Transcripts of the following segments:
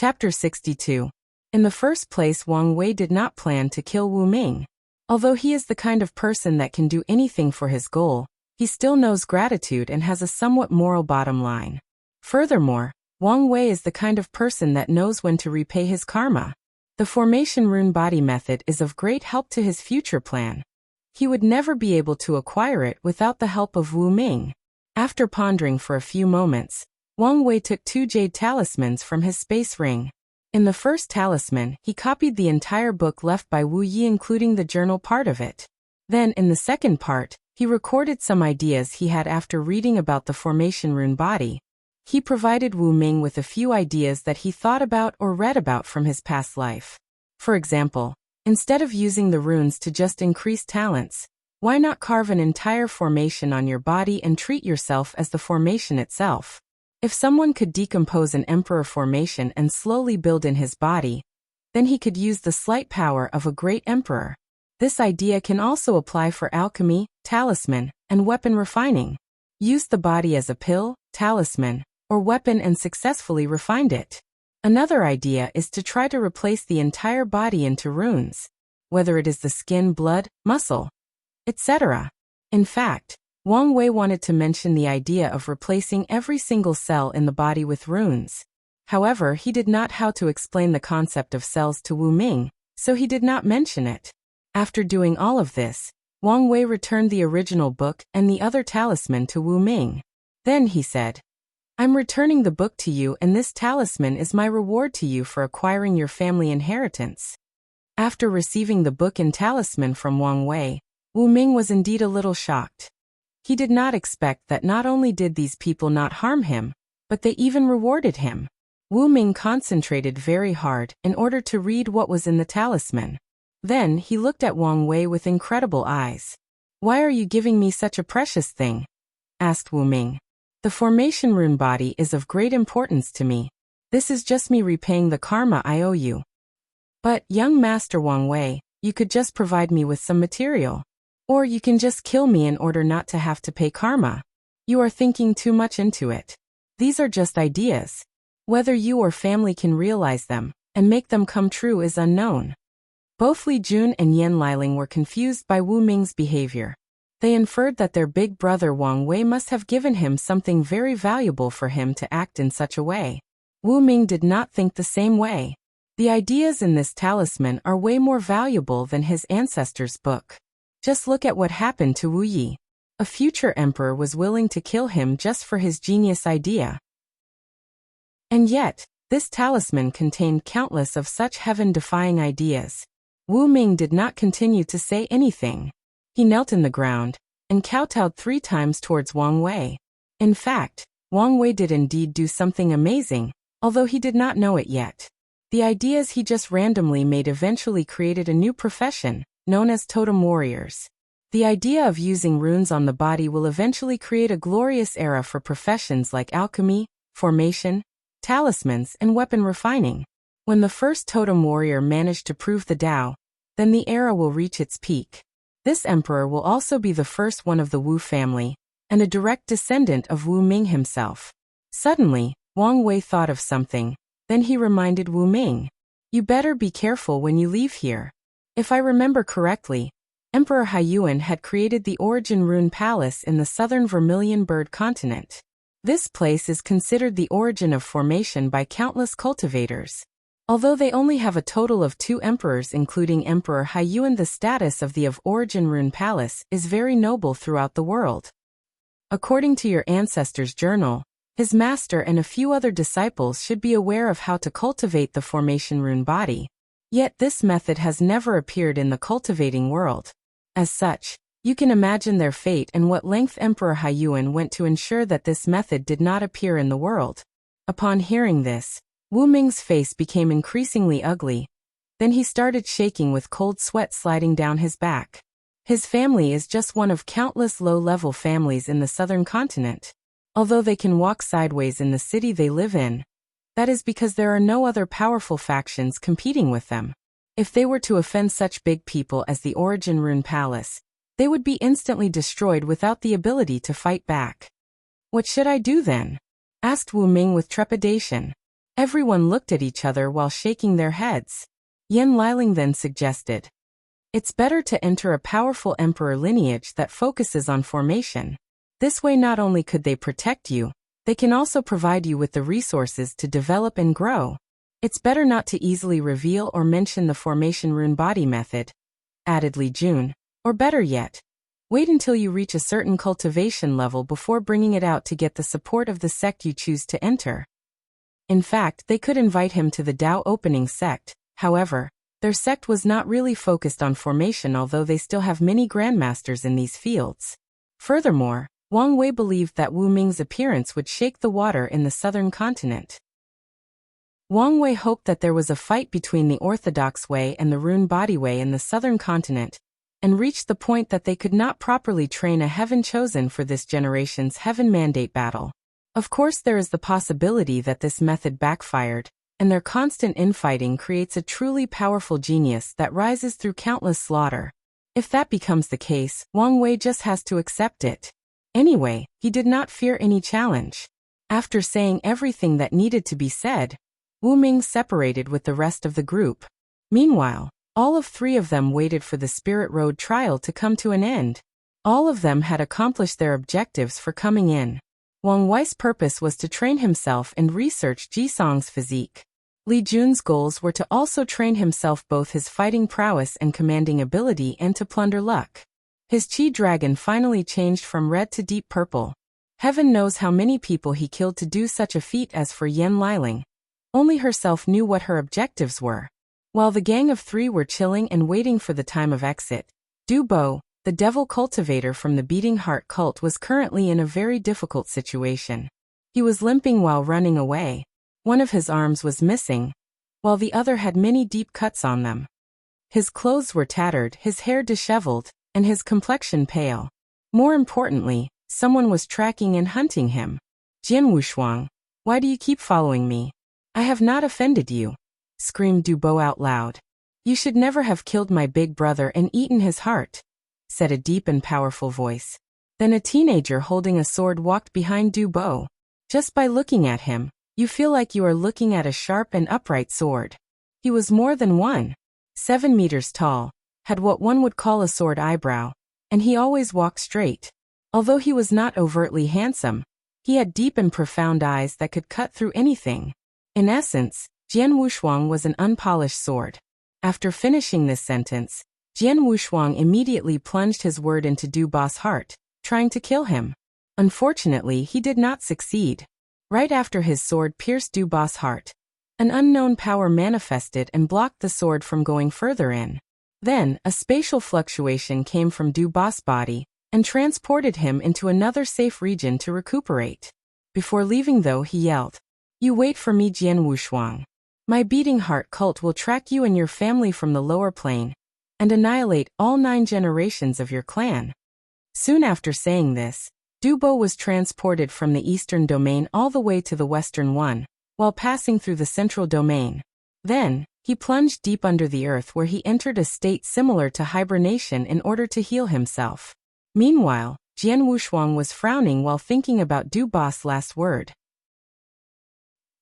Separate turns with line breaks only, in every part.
Chapter 62. In the first place, Wang Wei did not plan to kill Wu Ming. Although he is the kind of person that can do anything for his goal, he still knows gratitude and has a somewhat moral bottom line. Furthermore, Wang Wei is the kind of person that knows when to repay his karma. The formation rune body method is of great help to his future plan. He would never be able to acquire it without the help of Wu Ming. After pondering for a few moments, Wang Wei took 2 jade talismans from his space ring. In the first talisman, he copied the entire book left by Wu Yi, including the journal part of it. Then, in the second part, he recorded some ideas he had after reading about the formation rune body. He provided Wu Ming with a few ideas that he thought about or read about from his past life. For example, instead of using the runes to just increase talents, why not carve an entire formation on your body and treat yourself as the formation itself? If someone could decompose an emperor formation and slowly build in his body, then he could use the slight power of a great emperor. This idea can also apply for alchemy, talisman, and weapon refining. Use the body as a pill, talisman, or weapon and successfully refined it. Another idea is to try to replace the entire body into runes, whether it is the skin, blood, muscle, etc. In fact, Wang Wei wanted to mention the idea of replacing every single cell in the body with runes. However, he did not know how to explain the concept of cells to Wu Ming, so he did not mention it. After doing all of this, Wang Wei returned the original book and the other talisman to Wu Ming. Then he said, "I'm returning the book to you, and this talisman is my reward to you for acquiring your family inheritance." After receiving the book and talisman from Wang Wei, Wu Ming was indeed a little shocked. He did not expect that not only did these people not harm him, but they even rewarded him. Wu Ming concentrated very hard in order to read what was in the talisman. Then he looked at Wang Wei with incredible eyes. "Why are you giving me such a precious thing?" asked Wu Ming. "The formation rune body is of great importance to me. This is just me repaying the karma I owe you." "But, young Master Wang Wei, you could just provide me with some material. Or you can just kill me in order not to have to pay karma. You are thinking too much into it. These are just ideas. Whether you or family can realize them and make them come true is unknown." Both Li Jun and Yan Liling were confused by Wu Ming's behavior. They inferred that their big brother Wang Wei must have given him something very valuable for him to act in such a way. Wu Ming did not think the same way. The ideas in this talisman are way more valuable than his ancestor's book. Just look at what happened to Wu Yi. A future emperor was willing to kill him just for his genius idea. And yet, this talisman contained countless of such heaven-defying ideas. Wu Ming did not continue to say anything. He knelt in the ground and kowtowed 3 times towards Wang Wei. In fact, Wang Wei did indeed do something amazing, although he did not know it yet. The ideas he just randomly made eventually created a new profession, known as totem warriors. The idea of using runes on the body will eventually create a glorious era for professions like alchemy, formation, talismans, and weapon refining. When the first totem warrior managed to prove the Tao, then the era will reach its peak. This emperor will also be the first one of the Wu family, and a direct descendant of Wu Ming himself. Suddenly, Wang Wei thought of something. Then he reminded Wu Ming, "You better be careful when you leave here. If I remember correctly, Emperor Haiyuan had created the Origin Rune Palace in the southern Vermilion Bird continent. This place is considered the origin of formation by countless cultivators. Although they only have a total of 2 emperors including Emperor Haiyuan, the status of the Origin Rune Palace is very noble throughout the world. According to your ancestor's journal, his master and a few other disciples should be aware of how to cultivate the formation rune body. Yet this method has never appeared in the cultivating world. As such, you can imagine their fate and what length Emperor Haiyuan went to ensure that this method did not appear in the world." Upon hearing this, Wu Ming's face became increasingly ugly. Then he started shaking with cold sweat sliding down his back. His family is just one of countless low-level families in the southern continent. Although they can walk sideways in the city they live in, that is because there are no other powerful factions competing with them. If they were to offend such big people as the Origin Rune Palace, they would be instantly destroyed without the ability to fight back. "What should I do then?" asked Wu Ming with trepidation. Everyone looked at each other while shaking their heads. Yan Liling then suggested, "It's better to enter a powerful emperor lineage that focuses on formation. This way not only could they protect you, they can also provide you with the resources to develop and grow. It's better not to easily reveal or mention the formation rune body method," added Li Jun. "Or better yet, wait until you reach a certain cultivation level before bringing it out to get the support of the sect you choose to enter." In fact, they could invite him to the Dao opening sect. However, their sect was not really focused on formation, although they still have many grandmasters in these fields. Furthermore, Wang Wei believed that Wu Ming's appearance would shake the water in the southern continent. Wang Wei hoped that there was a fight between the Orthodox Way and the Rune Body Way in the southern continent, and reached the point that they could not properly train a heaven chosen for this generation's heaven mandate battle. Of course, there is the possibility that this method backfired, and their constant infighting creates a truly powerful genius that rises through countless slaughter. If that becomes the case, Wang Wei just has to accept it. Anyway, he did not fear any challenge. After saying everything that needed to be said, Wu Ming separated with the rest of the group. Meanwhile, all of three of them waited for the Spirit Road trial to come to an end. All of them had accomplished their objectives for coming in. Wang Wei's purpose was to train himself and research Jisong's physique. Li Jun's goals were to also train himself both his fighting prowess and commanding ability and to plunder luck. His Chi Dragon finally changed from red to deep purple. Heaven knows how many people he killed to do such a feat. As for Yan Liling, only herself knew what her objectives were. While the gang of three were chilling and waiting for the time of exit, Du Bo, the devil cultivator from the Beating Heart cult, was currently in a very difficult situation. He was limping while running away. One of his arms was missing, while the other had many deep cuts on them. His clothes were tattered, his hair disheveled, and his complexion pale. More importantly, someone was tracking and hunting him. "Jian Wushuang, why do you keep following me? I have not offended you," screamed Du Bo out loud. "You should never have killed my big brother and eaten his heart," said a deep and powerful voice. Then a teenager holding a sword walked behind Du Bo. Just by looking at him, you feel like you are looking at a sharp and upright sword. He was more than 1.7 meters tall, had what one would call a sword eyebrow, and he always walked straight. Although he was not overtly handsome, he had deep and profound eyes that could cut through anything. In essence, Jian Wushuang was an unpolished sword. After finishing this sentence, Jian Wushuang immediately plunged his word into Du Bo's heart, trying to kill him. Unfortunately, he did not succeed. Right after his sword pierced Du Bo's heart, an unknown power manifested and blocked the sword from going further in. Then, a spatial fluctuation came from Du Bo's body and transported him into another safe region to recuperate. Before leaving though, he yelled, "You wait for me, Jian Wushuang. My Beating Heart cult will track you and your family from the lower plane and annihilate all 9 generations of your clan." Soon after saying this, Du Bo was transported from the eastern domain all the way to the western one, while passing through the central domain. Then, he plunged deep under the earth where he entered a state similar to hibernation in order to heal himself. Meanwhile, Jian Wushuang was frowning while thinking about Du Bo's last word.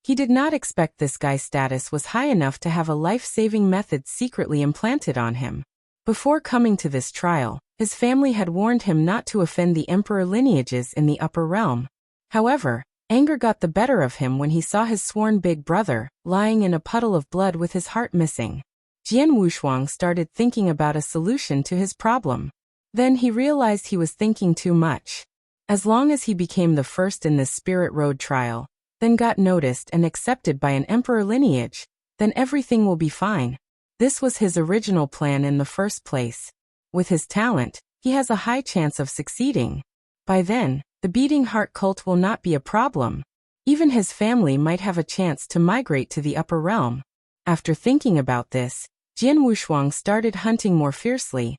He did not expect this guy's status was high enough to have a life-saving method secretly implanted on him. Before coming to this trial, his family had warned him not to offend the emperor lineages in the upper realm. However, anger got the better of him when he saw his sworn big brother lying in a puddle of blood with his heart missing. Jian Wushuang started thinking about a solution to his problem. Then he realized he was thinking too much. As long as he became the first in this Spirit Road trial, then got noticed and accepted by an emperor lineage, then everything will be fine. This was his original plan in the first place. With his talent, he has a high chance of succeeding. By then, the Beating Heart cult will not be a problem. Even his family might have a chance to migrate to the upper realm. After thinking about this, Jian Wushuang started hunting more fiercely,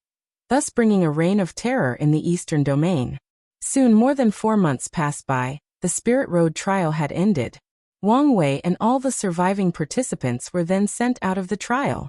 thus bringing a reign of terror in the eastern domain. Soon, more than 4 months passed by, the Spirit Road trial had ended. Wang Wei and all the surviving participants were then sent out of the trial.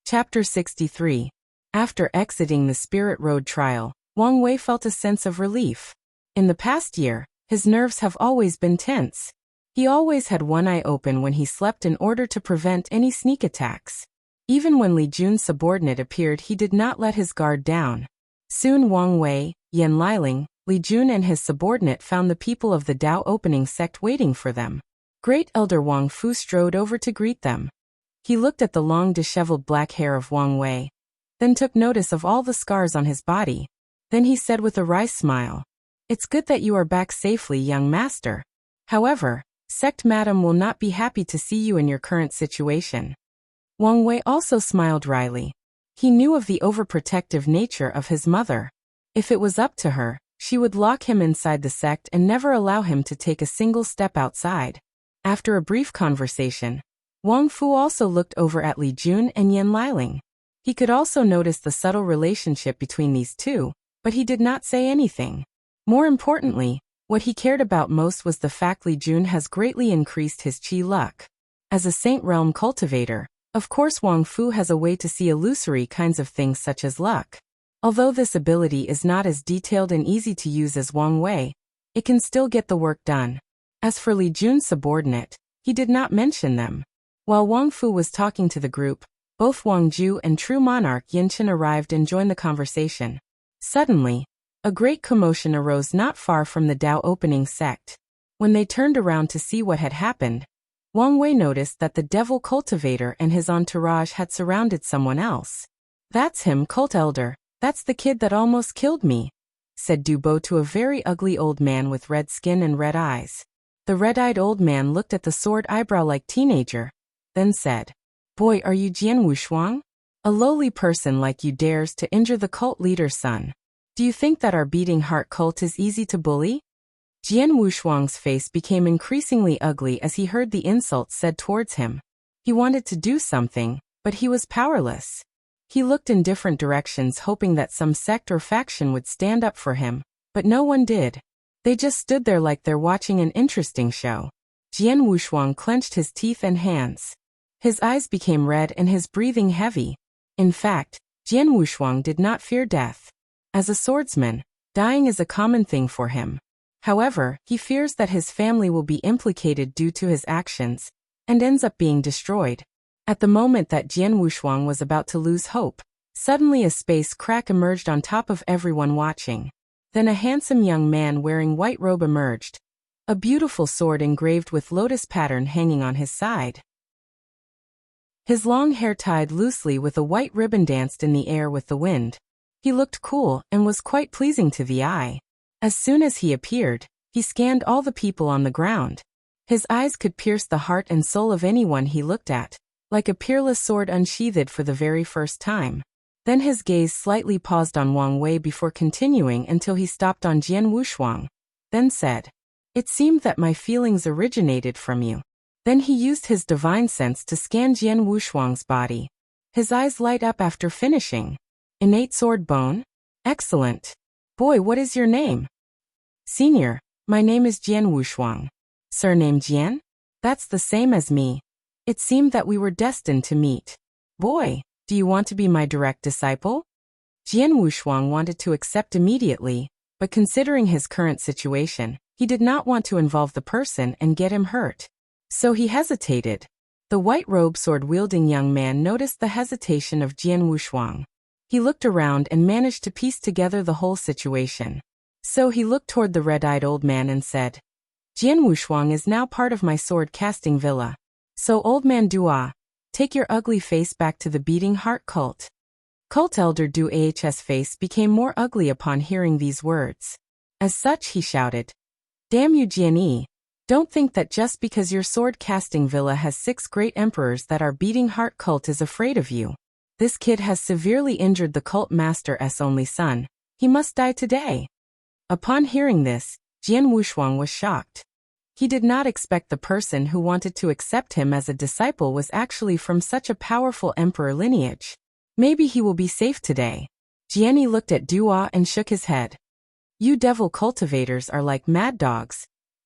Chapter 63. After exiting the Spirit Road trial, Wang Wei felt a sense of relief. In the past year, his nerves have always been tense. He always had one eye open when he slept in order to prevent any sneak attacks. Even when Li Jun's subordinate appeared, he did not let his guard down. Soon Wang Wei, Yan Liling, Li Jun and his subordinate found the people of the Dao opening sect waiting for them. Great Elder Wang Fu strode over to greet them. He looked at the long disheveled black hair of Wang Wei, then took notice of all the scars on his body. Then he said with a wry smile, "It's good that you are back safely, young master. However, sect madam will not be happy to see you in your current situation." Wang Wei also smiled wryly. He knew of the overprotective nature of his mother. If it was up to her, she would lock him inside the sect and never allow him to take a single step outside. After a brief conversation, Wang Fu also looked over at Li Jun and Yan Liling. He could also notice the subtle relationship between these two, but he did not say anything. More importantly, what he cared about most was the fact Li Jun has greatly increased his qi luck. As a Saint Realm cultivator, of course Wang Fu has a way to see illusory kinds of things such as luck. Although this ability is not as detailed and easy to use as Wang Wei, it can still get the work done. As for Li Jun's subordinate, he did not mention them. While Wang Fu was talking to the group, both Wang Ju and True Monarch Yinchen arrived and joined the conversation. Suddenly, a great commotion arose not far from the Dao opening sect. When they turned around to see what had happened, Wang Wei noticed that the devil cultivator and his entourage had surrounded someone else. "That's him, cult elder. That's the kid that almost killed me," said Du Bo to a very ugly old man with red skin and red eyes. The red-eyed old man looked at the sword eyebrow-like teenager, then said, "Boy, are you Jian Wushuang? A lowly person like you dares to injure the cult leader's son. Do you think that our beating heart cult is easy to bully?" Jian Wushuang's face became increasingly ugly as he heard the insults said towards him. He wanted to do something, but he was powerless. He looked in different directions hoping that some sect or faction would stand up for him, but no one did. They just stood there like they're watching an interesting show. Jian Wushuang clenched his teeth and hands. His eyes became red and his breathing heavy. In fact, Jian Wushuang did not fear death. As a swordsman, dying is a common thing for him. However, he fears that his family will be implicated due to his actions, and ends up being destroyed. At the moment that Jian Wushuang was about to lose hope, suddenly a space crack emerged on top of everyone watching. Then a handsome young man wearing white robe emerged, a beautiful sword engraved with lotus pattern hanging on his side. His long hair tied loosely with a white ribbon danced in the air with the wind. He looked cool and was quite pleasing to the eye. As soon as he appeared, he scanned all the people on the ground. His eyes could pierce the heart and soul of anyone he looked at, like a peerless sword unsheathed for the very first time. Then his gaze slightly paused on Wang Wei before continuing until he stopped on Jian Wushuang, then said, "It seemed that my feelings originated from you." Then he used his divine sense to scan Jian Wushuang's body. His eyes light up after finishing. "Innate sword bone? Excellent. Boy, what is your name?" "Senior, my name is Jian Wushuang." "Surname Jian? That's the same as me. It seemed that we were destined to meet. Boy, do you want to be my direct disciple?" Jian Wushuang wanted to accept immediately, but considering his current situation, he did not want to involve the person and get him hurt. So he hesitated. The white robe sword-wielding young man noticed the hesitation of Jian Wushuang. He looked around and managed to piece together the whole situation. So he looked toward the red-eyed old man and said, "Jian Wushuang is now part of my sword-casting villa. So old man Dua, take your ugly face back to the beating heart cult." Cult elder Du Ah's face became more ugly upon hearing these words. As such he shouted, "Damn you Jian Yi. Don't think that just because your sword-casting villa has 6 great emperors that our beating heart cult is afraid of you. This kid has severely injured the cult master's only son. He must die today." Upon hearing this, Jian Wushuang was shocked. He did not expect the person who wanted to accept him as a disciple was actually from such a powerful emperor lineage. Maybe he will be safe today. Jian Yi looked at Dua and shook his head. "You devil cultivators are like mad dogs,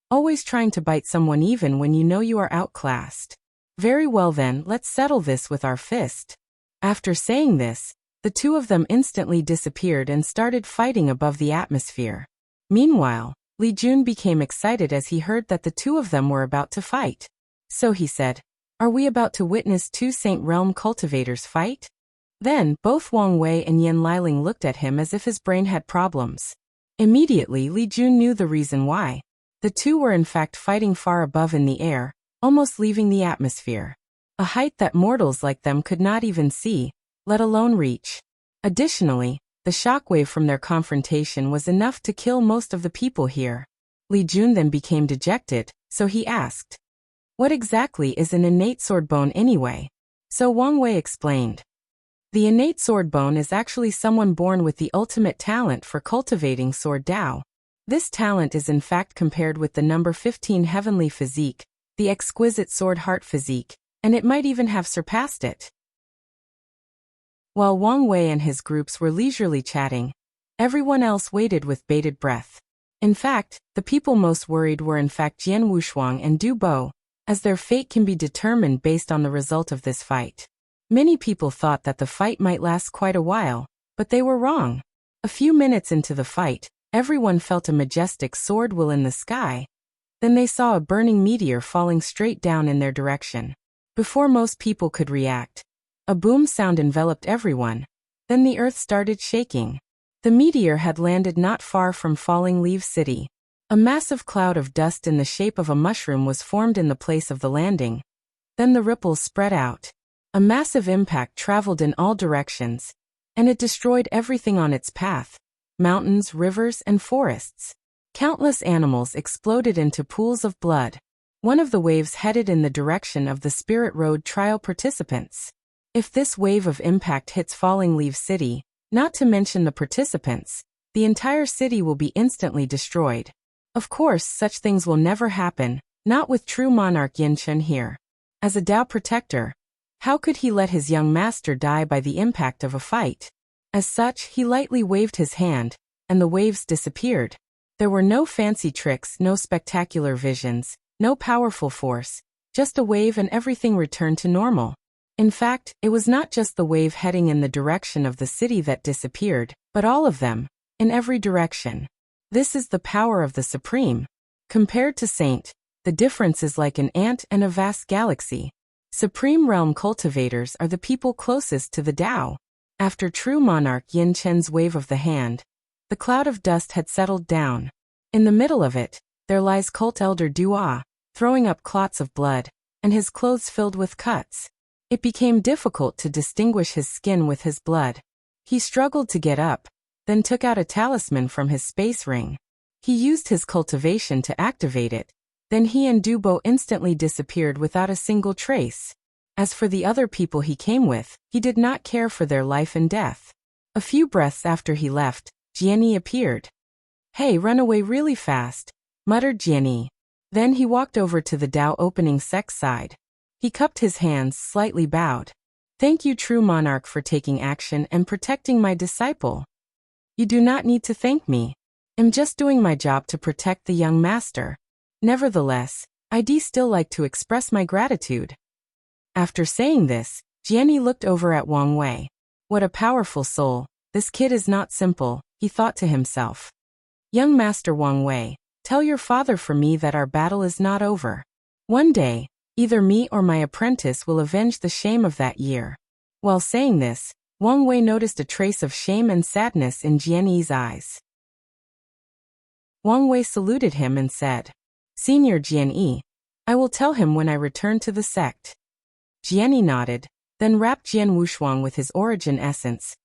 always trying to bite someone even when you know you are outclassed. Very well then, let's settle this with our fist." After saying this, the two of them instantly disappeared and started fighting above the atmosphere. Meanwhile, Li Jun became excited as he heard that the two of them were about to fight. So he said, "Are we about to witness two Saint Realm cultivators fight?" Then, both Wang Wei and Yan Liling looked at him as if his brain had problems. Immediately Li Jun knew the reason why. The two were in fact fighting far above in the air, almost leaving the atmosphere. A height that mortals like them could not even see, let alone reach. Additionally, the shockwave from their confrontation was enough to kill most of the people here. Li Jun then became dejected, so he asked, "What exactly is an innate sword bone anyway?" So Wang Wei explained. The innate sword bone is actually someone born with the ultimate talent for cultivating sword Dao. This talent is in fact compared with the number 15 heavenly physique, the exquisite sword heart physique, and it might even have surpassed it. While Wang Wei and his groups were leisurely chatting, everyone else waited with bated breath. In fact, the people most worried were in fact Jian Wushuang and Du Bo, as their fate can be determined based on the result of this fight. Many people thought that the fight might last quite a while, but they were wrong. A few minutes into the fight, everyone felt a majestic sword will in the sky. Then they saw a burning meteor falling straight down in their direction. Before most people could react, a boom sound enveloped everyone. Then the earth started shaking. The meteor had landed not far from Falling Leaf City. A massive cloud of dust in the shape of a mushroom was formed in the place of the landing. Then the ripples spread out. A massive impact traveled in all directions, and it destroyed everything on its path: mountains, rivers, and forests. Countless animals exploded into pools of blood. One of the waves headed in the direction of the Spirit Road trial participants. If this wave of impact hits Falling Leaf City, not to mention the participants, the entire city will be instantly destroyed. Of course, such things will never happen, not with true monarch Yin Chen here. As a Dao protector, how could he let his young master die by the impact of a fight? As such, he lightly waved his hand, and the waves disappeared. There were no fancy tricks, no spectacular visions, no powerful force, just a wave and everything returned to normal. In fact, it was not just the wave heading in the direction of the city that disappeared, but all of them, in every direction. This is the power of the Supreme. Compared to Saint, the difference is like an ant and a vast galaxy. Supreme Realm cultivators are the people closest to the Tao. After true monarch Yin Chen's wave of the hand, the cloud of dust had settled down. In the middle of it, there lies cult elder Dua, throwing up clots of blood, and his clothes filled with cuts. It became difficult to distinguish his skin with his blood. He struggled to get up, then took out a talisman from his space ring. He used his cultivation to activate it. Then he and Dubo instantly disappeared without a single trace. As for the other people he came with, he did not care for their life and death. A few breaths after he left, Jianyi appeared. "Hey, run away really fast," muttered Jianyi. Then he walked over to the Dao opening sect side. He cupped his hands, slightly bowed. "Thank you, true monarch, for taking action and protecting my disciple. You do not need to thank me. I'm just doing my job to protect the young master. Nevertheless, I'd still like to express my gratitude." After saying this, Jianyi looked over at Wang Wei. What a powerful soul. This kid is not simple, he thought to himself. "Young Master Wang Wei, tell your father for me that our battle is not over. One day, either me or my apprentice will avenge the shame of that year." While saying this, Wang Wei noticed a trace of shame and sadness in Jianyi's eyes. Wang Wei saluted him and said, "Senior Jianyi, I will tell him when I return to the sect." Jianyi nodded, then wrapped Jian Wushuang with his origin essence,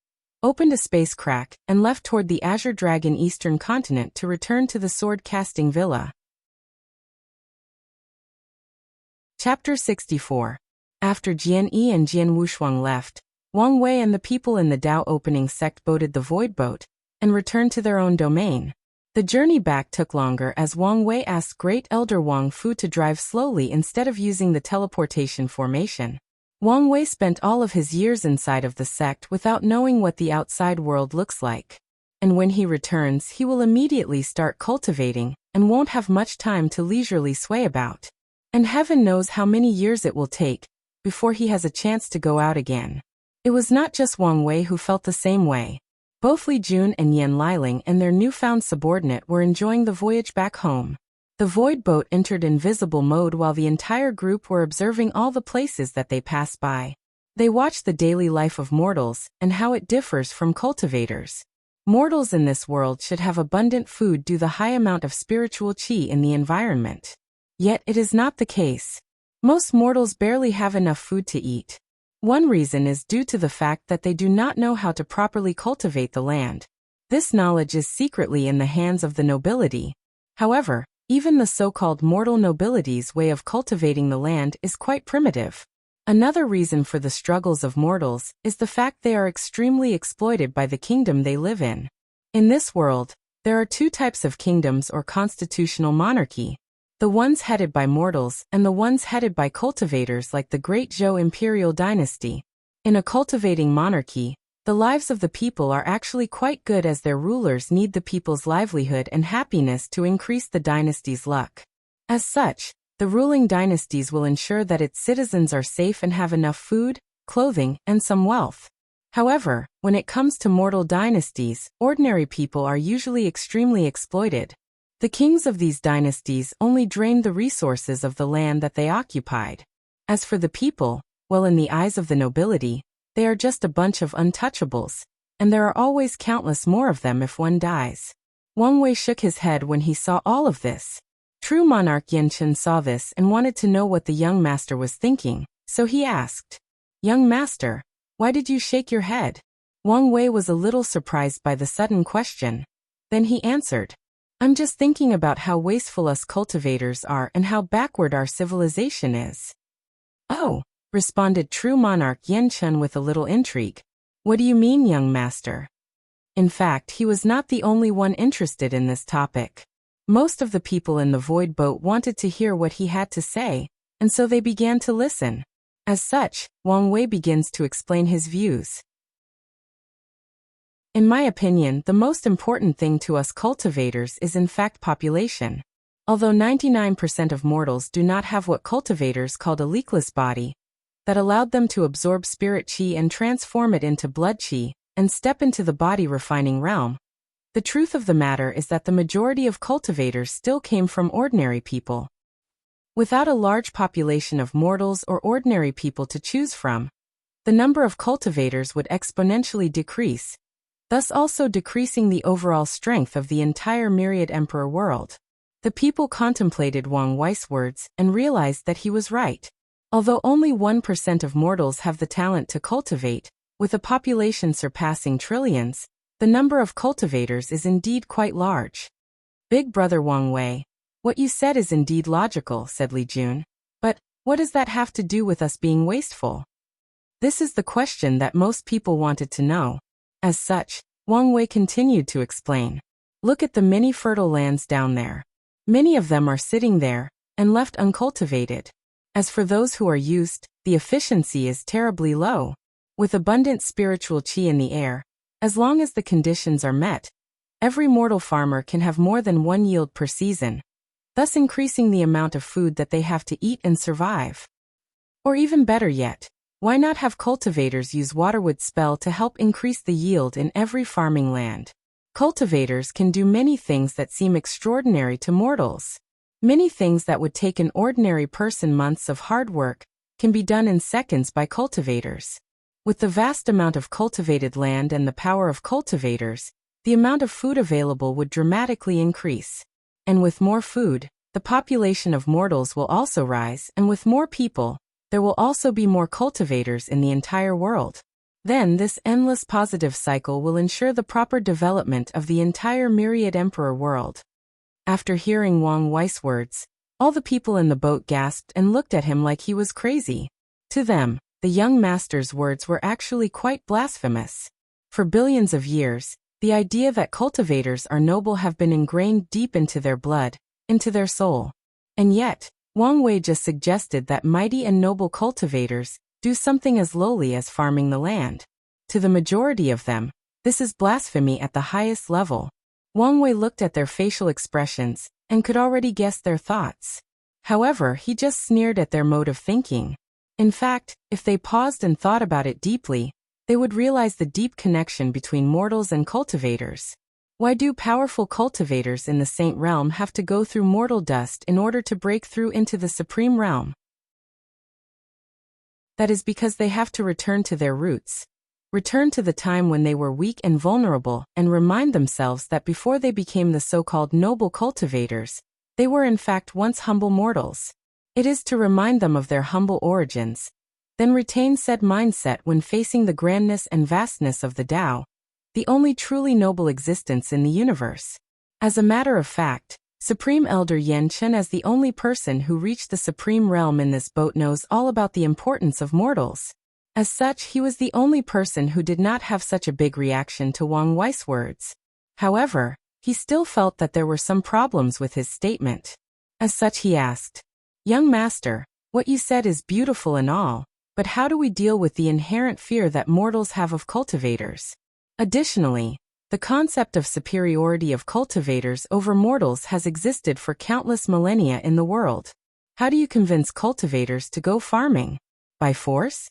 opened a space crack, and left toward the Azure Dragon Eastern Continent to return to the sword-casting villa. Chapter 64. After Jianyi and Jian Wushuang left, Wang Wei and the people in the Dao opening sect boated the Void Boat and returned to their own domain. The journey back took longer as Wang Wei asked Great Elder Wang Fu to drive slowly instead of using the teleportation formation. Wang Wei spent all of his years inside of the sect without knowing what the outside world looks like. And when he returns, he will immediately start cultivating and won't have much time to leisurely sway about. And heaven knows how many years it will take before he has a chance to go out again. It was not just Wang Wei who felt the same way. Both Li Jun and Yan Liling and their newfound subordinate were enjoying the voyage back home. The void boat entered invisible mode while the entire group were observing all the places that they passed by. They watched the daily life of mortals and how it differs from cultivators. Mortals in this world should have abundant food due to the high amount of spiritual qi in the environment. Yet it is not the case. Most mortals barely have enough food to eat. One reason is due to the fact that they do not know how to properly cultivate the land. This knowledge is secretly in the hands of the nobility. However, even the so-called mortal nobility's way of cultivating the land is quite primitive. Another reason for the struggles of mortals is the fact they are extremely exploited by the kingdom they live in. In this world, there are two types of kingdoms or constitutional monarchy. The ones headed by mortals and the ones headed by cultivators like the Great Zhou imperial dynasty. In a cultivating monarchy, the lives of the people are actually quite good as their rulers need the people's livelihood and happiness to increase the dynasty's luck. As such, the ruling dynasties will ensure that its citizens are safe and have enough food, clothing, and some wealth. However, when it comes to mortal dynasties, ordinary people are usually extremely exploited. The kings of these dynasties only drained the resources of the land that they occupied. As for the people, well, in the eyes of the nobility, they are just a bunch of untouchables, and there are always countless more of them if one dies. Wang Wei shook his head when he saw all of this. True monarch Yan Chen saw this and wanted to know what the young master was thinking, so he asked, "Young master, why did you shake your head?" Wang Wei was a little surprised by the sudden question. Then he answered, "I'm just thinking about how wasteful us cultivators are and how backward our civilization is." "Oh," responded true monarch Yan Chen with a little intrigue. "What do you mean, young master?" In fact, he was not the only one interested in this topic. Most of the people in the void boat wanted to hear what he had to say, and so they began to listen. As such, Wang Wei begins to explain his views. In my opinion, the most important thing to us cultivators is in fact population. Although 99% of mortals do not have what cultivators called a leakless body, that allowed them to absorb spirit qi and transform it into blood qi, and step into the body refining realm, the truth of the matter is that the majority of cultivators still came from ordinary people. Without a large population of mortals or ordinary people to choose from, the number of cultivators would exponentially decrease, thus also decreasing the overall strength of the entire myriad emperor world. The people contemplated Wang Wei's words and realized that he was right. Although only 1% of mortals have the talent to cultivate, with a population surpassing trillions, the number of cultivators is indeed quite large. Big brother Wang Wei, what you said is indeed logical, said Li Jun. But, what does that have to do with us being wasteful? This is the question that most people wanted to know. As such, Wang Wei continued to explain. Look at the many fertile lands down there. Many of them are sitting there, and left uncultivated. As for those who are used, the efficiency is terribly low. With abundant spiritual qi in the air, as long as the conditions are met, every mortal farmer can have more than one yield per season, thus increasing the amount of food that they have to eat and survive. Or even better yet, why not have cultivators use waterwood spell to help increase the yield in every farming land? Cultivators can do many things that seem extraordinary to mortals. Many things that would take an ordinary person months of hard work can be done in seconds by cultivators. With the vast amount of cultivated land and the power of cultivators, the amount of food available would dramatically increase. And with more food, the population of mortals will also rise, and with more people, there will also be more cultivators in the entire world. Then this endless positive cycle will ensure the proper development of the entire myriad emperor world. After hearing Wang Wei's words, all the people in the boat gasped and looked at him like he was crazy. To them, the young master's words were actually quite blasphemous. For billions of years, the idea that cultivators are noble have been ingrained deep into their blood, into their soul. And yet, Wang Wei just suggested that mighty and noble cultivators do something as lowly as farming the land. To the majority of them, this is blasphemy at the highest level. Wang Wei looked at their facial expressions and could already guess their thoughts. However, he just sneered at their mode of thinking. In fact, if they paused and thought about it deeply, they would realize the deep connection between mortals and cultivators. Why do powerful cultivators in the Saint Realm have to go through mortal dust in order to break through into the Supreme Realm? That is because they have to return to their roots. Return to the time when they were weak and vulnerable, and remind themselves that before they became the so-called noble cultivators, they were in fact once humble mortals. It is to remind them of their humble origins, then retain said mindset when facing the grandness and vastness of the Tao, the only truly noble existence in the universe. As a matter of fact, Supreme Elder Yan Chen, as the only person who reached the Supreme Realm in this boat, knows all about the importance of mortals. As such, he was the only person who did not have such a big reaction to Wang Wei's words. However, he still felt that there were some problems with his statement. As such, he asked, "Young master, what you said is beautiful and all, but how do we deal with the inherent fear that mortals have of cultivators? Additionally, the concept of superiority of cultivators over mortals has existed for countless millennia in the world. How do you convince cultivators to go farming? By force?"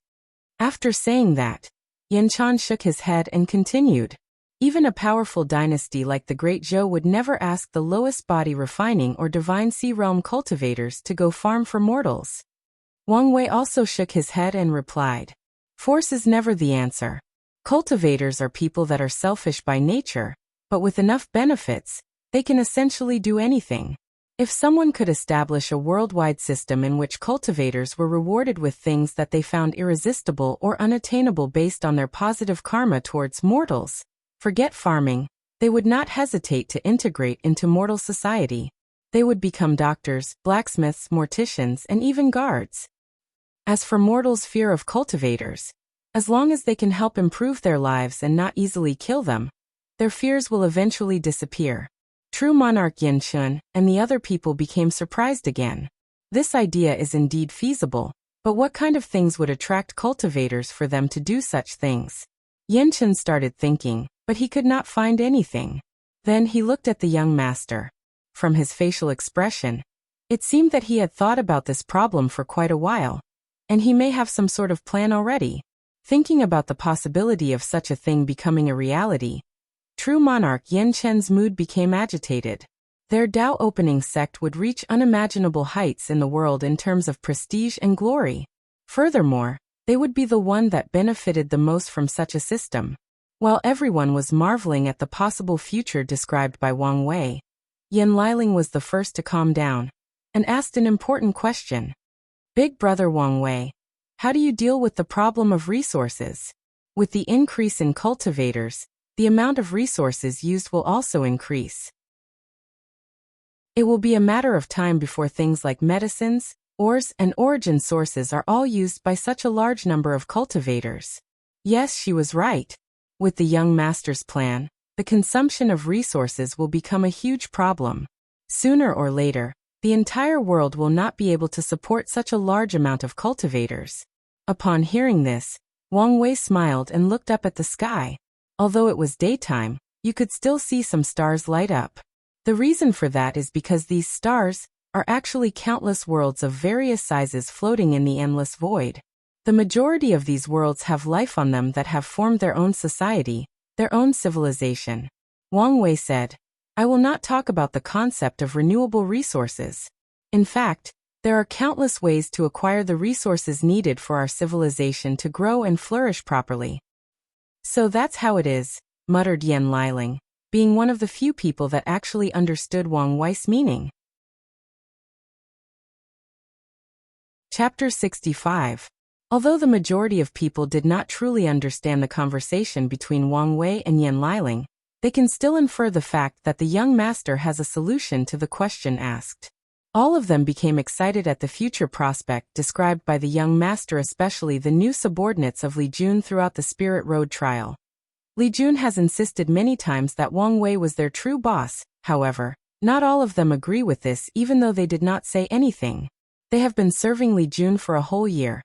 After saying that, Yan Chan shook his head and continued, "Even a powerful dynasty like the Great Zhou would never ask the lowest body refining or divine sea realm cultivators to go farm for mortals." Wang Wei also shook his head and replied, "Force is never the answer. Cultivators are people that are selfish by nature, but with enough benefits, they can essentially do anything. If someone could establish a worldwide system in which cultivators were rewarded with things that they found irresistible or unattainable based on their positive karma towards mortals, forget farming, they would not hesitate to integrate into mortal society. They would become doctors, blacksmiths, morticians, and even guards. As for mortals' fear of cultivators, as long as they can help improve their lives and not easily kill them, their fears will eventually disappear." True monarch Yin Chun and the other people became surprised again. This idea is indeed feasible, but what kind of things would attract cultivators for them to do such things? Yin Chun started thinking, but he could not find anything. Then he looked at the young master. From his facial expression, it seemed that he had thought about this problem for quite a while, and he may have some sort of plan already. Thinking about the possibility of such a thing becoming a reality, True monarch Yan Chen's mood became agitated. Their Tao opening sect would reach unimaginable heights in the world in terms of prestige and glory. Furthermore, they would be the one that benefited the most from such a system. While everyone was marveling at the possible future described by Wang Wei, Yan Liling was the first to calm down and asked an important question. "Big brother Wang Wei, how do you deal with the problem of resources? With the increase in cultivators, the amount of resources used will also increase. It will be a matter of time before things like medicines, ores, and origin sources are all used by such a large number of cultivators." Yes, she was right. With the young master's plan, the consumption of resources will become a huge problem. Sooner or later, the entire world will not be able to support such a large amount of cultivators. Upon hearing this, Wang Wei smiled and looked up at the sky. Although it was daytime, you could still see some stars light up. The reason for that is because these stars are actually countless worlds of various sizes floating in the endless void. The majority of these worlds have life on them that have formed their own society, their own civilization. Wang Wei said, "I will not talk about the concept of renewable resources. In fact, there are countless ways to acquire the resources needed for our civilization to grow and flourish properly." "So that's how it is," muttered Yan Liling, being one of the few people that actually understood Wang Wei's meaning. Chapter 65. Although the majority of people did not truly understand the conversation between Wang Wei and Yan Liling, they can still infer the fact that the young master has a solution to the question asked. All of them became excited at the future prospect described by the young master, especially the new subordinates of Li Jun throughout the Spirit Road trial. Li Jun has insisted many times that Wang Wei was their true boss. However, not all of them agree with this, even though they did not say anything. They have been serving Li Jun for a whole year.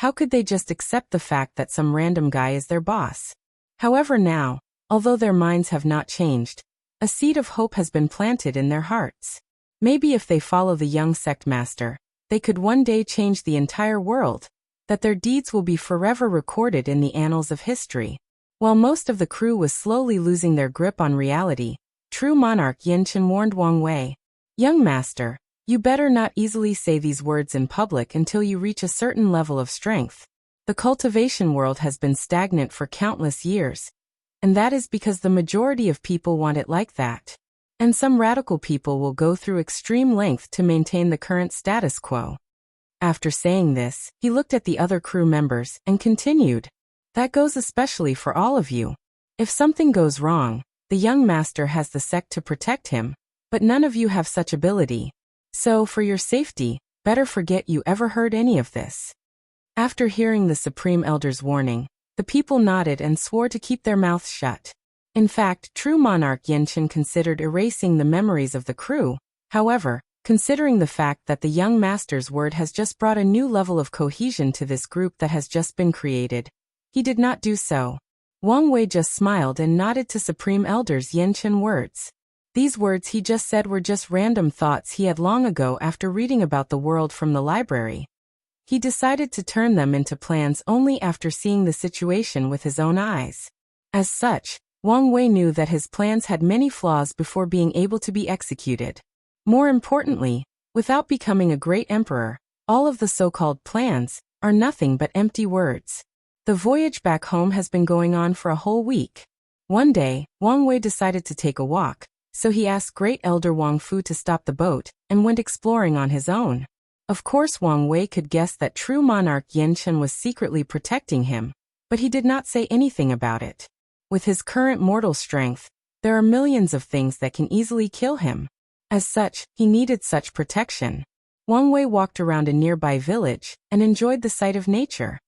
How could they just accept the fact that some random guy is their boss? However, now, although their minds have not changed, a seed of hope has been planted in their hearts. Maybe if they follow the young sect master, they could one day change the entire world. that their deeds will be forever recorded in the annals of history. While most of the crew was slowly losing their grip on reality, true monarch Yanchen warned Wang Wei, "Young master, you better not easily say these words in public until you reach a certain level of strength. The cultivation world has been stagnant for countless years, and that is because the majority of people want it like that. And some radical people will go through extreme length to maintain the current status quo." After saying this, he looked at the other crew members and continued, "That goes especially for all of you. If something goes wrong, the young master has the sect to protect him, but none of you have such ability. So, for your safety, better forget you ever heard any of this." After hearing the Supreme Elder's warning, the people nodded and swore to keep their mouths shut. In fact, true monarch Yanchen considered erasing the memories of the crew. However, considering the fact that the young master's word has just brought a new level of cohesion to this group that has just been created, he did not do so. Wang Wei just smiled and nodded to Supreme Elder's Yanchen words. These words he just said were just random thoughts he had long ago after reading about the world from the library. He decided to turn them into plans only after seeing the situation with his own eyes. As such, Wang Wei knew that his plans had many flaws before being able to be executed. More importantly, without becoming a great emperor, all of the so-called plans are nothing but empty words. The voyage back home has been going on for a whole week. One day, Wang Wei decided to take a walk, so he asked Great Elder Wang Fu to stop the boat and went exploring on his own. Of course, Wang Wei could guess that true monarch Yanchen was secretly protecting him, but he did not say anything about it. With his current mortal strength, there are millions of things that can easily kill him. As such, he needed such protection. Wang Wei walked around a nearby village and enjoyed the sight of nature.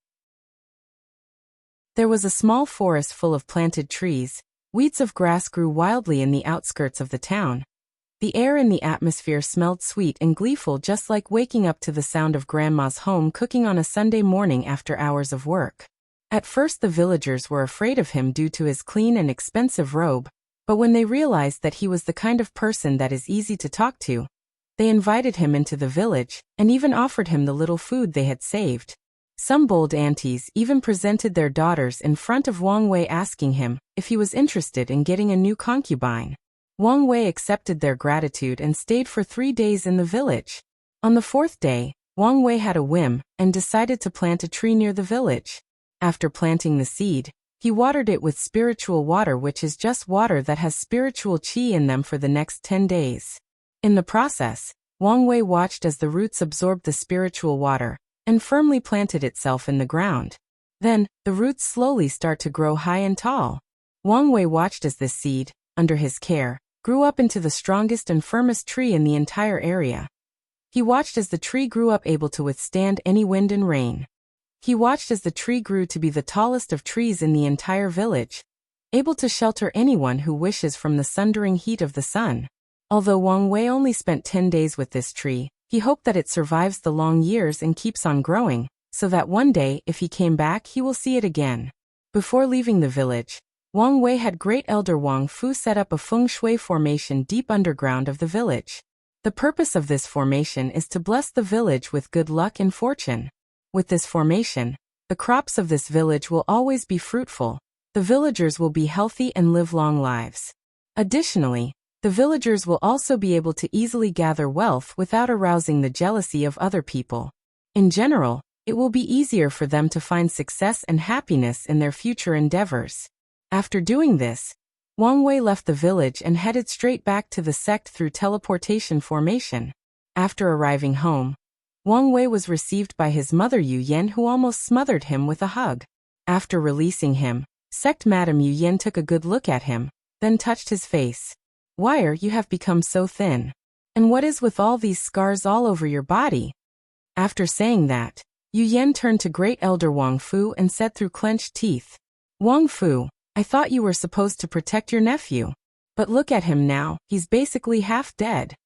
There was a small forest full of planted trees. Weeds of grass grew wildly in the outskirts of the town. The air in the atmosphere smelled sweet and gleeful, just like waking up to the sound of Grandma's home cooking on a Sunday morning after hours of work. At first the villagers were afraid of him due to his clean and expensive robe, but when they realized that he was the kind of person that is easy to talk to, they invited him into the village and even offered him the little food they had saved. Some bold aunties even presented their daughters in front of Wang Wei, asking him if he was interested in getting a new concubine. Wang Wei accepted their gratitude and stayed for 3 days in the village. On the 4th day, Wang Wei had a whim and decided to plant a tree near the village. After planting the seed, he watered it with spiritual water, which is just water that has spiritual qi in them, for the next 10 days. In the process, Wang Wei watched as the roots absorbed the spiritual water and firmly planted itself in the ground. Then, the roots slowly start to grow high and tall. Wang Wei watched as this seed, under his care, grew up into the strongest and firmest tree in the entire area. He watched as the tree grew up, able to withstand any wind and rain. He watched as the tree grew to be the tallest of trees in the entire village, able to shelter anyone who wishes from the sundering heat of the sun. Although Wang Wei only spent 10 days with this tree, he hoped that it survives the long years and keeps on growing, so that one day, if he came back, he will see it again. Before leaving the village, Wang Wei had Great Elder Wang Fu set up a feng shui formation deep underground of the village. The purpose of this formation is to bless the village with good luck and fortune. With this formation, the crops of this village will always be fruitful, the villagers will be healthy and live long lives. Additionally, the villagers will also be able to easily gather wealth without arousing the jealousy of other people. In general, it will be easier for them to find success and happiness in their future endeavors. After doing this, Wang Wei left the village and headed straight back to the sect through teleportation formation. After arriving home, Wang Wei was received by his mother Yu Yan, who almost smothered him with a hug. After releasing him, Sect Madam Yu Yan took a good look at him, then touched his face. "Why are you have become so thin? And what is with all these scars all over your body?" After saying that, Yu Yan turned to Great Elder Wang Fu and said through clenched teeth, "Wang Fu, I thought you were supposed to protect your nephew. But look at him now, he's basically half dead."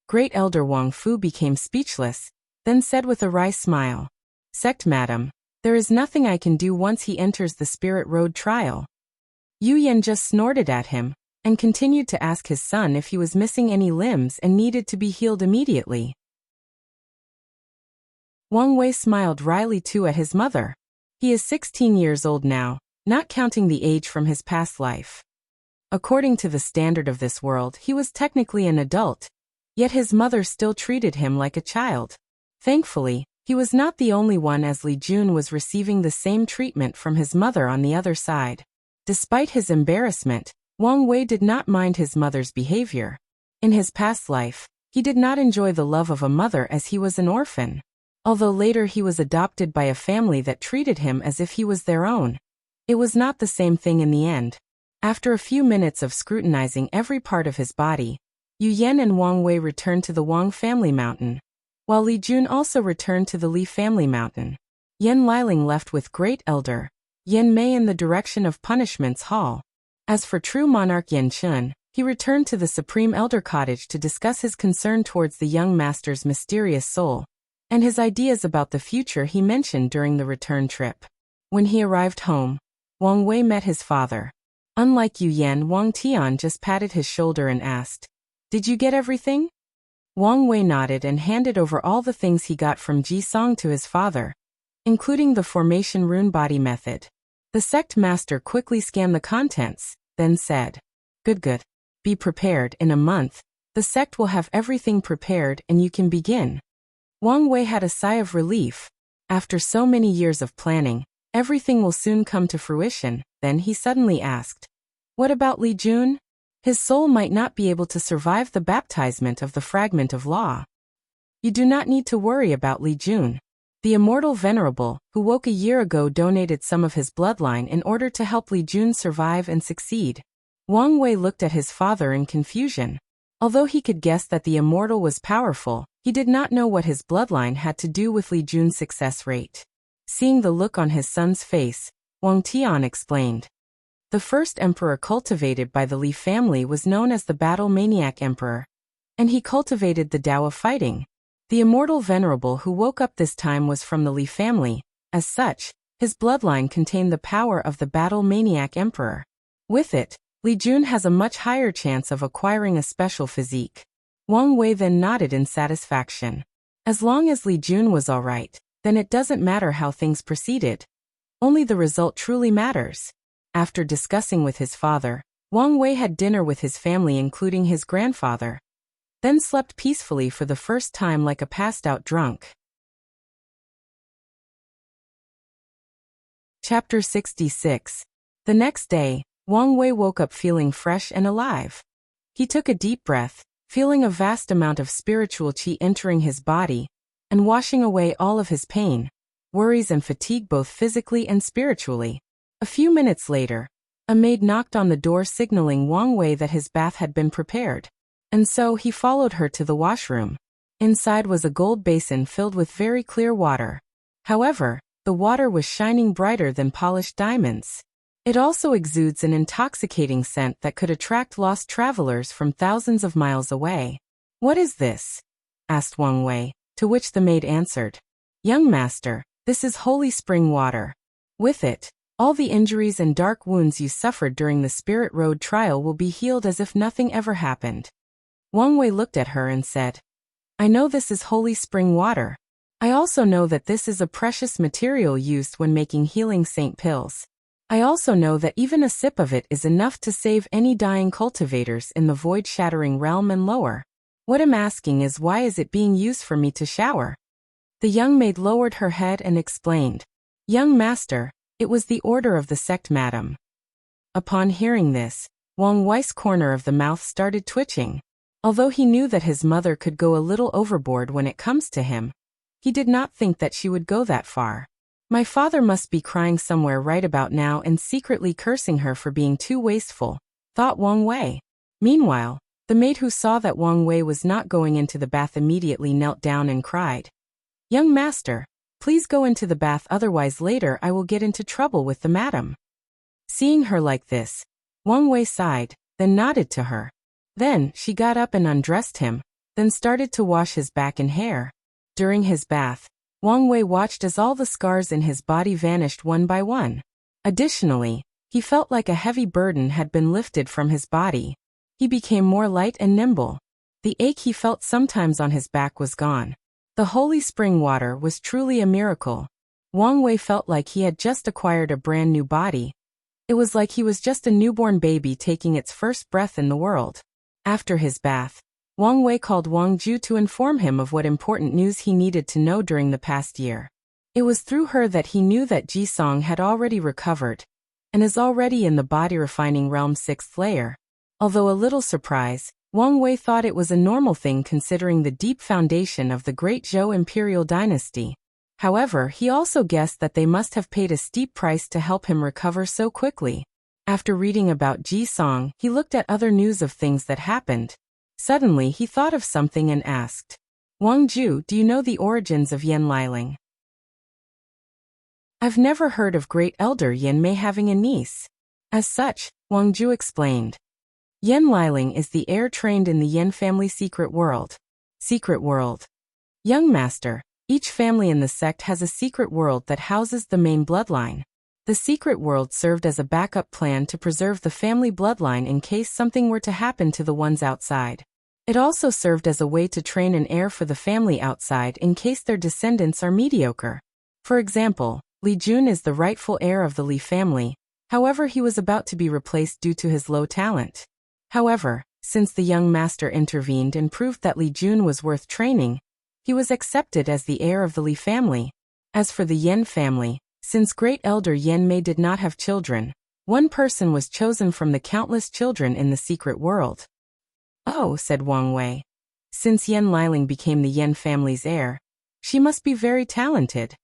Great Elder Wang Fu became speechless, then said with a wry smile, "Sect Madam, there is nothing I can do once he enters the Spirit Road trial." Yu Yan just snorted at him and continued to ask his son if he was missing any limbs and needed to be healed immediately. Wang Wei smiled wryly too at his mother. He is 16 years old now, not counting the age from his past life. According to the standard of this world, he was technically an adult, yet his mother still treated him like a child. Thankfully, he was not the only one, as Li Jun was receiving the same treatment from his mother on the other side. Despite his embarrassment, Wang Wei did not mind his mother's behavior. In his past life, he did not enjoy the love of a mother as he was an orphan. Although later he was adopted by a family that treated him as if he was their own. It was not the same thing in the end. After a few minutes of scrutinizing every part of his body, Yu Yan and Wang Wei returned to the Wang family mountain, while Li Jun also returned to the Li family mountain. Yan Liling left with Great Elder Yan Mei in the direction of Punishment's Hall. As for true monarch Yan Chun, he returned to the Supreme Elder Cottage to discuss his concern towards the young master's mysterious soul, and his ideas about the future he mentioned during the return trip. When he arrived home, Wang Wei met his father. Unlike Yu Yan, Wang Tian just patted his shoulder and asked, "Did you get everything?" Wang Wei nodded and handed over all the things he got from Ji Song to his father, including the formation rune body method. The sect master quickly scanned the contents, then said, Good. Be prepared. In a month, the sect will have everything prepared and you can begin." Wang Wei had a sigh of relief. After so many years of planning, everything will soon come to fruition. Then he suddenly asked, "What about Li Jun? His soul might not be able to survive the baptizement of the fragment of law." "You do not need to worry about Li Jun. The immortal venerable, who woke a year ago, donated some of his bloodline in order to help Li Jun survive and succeed." Wang Wei looked at his father in confusion. Although he could guess that the immortal was powerful, he did not know what his bloodline had to do with Li Jun's success rate. Seeing the look on his son's face, Wang Tian explained. The first emperor cultivated by the Li family was known as the Battle Maniac Emperor, and he cultivated the Tao of fighting. The immortal venerable who woke up this time was from the Li family. As such, his bloodline contained the power of the Battle Maniac Emperor. With it, Li Jun has a much higher chance of acquiring a special physique. Wang Wei then nodded in satisfaction. As long as Li Jun was alright, then it doesn't matter how things proceeded. Only the result truly matters. After discussing with his father, Wang Wei had dinner with his family including his grandfather, then slept peacefully for the first time like a passed-out drunk. Chapter 66. The next day, Wang Wei woke up feeling fresh and alive. He took a deep breath, feeling a vast amount of spiritual qi entering his body, and washing away all of his pain, worries and fatigue both physically and spiritually. A few minutes later, a maid knocked on the door signaling Wang Wei that his bath had been prepared, and so he followed her to the washroom. Inside was a gold basin filled with very clear water. However, the water was shining brighter than polished diamonds. It also exudes an intoxicating scent that could attract lost travelers from thousands of miles away. "What is this?" asked Wang Wei, to which the maid answered, "Young master, this is holy spring water. With it, all the injuries and dark wounds you suffered during the Spirit Road trial will be healed as if nothing ever happened." Wang Wei looked at her and said, "I know this is holy spring water. I also know that this is a precious material used when making healing saint pills. I also know that even a sip of it is enough to save any dying cultivators in the void-shattering realm and lower. What I'm asking is, why is it being used for me to shower?" The young maid lowered her head and explained, "Young master, it was the order of the sect, madam." Upon hearing this, Wang Wei's corner of the mouth started twitching. Although he knew that his mother could go a little overboard when it comes to him, he did not think that she would go that far. My father must be crying somewhere right about now and secretly cursing her for being too wasteful, thought Wang Wei. Meanwhile, the maid who saw that Wang Wei was not going into the bath immediately knelt down and cried, "Young master, please go into the bath, otherwise later I will get into trouble with the madam." Seeing her like this, Wang Wei sighed, then nodded to her. Then she got up and undressed him, then started to wash his back and hair. During his bath, Wang Wei watched as all the scars in his body vanished one by one. Additionally, he felt like a heavy burden had been lifted from his body. He became more light and nimble. The ache he felt sometimes on his back was gone. The holy spring water was truly a miracle. Wang Wei felt like he had just acquired a brand new body. It was like he was just a newborn baby taking its first breath in the world. After his bath, Wang Wei called Wang Ju to inform him of what important news he needed to know during the past year. It was through her that he knew that Ji Song had already recovered and is already in the body refining realm's 6th layer. Although a little surprised, Wang Wei thought it was a normal thing considering the deep foundation of the Great Zhou imperial dynasty. However, he also guessed that they must have paid a steep price to help him recover so quickly. After reading about Ji Song, he looked at other news of things that happened. Suddenly, he thought of something and asked, Wang Ju, do you know the origins of Yan Liling? I've never heard of Great Elder Yan Mei having a niece. As such, Wang Ju explained. Yan Liling is the heir trained in the Yan family secret world. Secret world. Young master, each family in the sect has a secret world that houses the main bloodline. The secret world served as a backup plan to preserve the family bloodline in case something were to happen to the ones outside. It also served as a way to train an heir for the family outside in case their descendants are mediocre. For example, Li Jun is the rightful heir of the Li family, however he was about to be replaced due to his low talent. However, since the young master intervened and proved that Li Jun was worth training, he was accepted as the heir of the Li family. As for the Yan family, since Great Elder Yan Mei did not have children, one person was chosen from the countless children in the secret world. Oh, said Wang Wei. Since Yan Liling became the Yan family's heir, she must be very talented.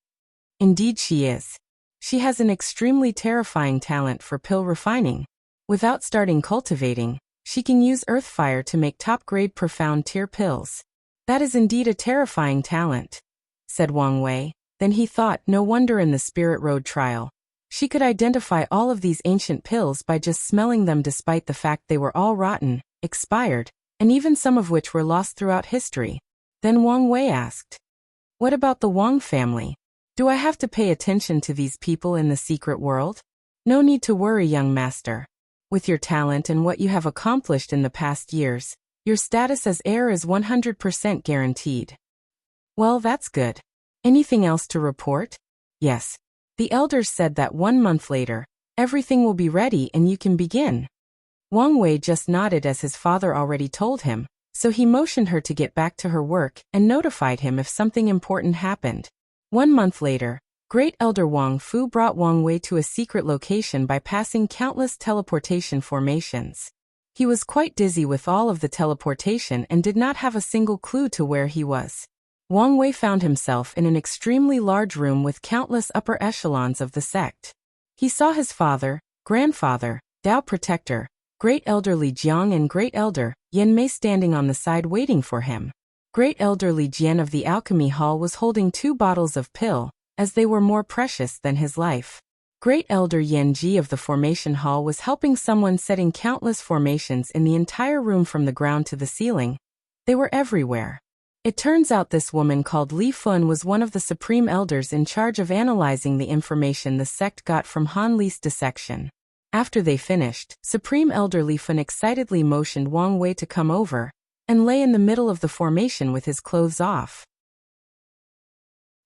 Indeed she is. She has an extremely terrifying talent for pill refining. Without starting cultivating, she can use earth fire to make top-grade profound tier pills. That is indeed a terrifying talent, said Wang Wei. Then he thought, no wonder in the Spirit Road trial, she could identify all of these ancient pills by just smelling them despite the fact they were all rotten, expired, and even some of which were lost throughout history. Then Wang Wei asked, what about the Wang family? Do I have to pay attention to these people in the secret world? No need to worry, young master. With your talent and what you have accomplished in the past years, your status as heir is 100% guaranteed. Well, that's good. Anything else to report? Yes. The elders said that 1 month later, everything will be ready and you can begin. Wang Wei just nodded as his father already told him, so he motioned her to get back to her work and notified him if something important happened. 1 month later, Great Elder Wang Fu brought Wang Wei to a secret location by passing countless teleportation formations. He was quite dizzy with all of the teleportation and did not have a single clue to where he was. Wang Wei found himself in an extremely large room with countless upper echelons of the sect. He saw his father, grandfather, Dao Protector, Great Elder Li Jiang and Great Elder Yan Mei standing on the side waiting for him. Great Elder Li Jian of the Alchemy Hall was holding 2 bottles of pill, as they were more precious than his life. Great Elder Yan Ji of the Formation Hall was helping someone setting countless formations in the entire room from the ground to the ceiling. They were everywhere. It turns out this woman called Li Fun was one of the supreme elders in charge of analyzing the information the sect got from Han Li's dissection. After they finished, Supreme Elder Li Fun excitedly motioned Wang Wei to come over, and lay in the middle of the formation with his clothes off.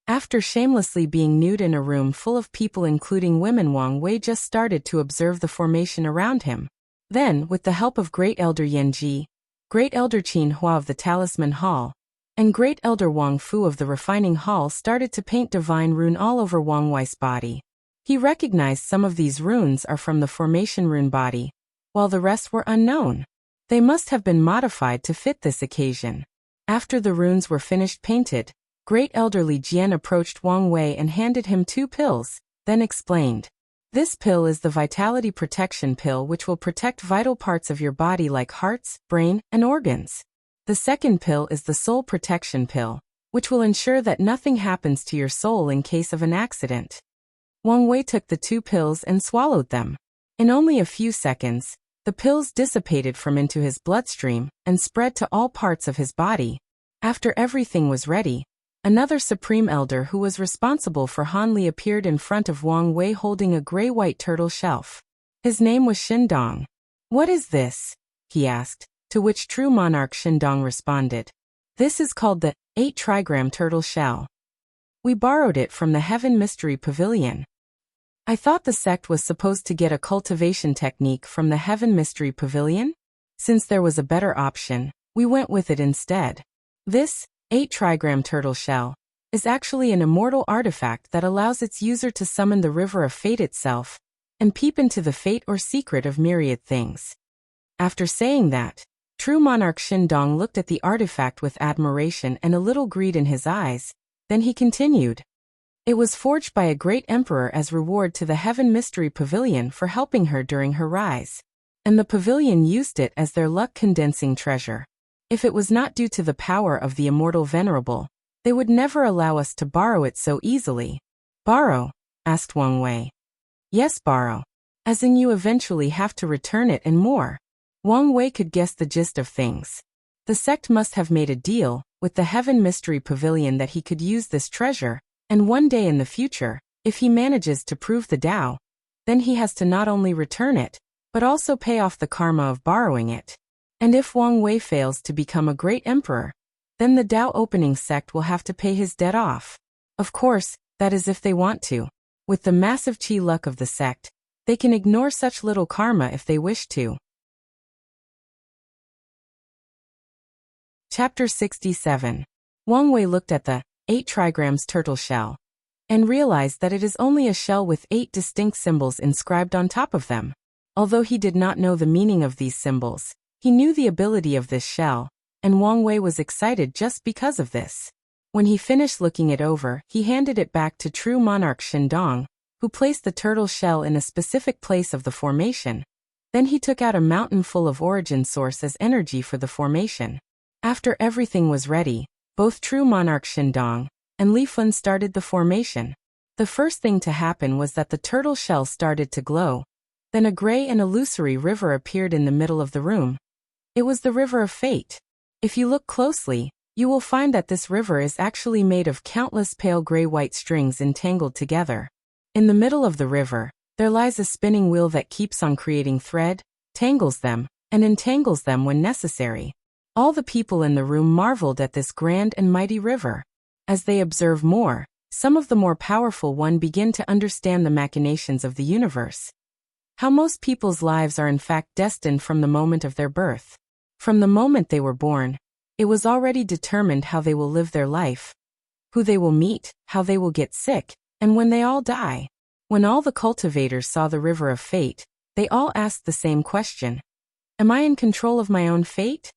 After shamelessly being nude in a room full of people including women, Wang Wei just started to observe the formation around him. Then, with the help of Great Elder Yan Ji, Great Elder Qin Hua of the Talisman Hall, and Great Elder Wang Fu of the Refining Hall started to paint divine rune all over Wang Wei's body. He recognized some of these runes are from the formation rune body, while the rest were unknown. They must have been modified to fit this occasion. After the runes were finished painted, Great Elder Li Jian approached Wang Wei and handed him 2 pills, then explained. This pill is the Vitality Protection Pill, which will protect vital parts of your body like hearts, brain, and organs. The second pill is the Soul Protection Pill, which will ensure that nothing happens to your soul in case of an accident. Wang Wei took the 2 pills and swallowed them. In only a few seconds, the pills dissipated from into his bloodstream and spread to all parts of his body. After everything was ready, another Supreme Elder who was responsible for Han Li appeared in front of Wang Wei holding a gray-white turtle shelf. His name was Shindong. What is this? He asked, to which true monarch Shindong responded. This is called the 8-trigram turtle shell. We borrowed it from the Heaven Mystery Pavilion. I thought the sect was supposed to get a cultivation technique from the Heaven Mystery Pavilion. Since there was a better option, we went with it instead. This 8-trigram turtle shell is actually an immortal artifact that allows its user to summon the river of fate itself and peep into the fate or secret of myriad things. After saying that, true monarch Shindong looked at the artifact with admiration and a little greed in his eyes. Then he continued. It was forged by a great emperor as reward to the Heaven Mystery Pavilion for helping her during her rise. And the pavilion used it as their luck-condensing treasure. If it was not due to the power of the immortal venerable, they would never allow us to borrow it so easily. Borrow? Asked Wang Wei. Yes, borrow. As in you eventually have to return it and more. Wang Wei could guess the gist of things. The sect must have made a deal with the Heaven Mystery Pavilion that he could use this treasure, and one day in the future, if he manages to prove the Tao, then he has to not only return it, but also pay off the karma of borrowing it. And if Wang Wei fails to become a great emperor, then the Tao opening sect will have to pay his debt off. Of course, that is if they want to. With the massive chi luck of the sect, they can ignore such little karma if they wish to. Chapter 67. Wang Wei looked at the 8-trigrams turtle shell and realized that it is only a shell with 8 distinct symbols inscribed on top of them. Although he did not know the meaning of these symbols, he knew the ability of this shell, and Wang Wei was excited just because of this. When he finished looking it over, he handed it back to true monarch Shindong, who placed the turtle shell in a specific place of the formation. Then he took out a mountain full of origin source as energy for the formation. After everything was ready, both true monarch Shindong and Li Fun started the formation. The first thing to happen was that the turtle shell started to glow. Then a gray and illusory river appeared in the middle of the room. It was the river of fate. If you look closely, you will find that this river is actually made of countless pale gray-white strings entangled together. In the middle of the river, there lies a spinning wheel that keeps on creating thread, tangles them, and entangles them when necessary. All the people in the room marveled at this grand and mighty river. As they observe more, some of the more powerful ones begin to understand the machinations of the universe. How most people's lives are in fact destined from the moment of their birth. From the moment they were born, it was already determined how they will live their life, who they will meet, how they will get sick, and when they all die. When all the cultivators saw the river of fate, they all asked the same question. Am I in control of my own fate?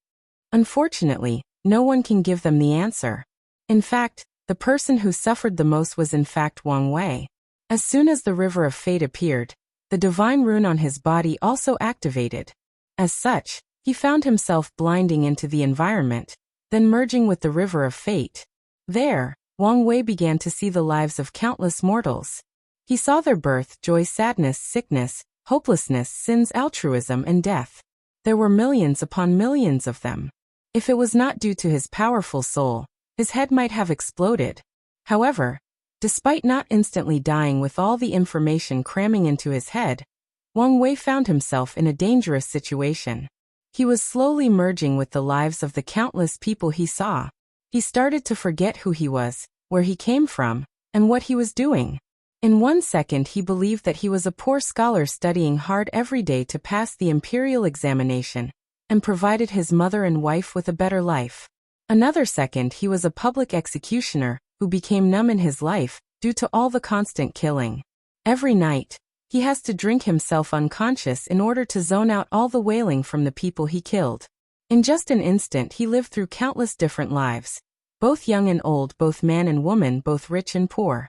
Unfortunately, no one can give them the answer. In fact, the person who suffered the most was in fact Wang Wei. As soon as the river of fate appeared, the divine rune on his body also activated. As such, he found himself blinding into the environment, then merging with the river of fate. There, Wang Wei began to see the lives of countless mortals. He saw their birth, joy, sadness, sickness, hopelessness, sins, altruism, and death. There were millions upon millions of them. If it was not due to his powerful soul, his head might have exploded. However, despite not instantly dying with all the information cramming into his head, Wang Wei found himself in a dangerous situation. He was slowly merging with the lives of the countless people he saw. He started to forget who he was, where he came from, and what he was doing. In 1 second he believed that he was a poor scholar studying hard every day to pass the imperial examination, and provided his mother and wife with a better life. Another second he was a public executioner, who became numb in his life, due to all the constant killing. Every night, he has to drink himself unconscious in order to zone out all the wailing from the people he killed. In just an instant he lived through countless different lives, both young and old, both man and woman, both rich and poor.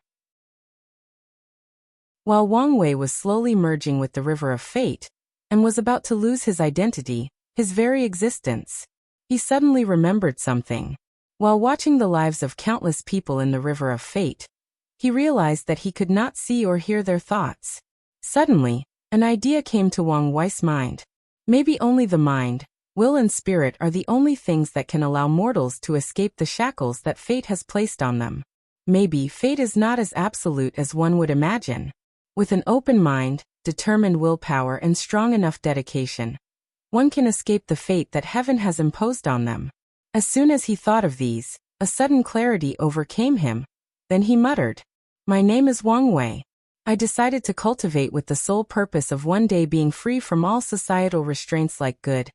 While Wang Wei was slowly merging with the river of fate, and was about to lose his identity, his very existence, he suddenly remembered something. While watching the lives of countless people in the river of fate, he realized that he could not see or hear their thoughts. Suddenly, an idea came to Wang Wei's mind. Maybe only the mind, will and spirit are the only things that can allow mortals to escape the shackles that fate has placed on them. Maybe fate is not as absolute as one would imagine. With an open mind, determined willpower and strong enough dedication, one can escape the fate that heaven has imposed on them. As soon as he thought of these, a sudden clarity overcame him. Then he muttered, "My name is Wang Wei. I decided to cultivate with the sole purpose of one day being free from all societal restraints like good,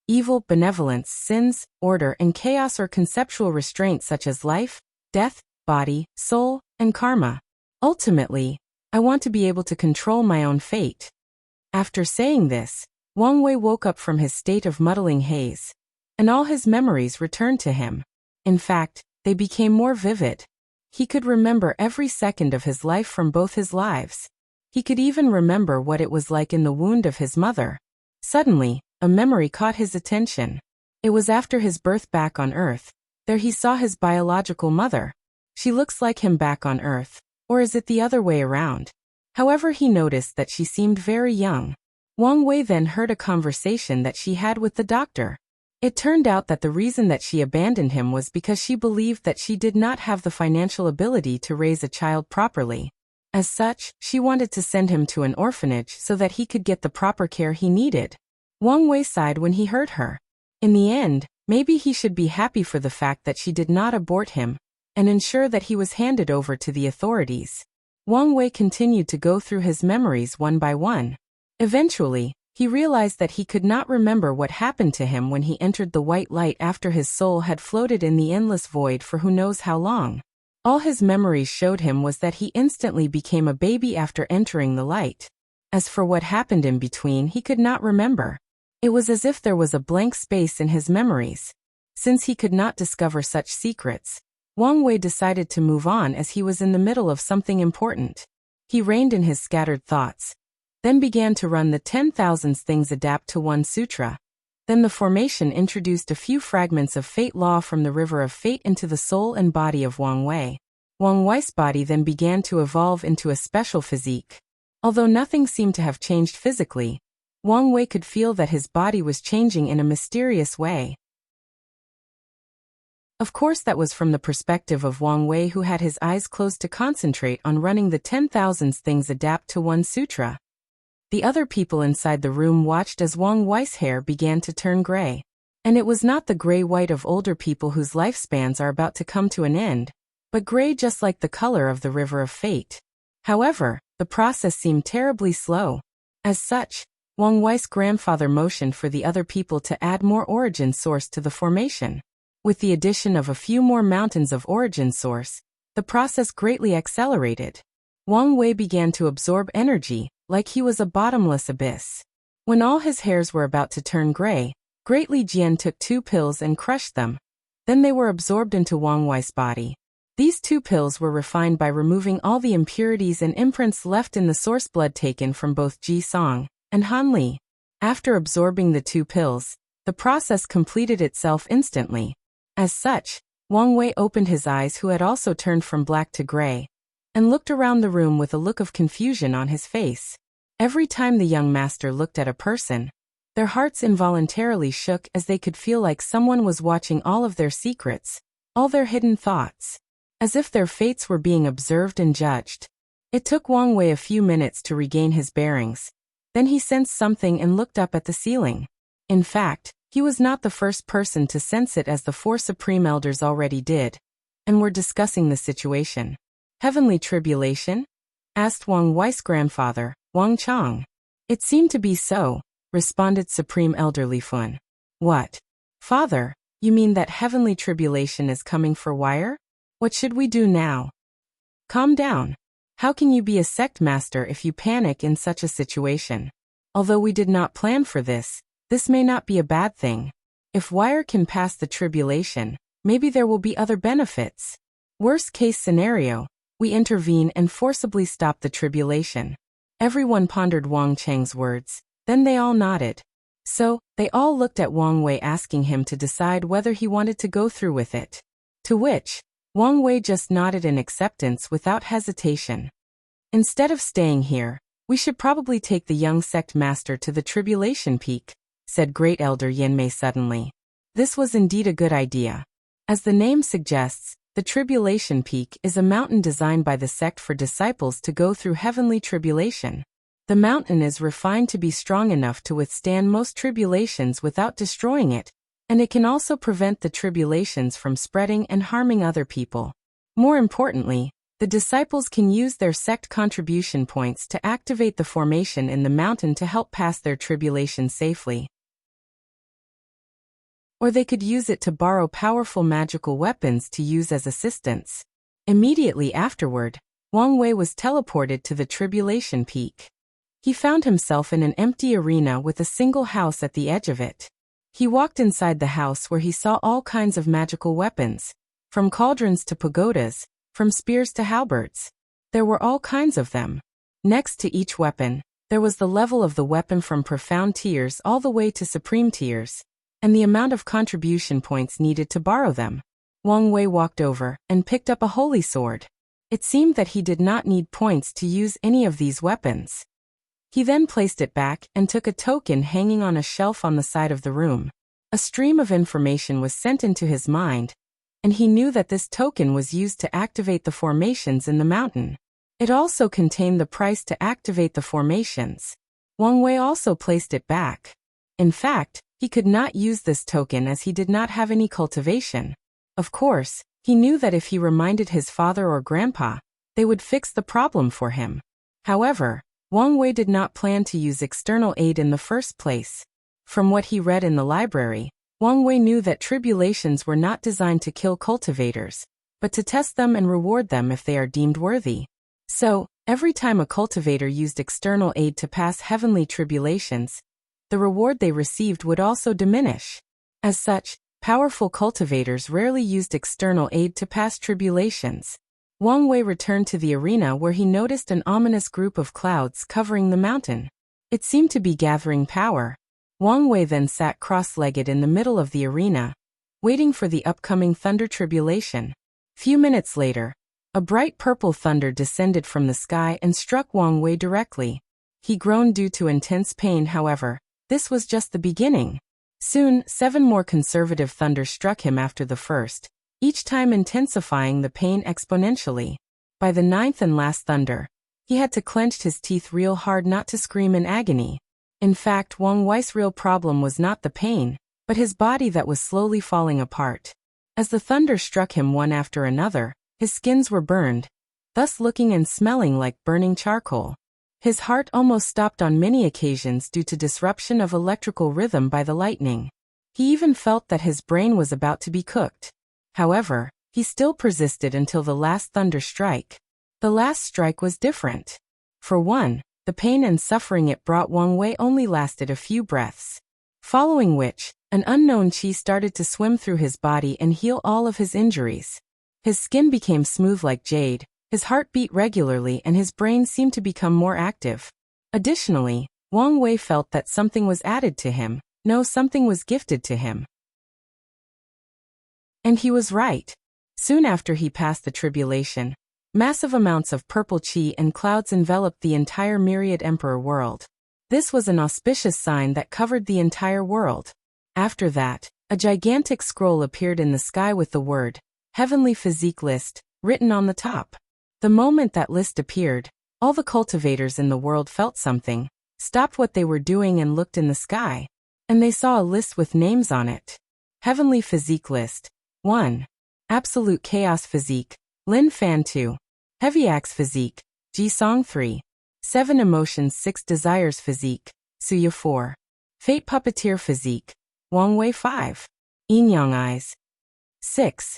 evil, benevolence, sins, order, and chaos, or conceptual restraints such as life, death, body, soul, and karma. Ultimately, I want to be able to control my own fate." After saying this, Wang Wei woke up from his state of muddling haze, and all his memories returned to him. In fact, they became more vivid. He could remember every second of his life from both his lives. He could even remember what it was like in the wound of his mother. Suddenly, a memory caught his attention. It was after his birth back on Earth. There he saw his biological mother. She looks like him back on Earth, or is it the other way around? However, he noticed that she seemed very young. Wang Wei then heard a conversation that she had with the doctor. It turned out that the reason that she abandoned him was because she believed that she did not have the financial ability to raise a child properly. As such, she wanted to send him to an orphanage so that he could get the proper care he needed. Wang Wei sighed when he heard her. In the end, maybe he should be happy for the fact that she did not abort him and ensure that he was handed over to the authorities. Wang Wei continued to go through his memories one by one. Eventually, he realized that he could not remember what happened to him when he entered the white light after his soul had floated in the endless void for who knows how long. All his memories showed him was that he instantly became a baby after entering the light. As for what happened in between, he could not remember. It was as if there was a blank space in his memories. Since he could not discover such secrets, Wang Wei decided to move on as he was in the middle of something important. He reined in his scattered thoughts, then began to run the 10,000 things adapt to one sutra. Then the formation introduced a few fragments of fate law from the river of fate into the soul and body of Wang Wei. Wang Wei's body then began to evolve into a special physique. Although nothing seemed to have changed physically, Wang Wei could feel that his body was changing in a mysterious way. Of course, that was from the perspective of Wang Wei, who had his eyes closed to concentrate on running the 10,000 things adapt to one sutra. The other people inside the room watched as Wang Wei's hair began to turn gray. And it was not the gray-white of older people whose lifespans are about to come to an end, but gray just like the color of the river of fate. However, the process seemed terribly slow. As such, Wang Wei's grandfather motioned for the other people to add more origin source to the formation. With the addition of a few more mountains of origin source, the process greatly accelerated. Wang Wei began to absorb energy, like he was a bottomless abyss. When all his hairs were about to turn gray, Great Li Jian took 2 pills and crushed them. Then they were absorbed into Wang Wei's body. These 2 pills were refined by removing all the impurities and imprints left in the source blood taken from both Ji Song and Han Li. After absorbing the 2 pills, the process completed itself instantly. As such, Wang Wei opened his eyes, who had also turned from black to gray, and looked around the room with a look of confusion on his face. Every time the young master looked at a person, their hearts involuntarily shook as they could feel like someone was watching all of their secrets, all their hidden thoughts, as if their fates were being observed and judged. It took Wang Wei a few minutes to regain his bearings. Then he sensed something and looked up at the ceiling. In fact, he was not the first person to sense it, as the 4 supreme elders already did, and were discussing the situation. "Heavenly tribulation?" asked Wang Wei's grandfather, Wang Chang. "It seemed to be so," responded Supreme Elder Li Fun. "What? Father, you mean that heavenly tribulation is coming for Wire? What should we do now?" "Calm down. How can you be a sect master if you panic in such a situation? Although we did not plan for this may not be a bad thing. If Wire can pass the tribulation, maybe there will be other benefits. Worst case scenario, we intervene and forcibly stop the tribulation." Everyone pondered Wang Chang's words, then they all nodded. So, they all looked at Wang Wei, asking him to decide whether he wanted to go through with it. To which, Wang Wei just nodded in acceptance without hesitation. "Instead of staying here, we should probably take the young sect master to the tribulation peak," said Great Elder Yanmei suddenly. This was indeed a good idea. As the name suggests, the tribulation peak is a mountain designed by the sect for disciples to go through heavenly tribulation. The mountain is refined to be strong enough to withstand most tribulations without destroying it, and it can also prevent the tribulations from spreading and harming other people. More importantly, the disciples can use their sect contribution points to activate the formation in the mountain to help pass their tribulation safely. Or they could use it to borrow powerful magical weapons to use as assistance. Immediately afterward, Wang Wei was teleported to the tribulation peak. He found himself in an empty arena with a single house at the edge of it. He walked inside the house where he saw all kinds of magical weapons, from cauldrons to pagodas, from spears to halberds. There were all kinds of them. Next to each weapon, there was the level of the weapon from profound tiers all the way to supreme tiers, and the amount of contribution points needed to borrow them. Wang Wei walked over and picked up a holy sword. It seemed that he did not need points to use any of these weapons. He then placed it back and took a token hanging on a shelf on the side of the room. A stream of information was sent into his mind, and he knew that this token was used to activate the formations in the mountain. It also contained the price to activate the formations. Wang Wei also placed it back. In fact, he could not use this token as he did not have any cultivation. Of course, he knew that if he reminded his father or grandpa, they would fix the problem for him. However, Wang Wei did not plan to use external aid in the first place. From what he read in the library, Wang Wei knew that tribulations were not designed to kill cultivators, but to test them and reward them if they are deemed worthy. So, every time a cultivator used external aid to pass heavenly tribulations, the reward they received would also diminish. As such, powerful cultivators rarely used external aid to pass tribulations. Wang Wei returned to the arena where he noticed an ominous group of clouds covering the mountain. It seemed to be gathering power. Wang Wei then sat cross-legged in the middle of the arena, waiting for the upcoming thunder tribulation. Few minutes later, a bright purple thunder descended from the sky and struck Wang Wei directly. He groaned due to intense pain. However, this was just the beginning. Soon, 7 more conservative thunders struck him after the first, each time intensifying the pain exponentially. By the 9th and last thunder, he had to clench his teeth real hard not to scream in agony. In fact, Wang Wei's real problem was not the pain, but his body that was slowly falling apart. As the thunder struck him one after another, his skins were burned, thus looking and smelling like burning charcoal. His heart almost stopped on many occasions due to disruption of electrical rhythm by the lightning. He even felt that his brain was about to be cooked. However, he still persisted until the last thunder strike. The last strike was different. For one, the pain and suffering it brought Wang Wei only lasted a few breaths. Following which, an unknown qi started to swim through his body and heal all of his injuries. His skin became smooth like jade, his heart beat regularly and his brain seemed to become more active. Additionally, Wang Wei felt that something was added to him. No, something was gifted to him. And he was right. Soon after he passed the tribulation, massive amounts of purple qi and clouds enveloped the entire myriad emperor world. This was an auspicious sign that covered the entire world. After that, a gigantic scroll appeared in the sky with the word, Heavenly Physique List, written on the top. The moment that list appeared, all the cultivators in the world felt something, stopped what they were doing and looked in the sky. And they saw a list with names on it. Heavenly Physique List. 1. Absolute Chaos Physique, Lin Fan 2. Heavy Axe Physique, Ji Song 3. 7 Emotions 6 Desires Physique, Suya 4. Fate Puppeteer Physique, Wang Wei 5. Yin Yang Eyes. 6.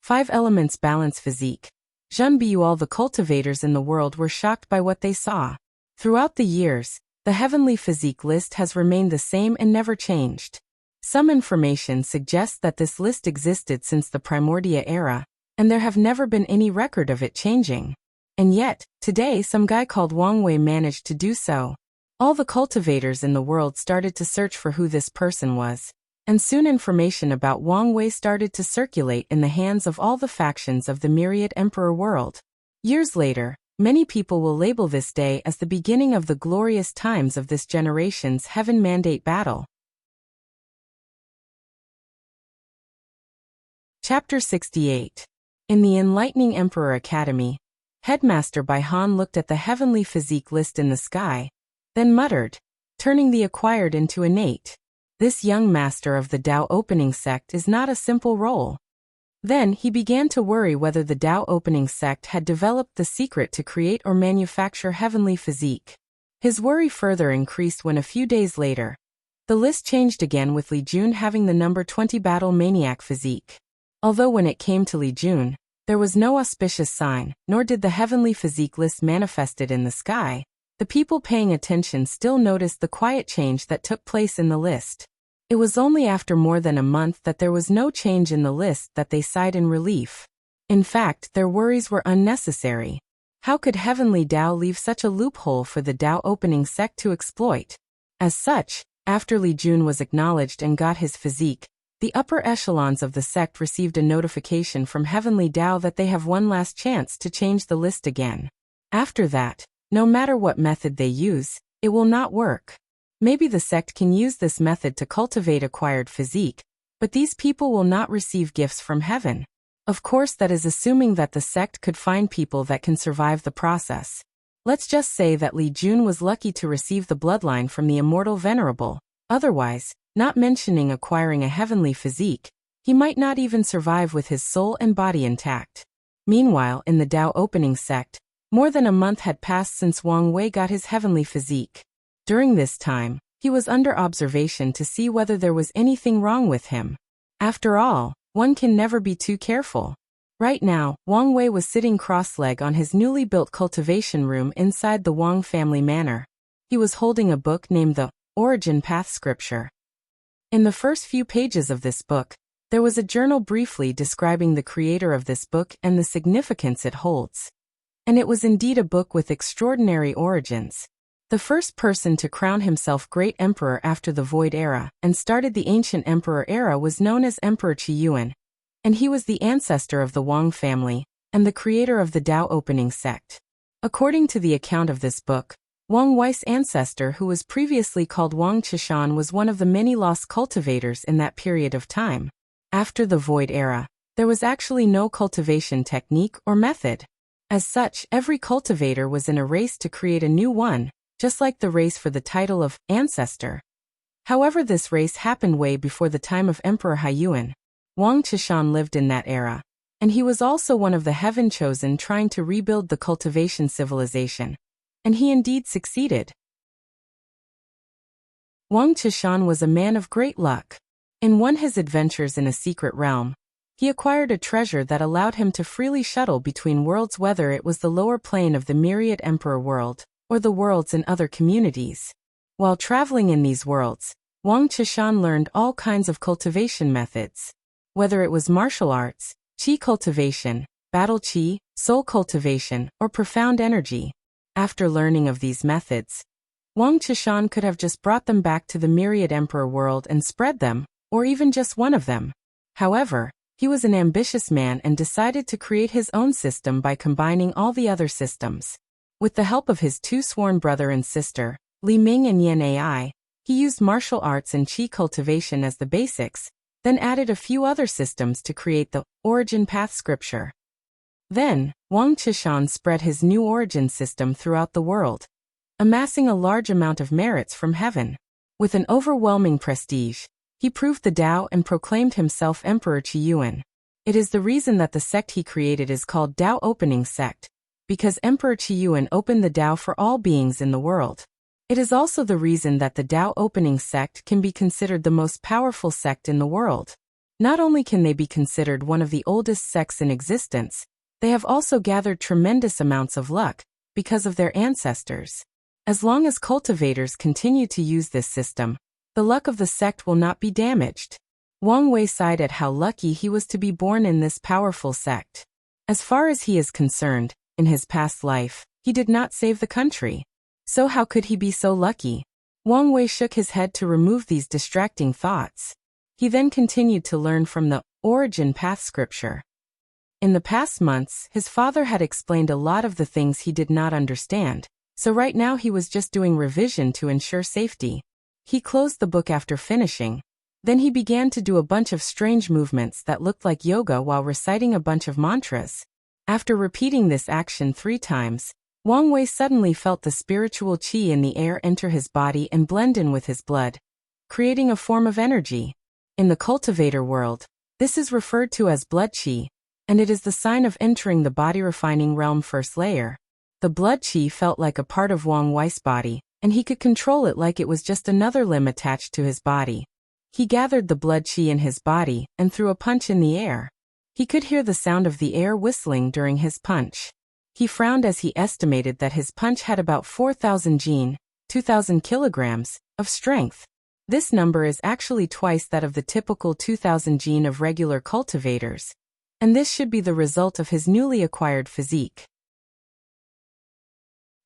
5 Elements Balance Physique, Zhen Biu. All the cultivators in the world were shocked by what they saw. Throughout the years, the Heavenly Physique list has remained the same and never changed. Some information suggests that this list existed since the Primordia era, and there have never been any record of it changing. And yet, today some guy called Wang Wei managed to do so. All the cultivators in the world started to search for who this person was, and soon information about Wang Wei started to circulate in the hands of all the factions of the myriad emperor world. Years later, many people will label this day as the beginning of the glorious times of this generation's Heaven Mandate battle. Chapter 68. In the Enlightening Emperor Academy, Headmaster Bai Han looked at the Heavenly Physique list in the sky, then muttered, turning the acquired into innate. This young master of the Tao opening sect is not a simple role. Then he began to worry whether the Tao opening sect had developed the secret to create or manufacture heavenly physique. His worry further increased when a few days later, the list changed again with Li Jun having the number 20 battle maniac physique. Although when it came to Li Jun, there was no auspicious sign, nor did the heavenly physique list manifested in the sky, the people paying attention still noticed the quiet change that took place in the list. It was only after more than a month that there was no change in the list that they sighed in relief. In fact, their worries were unnecessary. How could heavenly Tao leave such a loophole for the Tao opening sect to exploit? As such, after Li Jun was acknowledged and got his physique, the upper echelons of the sect received a notification from heavenly Tao that they have one last chance to change the list again. After that, no matter what method they use, it will not work. Maybe the sect can use this method to cultivate acquired physique, but these people will not receive gifts from heaven. Of course, that is assuming that the sect could find people that can survive the process. Let's just say that Li Jun was lucky to receive the bloodline from the immortal venerable. Otherwise, not mentioning acquiring a heavenly physique, he might not even survive with his soul and body intact. Meanwhile, in the Tao opening sect, more than a month had passed since Wang Wei got his heavenly physique. During this time, he was under observation to see whether there was anything wrong with him. After all, one can never be too careful. Right now, Wang Wei was sitting cross-legged on his newly built cultivation room inside the Wang family manor. He was holding a book named the Origin Path Scripture. In the first few pages of this book, there was a journal briefly describing the creator of this book and the significance it holds. And it was indeed a book with extraordinary origins. The first person to crown himself Great Emperor after the Void Era and started the Ancient Emperor era was known as Emperor Qi Yuan, and he was the ancestor of the Wang family and the creator of the Tao opening sect. According to the account of this book, Wang Wei's ancestor, who was previously called Wang Qishan, was one of the many lost cultivators in that period of time. After the Void Era, there was actually no cultivation technique or method. As such, every cultivator was in a race to create a new one, just like the race for the title of ancestor. However, this race happened way before the time of Emperor Haiyuan. Wang Qishan lived in that era, and he was also one of the heaven chosen trying to rebuild the cultivation civilization. And he indeed succeeded. Wang Qishan was a man of great luck. In one of his adventures in a secret realm, he acquired a treasure that allowed him to freely shuttle between worlds, whether it was the lower plane of the myriad emperor world, or the worlds in other communities. While traveling in these worlds, Wang Qishan learned all kinds of cultivation methods. Whether it was martial arts, qi cultivation, battle qi, soul cultivation, or profound energy. After learning of these methods, Wang Qishan could have just brought them back to the myriad emperor world and spread them, or even just one of them. However, he was an ambitious man and decided to create his own system by combining all the other systems. With the help of his two sworn brother and sister, Li Ming and Yan Ai, he used martial arts and qi cultivation as the basics, then added a few other systems to create the Origin Path Scripture. Then, Wang Qishan spread his new origin system throughout the world, amassing a large amount of merits from heaven. With an overwhelming prestige, he proved the Tao and proclaimed himself Emperor Qi Yuan. It is the reason that the sect he created is called Tao Opening Sect, because Emperor Qi Yuan opened the Tao for all beings in the world. It is also the reason that the Tao Opening Sect can be considered the most powerful sect in the world. Not only can they be considered one of the oldest sects in existence, they have also gathered tremendous amounts of luck because of their ancestors. As long as cultivators continue to use this system, the luck of the sect will not be damaged. Wang Wei sighed at how lucky he was to be born in this powerful sect. As far as he is concerned, in his past life, he did not save the country. So how could he be so lucky? Wang Wei shook his head to remove these distracting thoughts. He then continued to learn from the Origin Path Scripture. In the past months, his father had explained a lot of the things he did not understand, so right now he was just doing revision to ensure safety. He closed the book after finishing. Then he began to do a bunch of strange movements that looked like yoga while reciting a bunch of mantras. After repeating this action 3 times, Wang Wei suddenly felt the spiritual qi in the air enter his body and blend in with his blood, creating a form of energy. In the cultivator world, this is referred to as blood qi, and it is the sign of entering the body refining realm first layer. The blood qi felt like a part of Wang Wei's body, and he could control it like it was just another limb attached to his body. He gathered the blood qi in his body and threw a punch in the air. He could hear the sound of the air whistling during his punch. He frowned as he estimated that his punch had about 4,000 jin, 2,000 kilograms, of strength. This number is actually twice that of the typical 2,000 jin of regular cultivators, and this should be the result of his newly acquired physique.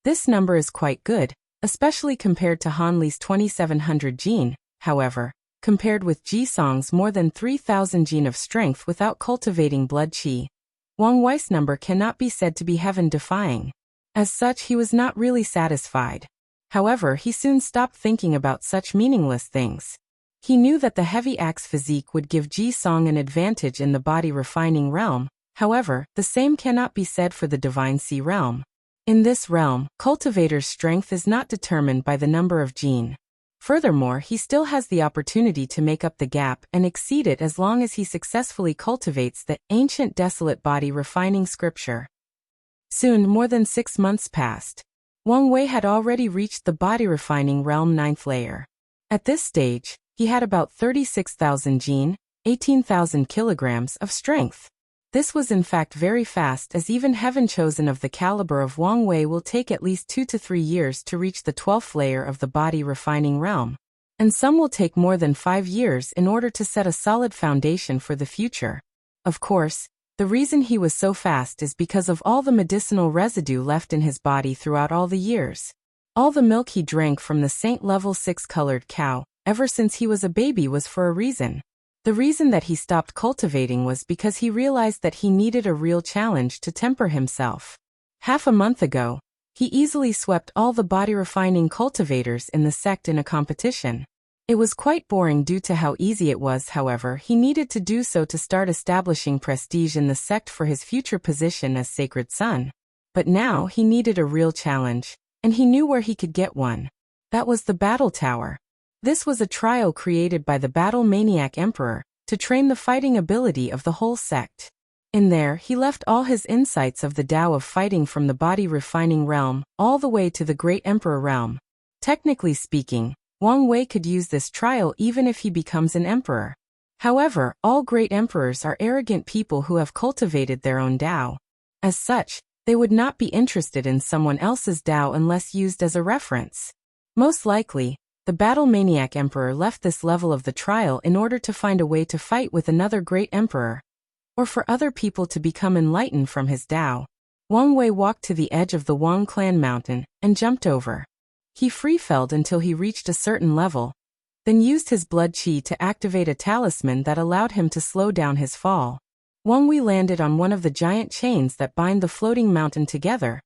This number is quite good, especially compared to Han Li's 2,700 jin. However, compared with Ji Song's more than 3,000 jin of strength without cultivating blood qi, Wang Wei's number cannot be said to be heaven-defying. As such, he was not really satisfied. However, he soon stopped thinking about such meaningless things. He knew that the heavy axe physique would give Ji Song an advantage in the body refining realm. However, the same cannot be said for the divine sea realm. In this realm, cultivator's strength is not determined by the number of jin. Furthermore, he still has the opportunity to make up the gap and exceed it as long as he successfully cultivates the ancient desolate body refining scripture. Soon, more than 6 months passed. Wang Wei had already reached the body refining realm 9th layer. At this stage, he had about 36,000 jin, 18,000 kilograms of strength. This was in fact very fast, as even heaven chosen of the caliber of Wang Wei will take at least 2 to 3 years to reach the 12th layer of the body refining realm. And some will take more than 5 years in order to set a solid foundation for the future. Of course, the reason he was so fast is because of all the medicinal residue left in his body throughout all the years. All the milk he drank from the Saint Level 6 colored cow, ever since he was a baby, was for a reason. The reason that he stopped cultivating was because he realized that he needed a real challenge to temper himself. Half a month ago, he easily swept all the body refining cultivators in the sect in a competition. It was quite boring due to how easy it was. However, he needed to do so to start establishing prestige in the sect for his future position as sacred son. But now he needed a real challenge, and he knew where he could get one. That was the battle tower. This was a trial created by the battle maniac emperor to train the fighting ability of the whole sect. In there, he left all his insights of the Tao of fighting from the body refining realm all the way to the great emperor realm. Technically speaking, Wang Wei could use this trial even if he becomes an emperor. However, all great emperors are arrogant people who have cultivated their own Tao. As such, they would not be interested in someone else's Tao unless used as a reference. Most likely, the battle maniac emperor left this level of the trial in order to find a way to fight with another great emperor, or for other people to become enlightened from his Tao. Wang Wei walked to the edge of the Wang clan mountain and jumped over. He free-felled until he reached a certain level, then used his blood qi to activate a talisman that allowed him to slow down his fall. Wang Wei landed on one of the giant chains that bind the floating mountain together,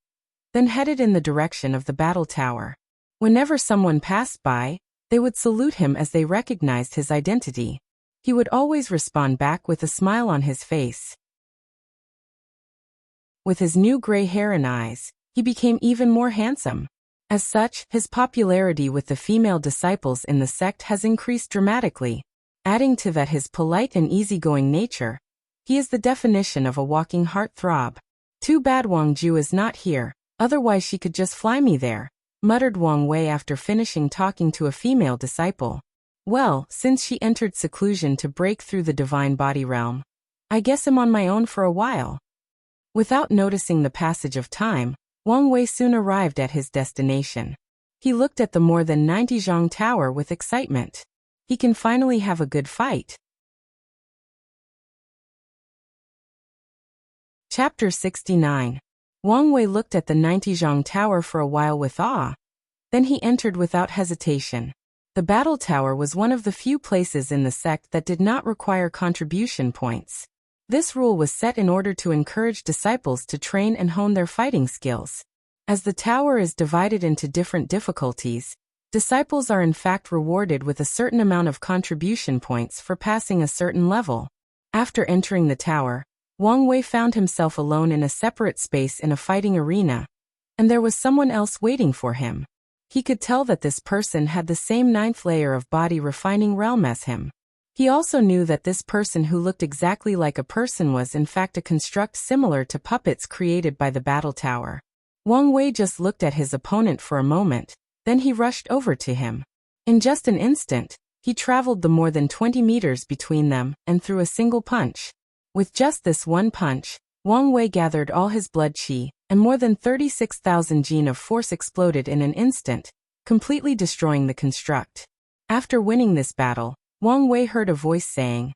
then headed in the direction of the battle tower. Whenever someone passed by, they would salute him as they recognized his identity. He would always respond back with a smile on his face. With his new gray hair and eyes, he became even more handsome. As such, his popularity with the female disciples in the sect has increased dramatically. Adding to that his polite and easygoing nature, he is the definition of a walking heartthrob. Too bad Wang Ju is not here, otherwise she could just fly me there, muttered Wang Wei after finishing talking to a female disciple. Well, since she entered seclusion to break through the divine body realm, I guess I'm on my own for a while. Without noticing the passage of time, Wang Wei soon arrived at his destination. He looked at the more than 90 Zhang Tower with excitement. He can finally have a good fight. Chapter 69. Wang Wei looked at the 90 Zhang Tower for a while with awe. Then he entered without hesitation. The battle tower was one of the few places in the sect that did not require contribution points. This rule was set in order to encourage disciples to train and hone their fighting skills. As the tower is divided into different difficulties, disciples are in fact rewarded with a certain amount of contribution points for passing a certain level. After entering the tower, Wang Wei found himself alone in a separate space in a fighting arena, and there was someone else waiting for him. He could tell that this person had the same ninth layer of body refining realm as him. He also knew that this person who looked exactly like a person was in fact a construct similar to puppets created by the battle tower. Wang Wei just looked at his opponent for a moment, then he rushed over to him. In just an instant, he traveled the more than 20 meters between them and threw a single punch. With just this one punch, Wang Wei gathered all his blood qi, and more than 36,000 jin of force exploded in an instant, completely destroying the construct. After winning this battle, Wang Wei heard a voice saying,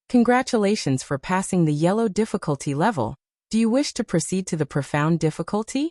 "Congratulations for passing the yellow difficulty level. Do you wish to proceed to the profound difficulty?"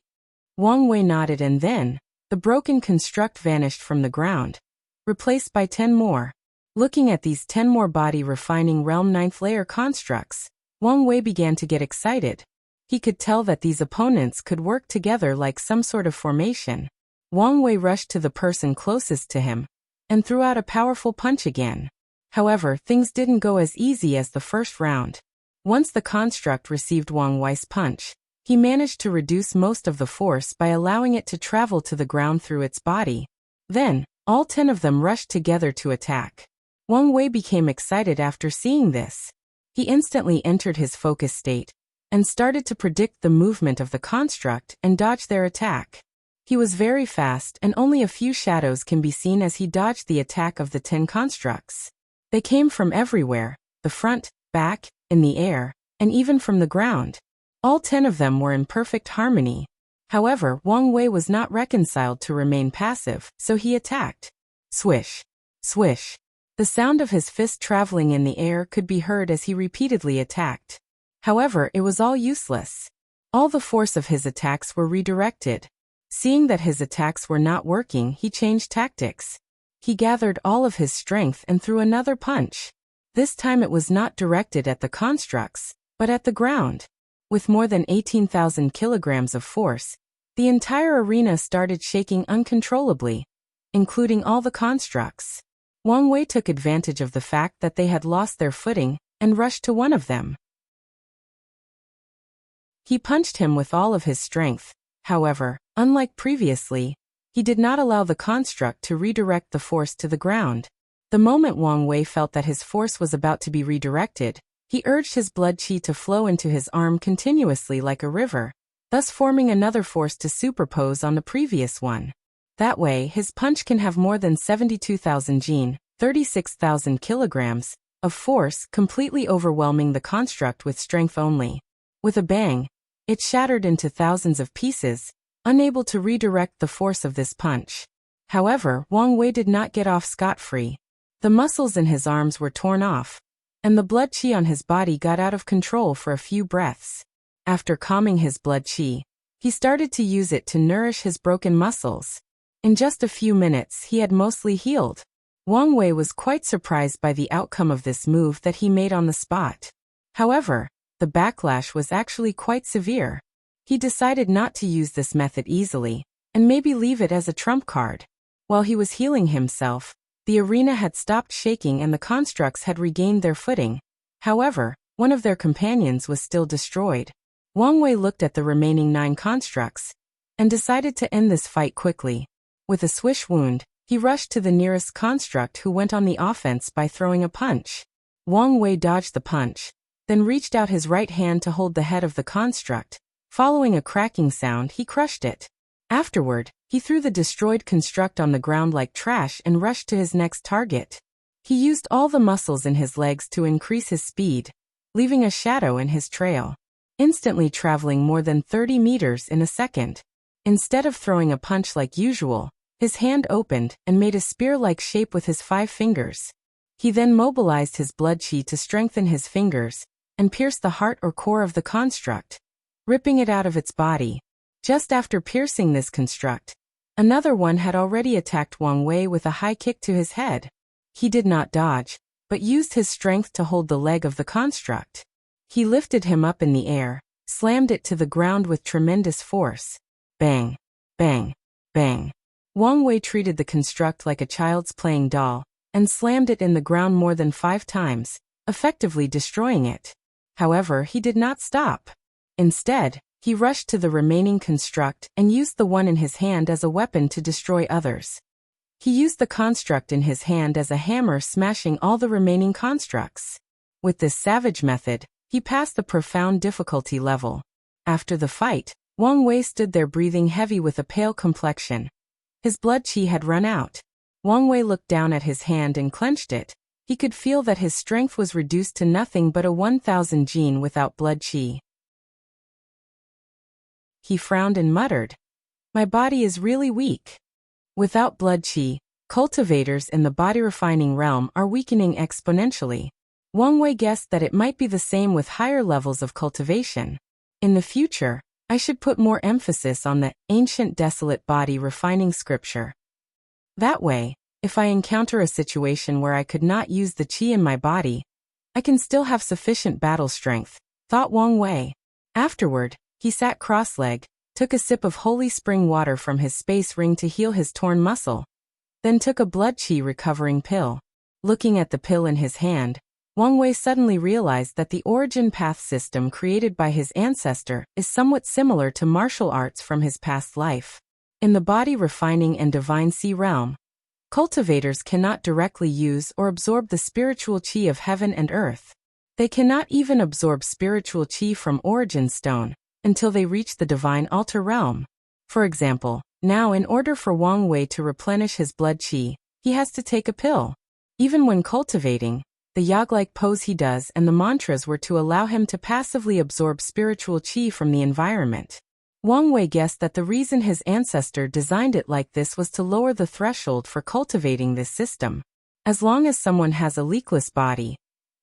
Wang Wei nodded, and then, the broken construct vanished from the ground, replaced by 10 more. Looking at these 10 more body refining realm 9th layer constructs, Wang Wei began to get excited. He could tell that these opponents could work together like some sort of formation. Wang Wei rushed to the person closest to him and threw out a powerful punch again. However, things didn't go as easy as the first round. Once the construct received Wang Wei's punch, he managed to reduce most of the force by allowing it to travel to the ground through its body. Then, all 10 of them rushed together to attack. Wang Wei became excited after seeing this. He instantly entered his focus state and started to predict the movement of the construct and dodge their attack. He was very fast, and only a few shadows can be seen as he dodged the attack of the 10 constructs. They came from everywhere, the front, back, in the air, and even from the ground. All 10 of them were in perfect harmony. However, Wang Wei was not reconciled to remain passive, so he attacked. Swish! Swish! The sound of his fist traveling in the air could be heard as he repeatedly attacked. However, it was all useless. All the force of his attacks were redirected. Seeing that his attacks were not working, he changed tactics. He gathered all of his strength and threw another punch. This time it was not directed at the constructs, but at the ground. With more than 18,000 kilograms of force, the entire arena started shaking uncontrollably, including all the constructs. Wang Wei took advantage of the fact that they had lost their footing and rushed to one of them. He punched him with all of his strength. However, unlike previously, he did not allow the construct to redirect the force to the ground. The moment Wang Wei felt that his force was about to be redirected, he urged his blood qi to flow into his arm continuously like a river, thus forming another force to superpose on the previous one. That way, his punch can have more than 72,000 jin, 36,000 kilograms, of force, completely overwhelming the construct with strength only. With a bang, it shattered into thousands of pieces, unable to redirect the force of this punch. However, Wang Wei did not get off scot-free. The muscles in his arms were torn off, and the blood qi on his body got out of control for a few breaths. After calming his blood qi, he started to use it to nourish his broken muscles. In just a few minutes, he had mostly healed. Wang Wei was quite surprised by the outcome of this move that he made on the spot. However, the backlash was actually quite severe. He decided not to use this method easily, and maybe leave it as a trump card. While he was healing himself, the arena had stopped shaking and the constructs had regained their footing. However, one of their companions was still destroyed. Wang Wei looked at the remaining 9 constructs and decided to end this fight quickly. With a swish wound, he rushed to the nearest construct who went on the offense by throwing a punch. Wang Wei dodged the punch, then reached out his right hand to hold the head of the construct. Following a cracking sound, he crushed it. Afterward, he threw the destroyed construct on the ground like trash and rushed to his next target. He used all the muscles in his legs to increase his speed, leaving a shadow in his trail, instantly traveling more than 30 meters in a second. Instead of throwing a punch like usual, his hand opened and made a spear-like shape with his 5 fingers. He then mobilized his blood qi to strengthen his fingers and pierced the heart or core of the construct, ripping it out of its body. Just after piercing this construct, another one had already attacked Wang Wei with a high kick to his head. He did not dodge, but used his strength to hold the leg of the construct. He lifted him up in the air, slammed it to the ground with tremendous force. Bang! Bang! Bang! Wang Wei treated the construct like a child's playing doll, and slammed it in the ground more than 5 times, effectively destroying it. However, he did not stop. Instead, He rushed to the remaining construct and used the one in his hand as a weapon to destroy others. He used the construct in his hand as a hammer, smashing all the remaining constructs. With this savage method, he passed the profound difficulty level. After the fight, Wang Wei stood there breathing heavy with a pale complexion. His blood qi had run out. Wang Wei looked down at his hand and clenched it. He could feel that his strength was reduced to nothing but a 1,000 jin without blood qi. He frowned and muttered, "My body is really weak." Without blood qi, cultivators in the body refining realm are weakening exponentially. Wang Wei guessed that it might be the same with higher levels of cultivation. In the future, I should put more emphasis on the ancient desolate body refining scripture. That way, if I encounter a situation where I could not use the qi in my body, I can still have sufficient battle strength, thought Wang Wei. Afterward, he sat cross-legged, took a sip of holy spring water from his space ring to heal his torn muscle, then took a blood qi recovering pill. Looking at the pill in his hand, Wang Wei suddenly realized that the origin path system created by his ancestor is somewhat similar to martial arts from his past life. In the body refining and divine sea realm, cultivators cannot directly use or absorb the spiritual qi of heaven and earth. They cannot even absorb spiritual qi from origin stone until they reach the divine altar realm. For example, now in order for Wang Wei to replenish his blood qi, he has to take a pill. Even when cultivating, the yag-like pose he does and the mantras were to allow him to passively absorb spiritual qi from the environment. Wang Wei guessed that the reason his ancestor designed it like this was to lower the threshold for cultivating this system. As long as someone has a leakless body,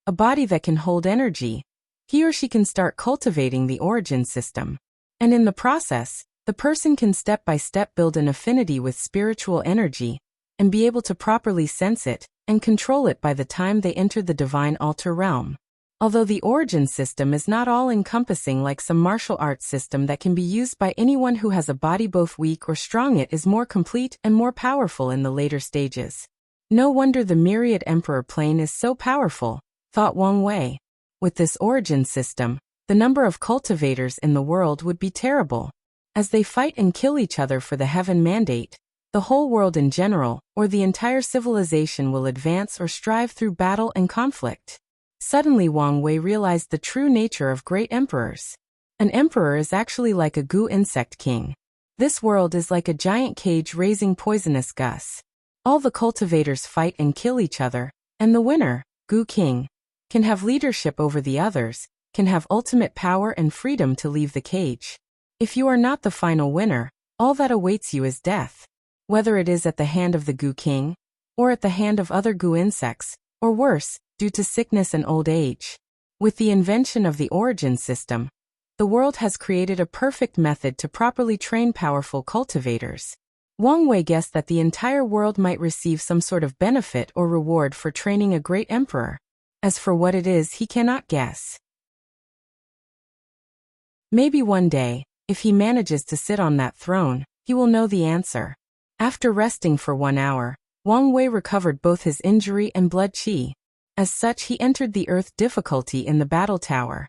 a body that can hold energy, he or she can start cultivating the origin system. And in the process, the person can step by step build an affinity with spiritual energy and be able to properly sense it and control it by the time they enter the divine altar realm. Although the origin system is not all-encompassing like some martial arts system that can be used by anyone who has a body both weak or strong, it is more complete and more powerful in the later stages. No wonder the myriad emperor plane is so powerful, thought Wang Wei. With this origin system, the number of cultivators in the world would be terrible. As they fight and kill each other for the heaven mandate, the whole world in general, or the entire civilization, will advance or strive through battle and conflict. Suddenly Wang Wei realized the true nature of great emperors. An emperor is actually like a goo insect king. This world is like a giant cage raising poisonous gus. All the cultivators fight and kill each other, and the winner, goo king, can have leadership over the others, can have ultimate power and freedom to leave the cage. If you are not the final winner, all that awaits you is death. Whether it is at the hand of the goo king, or at the hand of other goo insects, or worse, due to sickness and old age. With the invention of the origin system, the world has created a perfect method to properly train powerful cultivators. Wang Wei guessed that the entire world might receive some sort of benefit or reward for training a great emperor. As for what it is, he cannot guess. Maybe one day, if he manages to sit on that throne, he will know the answer. After resting for 1 hour, Wang Wei recovered both his injury and blood qi. As such, he entered the earth difficulty in the battle tower.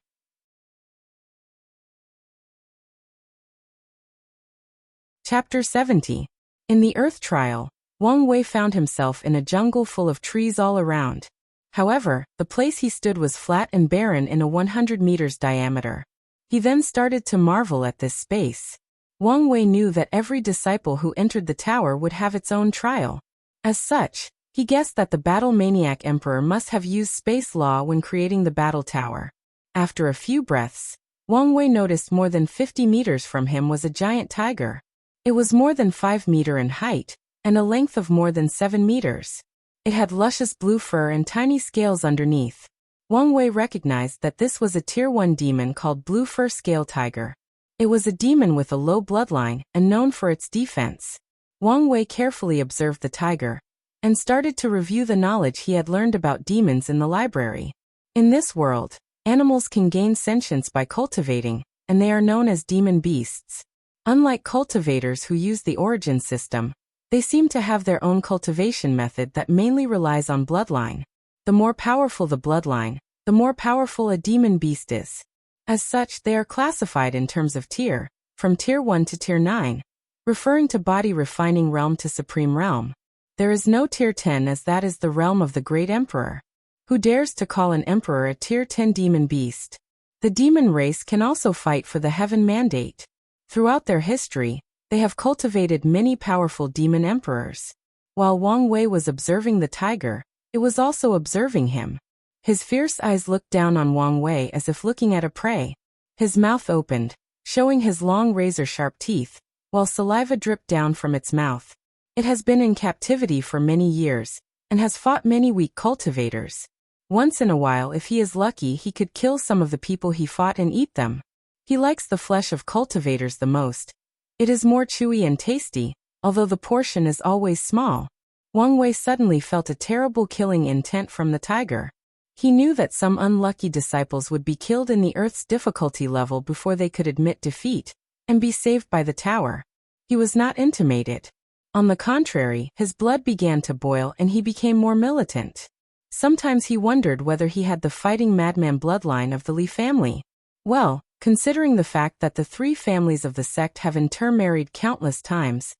Chapter 70. In the earth trial, Wang Wei found himself in a jungle full of trees all around. However, the place he stood was flat and barren in a 100 meters diameter. He then started to marvel at this space. Wang Wei knew that every disciple who entered the tower would have its own trial. As such, he guessed that the battle maniac emperor must have used space law when creating the battle tower. After a few breaths, Wang Wei noticed more than 50 meters from him was a giant tiger. It was more than 5 meters in height, and a length of more than 7 meters. It had luscious blue fur and tiny scales underneath. Wang Wei recognized that this was a Tier 1 demon called Blue Fur Scale Tiger. It was a demon with a low bloodline and known for its defense. Wang Wei carefully observed the tiger and started to review the knowledge he had learned about demons in the library. In this world, animals can gain sentience by cultivating, and they are known as demon beasts. Unlike cultivators who use the origin system, they seem to have their own cultivation method that mainly relies on bloodline. The more powerful the bloodline, the more powerful a demon beast is. As such, they are classified in terms of tier, from Tier 1 to Tier 9, referring to body refining realm to supreme realm. There is no Tier 10 as that is the realm of the great emperor. Who dares to call an emperor a Tier 10 demon beast? The demon race can also fight for the heaven mandate. Throughout their history, they have cultivated many powerful demon emperors. While Wang Wei was observing the tiger, it was also observing him. His fierce eyes looked down on Wang Wei as if looking at a prey. His mouth opened, showing his long razor-sharp teeth, while saliva dripped down from its mouth. It has been in captivity for many years, and has fought many weak cultivators. Once in a while, if he is lucky, he could kill some of the people he fought and eat them. He likes the flesh of cultivators the most. It is more chewy and tasty, although the portion is always small. Wang Wei suddenly felt a terrible killing intent from the tiger. He knew that some unlucky disciples would be killed in the Earth's difficulty level before they could admit defeat and be saved by the tower. He was not intimidated. On the contrary, his blood began to boil and he became more militant. Sometimes he wondered whether he had the fighting madman bloodline of the Li family. Well, considering the fact that the three families of the sect have intermarried countless times,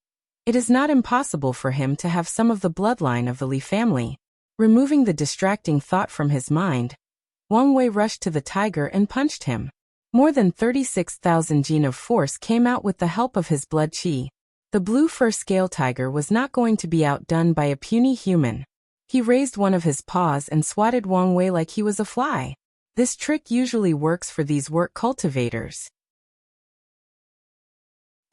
it is not impossible for him to have some of the bloodline of the Li family. Removing the distracting thought from his mind, Wang Wei rushed to the tiger and punched him. More than 36,000 jin of force came out with the help of his blood qi. The blue fur scale tiger was not going to be outdone by a puny human. He raised one of his paws and swatted Wang Wei like he was a fly. This trick usually works for these work cultivators.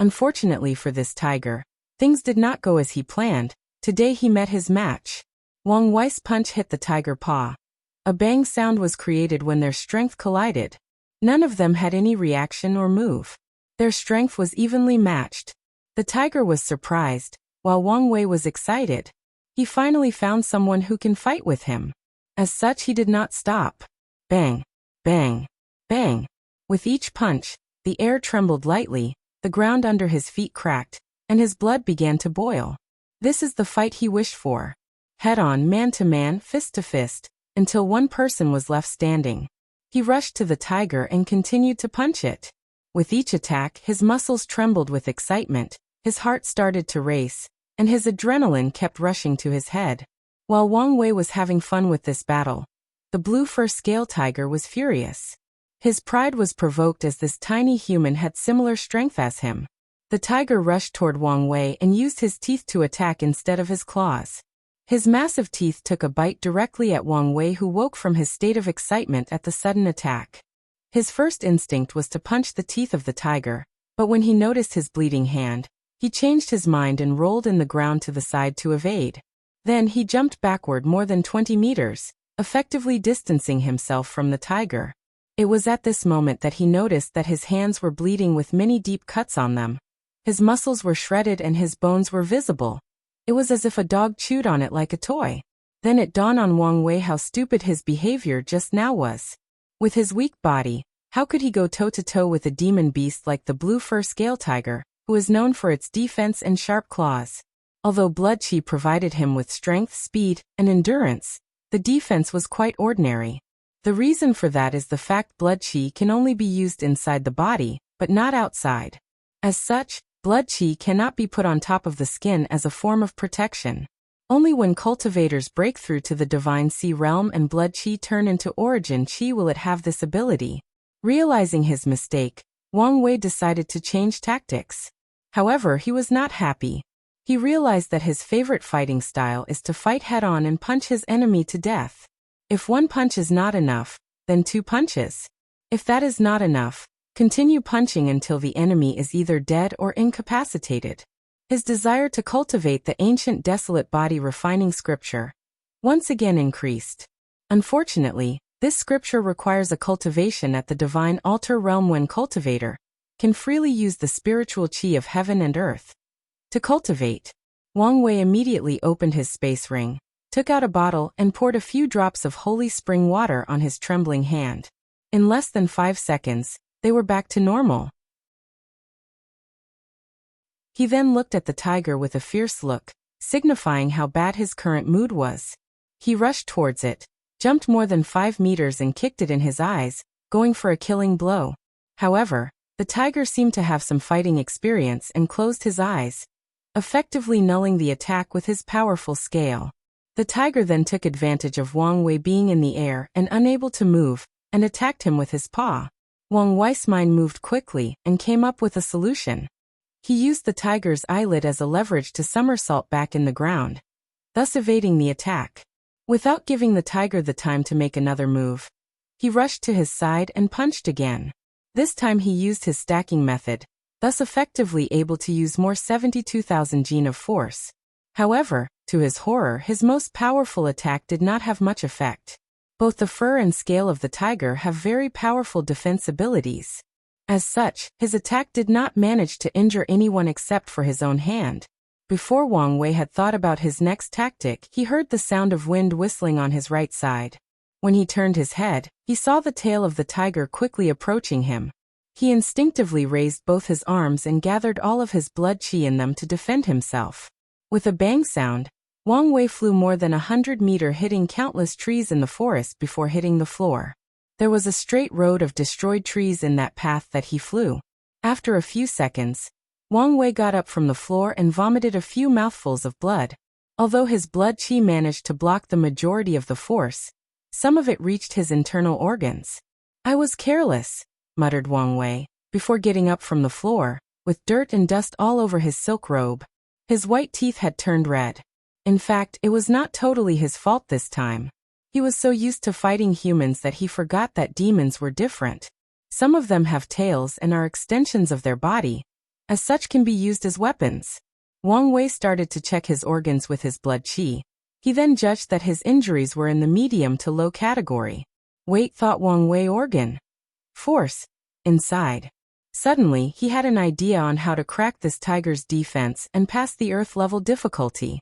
Unfortunately for this tiger, things did not go as he planned. Today he met his match. Wang Wei's punch hit the tiger paw. A bang sound was created when their strength collided. None of them had any reaction or move. Their strength was evenly matched. The tiger was surprised, while Wang Wei was excited. He finally found someone who can fight with him. As such, he did not stop. Bang, bang, bang. With each punch, the air trembled lightly, the ground under his feet cracked, and his blood began to boil. This is the fight he wished for. Head-on, man-to-man, fist-to-fist, until one person was left standing. He rushed to the tiger and continued to punch it. With each attack, his muscles trembled with excitement, his heart started to race, and his adrenaline kept rushing to his head. While Wang Wei was having fun with this battle, the blue fur scale tiger was furious. His pride was provoked as this tiny human had similar strength as him. The tiger rushed toward Wang Wei and used his teeth to attack instead of his claws. His massive teeth took a bite directly at Wang Wei, who woke from his state of excitement at the sudden attack. His first instinct was to punch the teeth of the tiger, but when he noticed his bleeding hand, he changed his mind and rolled in the ground to the side to evade. Then he jumped backward more than 20 meters, effectively distancing himself from the tiger. It was at this moment that he noticed that his hands were bleeding with many deep cuts on them. His muscles were shredded and his bones were visible. It was as if a dog chewed on it like a toy. Then it dawned on Wang Wei how stupid his behavior just now was. With his weak body, how could he go toe-to-toe with a demon beast like the blue fur scale tiger, who is known for its defense and sharp claws? Although blood qi provided him with strength, speed, and endurance, the defense was quite ordinary. The reason for that is the fact blood qi can only be used inside the body, but not outside. As such, blood qi cannot be put on top of the skin as a form of protection. Only when cultivators break through to the divine sea realm and blood qi turn into origin qi will it have this ability. Realizing his mistake, Wang Wei decided to change tactics. However, he was not happy. He realized that his favorite fighting style is to fight head-on and punch his enemy to death. If one punch is not enough, then 2 punches. If that is not enough, continue punching until the enemy is either dead or incapacitated. His desire to cultivate the ancient desolate body refining scripture once again increased. Unfortunately, this scripture requires a cultivation at the divine altar realm when cultivator can freely use the spiritual qi of heaven and earth. To cultivate, Wang Wei immediately opened his space ring, took out a bottle and poured a few drops of holy spring water on his trembling hand. In less than 5 seconds, they were back to normal. He then looked at the tiger with a fierce look, signifying how bad his current mood was. He rushed towards it, jumped more than 5 meters and kicked it in his eyes, going for a killing blow. However, the tiger seemed to have some fighting experience and closed his eyes, effectively nulling the attack with his powerful scale. The tiger then took advantage of Wang Wei being in the air and unable to move, and attacked him with his paw. Wang Wei's mind moved quickly and came up with a solution. He used the tiger's eyelid as a leverage to somersault back in the ground, thus evading the attack. Without giving the tiger the time to make another move, he rushed to his side and punched again. This time he used his stacking method, thus effectively able to use more 72,000 gene of force. However, to his horror, his most powerful attack did not have much effect. Both the fur and scale of the tiger have very powerful defense abilities. As such, his attack did not manage to injure anyone except for his own hand. Before Wang Wei had thought about his next tactic, he heard the sound of wind whistling on his right side. When he turned his head, he saw the tail of the tiger quickly approaching him. He instinctively raised both his arms and gathered all of his blood qi in them to defend himself. With a bang sound, Wang Wei flew more than 100 meters, hitting countless trees in the forest before hitting the floor. There was a straight road of destroyed trees in that path that he flew. After a few seconds, Wang Wei got up from the floor and vomited a few mouthfuls of blood. Although his blood qi managed to block the majority of the force, some of it reached his internal organs. "I was careless," muttered Wang Wei, before getting up from the floor, with dirt and dust all over his silk robe. His white teeth had turned red. In fact, it was not totally his fault this time. He was so used to fighting humans that he forgot that demons were different. Some of them have tails and are extensions of their body, as such can be used as weapons. Wang Wei started to check his organs with his blood qi. He then judged that his injuries were in the medium to low category. Wait, thought Wang Wei, organ force inside. Suddenly, he had an idea on how to crack this tiger's defense and pass the earth level difficulty.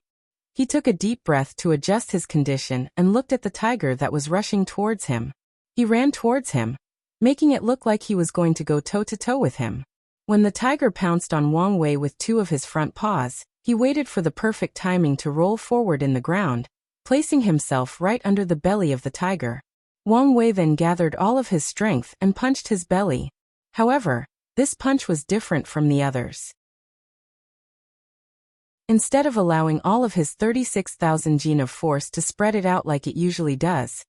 He took a deep breath to adjust his condition and looked at the tiger that was rushing towards him. He ran towards him, making it look like he was going to go toe-to-toe with him. When the tiger pounced on Wang Wei with two of his front paws, he waited for the perfect timing to roll forward in the ground, placing himself right under the belly of the tiger. Wang Wei then gathered all of his strength and punched his belly. However, this punch was different from the others. Instead of allowing all of his 36,000 gene of force to spread it out like it usually does,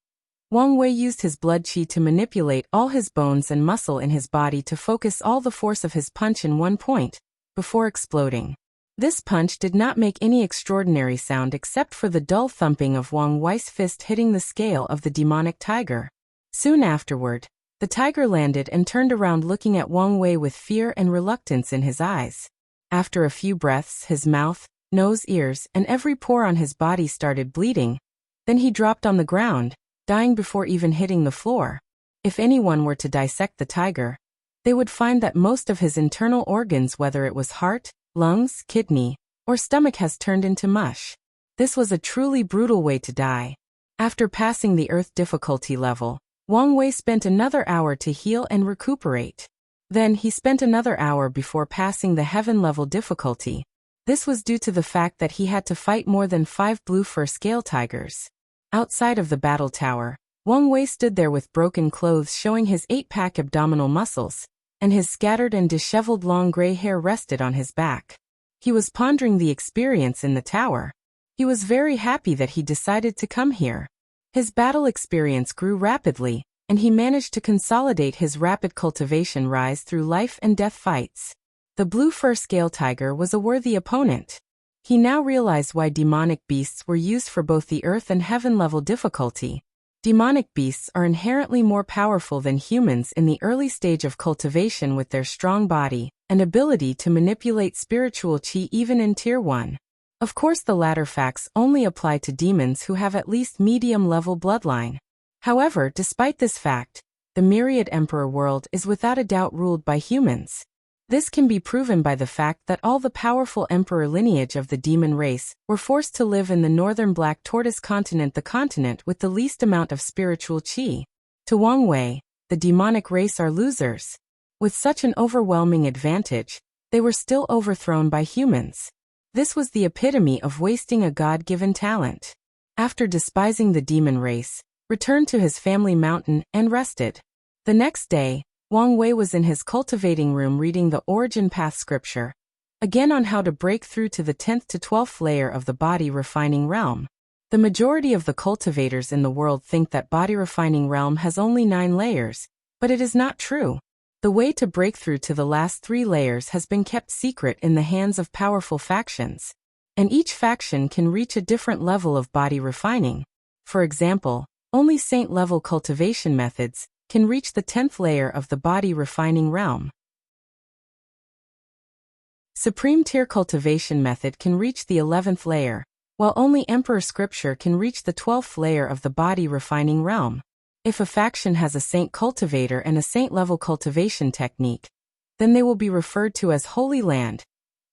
Wang Wei used his blood qi to manipulate all his bones and muscle in his body to focus all the force of his punch in one point, before exploding. This punch did not make any extraordinary sound except for the dull thumping of Wang Wei's fist hitting the scale of the demonic tiger. Soon afterward, the tiger landed and turned around looking at Wang Wei with fear and reluctance in his eyes. After a few breaths, his mouth, nose, ears, and every pore on his body started bleeding. Then he dropped on the ground, dying before even hitting the floor. If anyone were to dissect the tiger, they would find that most of his internal organs, whether it was heart, lungs, kidney, or stomach, has turned into mush. This was a truly brutal way to die. After passing the earth difficulty level, Wang Wei spent another hour to heal and recuperate. Then he spent another hour before passing the heaven level difficulty. This was due to the fact that he had to fight more than 5 blue fur scale tigers. Outside of the battle tower, Wang Wei stood there with broken clothes showing his 8-pack abdominal muscles, and his scattered and disheveled long gray hair rested on his back. He was pondering the experience in the tower. He was very happy that he decided to come here. His battle experience grew rapidly, and he managed to consolidate his rapid cultivation rise through life and death fights. The blue fur scale tiger was a worthy opponent. He now realized why demonic beasts were used for both the earth and heaven level difficulty. Demonic beasts are inherently more powerful than humans in the early stage of cultivation with their strong body and ability to manipulate spiritual qi even in Tier 1. Of course, the latter facts only apply to demons who have at least medium-level bloodline. However, despite this fact, the Myriad Emperor world is without a doubt ruled by humans. This can be proven by the fact that all the powerful emperor lineage of the demon race were forced to live in the northern Black Tortoise continent, the continent with the least amount of spiritual qi. To Wang Wei, the demonic race are losers. With such an overwhelming advantage, they were still overthrown by humans. This was the epitome of wasting a God-given talent. After despising the demon race, returned to his family mountain and rested. The next day, Wang Wei was in his cultivating room reading the Origin Path scripture, again on how to break through to the 10th to 12th layer of the body refining realm. The majority of the cultivators in the world think that body refining realm has only 9 layers, but it is not true. The way to break through to the last 3 layers has been kept secret in the hands of powerful factions, and each faction can reach a different level of body refining. For example, only saint-level cultivation methods can reach the 10th layer of the body refining realm. Supreme tier cultivation method can reach the 11th layer, while only Emperor Scripture can reach the 12th layer of the body refining realm. If a faction has a saint cultivator and a saint-level cultivation technique, then they will be referred to as Holy Land,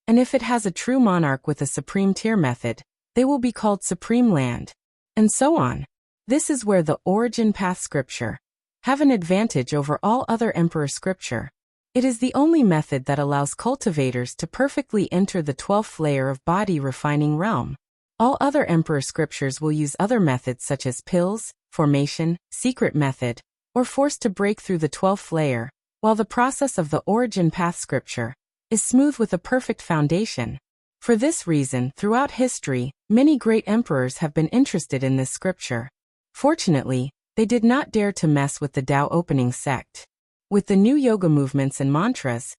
and if it has a true monarch with a supreme tier method, they will be called Supreme Land, and so on. This is where the Origin Path scripture have an advantage over all other Emperor Scripture. It is the only method that allows cultivators to perfectly enter the 12th layer of body refining realm. All other Emperor Scriptures will use other methods such as pills, formation, secret method, or force to break through the 12th layer, while the process of the Origin Path scripture is smooth with a perfect foundation. For this reason, throughout history, many great emperors have been interested in this scripture. Fortunately, they did not dare to mess with the Tao opening sect. With the new yoga movements and mantras,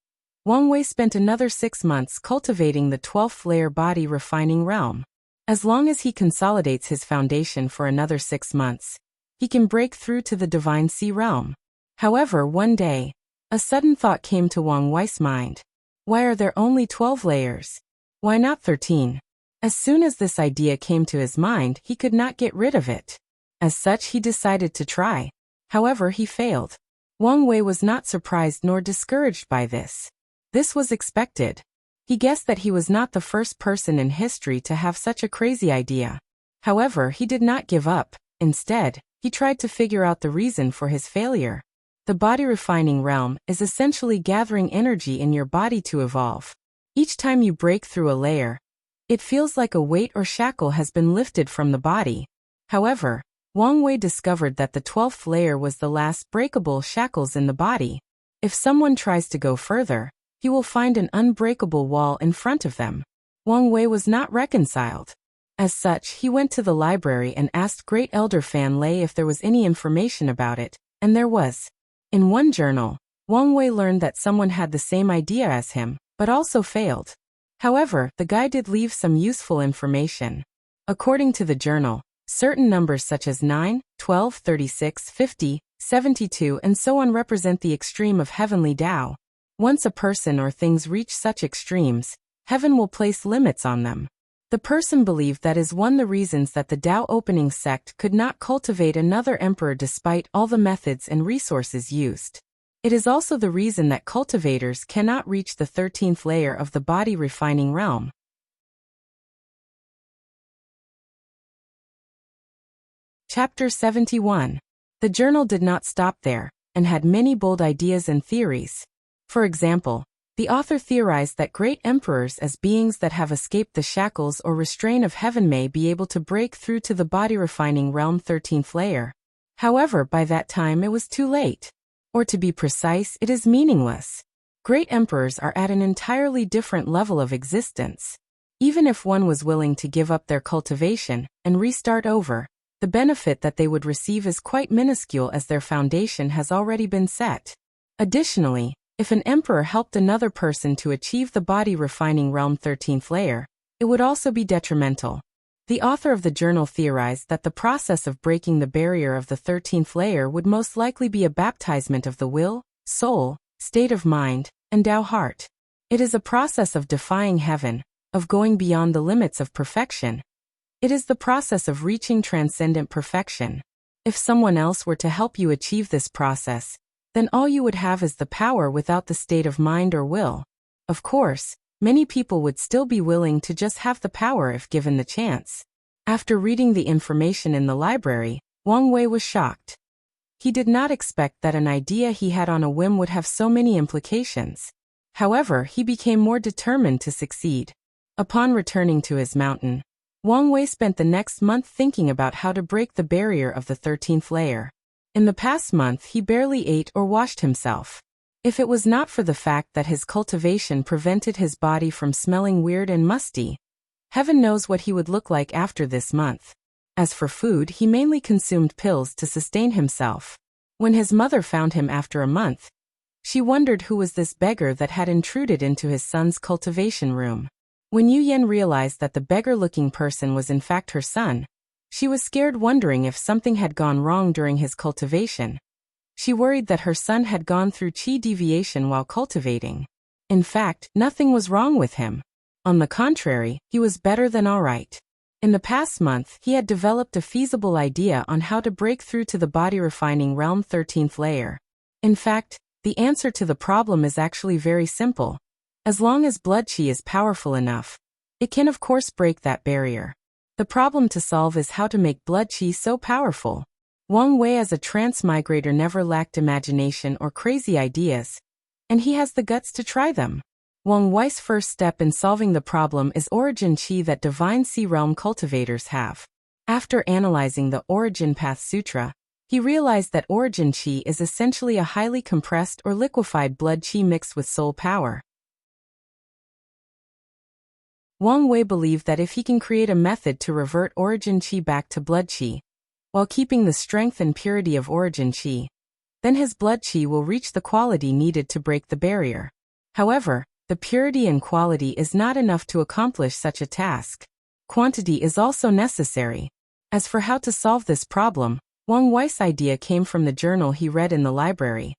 Wang Wei spent another 6 months cultivating the 12th layer body refining realm. As long as he consolidates his foundation for another 6 months, he can break through to the divine sea realm. However, one day, a sudden thought came to Wang Wei's mind. Why are there only 12 layers? Why not 13? As soon as this idea came to his mind, he could not get rid of it. As such, he decided to try. However, he failed. Wang Wei was not surprised nor discouraged by this. This was expected. He guessed that he was not the first person in history to have such a crazy idea. However, he did not give up. Instead, he tried to figure out the reason for his failure. The body refining realm is essentially gathering energy in your body to evolve. Each time you break through a layer, it feels like a weight or shackle has been lifted from the body. However, Wang Wei discovered that the 12th layer was the last breakable shackles in the body. If someone tries to go further, he will find an unbreakable wall in front of them. Wang Wei was not reconciled. As such, he went to the library and asked Great Elder Fan Lei if there was any information about it, and there was. In one journal, Wang Wei learned that someone had the same idea as him, but also failed. However, the guy did leave some useful information. According to the journal, certain numbers such as 9, 12, 36, 50, 72 and so on represent the extreme of heavenly Tao. Once a person or things reach such extremes, heaven will place limits on them. The person believed that is one of the reasons that the Tao opening sect could not cultivate another emperor despite all the methods and resources used. It is also the reason that cultivators cannot reach the 13th layer of the body refining realm. Chapter 71. The journal did not stop there, and had many bold ideas and theories. For example, the author theorized that great emperors as beings that have escaped the shackles or restraint of heaven may be able to break through to the body refining realm 13th layer. However, by that time it was too late. Or to be precise, it is meaningless. Great emperors are at an entirely different level of existence. Even if one was willing to give up their cultivation and restart over, the benefit that they would receive is quite minuscule as their foundation has already been set. Additionally, if an emperor helped another person to achieve the body refining realm 13th layer, it would also be detrimental. The author of the journal theorized that the process of breaking the barrier of the 13th layer would most likely be a baptizement of the will, soul, state of mind, and Tao heart. It is a process of defying heaven, of going beyond the limits of perfection. It is the process of reaching transcendent perfection. If someone else were to help you achieve this process, then all you would have is the power without the state of mind or will. Of course, many people would still be willing to just have the power if given the chance. After reading the information in the library, Wang Wei was shocked. He did not expect that an idea he had on a whim would have so many implications. However, he became more determined to succeed. Upon returning to his mountain, Wang Wei spent the next month thinking about how to break the barrier of the 13th layer. In the past month he barely ate or washed himself. If it was not for the fact that his cultivation prevented his body from smelling weird and musty, heaven knows what he would look like after this month. As for food, he mainly consumed pills to sustain himself. When his mother found him after a month, she wondered who was this beggar that had intruded into his son's cultivation room. When Yu Yan realized that the beggar-looking person was in fact her son, she was scared, wondering if something had gone wrong during his cultivation. She worried that her son had gone through qi deviation while cultivating. In fact, nothing was wrong with him. On the contrary, he was better than all right. In the past month, he had developed a feasible idea on how to break through to the body refining realm 13th layer. In fact, the answer to the problem is actually very simple. As long as blood qi is powerful enough, it can of course break that barrier. The problem to solve is how to make blood qi so powerful. Wang Wei as a transmigrator never lacked imagination or crazy ideas, and he has the guts to try them. Wang Wei's first step in solving the problem is origin qi that divine sea realm cultivators have. After analyzing the Origin Path Sutra, he realized that origin qi is essentially a highly compressed or liquefied blood qi mixed with soul power. Wang Wei believed that if he can create a method to revert origin qi back to blood qi, while keeping the strength and purity of origin qi, then his blood qi will reach the quality needed to break the barrier. However, the purity and quality is not enough to accomplish such a task. Quantity is also necessary. As for how to solve this problem, Wang Wei's idea came from the journal he read in the library.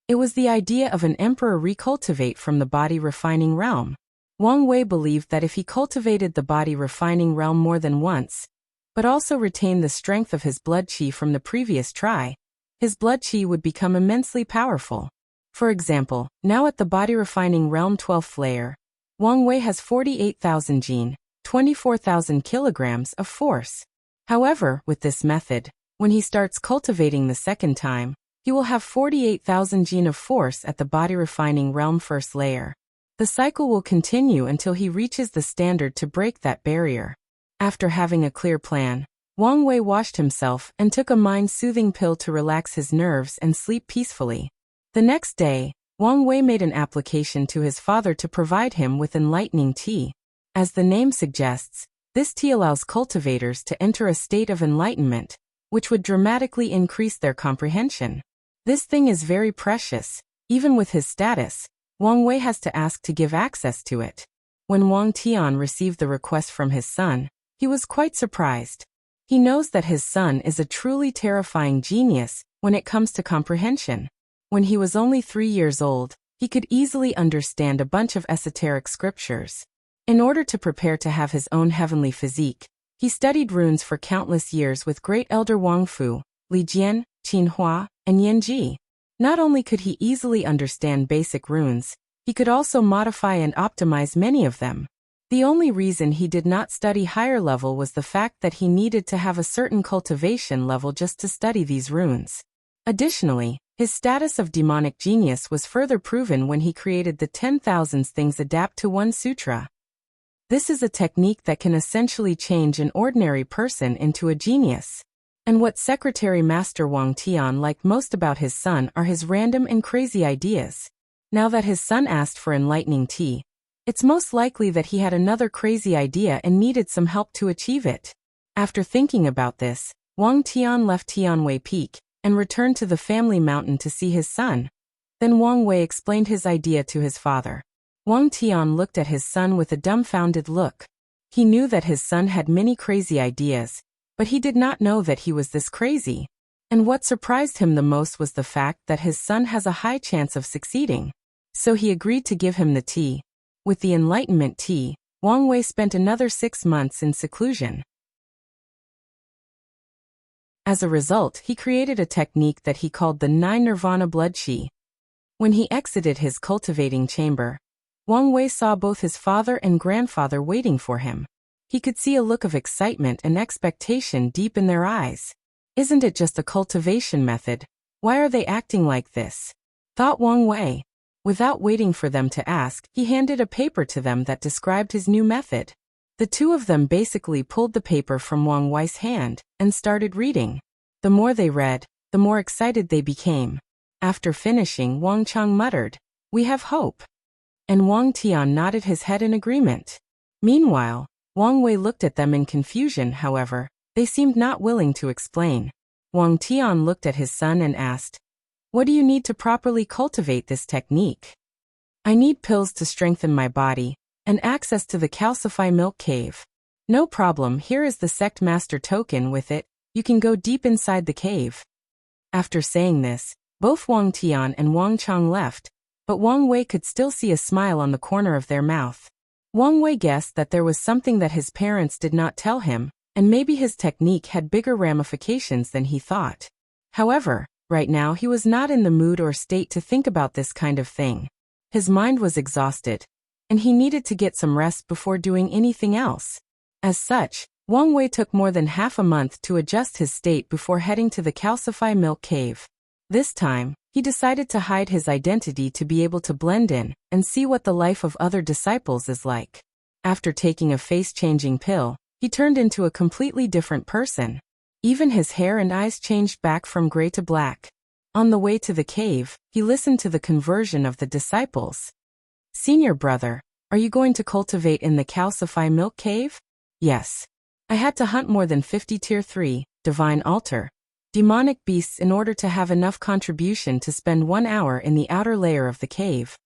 It was the idea of an emperor recultivate from the body refining realm. Wang Wei believed that if he cultivated the body refining realm more than once, but also retained the strength of his blood qi from the previous try, his blood qi would become immensely powerful. For example, now at the body refining realm 12th layer, Wang Wei has 48,000 jin, 24,000 kilograms of force. However, with this method, when he starts cultivating the second time, he will have 48,000 jin of force at the body refining realm 1st layer. The cycle will continue until he reaches the standard to break that barrier. After having a clear plan, Wang Wei washed himself and took a mind-soothing pill to relax his nerves and sleep peacefully. The next day, Wang Wei made an application to his father to provide him with enlightening tea. As the name suggests, this tea allows cultivators to enter a state of enlightenment, which would dramatically increase their comprehension. This thing is very precious. Even with his status, Wang Wei has to ask to give access to it. When Wang Tian received the request from his son, he was quite surprised. He knows that his son is a truly terrifying genius when it comes to comprehension. When he was only 3 years old, he could easily understand a bunch of esoteric scriptures. In order to prepare to have his own heavenly physique, he studied runes for countless years with great elder Wang Fu, Li Jian, Qin Hua, and Yan Ji. Not only could he easily understand basic runes, he could also modify and optimize many of them. The only reason he did not study higher level was the fact that he needed to have a certain cultivation level just to study these runes. Additionally, his status of demonic genius was further proven when he created the 10,000 things adapt to one sutra. This is a technique that can essentially change an ordinary person into a genius. And what Secretary Master Wang Tian liked most about his son are his random and crazy ideas. Now that his son asked for enlightening tea, it's most likely that he had another crazy idea and needed some help to achieve it. After thinking about this, Wang Tian left Tianwei Peak and returned to the family mountain to see his son. Then Wang Wei explained his idea to his father. Wang Tian looked at his son with a dumbfounded look. He knew that his son had many crazy ideas, but he did not know that he was this crazy. And what surprised him the most was the fact that his son has a high chance of succeeding. So he agreed to give him the tea. With the enlightenment tea, Wang Wei spent another 6 months in seclusion. As a result, he created a technique that he called the 9 Nirvana blood qi. When he exited his cultivating chamber, Wang Wei saw both his father and grandfather waiting for him. He could see a look of excitement and expectation deep in their eyes. Isn't it just a cultivation method? Why are they acting like this? Thought Wang Wei. Without waiting for them to ask, he handed a paper to them that described his new method. The two of them basically pulled the paper from Wang Wei's hand and started reading. The more they read, the more excited they became. After finishing, Wang Chang muttered, "We have hope." And Wang Tian nodded his head in agreement. Meanwhile, Wang Wei looked at them in confusion. However, they seemed not willing to explain. Wang Tian looked at his son and asked, "What do you need to properly cultivate this technique?" "I need pills to strengthen my body, and access to the calcify milk cave." "No problem, here is the sect master token. With it, you can go deep inside the cave." After saying this, both Wang Tian and Wang Chang left, but Wang Wei could still see a smile on the corner of their mouth. Wang Wei guessed that there was something that his parents did not tell him, and maybe his technique had bigger ramifications than he thought. However, right now he was not in the mood or state to think about this kind of thing. His mind was exhausted, and he needed to get some rest before doing anything else. As such, Wang Wei took more than half a month to adjust his state before heading to the calcify milk cave. This time, he decided to hide his identity to be able to blend in and see what the life of other disciples is like. After taking a face-changing pill, he turned into a completely different person. Even his hair and eyes changed back from gray to black. On the way to the cave, he listened to the conversion of the disciples. "Senior brother, are you going to cultivate in the calcify milk cave?" "Yes. I had to hunt more than 50 tier 3, divine altar, demonic beasts in order to have enough contribution to spend 1 hour in the outer layer of the cave."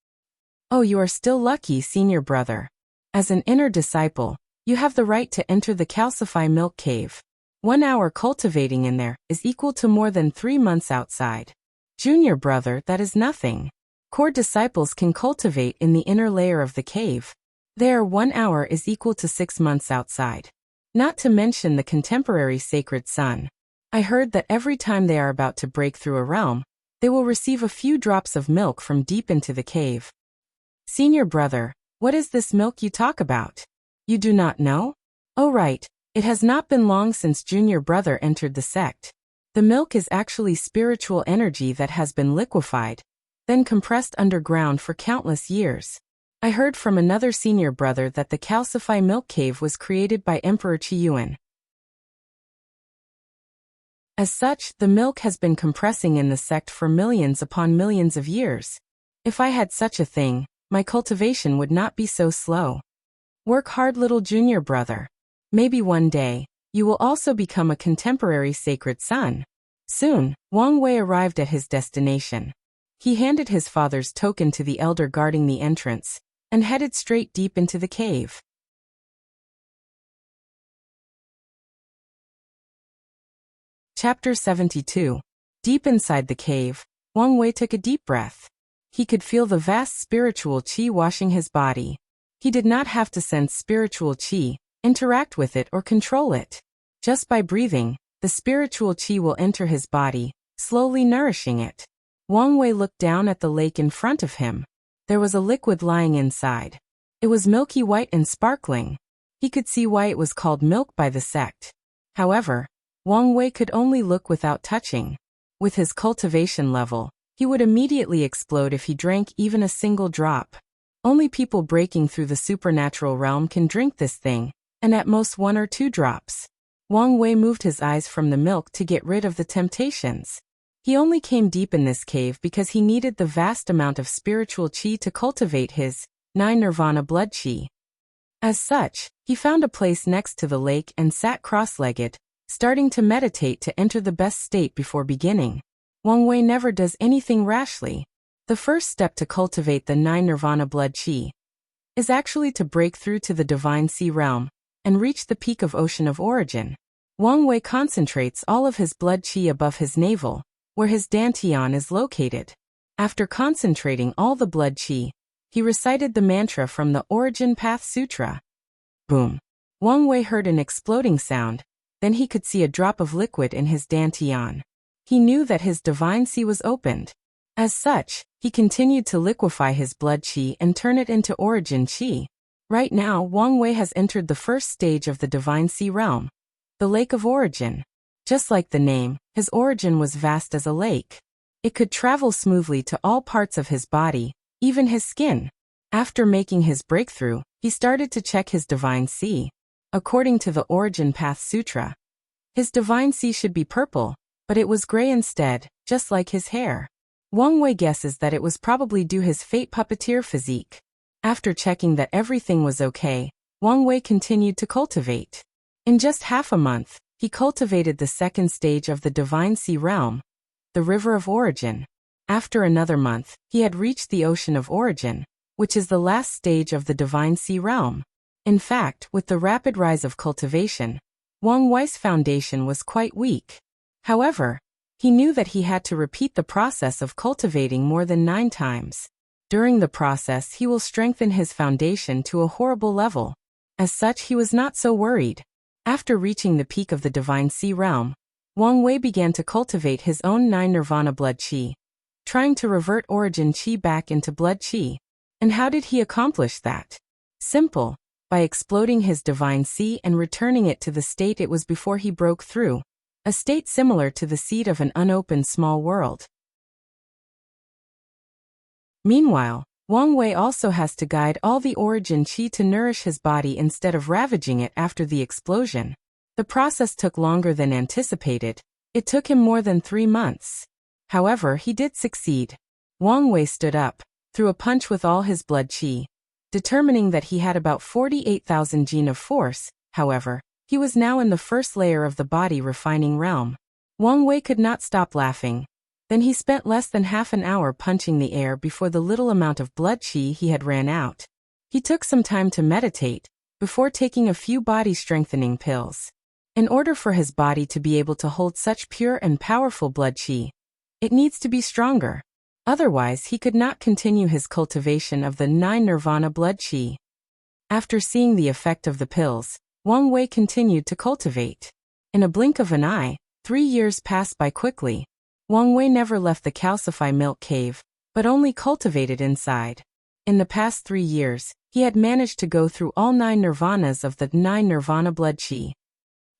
"Oh, you are still lucky, senior brother. As an inner disciple, you have the right to enter the calcify milk cave. 1 hour cultivating in there is equal to more than 3 months outside." "Junior brother, that is nothing. Core disciples can cultivate in the inner layer of the cave. There, 1 hour is equal to 6 months outside. Not to mention the contemporary sacred sun. I heard that every time they are about to break through a realm, they will receive a few drops of milk from deep into the cave." "Senior brother, what is this milk you talk about? You do not know?" "Oh right, it has not been long since junior brother entered the sect. The milk is actually spiritual energy that has been liquefied, then compressed underground for countless years. I heard from another senior brother that the calcify milk cave was created by Emperor Qiyuan. As such, the milk has been compressing in the sect for millions upon millions of years. If I had such a thing, my cultivation would not be so slow. Work hard, little junior brother. Maybe one day, you will also become a contemporary sacred son." Soon, Wang Wei arrived at his destination. He handed his father's token to the elder guarding the entrance, and headed straight deep into the cave. Chapter 72. Deep inside the cave, Wang Wei took a deep breath. He could feel the vast spiritual qi washing his body. He did not have to sense spiritual qi, interact with it or control it. Just by breathing, the spiritual qi will enter his body, slowly nourishing it. Wang Wei looked down at the lake in front of him. There was a liquid lying inside. It was milky white and sparkling. He could see why it was called milk by the sect. However, Wang Wei could only look without touching. With his cultivation level, he would immediately explode if he drank even a single drop. Only people breaking through the supernatural realm can drink this thing, and at most 1 or 2 drops. Wang Wei moved his eyes from the milk to get rid of the temptations. He only came deep in this cave because he needed the vast amount of spiritual qi to cultivate his 9 nirvana blood qi. As such, he found a place next to the lake and sat cross-legged, starting to meditate to enter the best state before beginning. Wang Wei never does anything rashly. The first step to cultivate the 9 nirvana blood qi is actually to break through to the divine sea realm and reach the peak of ocean of origin. Wang Wei concentrates all of his blood qi above his navel, where his dantian is located. After concentrating all the blood qi, he recited the mantra from the Origin Path Sutra. Boom! Wang Wei heard an exploding sound, then he could see a drop of liquid in his dantian. He knew that his divine sea was opened. As such, he continued to liquefy his blood qi and turn it into origin qi. Right now, Wang Wei has entered the first stage of the divine sea realm, the Lake of Origin. Just like the name, his origin was vast as a lake. It could travel smoothly to all parts of his body, even his skin. After making his breakthrough, he started to check his divine sea. According to the Origin Path Sutra, his divine sea should be purple, but it was gray instead, just like his hair. Wang Wei guesses that it was probably due his fate puppeteer physique. After checking that everything was okay, Wang Wei continued to cultivate. In just half a month, he cultivated the second stage of the Divine Sea Realm, the River of Origin. After another month, he had reached the Ocean of Origin, which is the last stage of the Divine Sea Realm. In fact, with the rapid rise of cultivation, Wang Wei's foundation was quite weak. However, he knew that he had to repeat the process of cultivating more than 9 times. During the process, he will strengthen his foundation to a horrible level. As such, he was not so worried. After reaching the peak of the Divine Sea Realm, Wang Wei began to cultivate his own 9 Nirvana blood qi, trying to revert origin qi back into blood qi. And how did he accomplish that? Simple, by exploding his Divine Sea and returning it to the state it was before he broke through, a state similar to the seed of an unopened small world. Meanwhile, Wang Wei also has to guide all the origin qi to nourish his body instead of ravaging it after the explosion. The process took longer than anticipated. It took him more than 3 months. However, he did succeed. Wang Wei stood up, threw a punch with all his blood qi, determining that he had about 48,000 jin of force. However, he was now in the first layer of the body refining realm. Wang Wei could not stop laughing. Then he spent less than half an hour punching the air before the little amount of blood qi he had ran out. He took some time to meditate, before taking a few body-strengthening pills. In order for his body to be able to hold such pure and powerful blood qi, it needs to be stronger. Otherwise, he could not continue his cultivation of the 9 Nirvana blood qi. After seeing the effect of the pills, Wang Wei continued to cultivate. In a blink of an eye, 3 years passed by quickly. Wang Wei never left the calcify milk cave, but only cultivated inside. In the past 3 years, he had managed to go through all 9 nirvanas of the 9 Nirvana blood qi.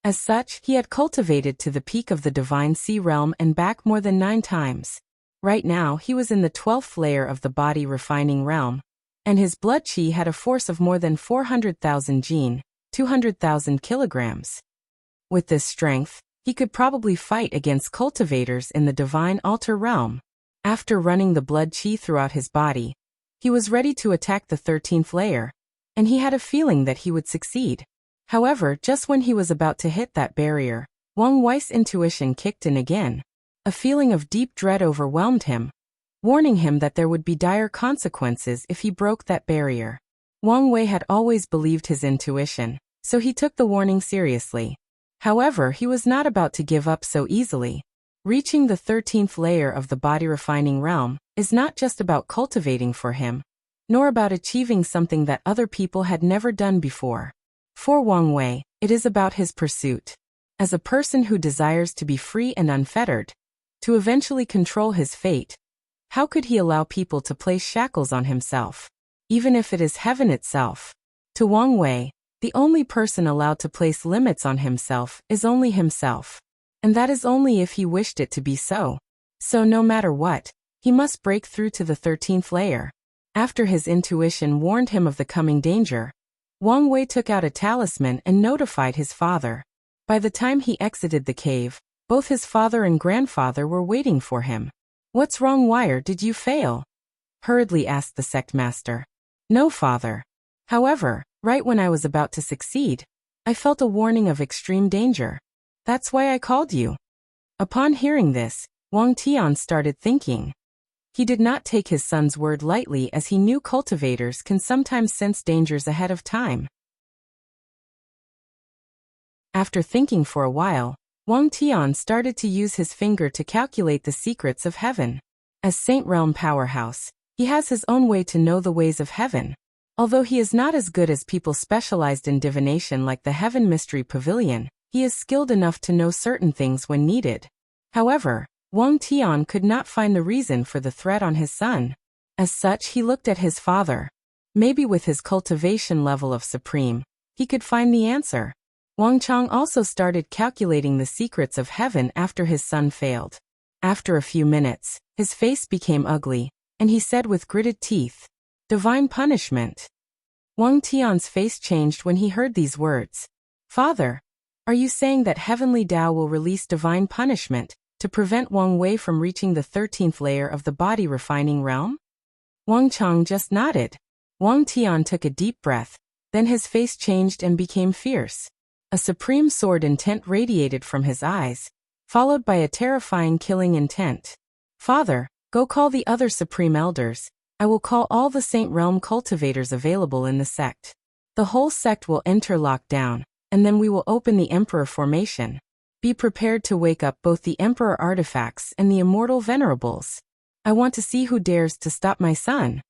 As such, he had cultivated to the peak of the Divine Sea Realm and back more than 9 times. Right now, he was in the 12th layer of the body refining realm, and his blood qi had a force of more than 400,000 jin, 200,000 kilograms. With this strength, he could probably fight against cultivators in the Divine Altar realm. After running the blood qi throughout his body, he was ready to attack the 13th layer, and he had a feeling that he would succeed. However, just when he was about to hit that barrier, Wang Wei's intuition kicked in again. A feeling of deep dread overwhelmed him, warning him that there would be dire consequences if he broke that barrier. Wang Wei had always believed his intuition, so he took the warning seriously. However, he was not about to give up so easily. Reaching the 13th layer of the body refining realm is not just about cultivating for him, nor about achieving something that other people had never done before. For Wang Wei, it is about his pursuit. As a person who desires to be free and unfettered, to eventually control his fate, how could he allow people to place shackles on himself, even if it is heaven itself? To Wang Wei, the only person allowed to place limits on himself is only himself. And that is only if he wished it to be so. So no matter what, he must break through to the 13th layer. After his intuition warned him of the coming danger, Wang Wei took out a talisman and notified his father. By the time he exited the cave, both his father and grandfather were waiting for him. "What's wrong? Why did you fail?" hurriedly asked the sect master. "No, father. However, right when I was about to succeed, I felt a warning of extreme danger. That's why I called you." Upon hearing this, Wang Tian started thinking. He did not take his son's word lightly, as he knew cultivators can sometimes sense dangers ahead of time. After thinking for a while, Wang Tian started to use his finger to calculate the secrets of heaven. As Saint Realm powerhouse, he has his own way to know the ways of heaven. Although he is not as good as people specialized in divination like the Heaven Mystery Pavilion, he is skilled enough to know certain things when needed. However, Wang Tian could not find the reason for the threat on his son. As such, he looked at his father. Maybe with his cultivation level of supreme, he could find the answer. Wang Chang also started calculating the secrets of heaven after his son failed. After a few minutes, his face became ugly, and he said with gritted teeth, "Divine punishment." Wang Tian's face changed when he heard these words. "Father, are you saying that heavenly Tao will release divine punishment to prevent Wang Wei from reaching the 13th layer of the body refining realm? Wang Chang just nodded. Wang Tian took a deep breath, then his face changed and became fierce. A supreme sword intent radiated from his eyes, followed by a terrifying killing intent. Father, go call the other supreme elders. I will call all the Saint Realm cultivators available in the sect. The whole sect will enter lockdown, and then we will open the Emperor formation. Be prepared to wake up both the Emperor artifacts and the immortal venerables. I want to see who dares to stop my son.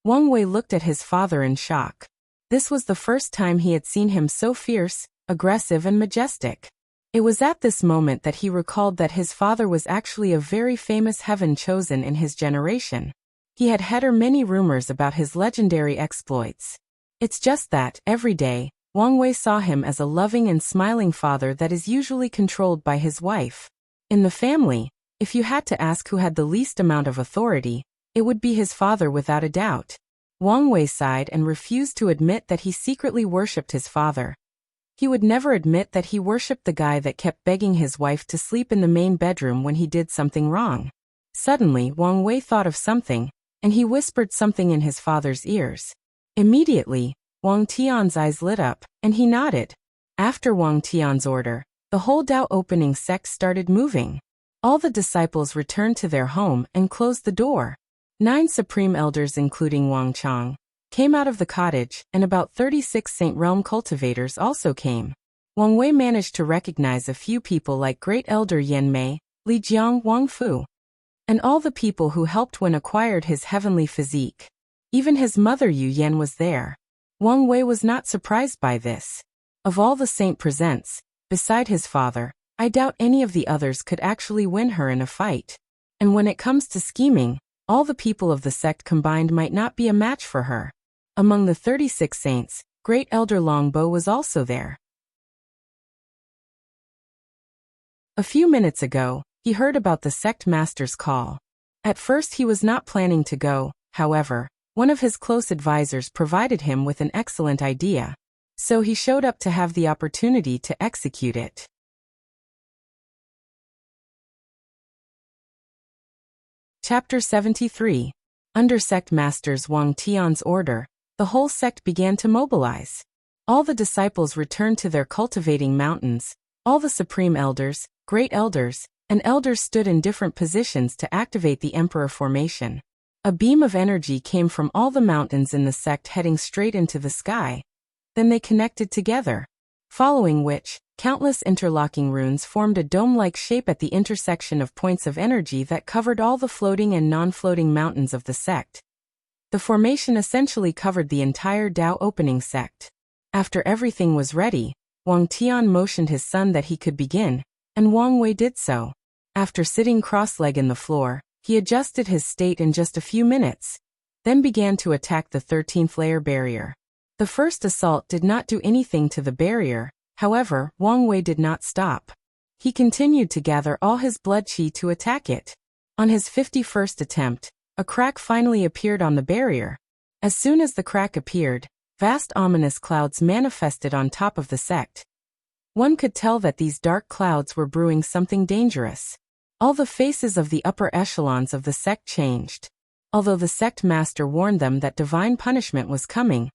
Wang Wei looked at his father in shock. This was the first time he had seen him so fierce, aggressive and majestic. It was at this moment that he recalled that his father was actually a very famous heaven chosen in his generation. He had heard many rumors about his legendary exploits. It's just that, every day, Wang Wei saw him as a loving and smiling father that is usually controlled by his wife. In the family, if you had to ask who had the least amount of authority, it would be his father without a doubt. Wang Wei sighed and refused to admit that he secretly worshipped his father. He would never admit that he worshipped the guy that kept begging his wife to sleep in the main bedroom when he did something wrong. Suddenly, Wang Wei thought of something, and he whispered something in his father's ears. Immediately, Wang Tian's eyes lit up, and he nodded. After Wang Tian's order, the whole Dao opening sect started moving. All the disciples returned to their home and closed the door. 9 supreme elders including Wang Chang came out of the cottage, and about 36 Saint Realm cultivators also came. Wang Wei managed to recognize a few people like Great Elder Yan Mei, Li Jiang, Wang Fu, and all the people who helped when acquired his heavenly physique. Even his mother Yu Yan was there. Wang Wei was not surprised by this. Of all the saint presents, beside his father, I doubt any of the others could actually win her in a fight. And when it comes to scheming, all the people of the sect combined might not be a match for her. Among the 36 saints, Great Elder Longbo was also there. A few minutes ago, he heard about the sect master's call. At first he was not planning to go, however, one of his close advisors provided him with an excellent idea. So he showed up to have the opportunity to execute it. Chapter 73. Under sect masters Wang Tian's order, the whole sect began to mobilize. All the disciples returned to their cultivating mountains. All the supreme elders, great elders, and elders stood in different positions to activate the Emperor formation. A beam of energy came from all the mountains in the sect heading straight into the sky. Then they connected together. Following which, countless interlocking runes formed a dome-like shape at the intersection of points of energy that covered all the floating and non-floating mountains of the sect. The formation essentially covered the entire Dao opening sect. After everything was ready, Wang Tian motioned his son that he could begin, and Wang Wei did so. After sitting cross-legged in the floor, he adjusted his state in just a few minutes, then began to attack the 13th layer barrier. The first assault did not do anything to the barrier, however, Wang Wei did not stop. He continued to gather all his blood qi to attack it. On his 51st attempt, a crack finally appeared on the barrier. As soon as the crack appeared, vast ominous clouds manifested on top of the sect. One could tell that these dark clouds were brewing something dangerous. All the faces of the upper echelons of the sect changed. Although the sect master warned them that divine punishment was coming,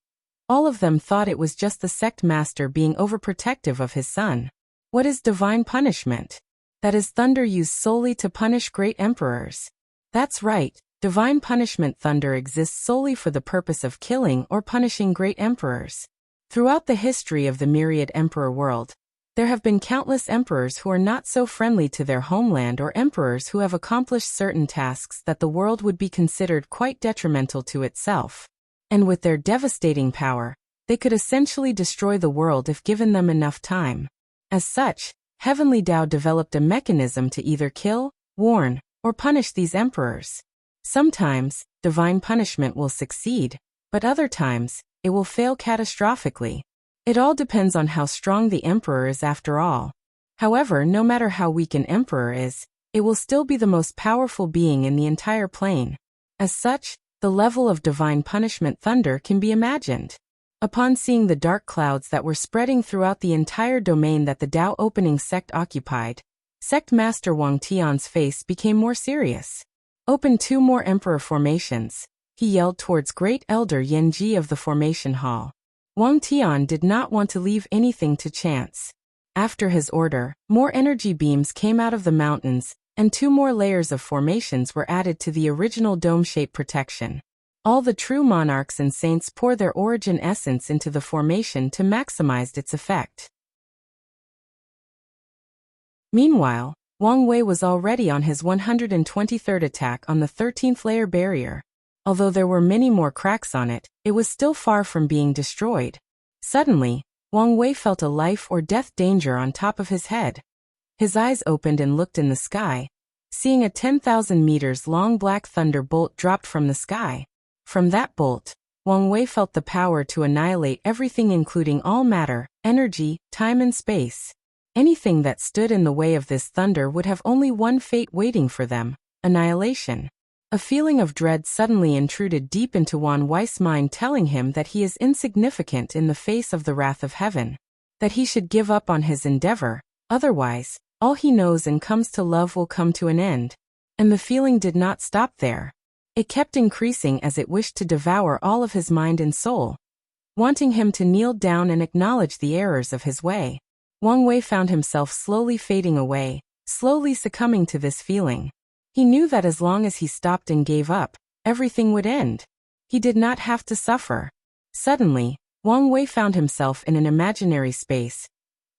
all of them thought it was just the sect master being overprotective of his son. What is divine punishment? That is thunder used solely to punish great emperors. That's right, divine punishment thunder exists solely for the purpose of killing or punishing great emperors. Throughout the history of the myriad emperor world, there have been countless emperors who are not so friendly to their homeland or emperors who have accomplished certain tasks that the world would be considered quite detrimental to itself. And with their devastating power, they could essentially destroy the world if given them enough time. As such, Heavenly Dao developed a mechanism to either kill, warn, or punish these emperors. Sometimes, divine punishment will succeed, but other times, it will fail catastrophically. It all depends on how strong the emperor is after all. However, no matter how weak an emperor is, it will still be the most powerful being in the entire plane. As such, the level of divine punishment thunder can be imagined. Upon seeing the dark clouds that were spreading throughout the entire domain that the Dao opening sect occupied, Sect Master Wang Tian's face became more serious. Open 2 more Emperor formations, he yelled towards Great Elder Yen Ji of the formation hall. Wang Tian did not want to leave anything to chance. After his order, more energy beams came out of the mountains, and 2 more layers of formations were added to the original dome-shaped protection. All the true monarchs and saints pour their origin essence into the formation to maximize its effect. Meanwhile, Wang Wei was already on his 123rd attack on the 13th layer barrier. Although there were many more cracks on it, it was still far from being destroyed. Suddenly, Wang Wei felt a life or death danger on top of his head. His eyes opened and looked in the sky, seeing a 10,000 meters long black thunder bolt dropped from the sky. From that bolt, Wang Wei felt the power to annihilate everything, including all matter, energy, time and space. Anything that stood in the way of this thunder would have only one fate waiting for them: annihilation. A feeling of dread suddenly intruded deep into Wang Wei's mind, telling him that he is insignificant in the face of the wrath of heaven, that he should give up on his endeavor, otherwise, all he knows and comes to love will come to an end. And the feeling did not stop there. It kept increasing as it wished to devour all of his mind and soul, wanting him to kneel down and acknowledge the errors of his way. Wang Wei found himself slowly fading away, slowly succumbing to this feeling. He knew that as long as he stopped and gave up, everything would end. He did not have to suffer. Suddenly, Wang Wei found himself in an imaginary space,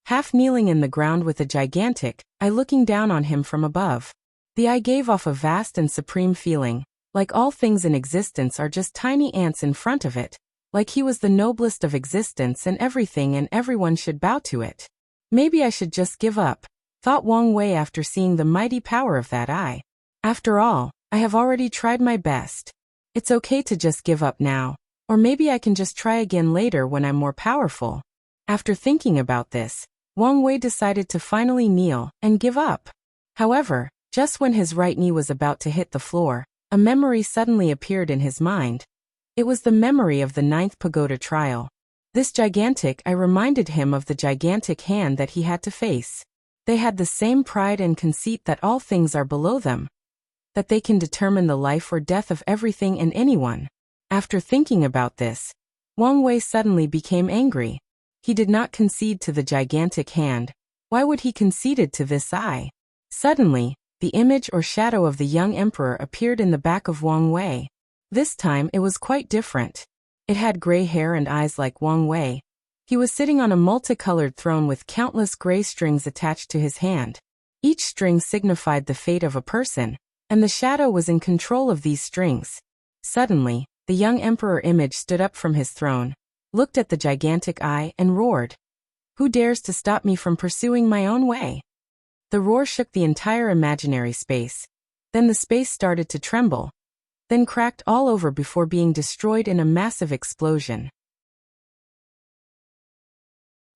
half kneeling in the ground with a gigantic eye looking down on him from above. The eye gave off a vast and supreme feeling, like all things in existence are just tiny ants in front of it, like he was the noblest of existence and everything and everyone should bow to it. Maybe I should just give up, thought Wang Wei after seeing the mighty power of that eye. After all, I have already tried my best. It's okay to just give up now, or maybe I can just try again later when I'm more powerful. After thinking about this, Wang Wei decided to finally kneel and give up. However, just when his right knee was about to hit the floor, a memory suddenly appeared in his mind. It was the memory of the 9th pagoda trial. This gigantic eye reminded him of the gigantic hand that he had to face. They had the same pride and conceit that all things are below them, that they can determine the life or death of everything and anyone. After thinking about this, Wang Wei suddenly became angry. He did not concede to the gigantic hand. Why would he concede to this eye? Suddenly, the image or shadow of the young emperor appeared in the back of Wang Wei. This time it was quite different. It had gray hair and eyes like Wang Wei. He was sitting on a multicolored throne with countless gray strings attached to his hand. Each string signified the fate of a person, and the shadow was in control of these strings. Suddenly, the young emperor image stood up from his throne, looked at the gigantic eye and roared, "Who dares to stop me from pursuing my own way?" The roar shook the entire imaginary space. Then the space started to tremble, then cracked all over before being destroyed in a massive explosion.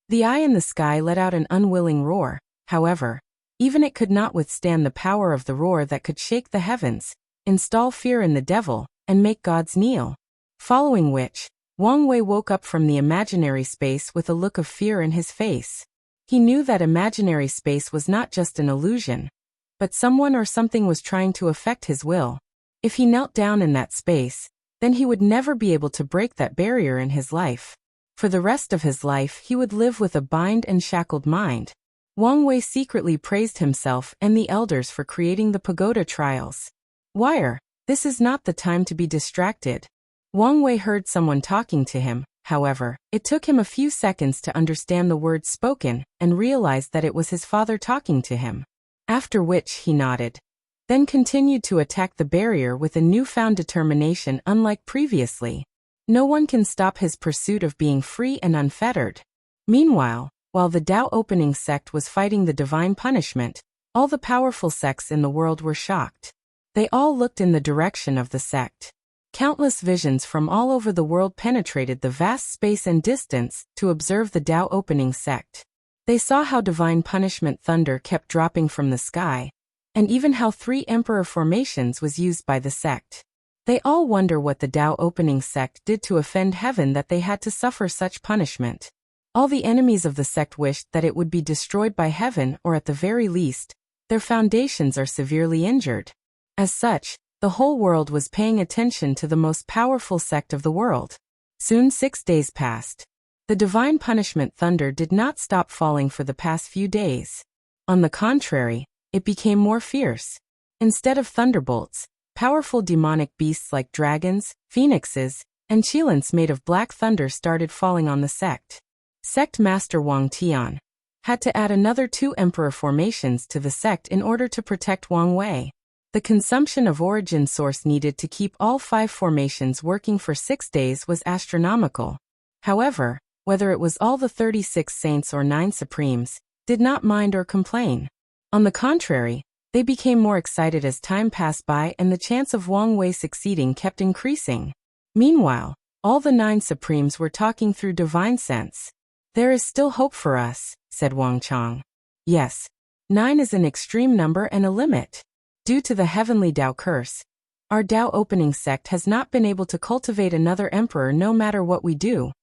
The eye in the sky let out an unwilling roar. However, even it could not withstand the power of the roar that could shake the heavens, install fear in the devil, and make gods kneel. Following which, Wang Wei woke up from the imaginary space with a look of fear in his face. He knew that imaginary space was not just an illusion, but someone or something was trying to affect his will. If he knelt down in that space, then he would never be able to break that barrier in his life. For the rest of his life he would live with a bind and shackled mind. Wang Wei secretly praised himself and the elders for creating the pagoda trials. "Wire, this is not the time to be distracted." Wang Wei heard someone talking to him. However, it took him a few seconds to understand the words spoken and realized that it was his father talking to him. After which he nodded, then continued to attack the barrier with a newfound determination unlike previously. No one can stop his pursuit of being free and unfettered. Meanwhile, while the Tao opening sect was fighting the divine punishment, all the powerful sects in the world were shocked. They all looked in the direction of the sect. Countless visions from all over the world penetrated the vast space and distance to observe the Tao opening sect. They saw how divine punishment thunder kept dropping from the sky, and even how 3 emperor formations was used by the sect. They all wonder what the Tao opening sect did to offend heaven that they had to suffer such punishment. All the enemies of the sect wished that it would be destroyed by heaven, or at the very least, their foundations are severely injured. As such, the whole world was paying attention to the most powerful sect of the world. Soon 6 days passed. The divine punishment thunder did not stop falling for the past few days. On the contrary, it became more fierce. Instead of thunderbolts, powerful demonic beasts like dragons, phoenixes, and cheilants made of black thunder started falling on the sect. Sect Master Wang Tian had to add another 2 emperor formations to the sect in order to protect Wang Wei. The consumption of origin source needed to keep all 5 formations working for 6 days was astronomical. However, whether it was all the 36 saints or 9 supremes, did not mind or complain. On the contrary, they became more excited as time passed by and the chance of Wang Wei succeeding kept increasing. Meanwhile, all the 9 supremes were talking through divine sense. "There is still hope for us," said Wang Chang. "Yes. 9 is an extreme number and a limit. Due to the heavenly Tao curse, our Tao opening sect has not been able to cultivate another emperor no matter what we do.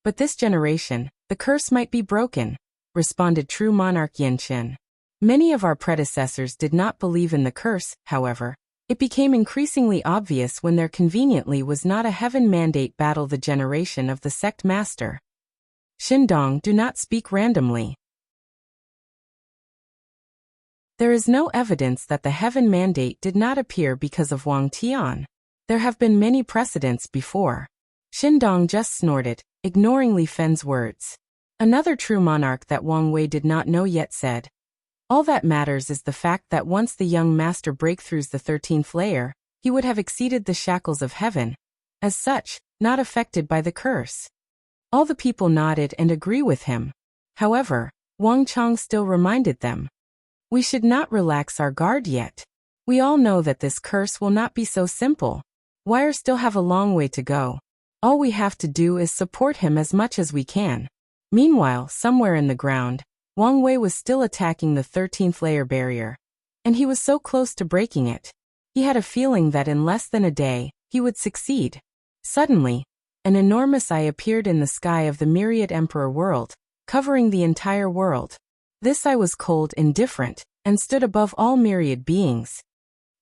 But this generation, the curse might be broken," responded true monarch Yin Qin. Many of our predecessors did not believe in the curse, however. It became increasingly obvious when there conveniently was not a heaven mandate battle the generation of the sect master. Shindong, do not speak randomly. There is no evidence that the heaven mandate did not appear because of Wang Tian. There have been many precedents before. Shindong just snorted, ignoring Li Fen's words. Another true monarch that Wang Wei did not know yet said, "All that matters is the fact that once the young master breakthroughs the 13th layer, he would have exceeded the shackles of heaven. As such, not affected by the curse." All the people nodded and agree with him. However, Wang Chang still reminded them, "We should not relax our guard yet. We all know that this curse will not be so simple. Wire still have a long way to go. All we have to do is support him as much as we can." Meanwhile, somewhere in the ground, Wang Wei was still attacking the 13th layer barrier. And he was so close to breaking it. He had a feeling that in less than a day, he would succeed. Suddenly, an enormous eye appeared in the sky of the myriad emperor world, covering the entire world. This eye was cold and different, and stood above all myriad beings.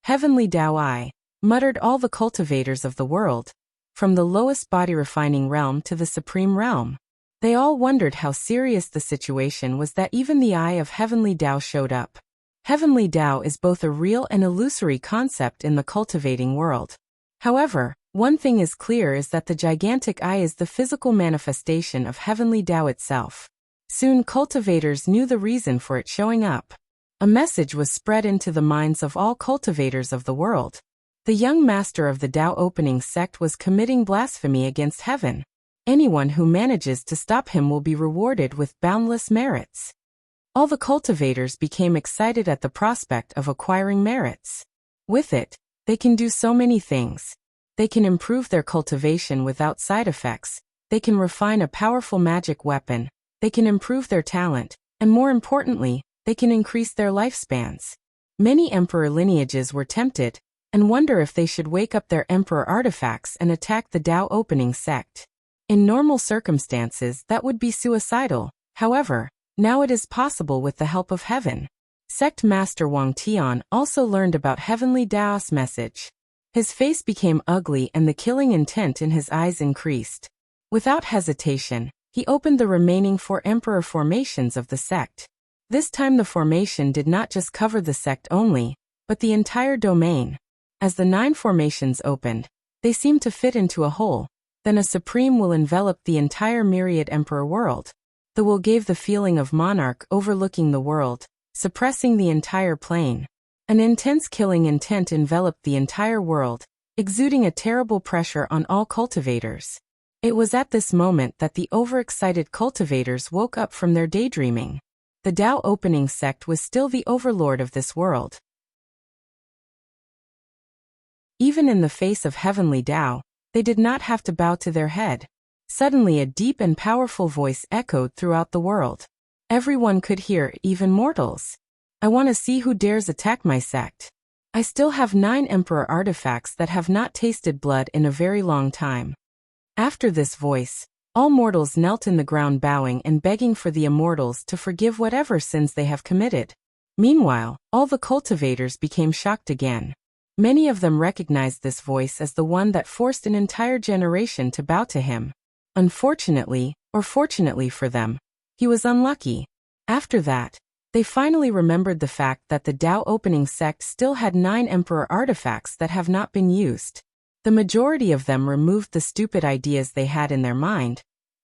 "Heavenly Tao Eye," muttered all the cultivators of the world, from the lowest body refining realm to the supreme realm. They all wondered how serious the situation was that even the eye of Heavenly Tao showed up. Heavenly Tao is both a real and illusory concept in the cultivating world. However, one thing is clear is that the gigantic eye is the physical manifestation of Heavenly Tao itself. Soon cultivators knew the reason for it showing up. A message was spread into the minds of all cultivators of the world. The young master of the Tao opening sect was committing blasphemy against heaven. Anyone who manages to stop him will be rewarded with boundless merits. All the cultivators became excited at the prospect of acquiring merits. With it, they can do so many things. They can improve their cultivation without side effects. They can refine a powerful magic weapon. They can improve their talent, and more importantly, they can increase their lifespans. Many emperor lineages were tempted, and wonder if they should wake up their emperor artifacts and attack the Tao opening sect. In normal circumstances, that would be suicidal. However, now it is possible with the help of heaven. Sect Master Wang Tian also learned about Heavenly Tao's message. His face became ugly and the killing intent in his eyes increased. Without hesitation, he opened the remaining 4 emperor formations of the sect. This time the formation did not just cover the sect only, but the entire domain. As the 9 formations opened, they seemed to fit into a whole. Then a supreme will envelop the entire myriad emperor world. The will gave the feeling of monarch overlooking the world, suppressing the entire plane. An intense killing intent enveloped the entire world, exuding a terrible pressure on all cultivators. It was at this moment that the overexcited cultivators woke up from their daydreaming. The Tao opening sect was still the overlord of this world. Even in the face of Heavenly Tao, they did not have to bow to their head. Suddenly a deep and powerful voice echoed throughout the world. Everyone could hear, even mortals. "I want to see who dares attack my sect. I still have 9 emperor artifacts that have not tasted blood in a very long time." After this voice, all mortals knelt in the ground bowing and begging for the immortals to forgive whatever sins they have committed. Meanwhile, all the cultivators became shocked again. Many of them recognized this voice as the one that forced an entire generation to bow to him. Unfortunately, or fortunately for them, he was unlucky. After that, they finally remembered the fact that the Tao opening sect still had 9 emperor artifacts that have not been used. The majority of them removed the stupid ideas they had in their mind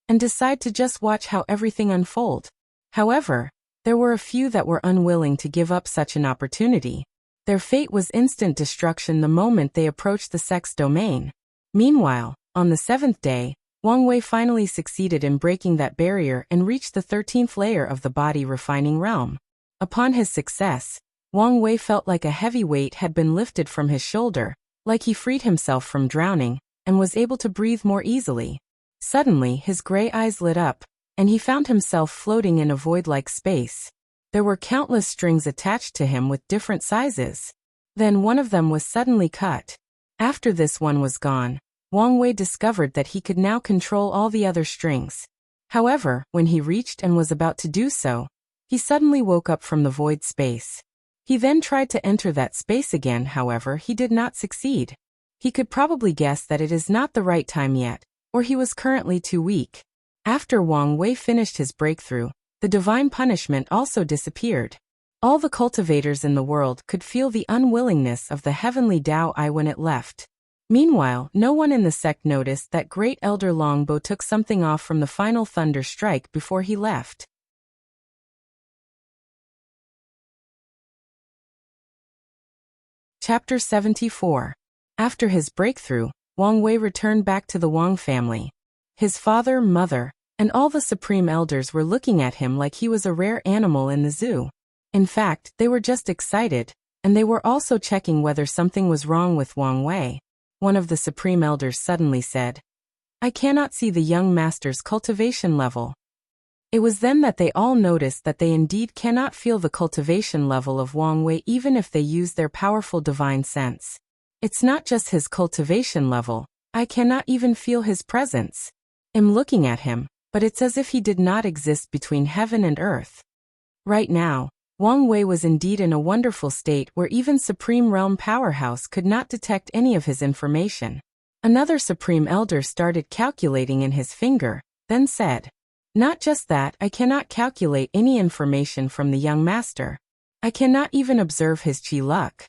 and decided to just watch how everything unfold. However, there were a few that were unwilling to give up such an opportunity. Their fate was instant destruction the moment they approached the sect's domain. Meanwhile, on the 7th day, Wang Wei finally succeeded in breaking that barrier and reached the 13th layer of the body refining realm. Upon his success, Wang Wei felt like a heavy weight had been lifted from his shoulder, like he freed himself from drowning, and was able to breathe more easily. Suddenly, his gray eyes lit up, and he found himself floating in a void-like space. There were countless strings attached to him with different sizes. Then one of them was suddenly cut. After this one was gone, Wang Wei discovered that he could now control all the other strings. However, when he reached and was about to do so, he suddenly woke up from the void space. He then tried to enter that space again, however, he did not succeed. He could probably guess that it is not the right time yet, or he was currently too weak. After Wang Wei finished his breakthrough, the divine punishment also disappeared. All the cultivators in the world could feel the unwillingness of the heavenly Tao Eye when it left. Meanwhile, no one in the sect noticed that Great Elder Longbow took something off from the final thunder strike before he left. Chapter 74. After his breakthrough, Wang Wei returned back to the Wang family. His father, mother, and all the supreme elders were looking at him like he was a rare animal in the zoo. In fact, they were just excited, and they were also checking whether something was wrong with Wang Wei. One of the supreme elders suddenly said, "I cannot see the young master's cultivation level." It was then that they all noticed that they indeed cannot feel the cultivation level of Wang Wei even if they use their powerful divine sense. It's not just his cultivation level, I cannot even feel his presence. I'm looking at him, but it's as if he did not exist between heaven and earth. Right now, Wang Wei was indeed in a wonderful state where even Supreme Realm Powerhouse could not detect any of his information. Another Supreme Elder started calculating in his finger, then said, "Not just that, I cannot calculate any information from the young master. I cannot even observe his chi luck."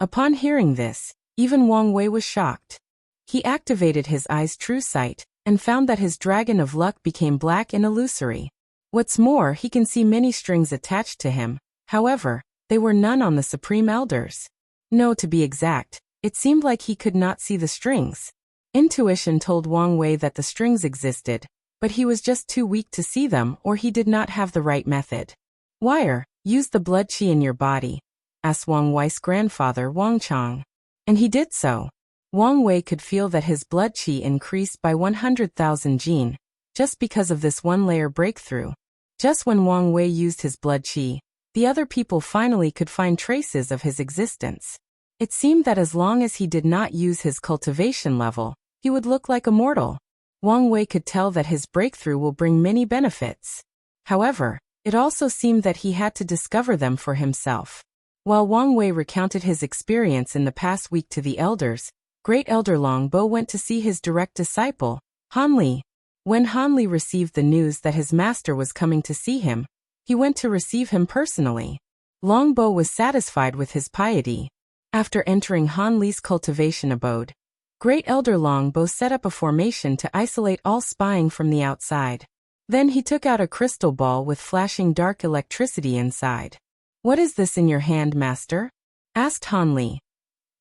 Upon hearing this, even Wang Wei was shocked. He activated his eye's true sight, and found that his dragon of luck became black and illusory. What's more, he can see many strings attached to him. However, they were none on the Supreme Elders. No, to be exact, it seemed like he could not see the strings. Intuition told Wang Wei that the strings existed, but he was just too weak to see them or he did not have the right method. "Wire, use the blood qi in your body," asked Wang Wei's grandfather Wang Chang. And he did so. Wang Wei could feel that his blood qi increased by 100,000 jin, just because of this one-layer breakthrough. Just when Wang Wei used his blood qi, the other people finally could find traces of his existence. It seemed that as long as he did not use his cultivation level, he would look like a mortal. Wang Wei could tell that his breakthrough will bring many benefits. However, it also seemed that he had to discover them for himself. While Wang Wei recounted his experience in the past week to the elders, Great Elder Longbow went to see his direct disciple, Han Li. When Han Li received the news that his master was coming to see him, he went to receive him personally. Longbow was satisfied with his piety. After entering Han Li's cultivation abode, Great Elder Longbow set up a formation to isolate all spying from the outside. Then he took out a crystal ball with flashing dark electricity inside. "What is this in your hand, master?" asked Han Li.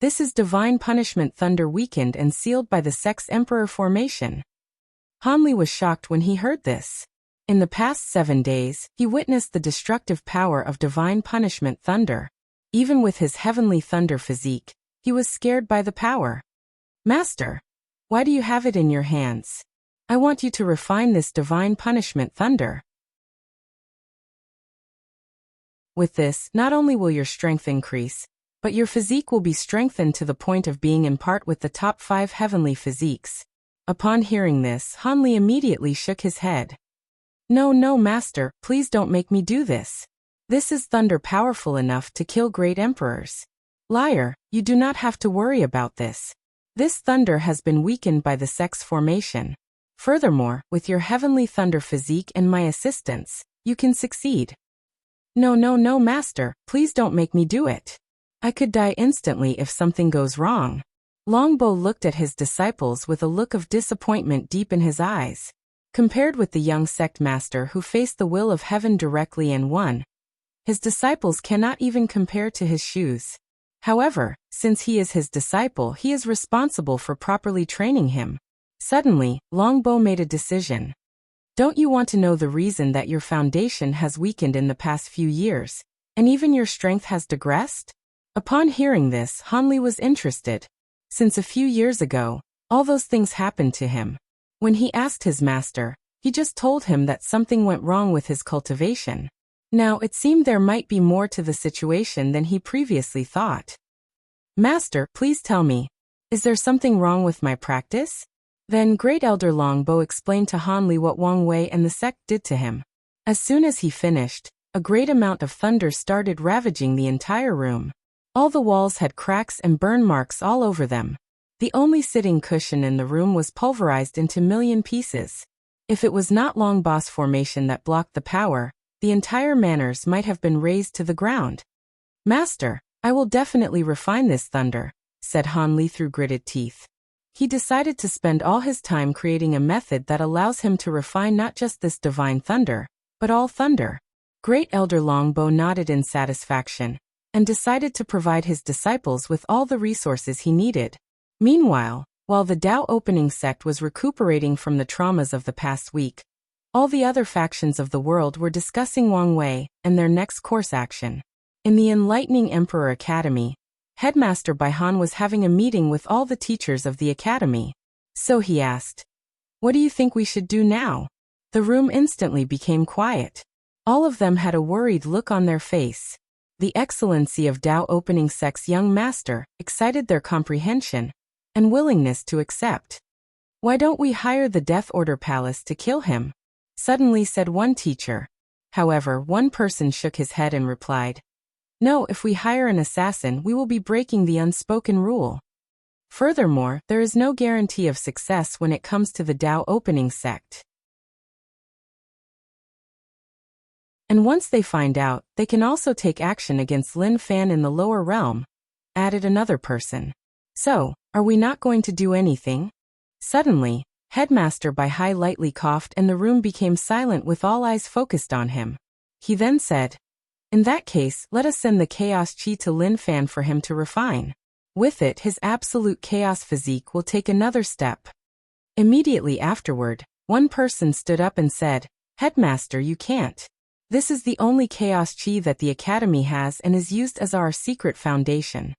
"This is divine punishment thunder weakened and sealed by the sect's emperor formation." Han Li was shocked when he heard this. In the past 7 days, he witnessed the destructive power of divine punishment thunder. Even with his heavenly thunder physique, he was scared by the power. "Master, why do you have it in your hands? I want you to refine this divine punishment thunder. With this, not only will your strength increase, but your physique will be strengthened to the point of being in part with the top 5 heavenly physiques." Upon hearing this, Han Li immediately shook his head. No, master, please don't make me do this. This is thunder powerful enough to kill great emperors. Liar, you do not have to worry about this. This thunder has been weakened by the sect's formation. Furthermore, with your heavenly thunder physique and my assistance, you can succeed. No, no, no, master, please don't make me do it. I could die instantly if something goes wrong. Longbow looked at his disciples with a look of disappointment deep in his eyes. Compared with the young sect master who faced the will of heaven directly and won, his disciples cannot even compare to his shoes. However, since he is his disciple, he is responsible for properly training him. Suddenly, Longbow made a decision. Don't you want to know the reason that your foundation has weakened in the past few years, and even your strength has digressed? Upon hearing this, Hanli was interested. Since a few years ago, all those things happened to him. When he asked his master, he just told him that something went wrong with his cultivation. Now it seemed there might be more to the situation than he previously thought. Master, please tell me, is there something wrong with my practice? Then Great Elder Longbow explained to Hanli what Wang Wei and the sect did to him. As soon as he finished, a great amount of thunder started ravaging the entire room. All the walls had cracks and burn marks all over them. The only sitting cushion in the room was pulverized into million pieces. If it was not Longbow's formation that blocked the power, the entire manors might have been razed to the ground. Master, I will definitely refine this thunder, said Hanli through gritted teeth. He decided to spend all his time creating a method that allows him to refine not just this divine thunder, but all thunder. Great Elder Longbow nodded in satisfaction, and decided to provide his disciples with all the resources he needed. Meanwhile, while the Tao opening sect was recuperating from the traumas of the past week, all the other factions of the world were discussing Wang Wei and their next course action. In the Enlightening Emperor Academy, Headmaster Baihan was having a meeting with all the teachers of the academy. So he asked, "What do you think we should do now?" The room instantly became quiet. All of them had a worried look on their face. The excellency of Tao opening sect's young master excited their comprehension and willingness to accept. "Why don't we hire the Death Order Palace to kill him?" suddenly said one teacher. However, one person shook his head and replied, "No, if we hire an assassin, we will be breaking the unspoken rule. Furthermore, there is no guarantee of success when it comes to the Tao opening sect. And once they find out, they can also take action against Lin Fan in the lower realm," added another person. "So, are we not going to do anything?" Suddenly, Headmaster Baihai lightly coughed and the room became silent with all eyes focused on him. He then said, "In that case, let us send the Chaos Chi to Lin Fan for him to refine. With it, his absolute chaos physique will take another step." Immediately afterward, one person stood up and said, "Headmaster, you can't. This is the only Chaos Chi that the Academy has and is used as our secret foundation."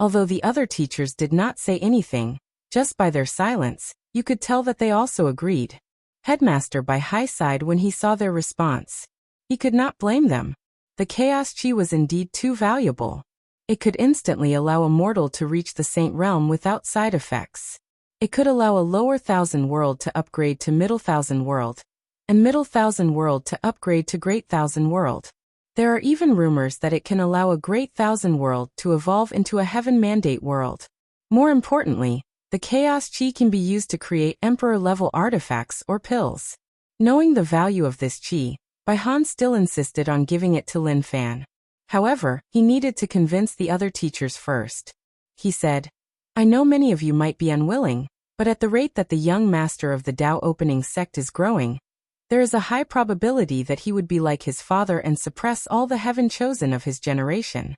Although the other teachers did not say anything, just by their silence, you could tell that they also agreed. Headmaster Baihai sighed when he saw their response. He could not blame them. The Chaos Chi was indeed too valuable. It could instantly allow a mortal to reach the Saint Realm without side effects. It could allow a lower Thousand World to upgrade to Middle Thousand World, and Middle Thousand World to upgrade to Great Thousand World. There are even rumors that it can allow a Great Thousand World to evolve into a Heaven Mandate World. More importantly, the Chaos Chi can be used to create Emperor-level artifacts or pills. Knowing the value of this Chi, Baihan still insisted on giving it to Lin Fan. However, he needed to convince the other teachers first. He said, "I know many of you might be unwilling, but at the rate that the young master of the Tao opening sect is growing, there is a high probability that he would be like his father and suppress all the heaven chosen of his generation.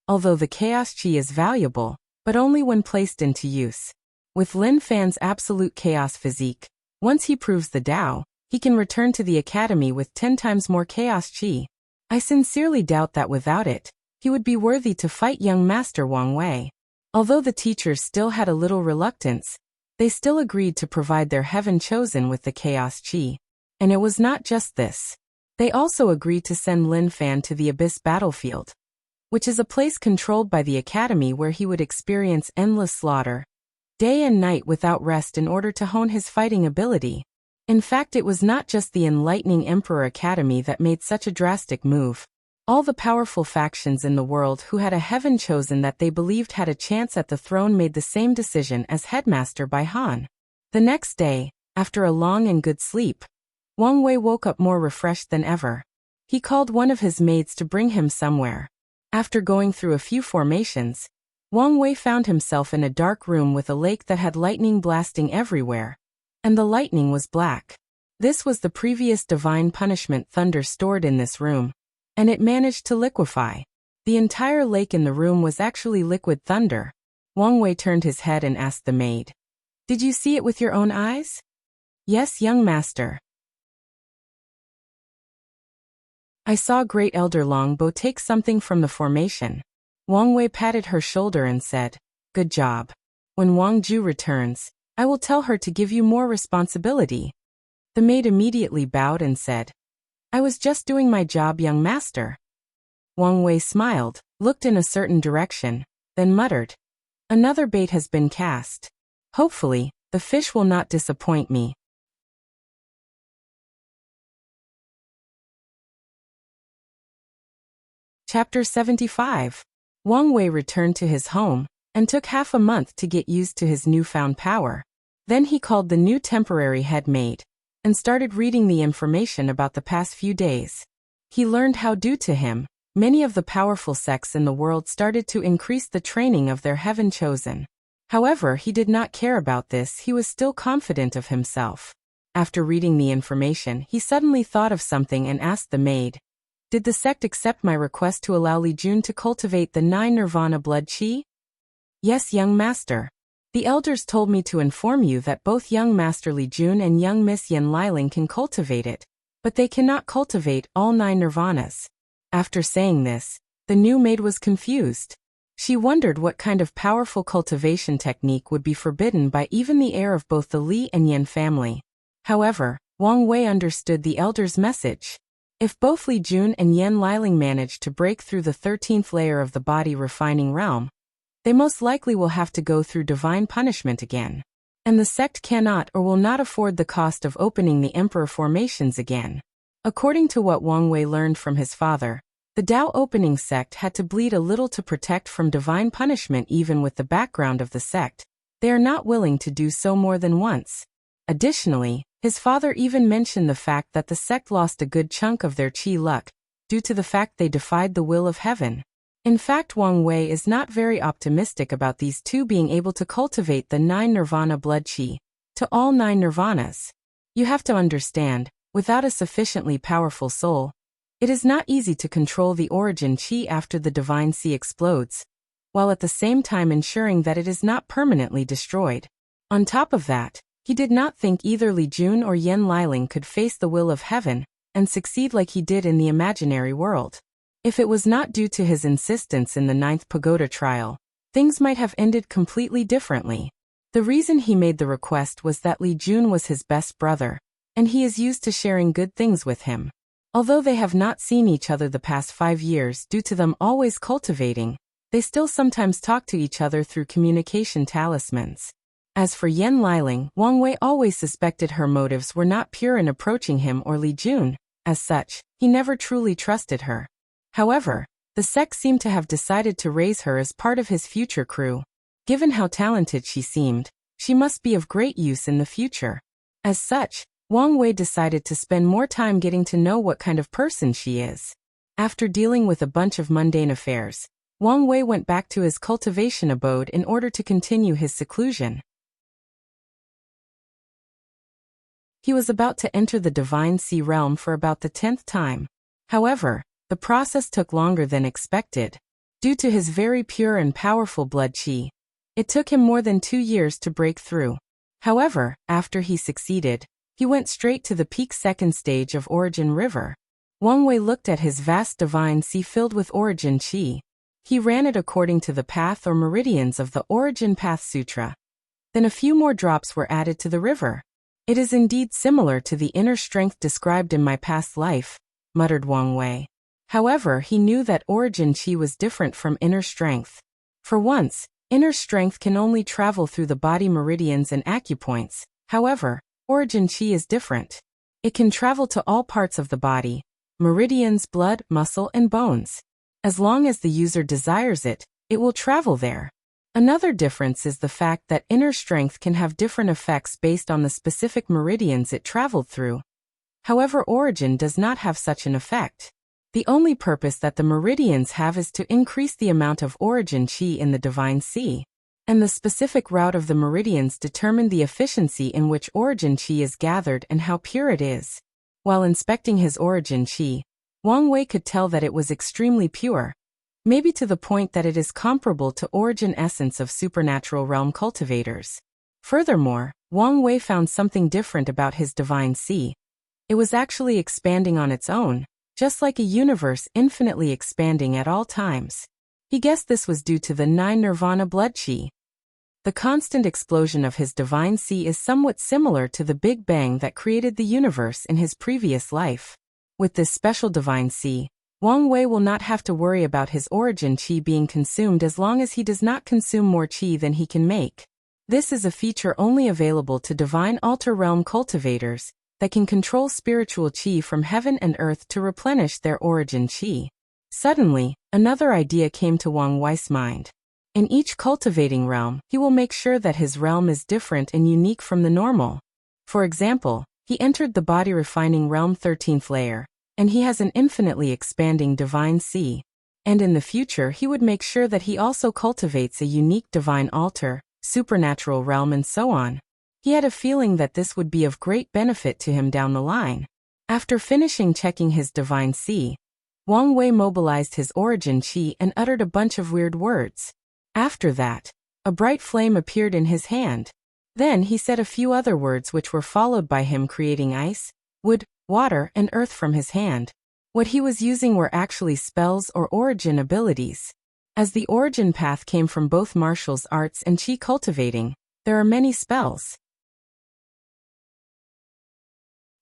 Although the Chaos Chi is valuable, but only when placed into use. With Lin Fan's absolute chaos physique, once he proves the Tao, he can return to the academy with 10 times more Chaos Chi. I sincerely doubt that without it, he would be worthy to fight young Master Wang Wei." Although the teachers still had a little reluctance, they still agreed to provide their heaven chosen with the Chaos Chi. And it was not just this. They also agreed to send Lin Fan to the Abyss battlefield, which is a place controlled by the academy where he would experience endless slaughter, day and night without rest in order to hone his fighting ability. In fact, it was not just the Enlightening Emperor Academy that made such a drastic move. All the powerful factions in the world who had a heaven chosen that they believed had a chance at the throne made the same decision as headmaster by Han. The next day, after a long and good sleep, Wang Wei woke up more refreshed than ever. He called one of his maids to bring him somewhere. After going through a few formations, Wang Wei found himself in a dark room with a lake that had lightning blasting everywhere, and the lightning was black. This was the previous divine punishment thunder stored in this room, and it managed to liquefy. The entire lake in the room was actually liquid thunder. Wang Wei turned his head and asked the maid, "Did you see it with your own eyes?" "Yes, young master. I saw Great Elder Longbo take something from the formation." Wang Wei patted her shoulder and said, "Good job. When Wang Ju returns, I will tell her to give you more responsibility." The maid immediately bowed and said, "I was just doing my job, young master." Wang Wei smiled, looked in a certain direction, then muttered, "Another bait has been cast. Hopefully, the fish will not disappoint me." Chapter 75. Wang Wei returned to his home, and took half a month to get used to his newfound power. Then he called the new temporary head maid, and started reading the information about the past few days. He learned how due to him, many of the powerful sects in the world started to increase the training of their heaven chosen. However, he did not care about this, he was still confident of himself. After reading the information, he suddenly thought of something and asked the maid, "Did the sect accept my request to allow Li Jun to cultivate the 9 nirvana blood qi?" "Yes, young master. The elders told me to inform you that both young master Li Jun and young Miss Yan Liling can cultivate it, but they cannot cultivate all 9 nirvanas." After saying this, the new maid was confused. She wondered what kind of powerful cultivation technique would be forbidden by even the heir of both the Li and Yan family. However, Wang Wei understood the elder's message. If both Li Jun and Yan Liling manage to break through the 13th layer of the body refining realm, they most likely will have to go through divine punishment again. And the sect cannot or will not afford the cost of opening the emperor formations again. According to what Wang Wei learned from his father, the Tao opening sect had to bleed a little to protect from divine punishment. Even with the background of the sect, they are not willing to do so more than once. Additionally, his father even mentioned the fact that the sect lost a good chunk of their qi luck, due to the fact they defied the will of heaven. In fact, Wang Wei is not very optimistic about these two being able to cultivate the 9 nirvana blood qi to all 9 nirvanas. You have to understand, without a sufficiently powerful soul, it is not easy to control the origin qi after the divine sea explodes, while at the same time ensuring that it is not permanently destroyed. On top of that, he did not think either Li Jun or Yan Liling could face the will of heaven and succeed like he did in the imaginary world. If it was not due to his insistence in the 9th pagoda trial, things might have ended completely differently. The reason he made the request was that Li Jun was his best brother, and he is used to sharing good things with him. Although they have not seen each other the past 5 years due to them always cultivating, they still sometimes talk to each other through communication talismans. As for Yan Liling, Wang Wei always suspected her motives were not pure in approaching him or Li Jun. As such, he never truly trusted her. However, the sect seemed to have decided to raise her as part of his future crew. Given how talented she seemed, she must be of great use in the future. As such, Wang Wei decided to spend more time getting to know what kind of person she is. After dealing with a bunch of mundane affairs, Wang Wei went back to his cultivation abode in order to continue his seclusion. He was about to enter the divine sea realm for about the 10th time. However, the process took longer than expected. Due to his very pure and powerful blood qi, it took him more than 2 years to break through. However, after he succeeded, he went straight to the peak 2nd stage of Origin River. Wang Wei looked at his vast divine sea filled with origin qi. He ran it according to the path or meridians of the Origin Path Sutra. Then a few more drops were added to the river. "It is indeed similar to the inner strength described in my past life," muttered Wang Wei. However, he knew that origin qi was different from inner strength. For once, inner strength can only travel through the body meridians and acupoints. However, origin qi is different. It can travel to all parts of the body, meridians, blood, muscle, and bones. As long as the user desires it, it will travel there. Another difference is the fact that inner strength can have different effects based on the specific meridians it traveled through. However, origin does not have such an effect. The only purpose that the meridians have is to increase the amount of origin chi in the divine sea. And the specific route of the meridians determine the efficiency in which origin chi is gathered and how pure it is. While inspecting his origin chi, Wang Wei could tell that it was extremely pure, maybe to the point that it is comparable to origin essence of supernatural realm cultivators. Furthermore, Wang Wei found something different about his divine sea. It was actually expanding on its own, just like a universe infinitely expanding at all times. He guessed this was due to the 9 nirvana blood chi. The constant explosion of his divine sea is somewhat similar to the Big Bang that created the universe in his previous life. With this special divine sea, Wang Wei will not have to worry about his origin chi being consumed as long as he does not consume more chi than he can make. This is a feature only available to divine altar realm cultivators that can control spiritual chi from heaven and earth to replenish their origin chi. Suddenly, another idea came to Wang Wei's mind. In each cultivating realm, he will make sure that his realm is different and unique from the normal. For example, he entered the body refining realm 13th layer, and he has an infinitely expanding divine sea. And in the future he would make sure that he also cultivates a unique divine altar, supernatural realm, and so on. He had a feeling that this would be of great benefit to him down the line. After finishing checking his divine sea, Wang Wei mobilized his origin chi and uttered a bunch of weird words. After that, a bright flame appeared in his hand. Then he said a few other words which were followed by him creating ice, wood, water, and earth from his hand. What he was using were actually spells or origin abilities. As the origin path came from both martial arts and chi cultivating, there are many spells.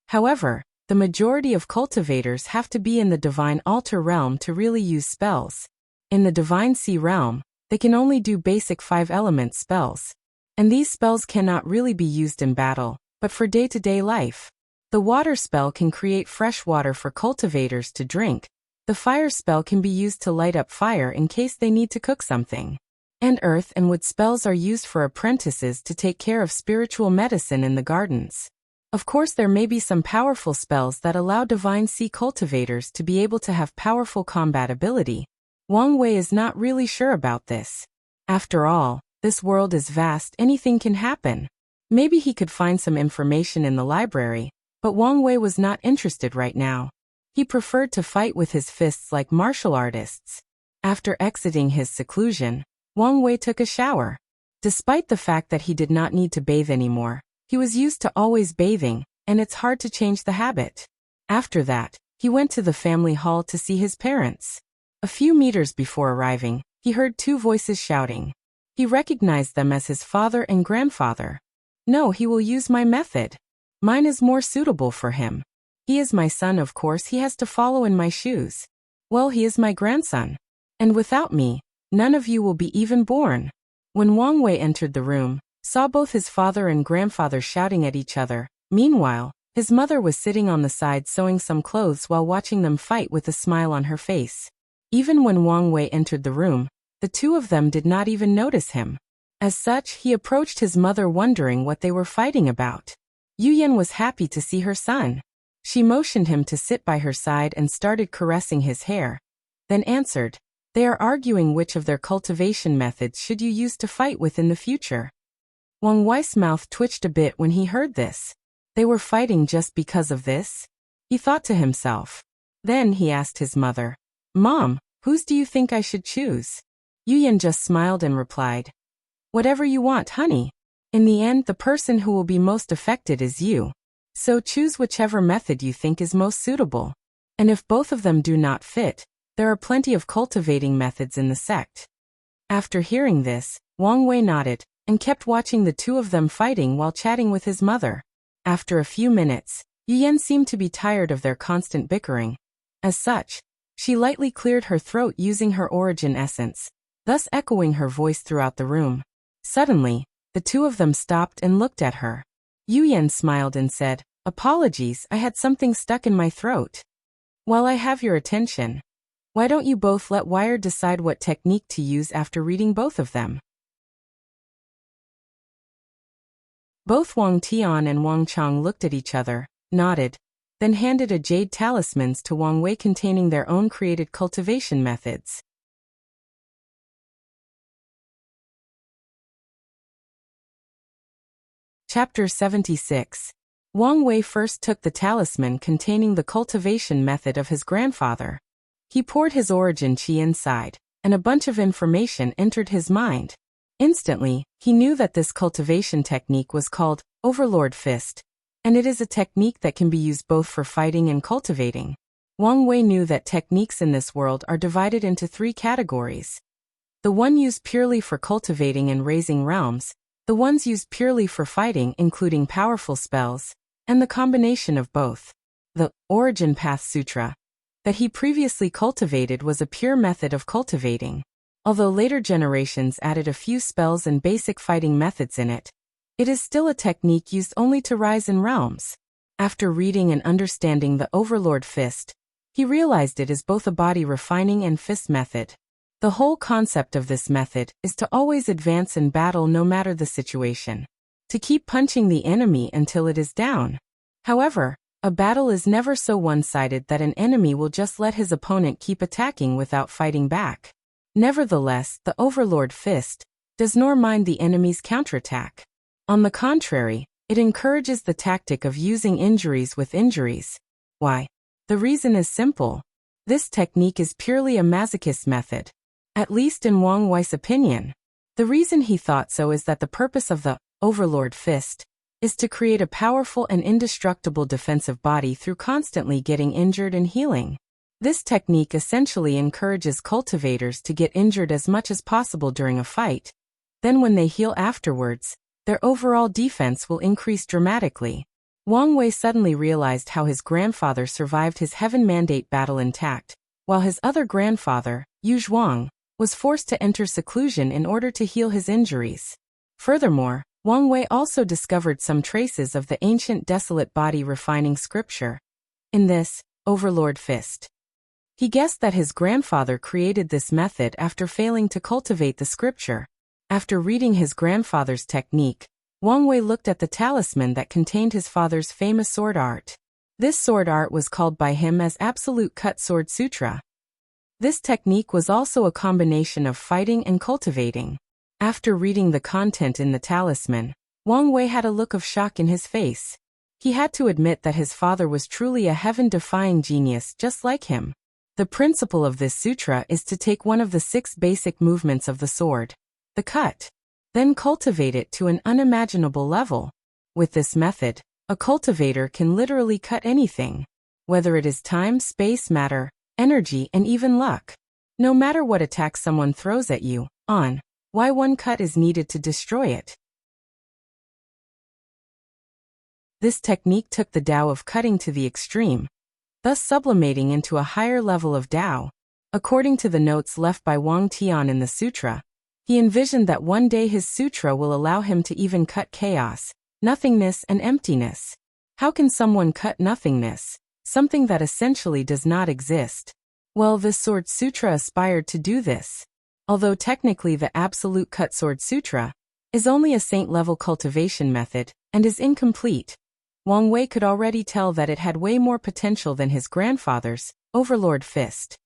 However, the majority of cultivators have to be in the divine altar realm to really use spells. In the divine sea realm, they can only do basic 5-element spells. And these spells cannot really be used in battle, but for day-to-day life. The water spell can create fresh water for cultivators to drink. The fire spell can be used to light up fire in case they need to cook something. And earth and wood spells are used for apprentices to take care of spiritual medicine in the gardens. Of course, there may be some powerful spells that allow divine sea cultivators to be able to have powerful combat ability. Wang Wei is not really sure about this. After all, this world is vast, anything can happen. Maybe he could find some information in the library, but Wang Wei was not interested right now. He preferred to fight with his fists like martial artists. After exiting his seclusion, Wang Wei took a shower. Despite the fact that he did not need to bathe anymore, he was used to always bathing, and it's hard to change the habit. After that, he went to the family hall to see his parents. A few meters before arriving, he heard 2 voices shouting. He recognized them as his father and grandfather. No, he will use my method. Mine is more suitable for him. He is my son, of course he has to follow in my shoes. Well, he is my grandson. And without me, none of you will be even born. When Wang Wei entered the room, saw both his father and grandfather shouting at each other. Meanwhile, his mother was sitting on the side sewing some clothes while watching them fight with a smile on her face. Even when Wang Wei entered the room, the 2 of them did not even notice him. As such, he approached his mother wondering what they were fighting about. Yuyan was happy to see her son. She motioned him to sit by her side and started caressing his hair. Then answered, "They are arguing which of their cultivation methods should you use to fight with in the future." Wang Wei's mouth twitched a bit when he heard this. They were fighting just because of this? He thought to himself. Then he asked his mother, "Mom, whose do you think I should choose?" Yuyan just smiled and replied, "Whatever you want, honey. In the end, the person who will be most affected is you. So choose whichever method you think is most suitable. And if both of them do not fit, there are plenty of cultivating methods in the sect." After hearing this, Wang Wei nodded and kept watching the 2 of them fighting while chatting with his mother. After a few minutes, Yuyan seemed to be tired of their constant bickering. As such, she lightly cleared her throat using her origin essence, thus echoing her voice throughout the room. Suddenly, the 2 of them stopped and looked at her. Yuyan smiled and said, "Apologies, I had something stuck in my throat." While I have your attention, why don't you both let Wire decide what technique to use after reading both of them? Both Wang Tian and Wang Chang looked at each other, nodded, then handed a jade talismans to Wang Wei containing their own created cultivation methods. Chapter 76. Wang Wei first took the talisman containing the cultivation method of his grandfather. He poured his origin chi inside, and a bunch of information entered his mind. Instantly, he knew that this cultivation technique was called Overlord Fist, and it is a technique that can be used both for fighting and cultivating. Wang Wei knew that techniques in this world are divided into 3 categories. The one used purely for cultivating and raising realms, the ones used purely for fighting including powerful spells, and the combination of both. The Origin Path Sutra that he previously cultivated was a pure method of cultivating. Although later generations added a few spells and basic fighting methods in it, it is still a technique used only to rise in realms. After reading and understanding the Overlord Fist, he realized it is both a body refining and fist method. The whole concept of this method is to always advance in battle no matter the situation. To keep punching the enemy until it is down. However, a battle is never so one-sided that an enemy will just let his opponent keep attacking without fighting back. Nevertheless, the Overlord Fist does nor mind the enemy's counterattack. On the contrary, it encourages the tactic of using injuries with injuries. Why? The reason is simple. This technique is purely a masochist method. At least in Wang Wei's opinion. The reason he thought so is that the purpose of the Overlord Fist is to create a powerful and indestructible defensive body through constantly getting injured and healing. This technique essentially encourages cultivators to get injured as much as possible during a fight. Then when they heal afterwards, their overall defense will increase dramatically. Wang Wei suddenly realized how his grandfather survived his Heaven Mandate battle intact, while his other grandfather, Yu Zhuang, was forced to enter seclusion in order to heal his injuries. Furthermore, Wang Wei also discovered some traces of the ancient desolate body refining scripture in this Overlord Fist. He guessed that his grandfather created this method after failing to cultivate the scripture. After reading his grandfather's technique, Wang Wei looked at the talisman that contained his father's famous sword art. This sword art was called by him as Absolute Cut Sword Sutra. This technique was also a combination of fighting and cultivating. After reading the content in the talisman, Wang Wei had a look of shock in his face. He had to admit that his father was truly a heaven-defying genius just like him. The principle of this sutra is to take one of the 6 basic movements of the sword, the cut, then cultivate it to an unimaginable level. With this method, a cultivator can literally cut anything, whether it is time, space, matter, energy, and even luck. No matter what attack someone throws at you, why one cut is needed to destroy it. This technique took the Tao of cutting to the extreme, thus sublimating into a higher level of Tao. According to the notes left by Wang Tian in the sutra, he envisioned that one day his sutra will allow him to even cut chaos, nothingness, and emptiness. How can someone cut nothingness, something that essentially does not exist? Well, this Sword Sutra aspired to do this. Although technically the Absolute Cut Sword Sutra is only a saint-level cultivation method and is incomplete, Wang Wei could already tell that it had way more potential than his grandfather's Overlord Fist.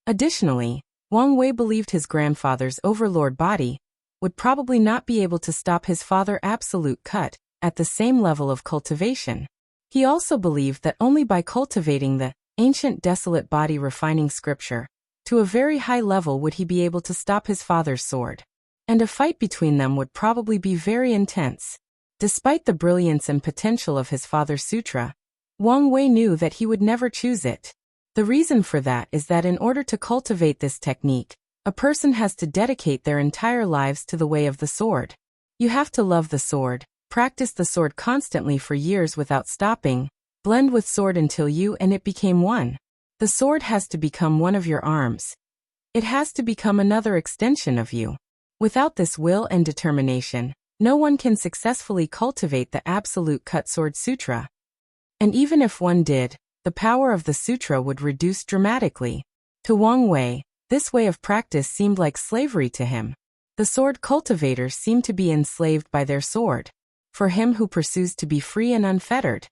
Additionally, Wang Wei believed his grandfather's Overlord body would probably not be able to stop his father Absolute Cut at the same level of cultivation. He also believed that only by cultivating the ancient desolate body refining scripture to a very high level would he be able to stop his father's sword. And a fight between them would probably be very intense. Despite the brilliance and potential of his father's sutra, Wang Wei knew that he would never choose it. The reason for that is that in order to cultivate this technique, a person has to dedicate their entire lives to the way of the sword. You have to love the sword, practice the sword constantly for years without stopping, blend with sword until you and it became one. The sword has to become one of your arms. It has to become another extension of you. Without this will and determination, no one can successfully cultivate the Absolute Cut Sword Sutra. And even if one did, the power of the sutra would reduce dramatically. To Wang Wei, this way of practice seemed like slavery to him. The sword cultivators seemed to be enslaved by their sword. For him who pursues to be free and unfettered,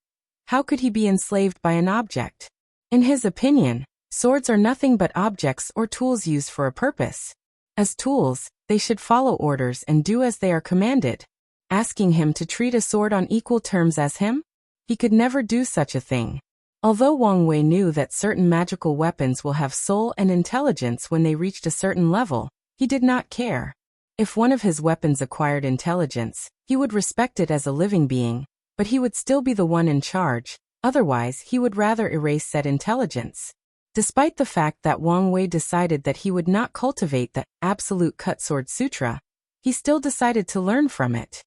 how could he be enslaved by an object? In his opinion, swords are nothing but objects or tools used for a purpose. As tools, they should follow orders and do as they are commanded. Asking him to treat a sword on equal terms as him? He could never do such a thing. Although Wang Wei knew that certain magical weapons will have soul and intelligence when they reached a certain level, he did not care. If one of his weapons acquired intelligence, he would respect it as a living being, but he would still be the one in charge, otherwise he would rather erase said intelligence. Despite the fact that Wang Wei decided that he would not cultivate the Absolute Cut Sword Sutra, he still decided to learn from it.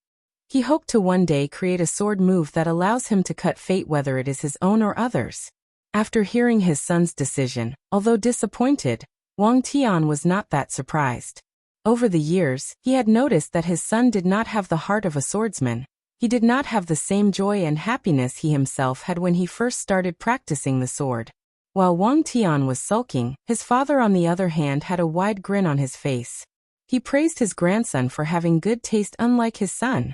He hoped to one day create a sword move that allows him to cut fate whether it is his own or others. After hearing his son's decision, although disappointed, Wang Tian was not that surprised. Over the years, he had noticed that his son did not have the heart of a swordsman. He did not have the same joy and happiness he himself had when he first started practicing the sword. While Wang Tian was sulking, his father on the other hand had a wide grin on his face. He praised his grandson for having good taste unlike his son.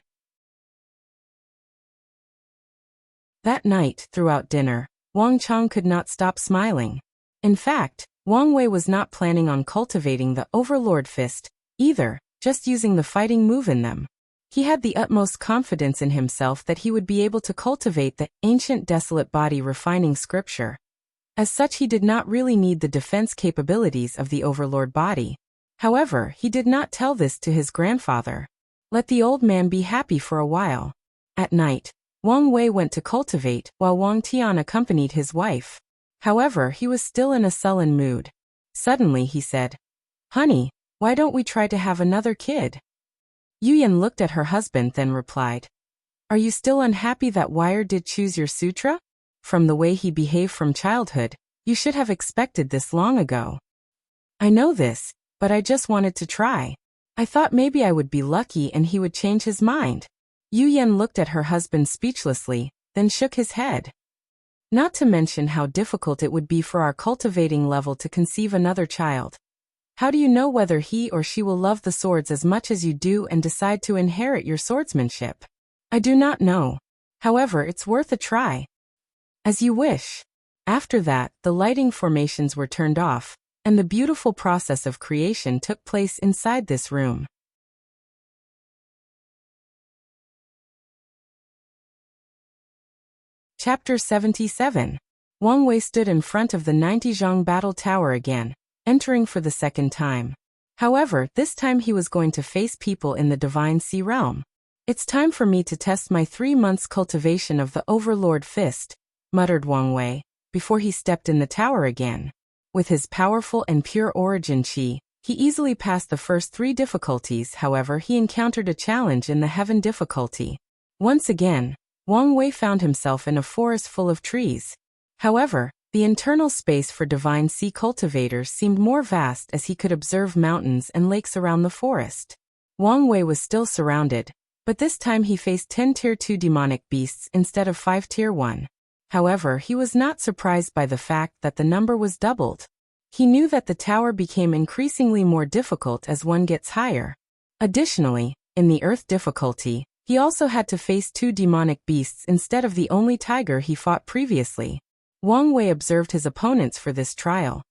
That night, throughout dinner, Wang Chang could not stop smiling. In fact, Wang Wei was not planning on cultivating the Overlord Fist, either, just using the fighting move in them. He had the utmost confidence in himself that he would be able to cultivate the ancient desolate body refining scripture. As such, he did not really need the defense capabilities of the Overlord body. However, he did not tell this to his grandfather. Let the old man be happy for a while. At night, Wang Wei went to cultivate, while Wang Tian accompanied his wife. However, he was still in a sullen mood. Suddenly he said, "Honey, why don't we try to have another kid?" Yuyan looked at her husband then replied, "Are you still unhappy that Wire did choose your sutra? From the way he behaved from childhood, you should have expected this long ago." "I know this, but I just wanted to try. I thought maybe I would be lucky and he would change his mind." Yuyan looked at her husband speechlessly, then shook his head. "Not to mention how difficult it would be for our cultivating level to conceive another child. How do you know whether he or she will love the swords as much as you do and decide to inherit your swordsmanship? I do not know. However, it's worth a try." "As you wish." After that, the lighting formations were turned off, and the beautiful process of creation took place inside this room. Chapter 77. Wang Wei stood in front of the 90 Zhang battle tower again, entering for the second time. However, this time he was going to face people in the Divine Sea realm. "It's time for me to test my 3 months cultivation of the Overlord Fist," muttered Wang Wei, before he stepped in the tower again. With his powerful and pure origin chi, he easily passed the first 3 difficulties. However, he encountered a challenge in the heaven difficulty. Once again, Wang Wei found himself in a forest full of trees. However, the internal space for Divine Sea cultivators seemed more vast as he could observe mountains and lakes around the forest. Wang Wei was still surrounded, but this time he faced 10 Tier 2 demonic beasts instead of 5 Tier 1. However, he was not surprised by the fact that the number was doubled. He knew that the tower became increasingly more difficult as one gets higher. Additionally, in the Earth difficulty, he also had to face 2 demonic beasts instead of the only tiger he fought previously. Wang Wei observed his opponents for this trial.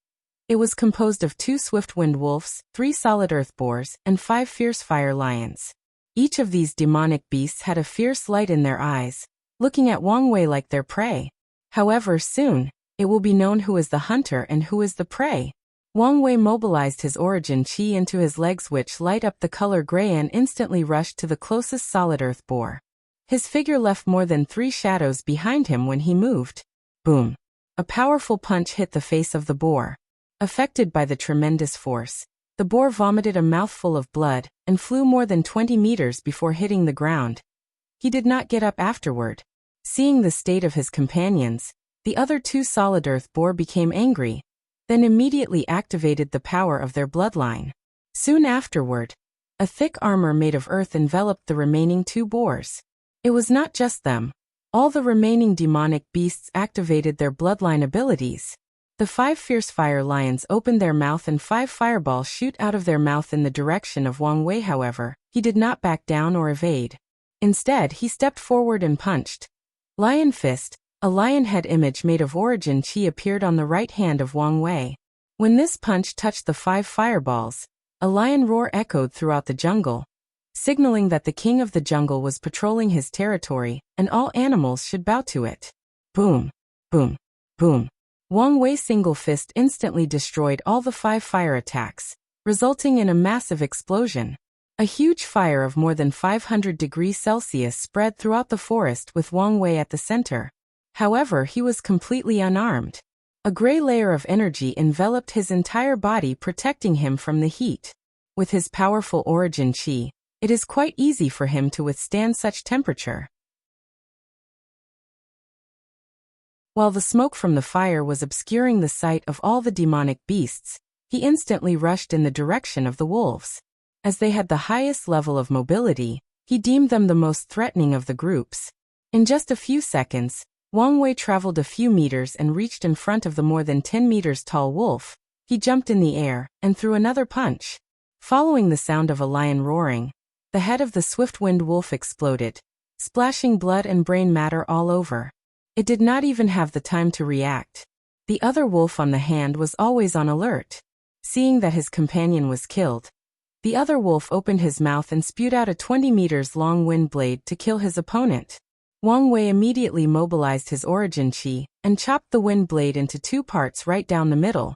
It was composed of 2 swift-wind wolves, 3 solid earth boars, and 5 fierce fire lions. Each of these demonic beasts had a fierce light in their eyes, looking at Wang Wei like their prey. However, soon, it will be known who is the hunter and who is the prey. Wang Wei mobilized his origin chi into his legs, which light up the color gray, and instantly rushed to the closest solid earth boar. His figure left more than 3 shadows behind him when he moved. Boom! A powerful punch hit the face of the boar. Affected by the tremendous force, the boar vomited a mouthful of blood and flew more than 20 meters before hitting the ground. He did not get up afterward. Seeing the state of his companions, the other 2 solid earth boar became angry, then immediately activated the power of their bloodline. Soon afterward, a thick armor made of earth enveloped the remaining 2 boars. It was not just them. All the remaining demonic beasts activated their bloodline abilities. The 5 fierce fire lions opened their mouth and 5 fireballs shoot out of their mouth in the direction of Wang Wei. However, he did not back down or evade. Instead, he stepped forward and punched. Lion Fist, a lion head image made of origin chi appeared on the right hand of Wang Wei. When this punch touched the 5 fireballs, a lion roar echoed throughout the jungle, signaling that the king of the jungle was patrolling his territory, and all animals should bow to it. Boom, boom, boom. Wang Wei's single fist instantly destroyed all the 5 fire attacks, resulting in a massive explosion. A huge fire of more than 500 degrees Celsius spread throughout the forest with Wang Wei at the center. However, he was completely unarmed. A gray layer of energy enveloped his entire body, protecting him from the heat. With his powerful origin chi, it is quite easy for him to withstand such temperature. While the smoke from the fire was obscuring the sight of all the demonic beasts, he instantly rushed in the direction of the wolves. As they had the highest level of mobility, he deemed them the most threatening of the groups. In just a few seconds, Wang Wei traveled a few meters and reached in front of the more than 10 meters tall wolf. He jumped in the air and threw another punch. Following the sound of a lion roaring, the head of the swift-winged wolf exploded, splashing blood and brain matter all over. It did not even have the time to react. The other wolf on the hand was always on alert. Seeing that his companion was killed, the other wolf opened his mouth and spewed out a 20 meters long wind blade to kill his opponent. Wang Wei immediately mobilized his origin chi and chopped the wind blade into 2 parts right down the middle.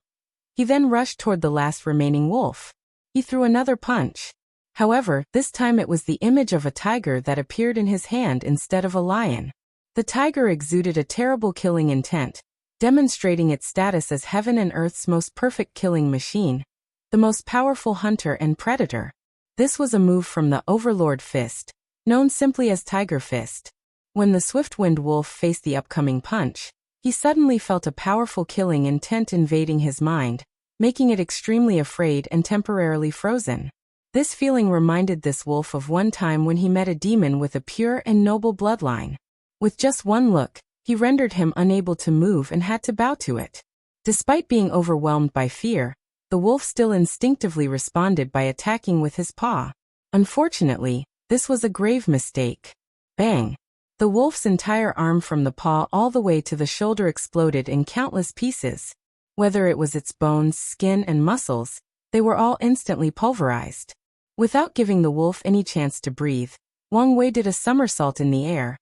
He then rushed toward the last remaining wolf. He threw another punch. However, this time it was the image of a tiger that appeared in his hand instead of a lion. The tiger exuded a terrible killing intent, demonstrating its status as heaven and earth's most perfect killing machine, the most powerful hunter and predator. This was a move from the Overlord Fist, known simply as Tiger Fist. When the swift-winged wolf faced the upcoming punch, he suddenly felt a powerful killing intent invading his mind, making it extremely afraid and temporarily frozen. This feeling reminded this wolf of one time when he met a demon with a pure and noble bloodline. With just one look, he rendered him unable to move and had to bow to it. Despite being overwhelmed by fear, the wolf still instinctively responded by attacking with his paw. Unfortunately, this was a grave mistake. Bang! The wolf's entire arm from the paw all the way to the shoulder exploded in countless pieces. Whether it was its bones, skin, and muscles, they were all instantly pulverized. Without giving the wolf any chance to breathe, Wang Wei did a somersault in the air,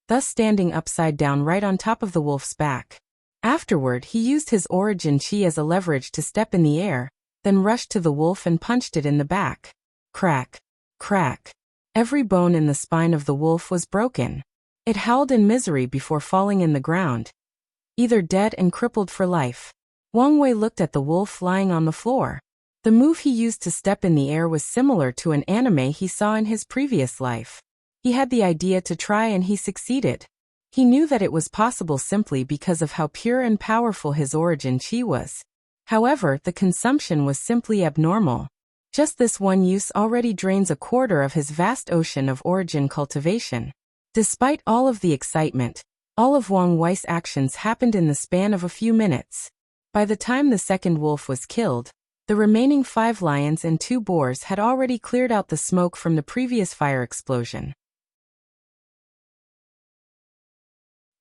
thus standing upside down right on top of the wolf's back. Afterward, he used his origin chi as a leverage to step in the air, then rushed to the wolf and punched it in the back. Crack! Crack! Every bone in the spine of the wolf was broken. It howled in misery before falling in the ground, either dead and crippled for life. Wang Wei looked at the wolf lying on the floor. The move he used to step in the air was similar to an anime he saw in his previous life. He had the idea to try and he succeeded. He knew that it was possible simply because of how pure and powerful his origin chi was. However, the consumption was simply abnormal. Just this one use already drains a quarter of his vast ocean of origin cultivation. Despite all of the excitement, all of Wang Wei's actions happened in the span of a few minutes. By the time the second wolf was killed, the remaining 5 lions and 2 boars had already cleared out the smoke from the previous fire explosion.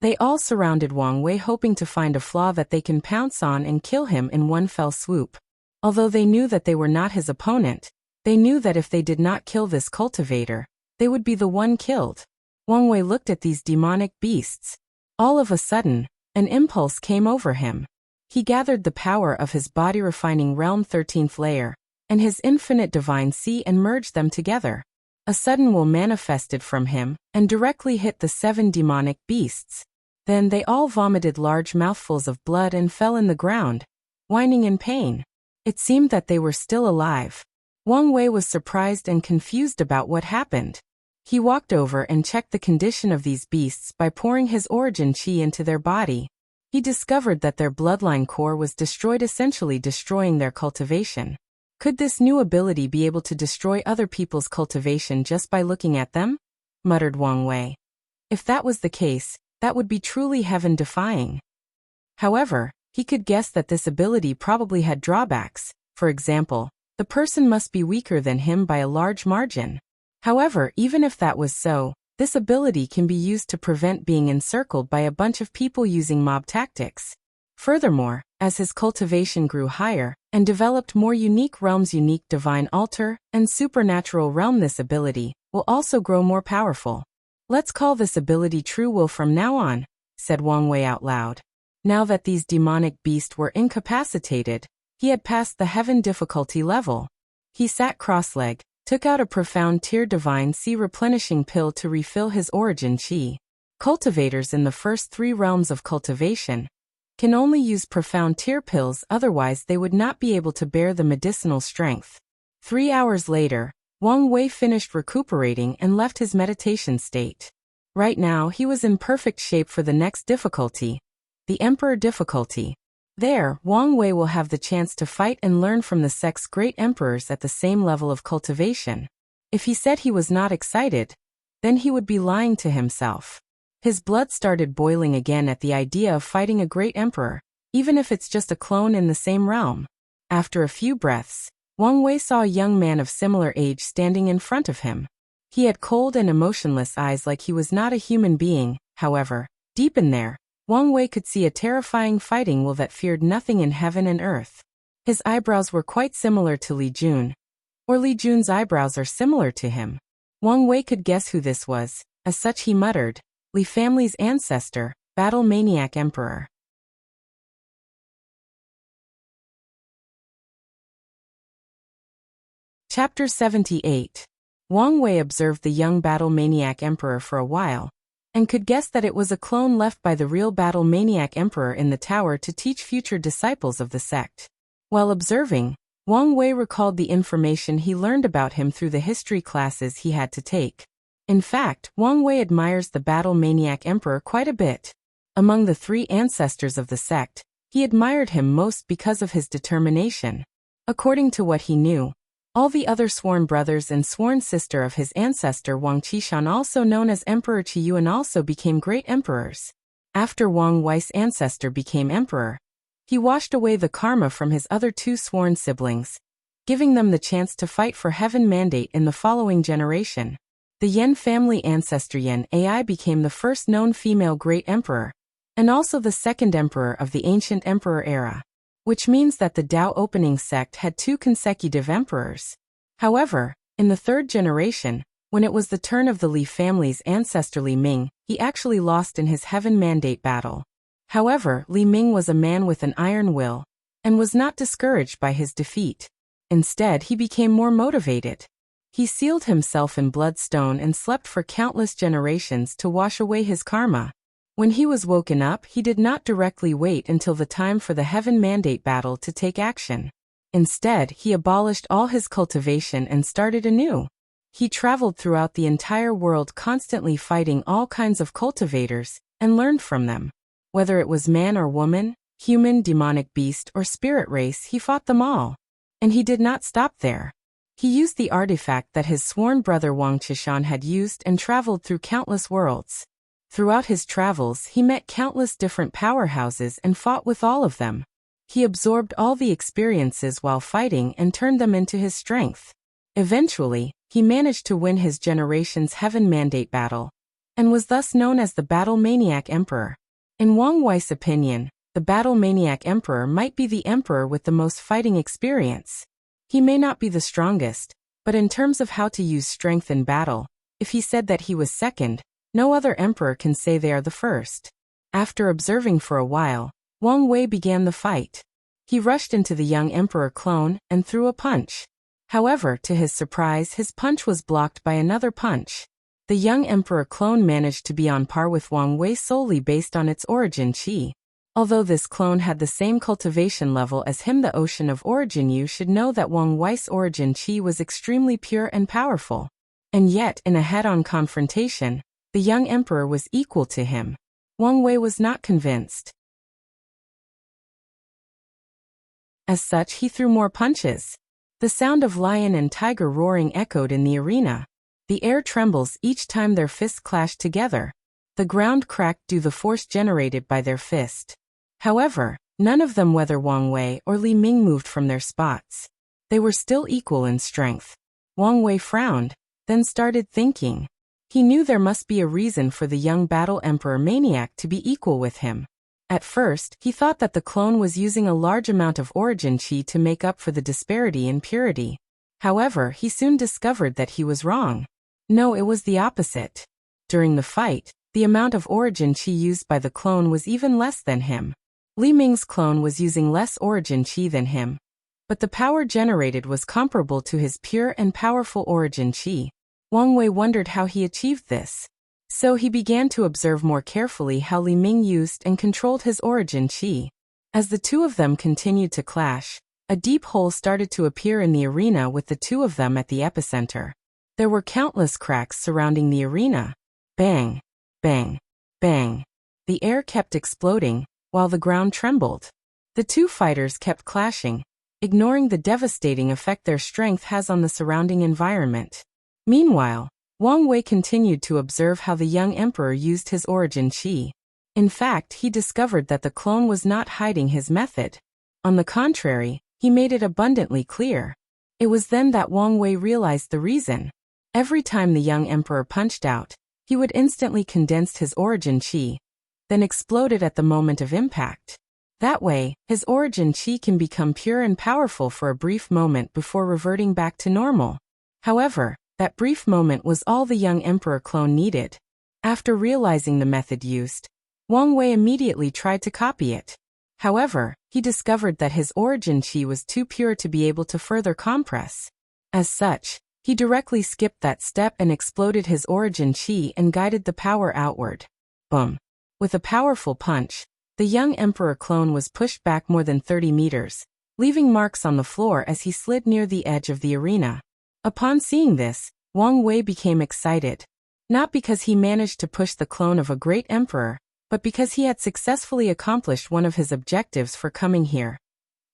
They all surrounded Wang Wei, hoping to find a flaw that they can pounce on and kill him in one fell swoop. Although they knew that they were not his opponent, they knew that if they did not kill this cultivator, they would be the one killed. Wang Wei looked at these demonic beasts. All of a sudden, an impulse came over him. He gathered the power of his body-refining realm 13th layer, and his infinite divine sea and merged them together. A sudden will manifested from him, and directly hit the 7 demonic beasts. Then they all vomited large mouthfuls of blood and fell in the ground, whining in pain. It seemed that they were still alive. Wang Wei was surprised and confused about what happened. He walked over and checked the condition of these beasts by pouring his origin chi into their body. He discovered that their bloodline core was destroyed, essentially destroying their cultivation. Could this new ability be able to destroy other people's cultivation just by looking at them? Muttered Wang Wei. If that was the case, That would be truly heaven-defying. However, he could guess that this ability probably had drawbacks. For example, the person must be weaker than him by a large margin. However, even if that was so, this ability can be used to prevent being encircled by a bunch of people using mob tactics. Furthermore, as his cultivation grew higher and developed more unique realms, unique divine altar and supernatural realm, this ability will also grow more powerful. Let's call this ability True Will from now on, said Wang Wei out loud. Now that these demonic beasts were incapacitated, he had passed the heaven difficulty level. He sat cross-legged, took out a profound tier divine sea replenishing pill to refill his origin chi. Cultivators in the first 3 realms of cultivation can only use profound tier pills, otherwise they would not be able to bear the medicinal strength. 3 hours later, Wang Wei finished recuperating and left his meditation state. Right now he was in perfect shape for the next difficulty, the Emperor difficulty. There, Wang Wei will have the chance to fight and learn from the sect's great emperors at the same level of cultivation. If he said he was not excited, then he would be lying to himself. His blood started boiling again at the idea of fighting a great emperor, even if it's just a clone in the same realm. After a few breaths, Wang Wei saw a young man of similar age standing in front of him. He had cold and emotionless eyes like he was not a human being. However, deep in there, Wang Wei could see a terrifying fighting will that feared nothing in heaven and earth. His eyebrows were quite similar to Li Jun, or Li Jun's eyebrows are similar to him. Wang Wei could guess who this was. As such he muttered, Li family's ancestor, Battle Maniac Emperor. Chapter 78. Wang Wei observed the young Battle Maniac Emperor for a while, and could guess that it was a clone left by the real Battle Maniac Emperor in the tower to teach future disciples of the sect. While observing, Wang Wei recalled the information he learned about him through the history classes he had to take. In fact, Wang Wei admires the Battle Maniac Emperor quite a bit. Among the 3 ancestors of the sect, he admired him most because of his determination. According to what he knew, all the other sworn brothers and sworn sister of his ancestor Wang Qishan, also known as Emperor Qiyuan, also became great emperors. After Wang Wei's ancestor became emperor, he washed away the karma from his other 2 sworn siblings, giving them the chance to fight for heaven mandate in the following generation. The Yan family ancestor Yan Ai became the first known female great emperor, and also the second emperor of the ancient emperor era, which means that the Dao opening sect had 2 consecutive emperors. However, in the 3rd generation, when it was the turn of the Li family's ancestor Li Ming, he actually lost in his heaven mandate battle. However, Li Ming was a man with an iron will, and was not discouraged by his defeat. Instead, he became more motivated. He sealed himself in bloodstone and slept for countless generations to wash away his karma. When he was woken up, he did not directly wait until the time for the heaven mandate battle to take action. Instead, he abolished all his cultivation and started anew. He traveled throughout the entire world, constantly fighting all kinds of cultivators, and learned from them. Whether it was man or woman, human, demonic beast, or spirit race, he fought them all. And he did not stop there. He used the artifact that his sworn brother Wang Qishan had used and traveled through countless worlds. Throughout his travels, he met countless different powerhouses and fought with all of them. He absorbed all the experiences while fighting and turned them into his strength. Eventually, he managed to win his generation's heaven mandate battle, and was thus known as the Battle Maniac Emperor. In Wang Wei's opinion, the Battle Maniac Emperor might be the emperor with the most fighting experience. He may not be the strongest, but in terms of how to use strength in battle, if he said that he was second, no other emperor can say they are the first. After observing for a while, Wang Wei began the fight. He rushed into the young emperor clone and threw a punch. However, to his surprise, his punch was blocked by another punch. The young emperor clone managed to be on par with Wang Wei solely based on its origin chi. Although this clone had the same cultivation level as him, the ocean of origin, you should know that Wang Wei's origin chi was extremely pure and powerful. And yet, in a head-on confrontation, the young emperor was equal to him. Wang Wei was not convinced. As such, he threw more punches. The sound of lion and tiger roaring echoed in the arena. The air trembles each time their fists clash together. The ground cracked due to the force generated by their fist. However, none of them, whether Wang Wei or Li Ming, moved from their spots. They were still equal in strength. Wang Wei frowned, then started thinking. He knew there must be a reason for the young battle emperor maniac to be equal with him. At first, he thought that the clone was using a large amount of origin chi to make up for the disparity in purity. However, he soon discovered that he was wrong. No, it was the opposite. During the fight, the amount of origin chi used by the clone was even less than him. Li Ming's clone was using less origin chi than him, but the power generated was comparable to his pure and powerful origin chi. Wang Wei wondered how he achieved this. So he began to observe more carefully how Li Ming used and controlled his origin chi. As the two of them continued to clash, a deep hole started to appear in the arena with the two of them at the epicenter. There were countless cracks surrounding the arena. Bang, bang, bang. The air kept exploding, while the ground trembled. The two fighters kept clashing, ignoring the devastating effect their strength has on the surrounding environment. Meanwhile, Wang Wei continued to observe how the young emperor used his origin chi. In fact, he discovered that the clone was not hiding his method. On the contrary, he made it abundantly clear. It was then that Wang Wei realized the reason. Every time the young emperor punched out, he would instantly condense his origin chi, then explode it at the moment of impact. That way, his origin chi can become pure and powerful for a brief moment before reverting back to normal. However, that brief moment was all the young emperor clone needed. After realizing the method used, Wang Wei immediately tried to copy it. However, he discovered that his origin chi was too pure to be able to further compress. As such, he directly skipped that step and exploded his origin chi and guided the power outward. Boom! With a powerful punch, the young emperor clone was pushed back more than 30 meters, leaving marks on the floor as he slid near the edge of the arena. Upon seeing this, Wang Wei became excited. Not because he managed to push the clone of a great emperor, but because he had successfully accomplished one of his objectives for coming here: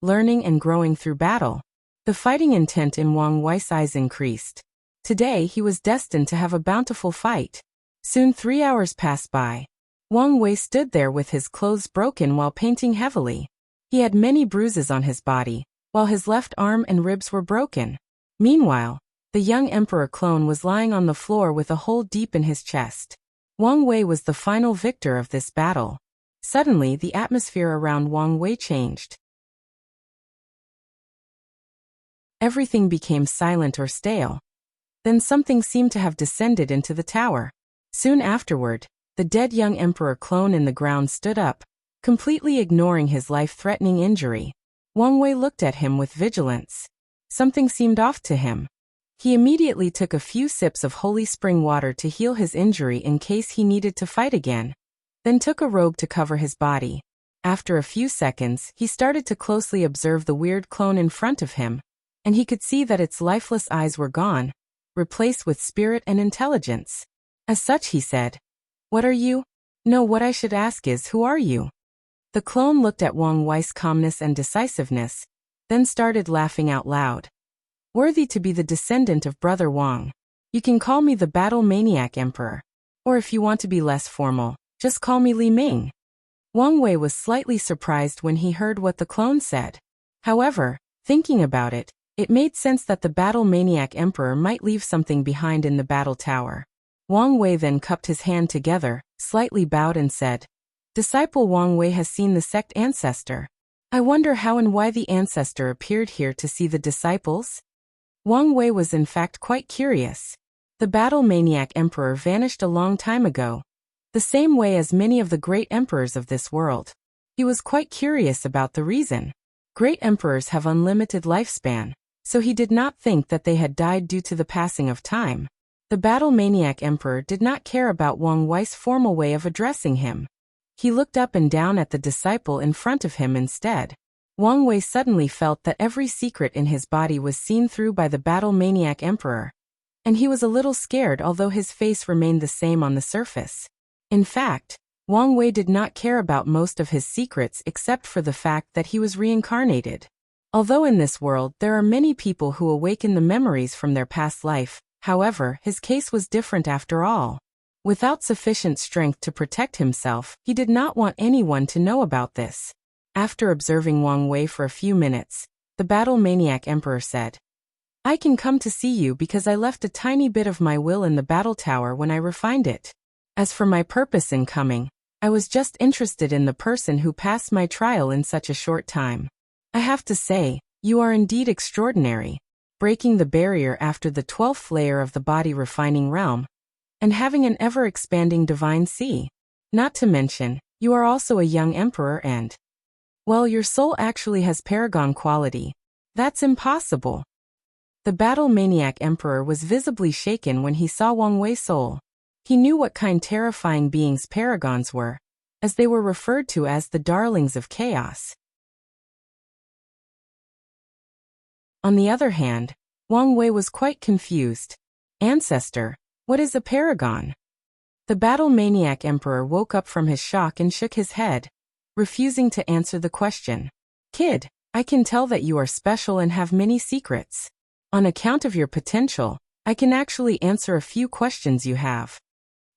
learning and growing through battle. The fighting intent in Wang Wei's eyes increased. Today he was destined to have a bountiful fight. Soon 3 hours passed by. Wang Wei stood there with his clothes broken while painting heavily. He had many bruises on his body, while his left arm and ribs were broken. Meanwhile, the young emperor clone was lying on the floor with a hole deep in his chest. Wang Wei was the final victor of this battle. Suddenly, the atmosphere around Wang Wei changed. Everything became silent or stale. Then something seemed to have descended into the tower. Soon afterward, the dead young emperor clone in the ground stood up, completely ignoring his life-threatening injury. Wang Wei looked at him with vigilance. Something seemed off to him. He immediately took a few sips of holy spring water to heal his injury in case he needed to fight again, then took a robe to cover his body. After a few seconds, he started to closely observe the weird clone in front of him, and he could see that its lifeless eyes were gone, replaced with spirit and intelligence. As such, he said, "What are you?" "No, what I should ask is, who are you?" The clone looked at Wang Wei's calmness and decisiveness, then started laughing out loud. "Worthy to be the descendant of Brother Wang. You can call me the Battle Maniac Emperor. Or if you want to be less formal, just call me Li Ming." Wang Wei was slightly surprised when he heard what the clone said. However, thinking about it, it made sense that the Battle Maniac Emperor might leave something behind in the battle tower. Wang Wei then cupped his hand together, slightly bowed and said, "Disciple Wang Wei has seen the sect ancestor. I wonder how and why the ancestor appeared here to see the disciples?" Wang Wei was in fact quite curious. The Battle Maniac Emperor vanished a long time ago, the same way as many of the great emperors of this world. He was quite curious about the reason. Great emperors have unlimited lifespan, so he did not think that they had died due to the passing of time. The Battle Maniac Emperor did not care about Wang Wei's formal way of addressing him. He looked up and down at the disciple in front of him instead. Wang Wei suddenly felt that every secret in his body was seen through by the Battle Maniac Emperor, and he was a little scared although his face remained the same on the surface. In fact, Wang Wei did not care about most of his secrets except for the fact that he was reincarnated. Although in this world there are many people who awaken the memories from their past life, however, his case was different after all. Without sufficient strength to protect himself, he did not want anyone to know about this. After observing Wang Wei for a few minutes, the battle-maniac emperor said, "I can come to see you because I left a tiny bit of my will in the battle tower when I refined it. As for my purpose in coming, I was just interested in the person who passed my trial in such a short time. I have to say, you are indeed extraordinary, breaking the barrier after the 12th layer of the body refining realm, and having an ever-expanding divine sea. Not to mention, you are also a young emperor and, well, your soul actually has paragon quality. That's impossible." The battle-maniac emperor was visibly shaken when he saw Wang Wei's soul. He knew what kind terrifying beings paragons were, as they were referred to as the darlings of chaos. On the other hand, Wang Wei was quite confused. "Ancestor, what is a paragon?" The battle-maniac emperor woke up from his shock and shook his head, refusing to answer the question. "Kid, I can tell that you are special and have many secrets. On account of your potential, I can actually answer a few questions you have."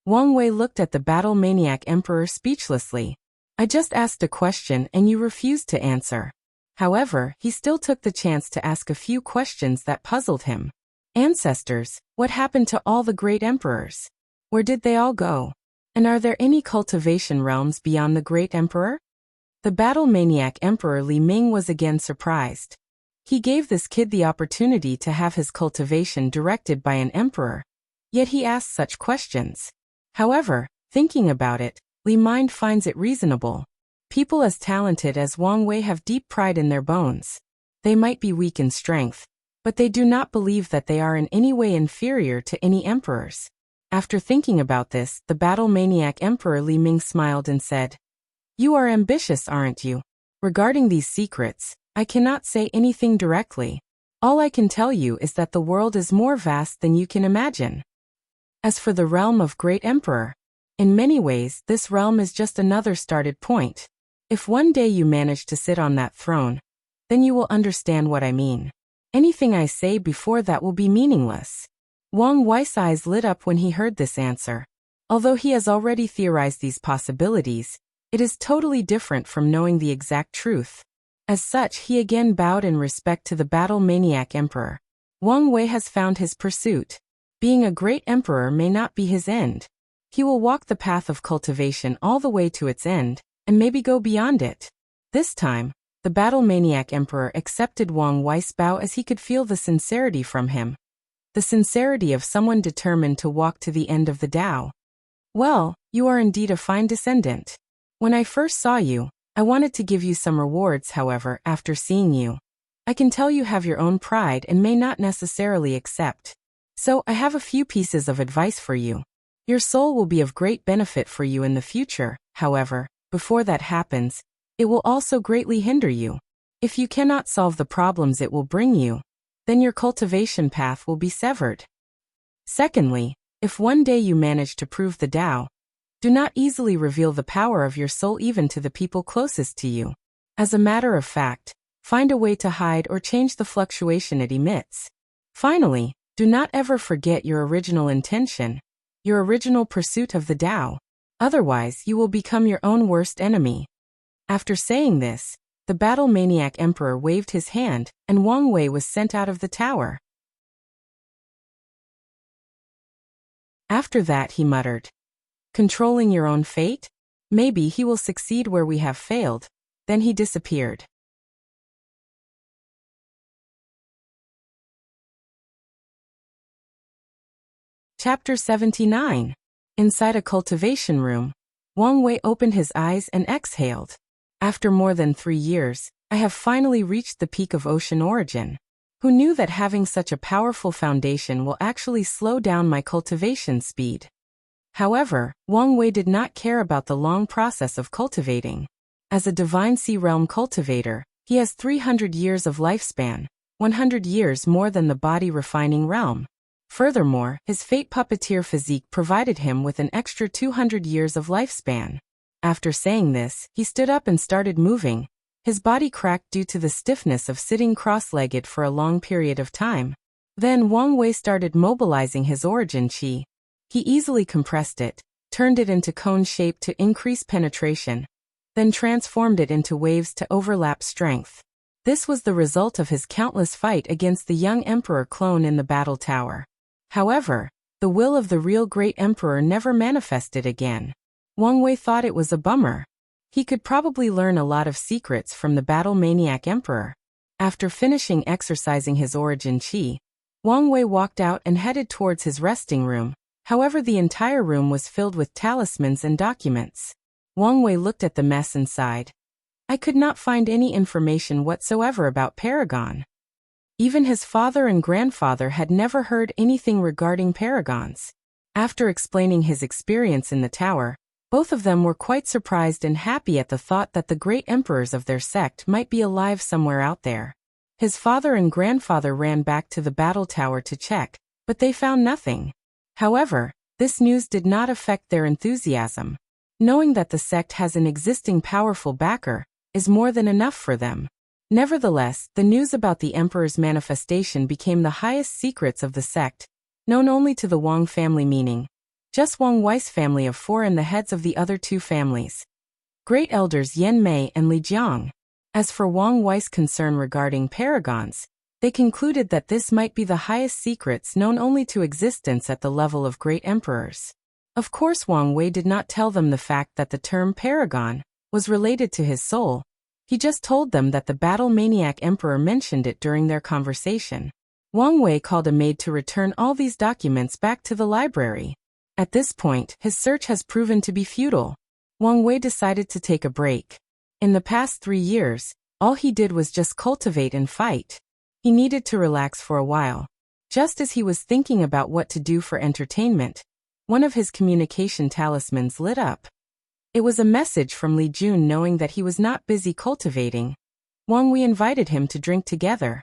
Wang Wei looked at the battle-maniac emperor speechlessly. "I just asked a question and you refused to answer." However, he still took the chance to ask a few questions that puzzled him. "Ancestors, what happened to all the great emperors? Where did they all go? And are there any cultivation realms beyond the great emperor?" The battle-maniac emperor Li Ming was again surprised. He gave this kid the opportunity to have his cultivation directed by an emperor, yet he asked such questions. However, thinking about it, Li Mind finds it reasonable. People as talented as Wang Wei have deep pride in their bones. They might be weak in strength, but they do not believe that they are in any way inferior to any emperors. After thinking about this, the battle-maniac emperor Li Ming smiled and said, "You are ambitious, aren't you? Regarding these secrets, I cannot say anything directly. All I can tell you is that the world is more vast than you can imagine. As for the realm of great emperor, in many ways this realm is just another started point. If one day you manage to sit on that throne, then you will understand what I mean. Anything I say before that will be meaningless." Wang Wei's eyes lit up when he heard this answer. Although he has already theorized these possibilities, it is totally different from knowing the exact truth. As such, he again bowed in respect to the battle-maniac emperor. Wang Wei has found his pursuit. Being a great emperor may not be his end. He will walk the path of cultivation all the way to its end, and maybe go beyond it. This time, the battle-maniac emperor accepted Wang Wei's bow as he could feel the sincerity from him. The sincerity of someone determined to walk to the end of the Tao. "Well, you are indeed a fine descendant. When I first saw you, I wanted to give you some rewards. However, after seeing you, I can tell you have your own pride and may not necessarily accept. So I have a few pieces of advice for you. Your soul will be of great benefit for you in the future. However, before that happens, it will also greatly hinder you. If you cannot solve the problems it will bring you, then your cultivation path will be severed. Secondly, if one day you manage to prove the Tao, do not easily reveal the power of your soul even to the people closest to you. As a matter of fact, find a way to hide or change the fluctuation it emits. Finally, do not ever forget your original intention, your original pursuit of the Tao. Otherwise, you will become your own worst enemy." After saying this, the battle-maniac emperor waved his hand, and Wang Wei was sent out of the tower. After that he muttered, "Controlling your own fate? Maybe he will succeed where we have failed." Then he disappeared. Chapter 79. Inside a cultivation room, Wang Wei opened his eyes and exhaled. After more than 3 years, I have finally reached the peak of ocean origin. Who knew that having such a powerful foundation will actually slow down my cultivation speed? However, Wang Wei did not care about the long process of cultivating. As a divine sea realm cultivator, he has 300 years of lifespan, 100 years more than the body refining realm. Furthermore, his fate puppeteer physique provided him with an extra 200 years of lifespan. After saying this, he stood up and started moving. His body cracked due to the stiffness of sitting cross-legged for a long period of time. Then Wang Wei started mobilizing his origin qi. He easily compressed it, turned it into cone shape to increase penetration, then transformed it into waves to overlap strength. This was the result of his countless fight against the young emperor clone in the battle tower. However, the will of the real great emperor never manifested again. Wang Wei thought it was a bummer. He could probably learn a lot of secrets from the battle maniac emperor. After finishing exercising his origin chi, Wang Wei walked out and headed towards his resting room. However, the entire room was filled with talismans and documents. Wang Wei looked at the mess inside. I could not find any information whatsoever about Paragon. Even his father and grandfather had never heard anything regarding paragons. After explaining his experience in the tower, both of them were quite surprised and happy at the thought that the great emperors of their sect might be alive somewhere out there. His father and grandfather ran back to the battle tower to check, but they found nothing. However, this news did not affect their enthusiasm. Knowing that the sect has an existing powerful backer is more than enough for them. Nevertheless, the news about the emperor's manifestation became the highest secrets of the sect, known only to the Wang family, meaning just Wang Wei's family of 4 and the heads of the other 2 families, great elders Yan Mei and Li Jiang. As for Wang Wei's concern regarding paragons, they concluded that this might be the highest secrets known only to existence at the level of great emperors. Of course, Wang Wei did not tell them the fact that the term paragon was related to his soul. He just told them that the battle maniac emperor mentioned it during their conversation. Wang Wei called a maid to return all these documents back to the library. At this point, his search has proven to be futile. Wang Wei decided to take a break. In the past 3 years, all he did was just cultivate and fight. He needed to relax for a while. Just as he was thinking about what to do for entertainment, one of his communication talismans lit up. It was a message from Li Jun. Knowing that he was not busy cultivating, Wang Wei invited him to drink together.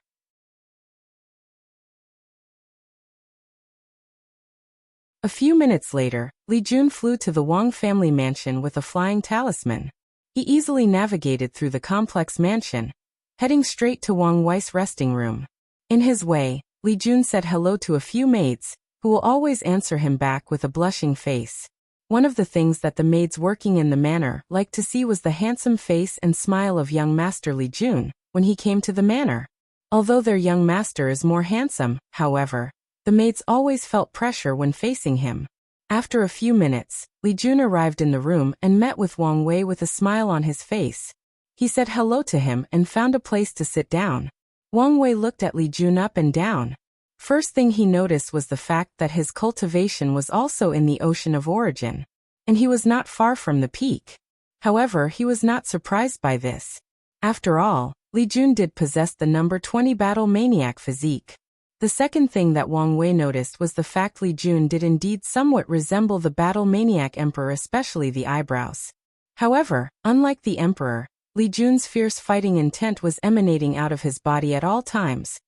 A few minutes later, Li Jun flew to the Wang family mansion with a flying talisman. He easily navigated through the complex mansion, heading straight to Wang Wei's resting room. In his way, Li Jun said hello to a few maids, who will always answer him back with a blushing face. One of the things that the maids working in the manor liked to see was the handsome face and smile of young master Li Jun when he came to the manor. Although their young master is more handsome, however, the maids always felt pressure when facing him. After a few minutes, Li Jun arrived in the room and met with Wang Wei with a smile on his face. He said hello to him and found a place to sit down. Wang Wei looked at Li Jun up and down. First thing he noticed was the fact that his cultivation was also in the ocean of origin, and he was not far from the peak. However, he was not surprised by this. After all, Li Jun did possess the number 20 battle maniac physique. The second thing that Wang Wei noticed was the fact Li Jun did indeed somewhat resemble the battle maniac emperor, especially the eyebrows. However, unlike the emperor, Li Jun's fierce fighting intent was emanating out of his body at all times,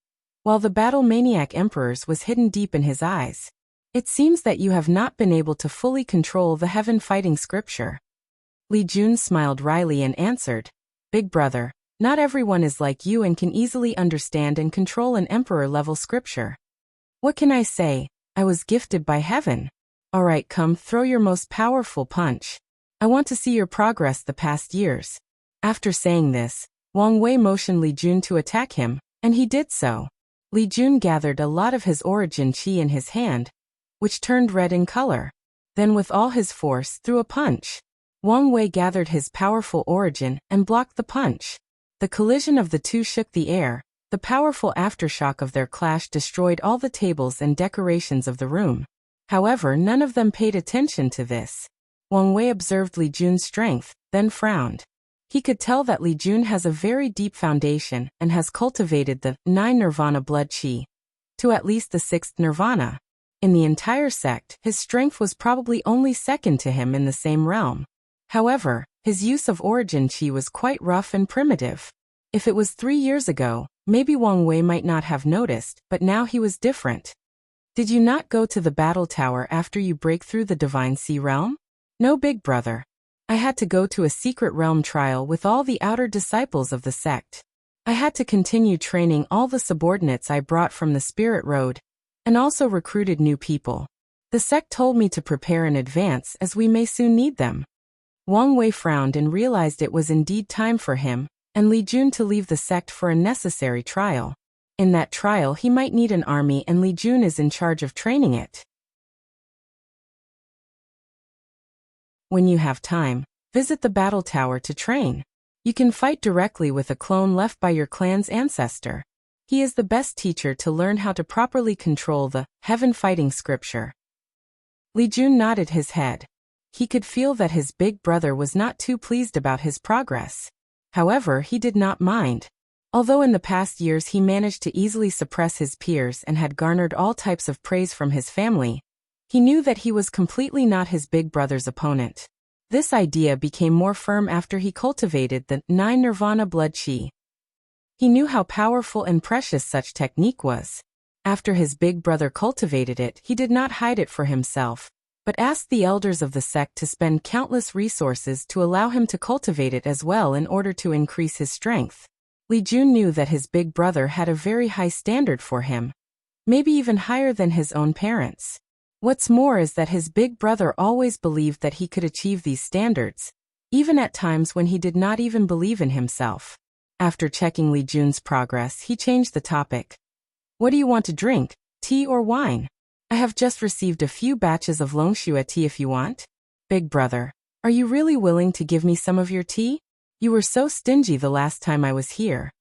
while the battle maniac emperor's was hidden deep in his eyes. It seems that you have not been able to fully control the heaven fighting scripture. Li Jun smiled wryly and answered, Big brother, not everyone is like you and can easily understand and control an emperor-level scripture. What can I say? I was gifted by heaven. Alright, come throw your most powerful punch. I want to see your progress the past years. After saying this, Wang Wei motioned Li Jun to attack him, and he did so. Li Jun gathered a lot of his origin chi in his hand, which turned red in color. Then with all his force threw a punch. Wang Wei gathered his powerful origin and blocked the punch. The collision of the two shook the air. The powerful aftershock of their clash destroyed all the tables and decorations of the room. However, none of them paid attention to this. Wang Wei observed Li Jun's strength, then frowned. He could tell that Li Jun has a very deep foundation and has cultivated the 9 nirvana blood chi to at least the 6th nirvana. In the entire sect, his strength was probably only second to him in the same realm. However, his use of origin chi was quite rough and primitive. If it was 3 years ago, maybe Wang Wei might not have noticed, but now he was different. Did you not go to the battle tower after you break through the divine sea realm? No, big brother. I had to go to a secret realm trial with all the outer disciples of the sect. I had to continue training all the subordinates I brought from the spirit road, and also recruited new people. The sect told me to prepare in advance as we may soon need them. Wang Wei frowned and realized it was indeed time for him and Li Jun to leave the sect for a necessary trial. In that trial he might need an army and Li Jun is in charge of training it. When you have time, visit the battle tower to train. You can fight directly with a clone left by your clan's ancestor. He is the best teacher to learn how to properly control the heaven fighting scripture. Li Jun nodded his head. He could feel that his big brother was not too pleased about his progress. However, he did not mind. Although in the past years he managed to easily suppress his peers and had garnered all types of praise from his family, he knew that he was completely not his big brother's opponent. This idea became more firm after he cultivated the 9 Nirvana blood chi. He knew how powerful and precious such technique was. After his big brother cultivated it, he did not hide it for himself, but asked the elders of the sect to spend countless resources to allow him to cultivate it as well in order to increase his strength. Li Jun knew that his big brother had a very high standard for him, maybe even higher than his own parents. What's more is that his big brother always believed that he could achieve these standards, even at times when he did not even believe in himself. After checking Li Jun's progress, he changed the topic. What do you want to drink, tea or wine? I have just received a few batches of Longxue tea if you want. Big brother, are you really willing to give me some of your tea? You were so stingy the last time I was here.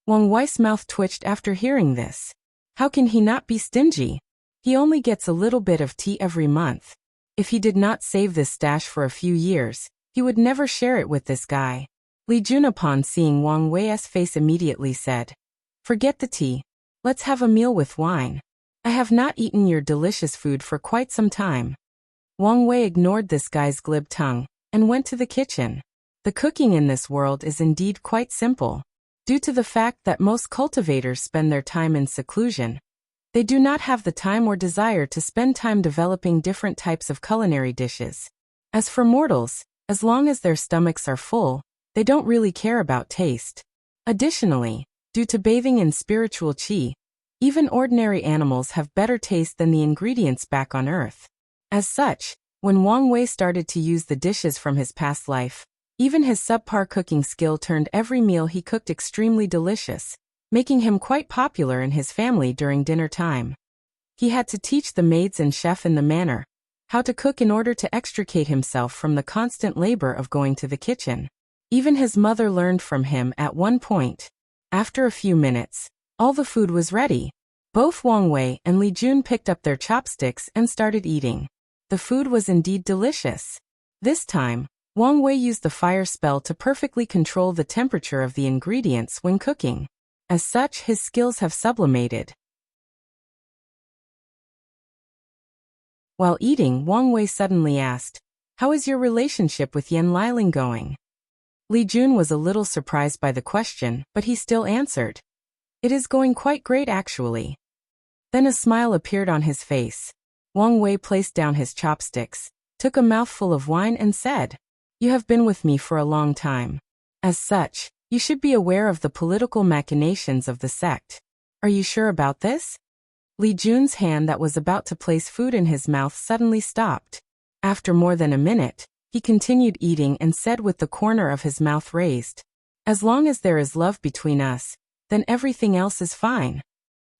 Wang Wei's mouth twitched after hearing this. How can he not be stingy? He only gets a little bit of tea every month. If he did not save this stash for a few years, he would never share it with this guy. Li Jun upon seeing Wang Wei's face immediately said, "Forget the tea. Let's have a meal with wine. I have not eaten your delicious food for quite some time." Wang Wei ignored this guy's glib tongue and went to the kitchen. The cooking in this world is indeed quite simple. Due to the fact that most cultivators spend their time in seclusion, they do not have the time or desire to spend time developing different types of culinary dishes. As for mortals, as long as their stomachs are full, they don't really care about taste. Additionally, due to bathing in spiritual qi, even ordinary animals have better taste than the ingredients back on Earth. As such, when Wang Wei started to use the dishes from his past life, even his subpar cooking skill turned every meal he cooked extremely delicious, making him quite popular in his family during dinner time. He had to teach the maids and chef in the manner how to cook in order to extricate himself from the constant labor of going to the kitchen. Even his mother learned from him at one point. After a few minutes, all the food was ready. Both Wang Wei and Li Jun picked up their chopsticks and started eating. The food was indeed delicious. This time, Wang Wei used the fire spell to perfectly control the temperature of the ingredients when cooking. As such, his skills have sublimated. While eating, Wang Wei suddenly asked, "How is your relationship with Yan Liling going?" Li Jun was a little surprised by the question, but he still answered, "It is going quite great actually." Then a smile appeared on his face. Wang Wei placed down his chopsticks, took a mouthful of wine and said, "You have been with me for a long time. As such, you should be aware of the political machinations of the sect. Are you sure about this?" Li Jun's hand that was about to place food in his mouth suddenly stopped. After more than a minute, he continued eating and said with the corner of his mouth raised, "As long as there is love between us, then everything else is fine.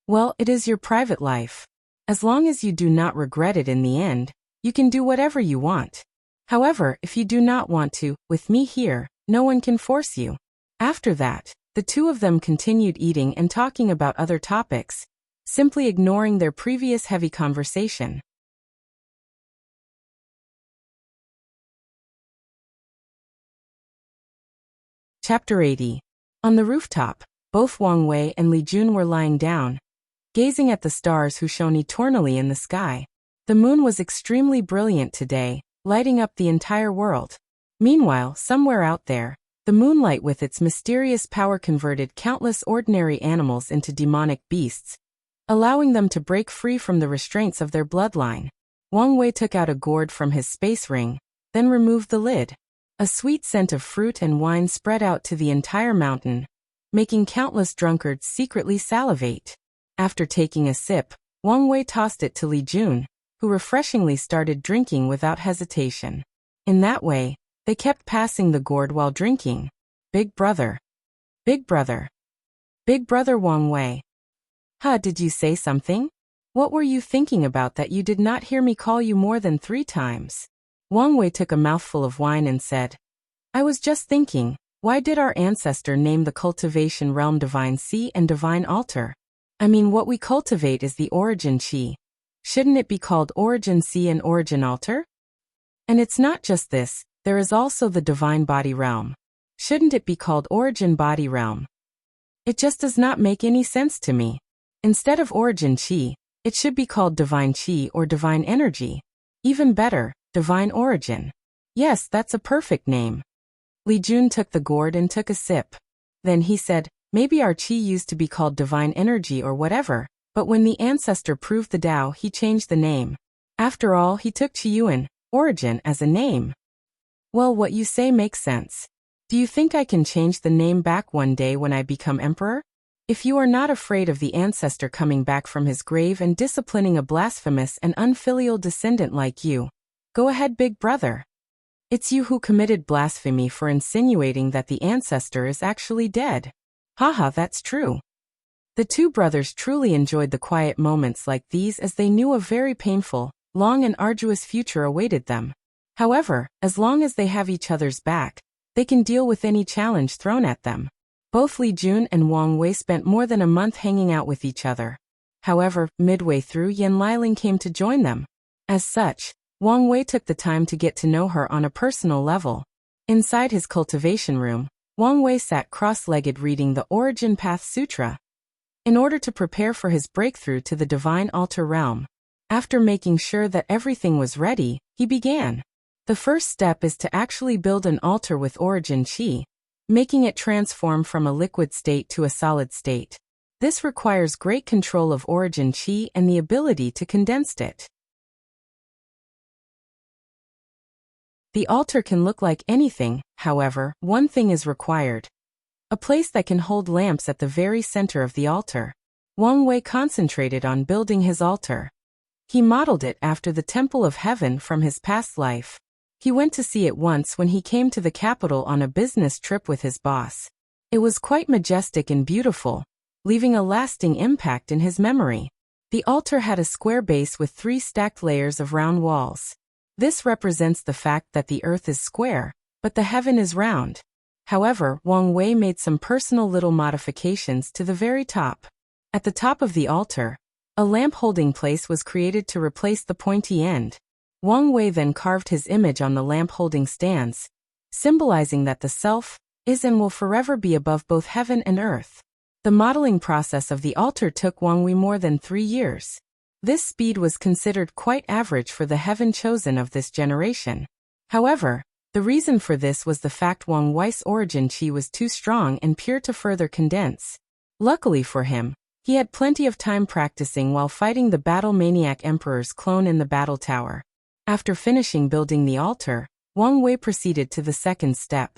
Well, it is your private life. As long as you do not regret it in the end, you can do whatever you want. However, if you do not want to, with me here, no one can force you." After that, the two of them continued eating and talking about other topics, simply ignoring their previous heavy conversation. Chapter 80. On the rooftop, both Wang Wei and Li Jun were lying down, gazing at the stars who shone eternally in the sky. The moon was extremely brilliant today, lighting up the entire world. Meanwhile, somewhere out there, the moonlight with its mysterious power converted countless ordinary animals into demonic beasts, allowing them to break free from the restraints of their bloodline. Wang Wei took out a gourd from his space ring, then removed the lid. A sweet scent of fruit and wine spread out to the entire mountain, making countless drunkards secretly salivate. After taking a sip, Wang Wei tossed it to Li Jun. who refreshingly started drinking without hesitation. In that way, they kept passing the gourd while drinking. Big brother. Big brother. Big brother Wang Wei. Huh, did you say something? What were you thinking about that you did not hear me call you more than 3 times? Wang Wei took a mouthful of wine and said, I was just thinking, why did our ancestor name the cultivation realm Divine Sea and Divine Altar? I mean, what we cultivate is the origin chi. Shouldn't it be called Origin Sea and Origin Altar? And it's not just this, there is also the Divine Body Realm. Shouldn't it be called Origin Body Realm? It just does not make any sense to me. Instead of Origin Chi, it should be called Divine Chi or Divine Energy. Even better, Divine Origin. Yes, that's a perfect name. Li Jun took the gourd and took a sip. Then he said, maybe our Chi used to be called Divine Energy or whatever, but when the ancestor proved the Tao, he changed the name. After all, he took Qiyuan, Origin, as a name. Well, what you say makes sense. Do you think I can change the name back one day when I become emperor? If you are not afraid of the ancestor coming back from his grave and disciplining a blasphemous and unfilial descendant like you, go ahead, big brother. It's you who committed blasphemy for insinuating that the ancestor is actually dead. Haha, that's true. The 2 brothers truly enjoyed the quiet moments like these as they knew a very painful, long and arduous future awaited them. However, as long as they have each other's back, they can deal with any challenge thrown at them. Both Li Jun and Wang Wei spent more than a month hanging out with each other. However, midway through, Yan Liling came to join them. As such, Wang Wei took the time to get to know her on a personal level. Inside his cultivation room, Wang Wei sat cross-legged reading the Origin Path Sutra. In order to prepare for his breakthrough to the Divine Altar realm, after making sure that everything was ready, he began. The first step is to actually build an altar with Origin Chi, making it transform from a liquid state to a solid state. This requires great control of Origin Chi and the ability to condense it. The altar can look like anything, however, one thing is required. A place that can hold lamps at the very center of the altar. Wang Wei concentrated on building his altar. He modeled it after the Temple of Heaven from his past life. He went to see it once when he came to the capital on a business trip with his boss. It was quite majestic and beautiful, leaving a lasting impact in his memory. The altar had a square base with 3 stacked layers of round walls. This represents the fact that the earth is square, but the heaven is round. However, Wang Wei made some personal little modifications to the very top. At the top of the altar, a lamp holding place was created to replace the pointy end. Wang Wei then carved his image on the lamp holding stands, symbolizing that the self is and will forever be above both heaven and earth. The modeling process of the altar took Wang Wei more than 3 years. This speed was considered quite average for the heaven chosen of this generation. However, the reason for this was the fact Wang Wei's origin chi was too strong and pure to further condense. Luckily for him, he had plenty of time practicing while fighting the battle maniac emperor's clone in the battle tower. After finishing building the altar, Wang Wei proceeded to the second step.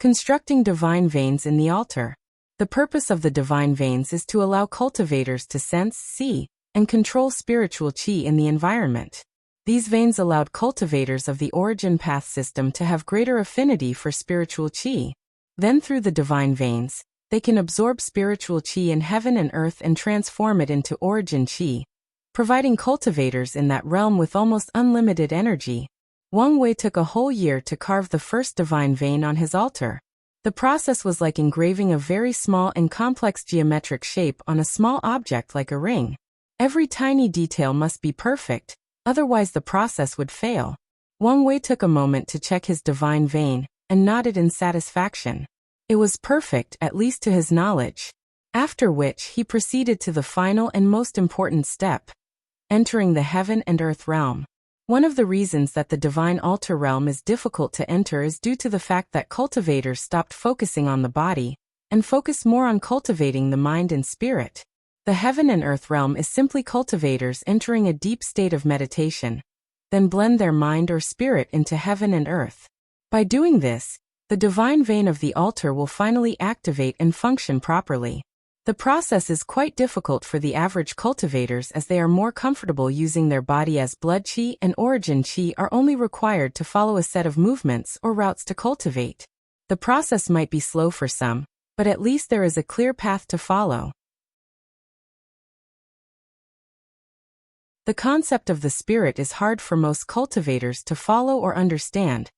Constructing divine veins in the altar. The purpose of the divine veins is to allow cultivators to sense, see, and control spiritual chi in the environment. These veins allowed cultivators of the origin path system to have greater affinity for spiritual chi. Then through the divine veins, they can absorb spiritual chi in heaven and earth and transform it into origin chi, providing cultivators in that realm with almost unlimited energy. Wang Wei took a whole year to carve the first divine vein on his altar. The process was like engraving a very small and complex geometric shape on a small object like a ring. Every tiny detail must be perfect, otherwise the process would fail. Wang Wei took a moment to check his divine vein, and nodded in satisfaction. It was perfect, at least to his knowledge. After which he proceeded to the final and most important step, entering the heaven and earth realm. One of the reasons that the divine altar realm is difficult to enter is due to the fact that cultivators stopped focusing on the body, and focused more on cultivating the mind and spirit. The heaven and earth realm is simply cultivators entering a deep state of meditation, then blend their mind or spirit into heaven and earth. By doing this, the divine vein of the altar will finally activate and function properly. The process is quite difficult for the average cultivators as they are more comfortable using their body, as blood chi and origin chi are only required to follow a set of movements or routes to cultivate. The process might be slow for some, but at least there is a clear path to follow. The concept of the spirit is hard for most cultivators to follow or understand,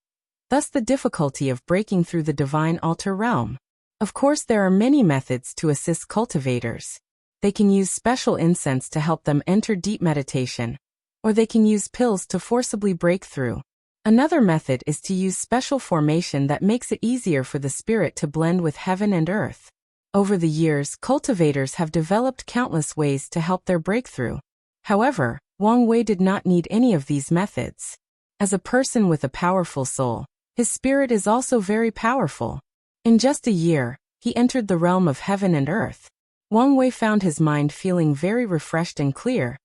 thus the difficulty of breaking through the divine altar realm. Of course, there are many methods to assist cultivators. They can use special incense to help them enter deep meditation, or they can use pills to forcibly break through. Another method is to use special formation that makes it easier for the spirit to blend with heaven and earth. Over the years, cultivators have developed countless ways to help their breakthrough. However, Wang Wei did not need any of these methods. As a person with a powerful soul, his spirit is also very powerful. In just a year, he entered the realm of heaven and earth. Wang Wei found his mind feeling very refreshed and clear.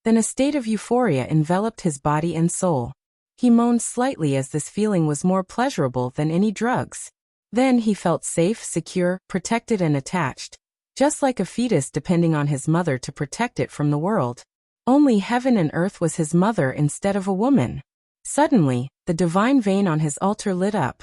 Then a state of euphoria enveloped his body and soul. He moaned slightly as this feeling was more pleasurable than any drugs. Then he felt safe, secure, protected and attached, just like a fetus depending on his mother to protect it from the world. Only heaven and earth was his mother instead of a woman. Suddenly, the divine vein on his altar lit up.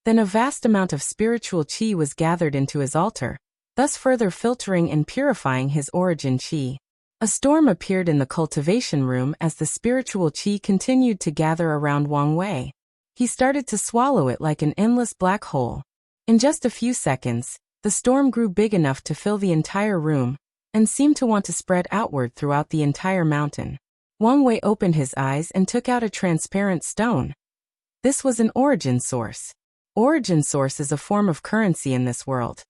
Then a vast amount of spiritual chi was gathered into his altar, thus further filtering and purifying his origin chi. A storm appeared in the cultivation room as the spiritual chi continued to gather around Wang Wei. He started to swallow it like an endless black hole. In just a few seconds, the storm grew big enough to fill the entire room, and seemed to want to spread outward throughout the entire mountain. Wang Wei opened his eyes and took out a transparent stone. This was an origin source. Origin source is a form of currency in this world,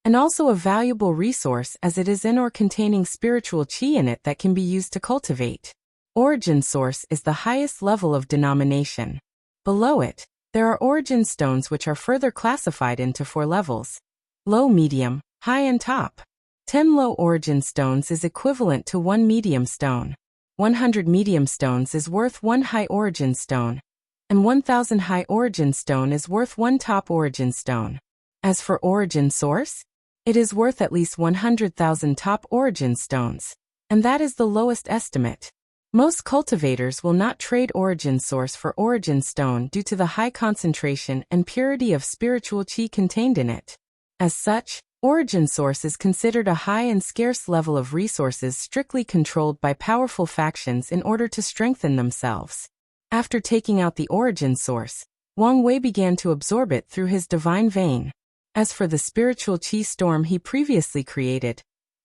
and also a valuable resource as it is in or containing spiritual chi in it that can be used to cultivate. Origin source is the highest level of denomination. Below it, there are origin stones which are further classified into 4 levels: low, medium, high and top. 10 low origin stones is equivalent to 1 medium stone. 100 medium stones is worth 1 high origin stone, and 1,000 high origin stone is worth 1 top origin stone. As for origin source, it is worth at least 100,000 top origin stones, and that is the lowest estimate. Most cultivators will not trade origin source for origin stone due to the high concentration and purity of spiritual chi contained in it. As such, origin source is considered a high and scarce level of resources strictly controlled by powerful factions in order to strengthen themselves. After taking out the origin source, Wang Wei began to absorb it through his divine vein. As for the spiritual chi storm he previously created,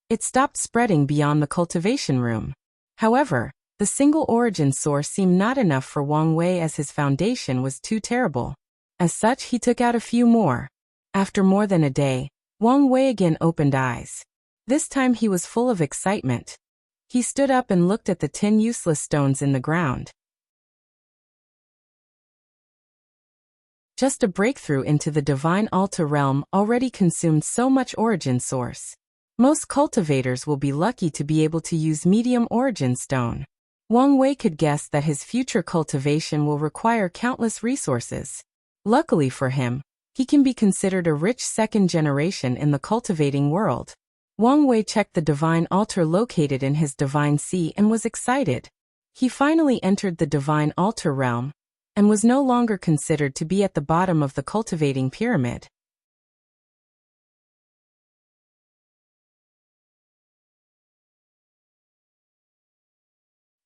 it stopped spreading beyond the cultivation room. However, the single origin source seemed not enough for Wang Wei as his foundation was too terrible. As such, he took out a few more. After more than a day, Wang Wei again opened eyes. This time he was full of excitement. He stood up and looked at the 10 useless stones in the ground. Just a breakthrough into the divine altar realm already consumed so much origin source. Most cultivators will be lucky to be able to use medium origin stone. Wang Wei could guess that his future cultivation will require countless resources. Luckily for him, he can be considered a rich second generation in the cultivating world. Wang Wei checked the divine altar located in his divine sea and was excited. He finally entered the divine altar realm, and was no longer considered to be at the bottom of the cultivating pyramid.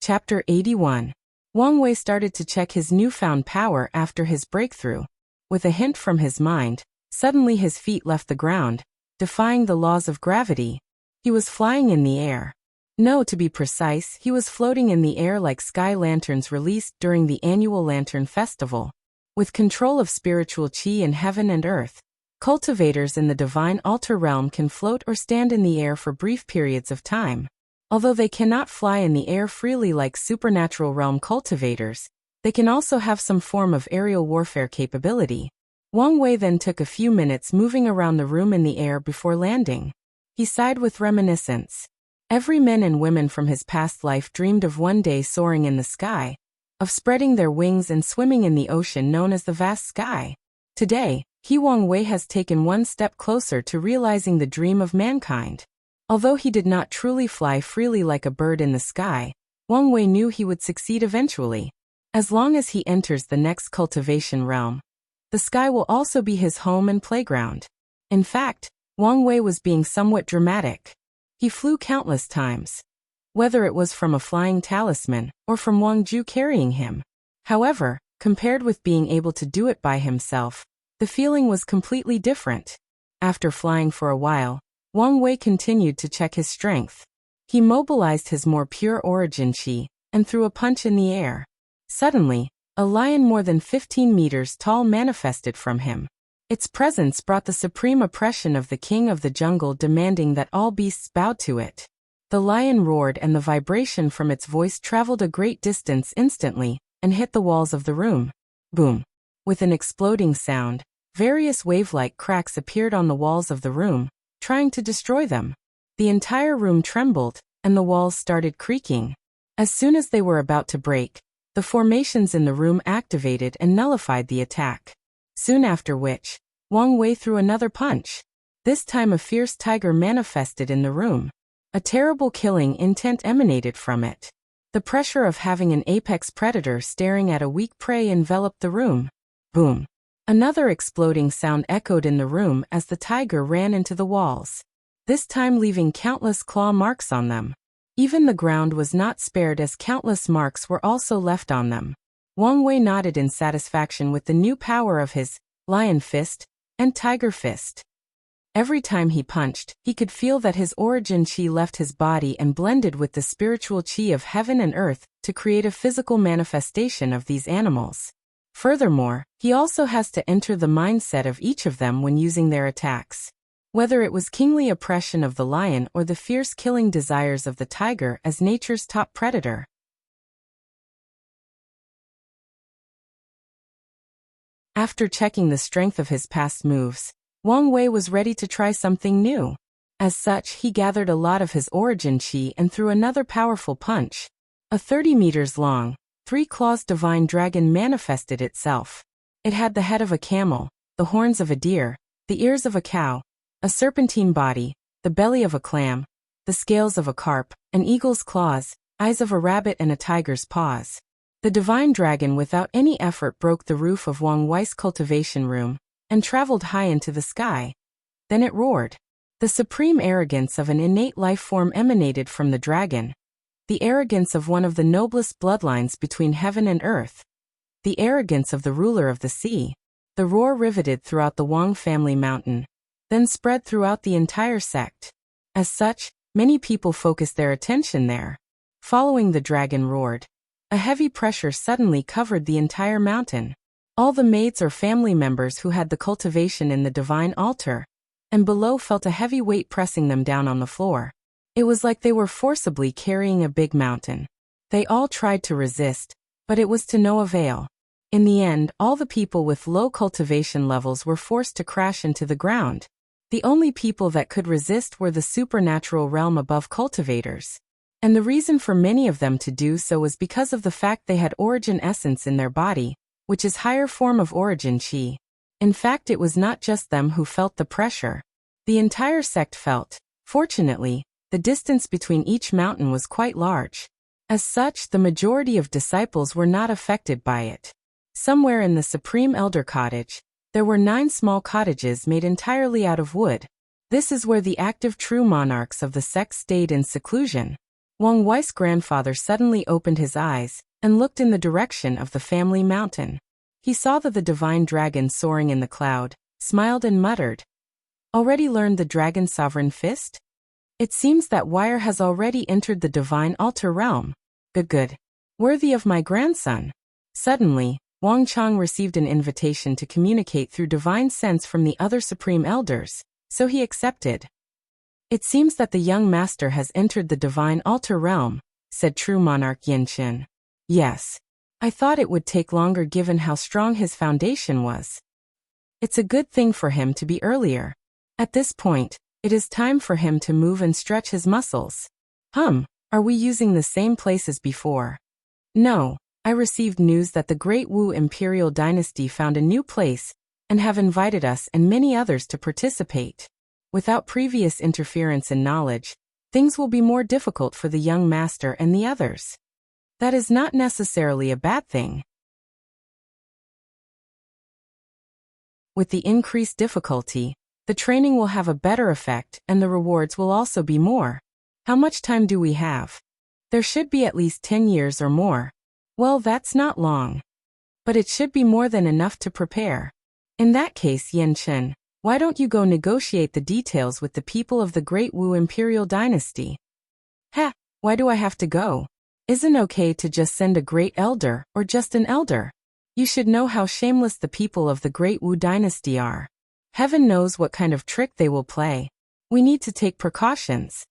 Chapter 81. Wang Wei started to check his newfound power after his breakthrough. With a hint from his mind, suddenly his feet left the ground, defying the laws of gravity. He was flying in the air. No, to be precise, he was floating in the air like sky lanterns released during the annual Lantern Festival. With control of spiritual chi in heaven and earth, cultivators in the divine altar realm can float or stand in the air for brief periods of time. Although they cannot fly in the air freely like supernatural realm cultivators, they can also have some form of aerial warfare capability. Wang Wei then took a few minutes moving around the room in the air before landing. He sighed with reminiscence. Every man and woman from his past life dreamed of one day soaring in the sky, of spreading their wings and swimming in the ocean known as the vast sky. Today, Wang Wei has taken one step closer to realizing the dream of mankind. Although he did not truly fly freely like a bird in the sky, Wang Wei knew he would succeed eventually. As long as he enters the next cultivation realm, the sky will also be his home and playground. In fact, Wang Wei was being somewhat dramatic. He flew countless times, whether it was from a flying talisman or from Wang Ju carrying him. However, compared with being able to do it by himself, the feeling was completely different. After flying for a while, Wang Wei continued to check his strength. He mobilized his more pure origin qi and threw a punch in the air. Suddenly, a lion more than 15 meters tall manifested from him. Its presence brought the supreme oppression of the king of the jungle, demanding that all beasts bow to it. The lion roared, and the vibration from its voice traveled a great distance instantly and hit the walls of the room. Boom! With an exploding sound, various wave-like cracks appeared on the walls of the room, trying to destroy them. The entire room trembled, and the walls started creaking. As soon as they were about to break, the formations in the room activated and nullified the attack. Soon after which, Wang Wei threw another punch. This time a fierce tiger manifested in the room. A terrible killing intent emanated from it. The pressure of having an apex predator staring at a weak prey enveloped the room. Boom! Another exploding sound echoed in the room as the tiger ran into the walls, this time leaving countless claw marks on them. Even the ground was not spared, as countless marks were also left on them. Wang Wei nodded in satisfaction with the new power of his lion fist and tiger fist. Every time he punched, he could feel that his origin qi left his body and blended with the spiritual qi of heaven and earth to create a physical manifestation of these animals. Furthermore, he also has to enter the mindset of each of them when using their attacks. Whether it was kingly oppression of the lion or the fierce killing desires of the tiger as nature's top predator. After checking the strength of his past moves, Wang Wei was ready to try something new. As such, he gathered a lot of his origin qi and threw another powerful punch. A 30 meters long, 3-claws divine dragon manifested itself. It had the head of a camel, the horns of a deer, the ears of a cow, a serpentine body, the belly of a clam, the scales of a carp, an eagle's claws, eyes of a rabbit, and a tiger's paws. The divine dragon without any effort broke the roof of Wang Wei's cultivation room and traveled high into the sky. Then it roared. The supreme arrogance of an innate life form emanated from the dragon. The arrogance of one of the noblest bloodlines between heaven and earth. The arrogance of the ruler of the sea. The roar riveted throughout the Wang family mountain, then spread throughout the entire sect. As such, many people focused their attention there. Following the dragon roared, a heavy pressure suddenly covered the entire mountain. All the mates or family members who had the cultivation in the divine altar and below felt a heavy weight pressing them down on the floor. It was like they were forcibly carrying a big mountain. They all tried to resist, but it was to no avail. In the end, all the people with low cultivation levels were forced to crash into the ground. The only people that could resist were the supernatural realm above cultivators. And the reason for many of them to do so was because of the fact they had origin essence in their body, which is higher form of origin qi. In fact, it was not just them who felt the pressure. The entire sect felt. Fortunately, the distance between each mountain was quite large. As such, the majority of disciples were not affected by it. Somewhere in the Supreme Elder Cottage, there were 9 small cottages made entirely out of wood. This is where the active true monarchs of the sect stayed in seclusion. Wang Wei's grandfather suddenly opened his eyes and looked in the direction of the family mountain. He saw the divine dragon soaring in the cloud, smiled and muttered, "Already learned the dragon sovereign fist? It seems that wire has already entered the divine altar realm. Good. Worthy of my grandson." Suddenly, Wang Chang received an invitation to communicate through divine sense from the other supreme elders, so he accepted. "It seems that the young master has entered the divine altar realm," said true monarch Yin Qin. "Yes. I thought it would take longer given how strong his foundation was. It's a good thing for him to be earlier. At this point, it is time for him to move and stretch his muscles." Are we using the same place as before?" "No, I received news that the Great Wu Imperial Dynasty found a new place and have invited us and many others to participate." Without previous interference and knowledge, things will be more difficult for the young master and the others. That is not necessarily a bad thing. With the increased difficulty, the training will have a better effect and the rewards will also be more. How much time do we have? There should be at least 10 years or more. Well, that's not long. But it should be more than enough to prepare. In that case, Yan Chen, why don't you go negotiate the details with the people of the Great Wu Imperial Dynasty? Ha! Why do I have to go? Isn't okay to just send a great elder or just an elder? You should know how shameless the people of the Great Wu Dynasty are. Heaven knows what kind of trick they will play. We need to take precautions.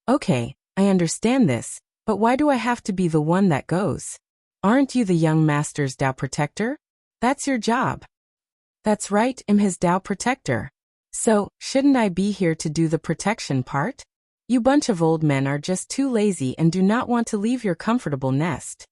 Okay, I understand this, but why do I have to be the one that goes? Aren't you the young master's Dao protector? That's your job. That's right, I'm his Dao protector. So, shouldn't I be here to do the protection part? You bunch of old men are just too lazy and do not want to leave your comfortable nest.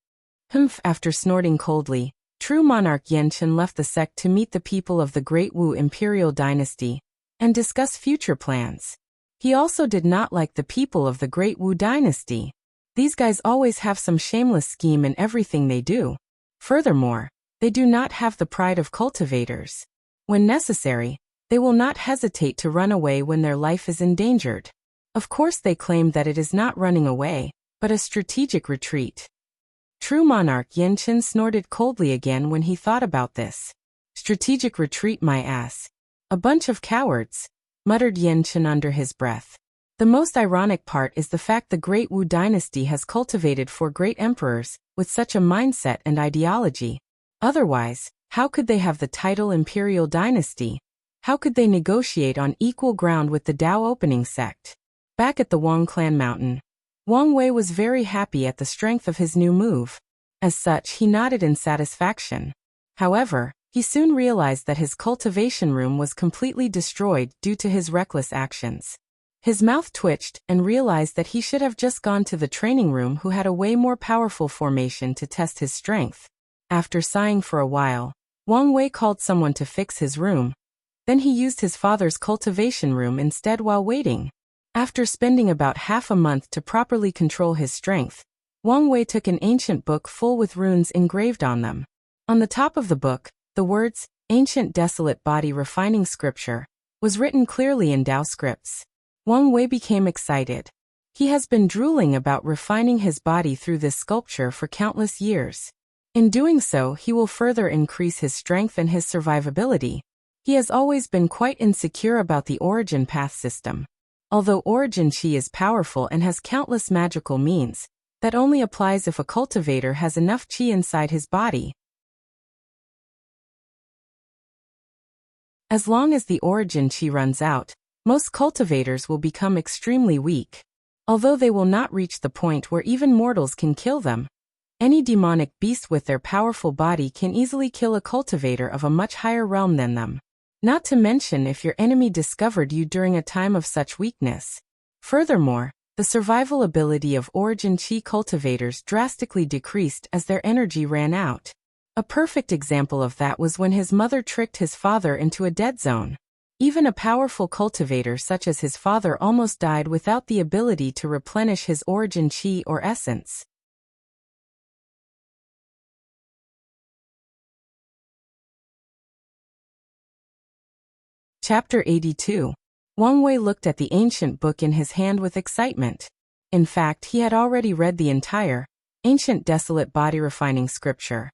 Humph! After snorting coldly, true monarch Yan Chen left the sect to meet the people of the Great Wu Imperial Dynasty and discuss future plans. He also did not like the people of the Great Wu Dynasty. These guys always have some shameless scheme in everything they do. Furthermore, they do not have the pride of cultivators. When necessary, they will not hesitate to run away when their life is endangered. Of course they claim that it is not running away, but a strategic retreat. True monarch Yan Chen snorted coldly again when he thought about this. Strategic retreat, my ass. A bunch of cowards, muttered Yan Chen under his breath. The most ironic part is the fact the Great Wu Dynasty has cultivated 4 great emperors with such a mindset and ideology. Otherwise, how could they have the title Imperial Dynasty? How could they negotiate on equal ground with the Dao opening sect? Back at the Wang clan mountain, Wang Wei was very happy at the strength of his new move. As such, he nodded in satisfaction. However, he soon realized that his cultivation room was completely destroyed due to his reckless actions. His mouth twitched and realized that he should have just gone to the training room who had a way more powerful formation to test his strength. After sighing for a while, Wang Wei called someone to fix his room. Then he used his father's cultivation room instead while waiting. After spending about half a month to properly control his strength, Wang Wei took an ancient book full with runes engraved on them. On the top of the book, the words, Ancient Desolate Body Refining Scripture, was written clearly in Dao scripts. Wang Wei became excited. He has been drooling about refining his body through this sculpture for countless years. In doing so, he will further increase his strength and his survivability. He has always been quite insecure about the origin path system. Although origin chi is powerful and has countless magical means, that only applies if a cultivator has enough chi inside his body. As long as the origin chi runs out, most cultivators will become extremely weak. Although they will not reach the point where even mortals can kill them, any demonic beast with their powerful body can easily kill a cultivator of a much higher realm than them. Not to mention if your enemy discovered you during a time of such weakness. Furthermore, the survival ability of origin chi cultivators drastically decreased as their energy ran out. A perfect example of that was when his mother tricked his father into a dead zone. Even a powerful cultivator such as his father almost died without the ability to replenish his origin chi or essence. Chapter 82. Wang Wei looked at the ancient book in his hand with excitement. In fact, he had already read the entire, Ancient Desolate Body Refining Scripture.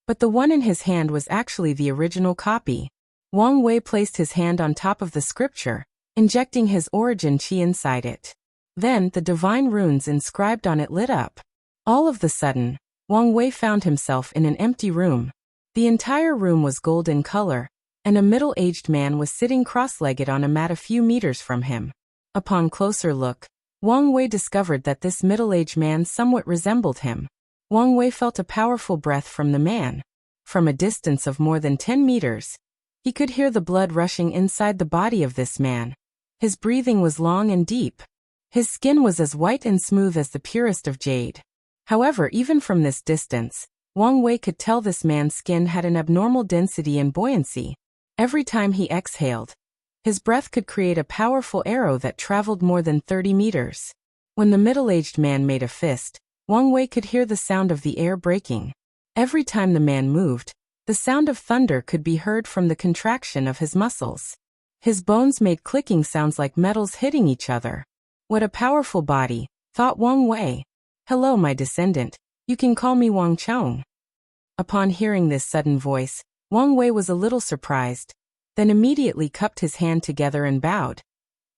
But the one in his hand was actually the original copy. Wang Wei placed his hand on top of the scripture, injecting his origin chi inside it. Then the divine runes inscribed on it lit up. All of the sudden, Wang Wei found himself in an empty room. The entire room was gold in color, and a middle-aged man was sitting cross-legged on a mat a few meters from him. Upon closer look, Wang Wei discovered that this middle-aged man somewhat resembled him. Wang Wei felt a powerful breath from the man. From a distance of more than 10 meters, he could hear the blood rushing inside the body of this man. His breathing was long and deep. His skin was as white and smooth as the purest of jade. However, even from this distance, Wang Wei could tell this man's skin had an abnormal density and buoyancy. Every time he exhaled, His breath could create a powerful arrow that traveled more than 30 meters. When the middle-aged man made a fist, Wang Wei could hear the sound of the air breaking. Every time the man moved, the sound of thunder could be heard from the contraction of his muscles. His bones made clicking sounds like metals hitting each other. What a powerful body, thought Wang Wei. Hello, my descendant. You can call me Wang Chong. Upon hearing this sudden voice, Wang Wei was a little surprised, then immediately cupped his hand together and bowed.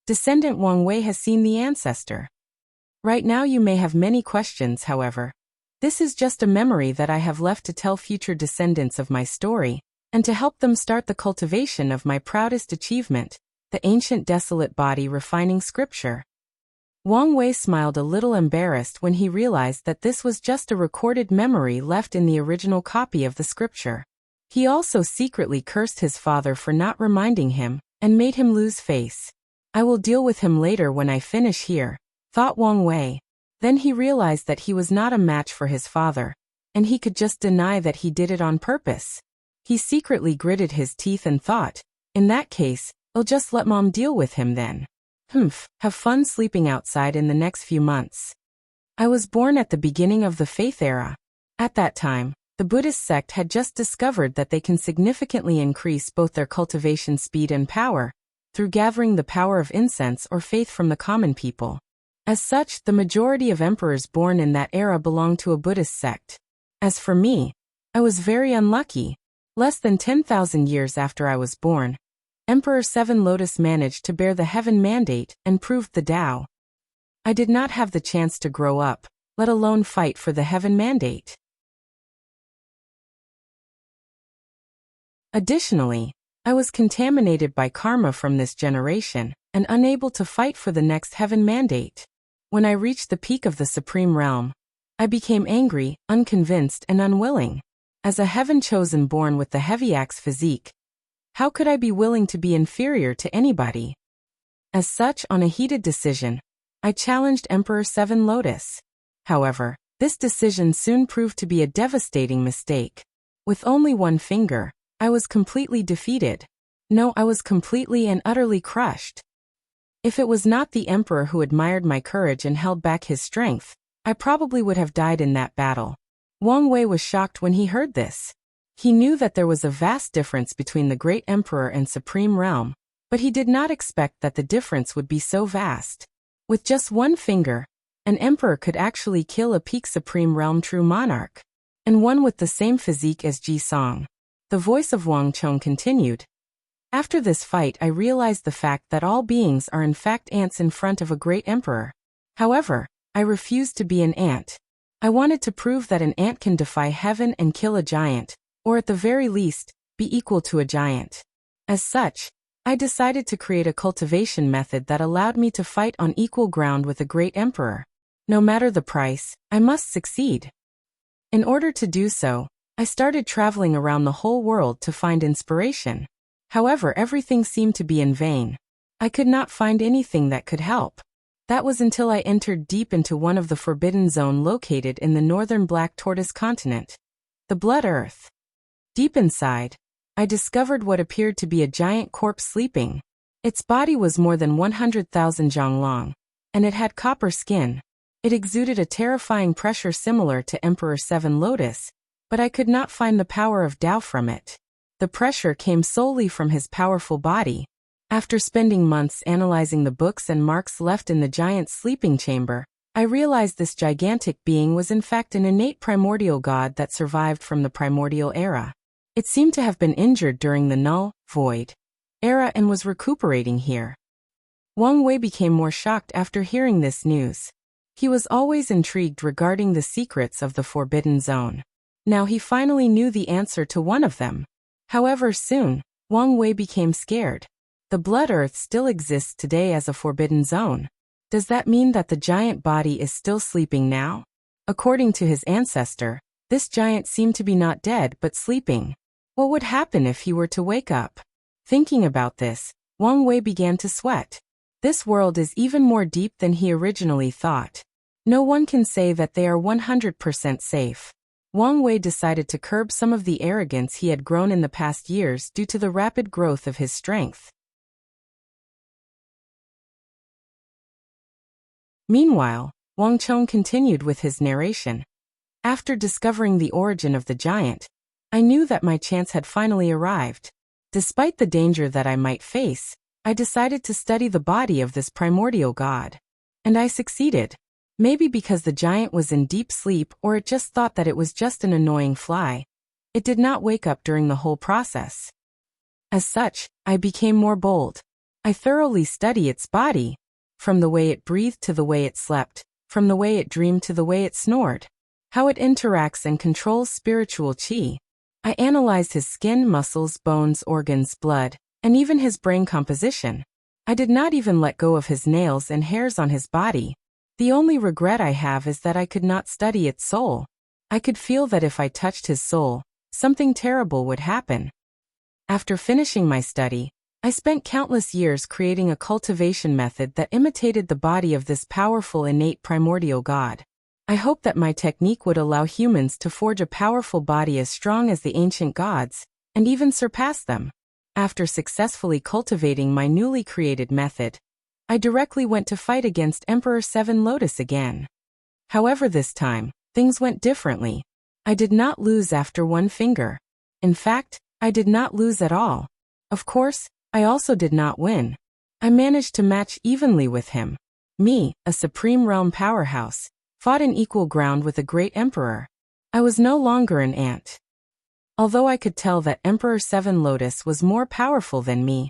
Descendant Wang Wei has seen the ancestor. Right now you may have many questions, however. This is just a memory that I have left to tell future descendants of my story, and to help them start the cultivation of my proudest achievement, the ancient desolate body refining scripture. Wang Wei smiled a little embarrassed when he realized that this was just a recorded memory left in the original copy of the scripture. He also secretly cursed his father for not reminding him, and made him lose face. I will deal with him later when I finish here, thought Wang Wei. Then he realized that he was not a match for his father, and he could just deny that he did it on purpose. He secretly gritted his teeth and thought, in that case, I'll just let Mom deal with him then. Have fun sleeping outside in the next few months. I was born at the beginning of the faith era. At that time, the Buddhist sect had just discovered that they can significantly increase both their cultivation speed and power, through gathering the power of incense or faith from the common people. As such, the majority of emperors born in that era belonged to a Buddhist sect. As for me, I was very unlucky. Less than 10,000 years after I was born, Emperor Seven Lotus managed to bear the heaven mandate and proved the Tao. I did not have the chance to grow up, let alone fight for the heaven mandate. Additionally, I was contaminated by karma from this generation, and unable to fight for the next heaven mandate. When I reached the peak of the supreme realm, I became angry, unconvinced, and unwilling. As a heaven-chosen born with the heavy axe physique, how could I be willing to be inferior to anybody? As such, on a heated decision, I challenged Emperor Seven Lotus. However, this decision soon proved to be a devastating mistake. With only one finger, I was completely defeated. No, I was completely and utterly crushed. If it was not the emperor who admired my courage and held back his strength, I probably would have died in that battle. Wang Wei was shocked when he heard this. He knew that there was a vast difference between the great emperor and supreme realm, but he did not expect that the difference would be so vast. With just one finger, an emperor could actually kill a peak supreme realm true monarch, and one with the same physique as Ji Song. The voice of Wang Chong continued. After this fight, I realized the fact that all beings are in fact ants in front of a great emperor. However, I refused to be an ant. I wanted to prove that an ant can defy heaven and kill a giant, or at the very least, be equal to a giant. As such, I decided to create a cultivation method that allowed me to fight on equal ground with a great emperor. No matter the price, I must succeed. In order to do so, I started traveling around the whole world to find inspiration. However, everything seemed to be in vain. I could not find anything that could help. That was until I entered deep into one of the forbidden zone located in the northern Black Tortoise continent, the Blood Earth. Deep inside, I discovered what appeared to be a giant corpse sleeping. Its body was more than 100,000 zhang long, and it had copper skin. It exuded a terrifying pressure similar to Emperor Seven Lotus, but I could not find the power of Tao from it. The pressure came solely from his powerful body. After spending months analyzing the books and marks left in the giant's sleeping chamber, I realized this gigantic being was in fact an innate primordial god that survived from the primordial era. It seemed to have been injured during the null, void era and was recuperating here. Wang Wei became more shocked after hearing this news. He was always intrigued regarding the secrets of the Forbidden Zone. Now he finally knew the answer to one of them. However, soon, Wang Wei became scared. The Blood Earth still exists today as a forbidden zone. Does that mean that the giant body is still sleeping now? According to his ancestor, this giant seemed to be not dead but sleeping. What would happen if he were to wake up? Thinking about this, Wang Wei began to sweat. This world is even more deep than he originally thought. No one can say that they are 100% safe. Wang Wei decided to curb some of the arrogance he had grown in the past years due to the rapid growth of his strength. Meanwhile, Wang Chong continued with his narration. After discovering the origin of the giant, I knew that my chance had finally arrived. Despite the danger that I might face, I decided to study the body of this primordial god. And I succeeded. Maybe because the giant was in deep sleep, or it just thought that it was just an annoying fly. It did not wake up during the whole process. As such, I became more bold. I thoroughly study its body, from the way it breathed to the way it slept, from the way it dreamed to the way it snored, how it interacts and controls spiritual qi. I analyzed his skin, muscles, bones, organs, blood, and even his brain composition. I did not even let go of his nails and hairs on his body. The only regret I have is that I could not study its soul. I could feel that if I touched his soul, something terrible would happen. After finishing my study, I spent countless years creating a cultivation method that imitated the body of this powerful innate primordial god. I hope that my technique would allow humans to forge a powerful body as strong as the ancient gods, and even surpass them. After successfully cultivating my newly created method, I directly went to fight against Emperor Seven Lotus again. However, this time, things went differently. I did not lose after one finger. In fact, I did not lose at all. Of course, I also did not win. I managed to match evenly with him. Me, a supreme realm powerhouse, fought in equal ground with a great emperor. I was no longer an ant. Although I could tell that Emperor Seven Lotus was more powerful than me,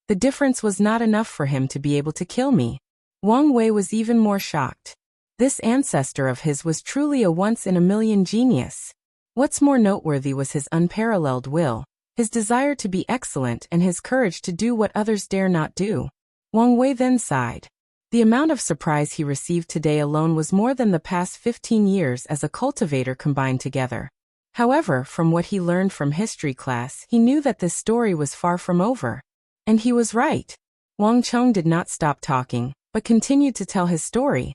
the difference was not enough for him to be able to kill me. Wang Wei was even more shocked. This ancestor of his was truly a once-in-a-million genius. What's more noteworthy was his unparalleled will, his desire to be excellent, and his courage to do what others dare not do. Wang Wei then sighed. The amount of surprise he received today alone was more than the past 15 years as a cultivator combined together. However, from what he learned from history class, he knew that this story was far from over. And he was right. Wang Chong did not stop talking, but continued to tell his story.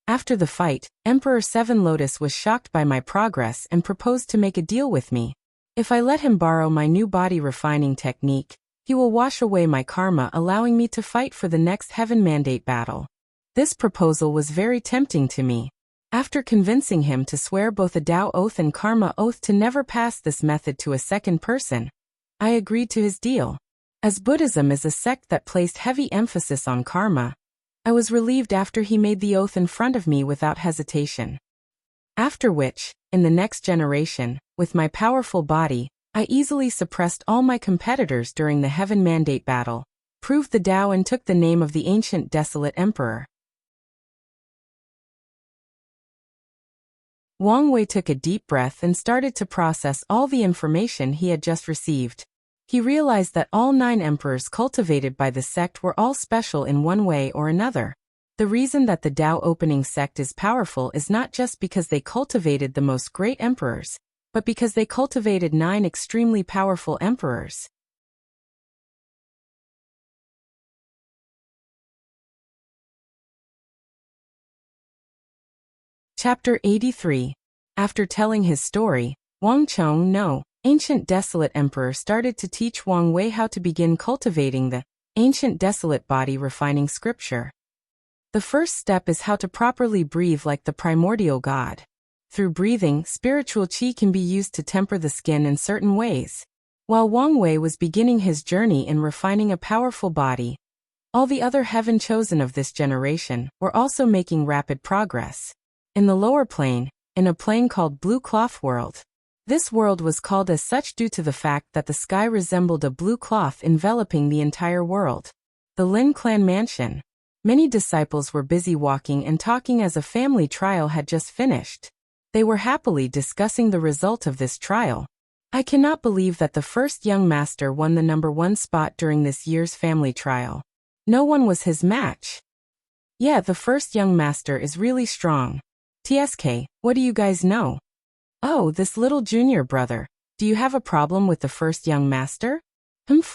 After the fight, Emperor Seven Lotus was shocked by my progress and proposed to make a deal with me. If I let him borrow my new body refining technique, he will wash away my karma, allowing me to fight for the next heaven mandate battle. This proposal was very tempting to me. After convincing him to swear both a Tao oath and karma oath to never pass this method to a second person, I agreed to his deal. As Buddhism is a sect that placed heavy emphasis on karma, I was relieved after he made the oath in front of me without hesitation. After which, in the next generation, with my powerful body, I easily suppressed all my competitors during the Heaven Mandate battle, proved the Tao, and took the name of the ancient desolate emperor. Wang Wei took a deep breath and started to process all the information he had just received. He realized that all 9 emperors cultivated by the sect were all special in one way or another. The reason that the Tao opening sect is powerful is not just because they cultivated the most great emperors, but because they cultivated 9 extremely powerful emperors. Chapter 83. After telling his story, Wang Chong, no, ancient desolate emperor, started to teach Wang Wei how to begin cultivating the ancient desolate body refining scripture. The first step is how to properly breathe like the primordial god. Through breathing, spiritual qi can be used to temper the skin in certain ways. While Wang Wei was beginning his journey in refining a powerful body, all the other heaven chosen of this generation were also making rapid progress. In the lower plane, in a plane called Blue Cloth World. This world was called as such due to the fact that the sky resembled a blue cloth enveloping the entire world. The Lin clan mansion. Many disciples were busy walking and talking as a family trial had just finished. They were happily discussing the result of this trial. I cannot believe that the first young master won the #1 spot during this year's family trial. No one was his match. Yeah, the first young master is really strong. TSK, what do you guys know? Oh, this little junior brother. Do you have a problem with the first young master?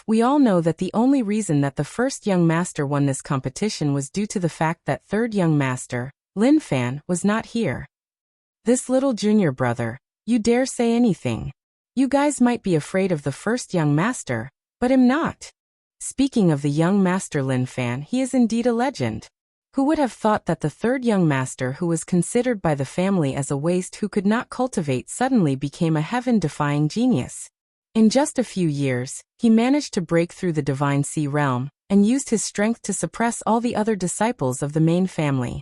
We all know that the only reason that the first young master won this competition was due to the fact that third young master, Lin Fan, was not here. This little junior brother, you dare say anything. You guys might be afraid of the first young master, but I'm not. Speaking of the young master Lin Fan, he is indeed a legend. Who would have thought that the third young master, who was considered by the family as a waste who could not cultivate, suddenly became a heaven-defying genius? In just a few years, he managed to break through the divine sea realm, and used his strength to suppress all the other disciples of the main family.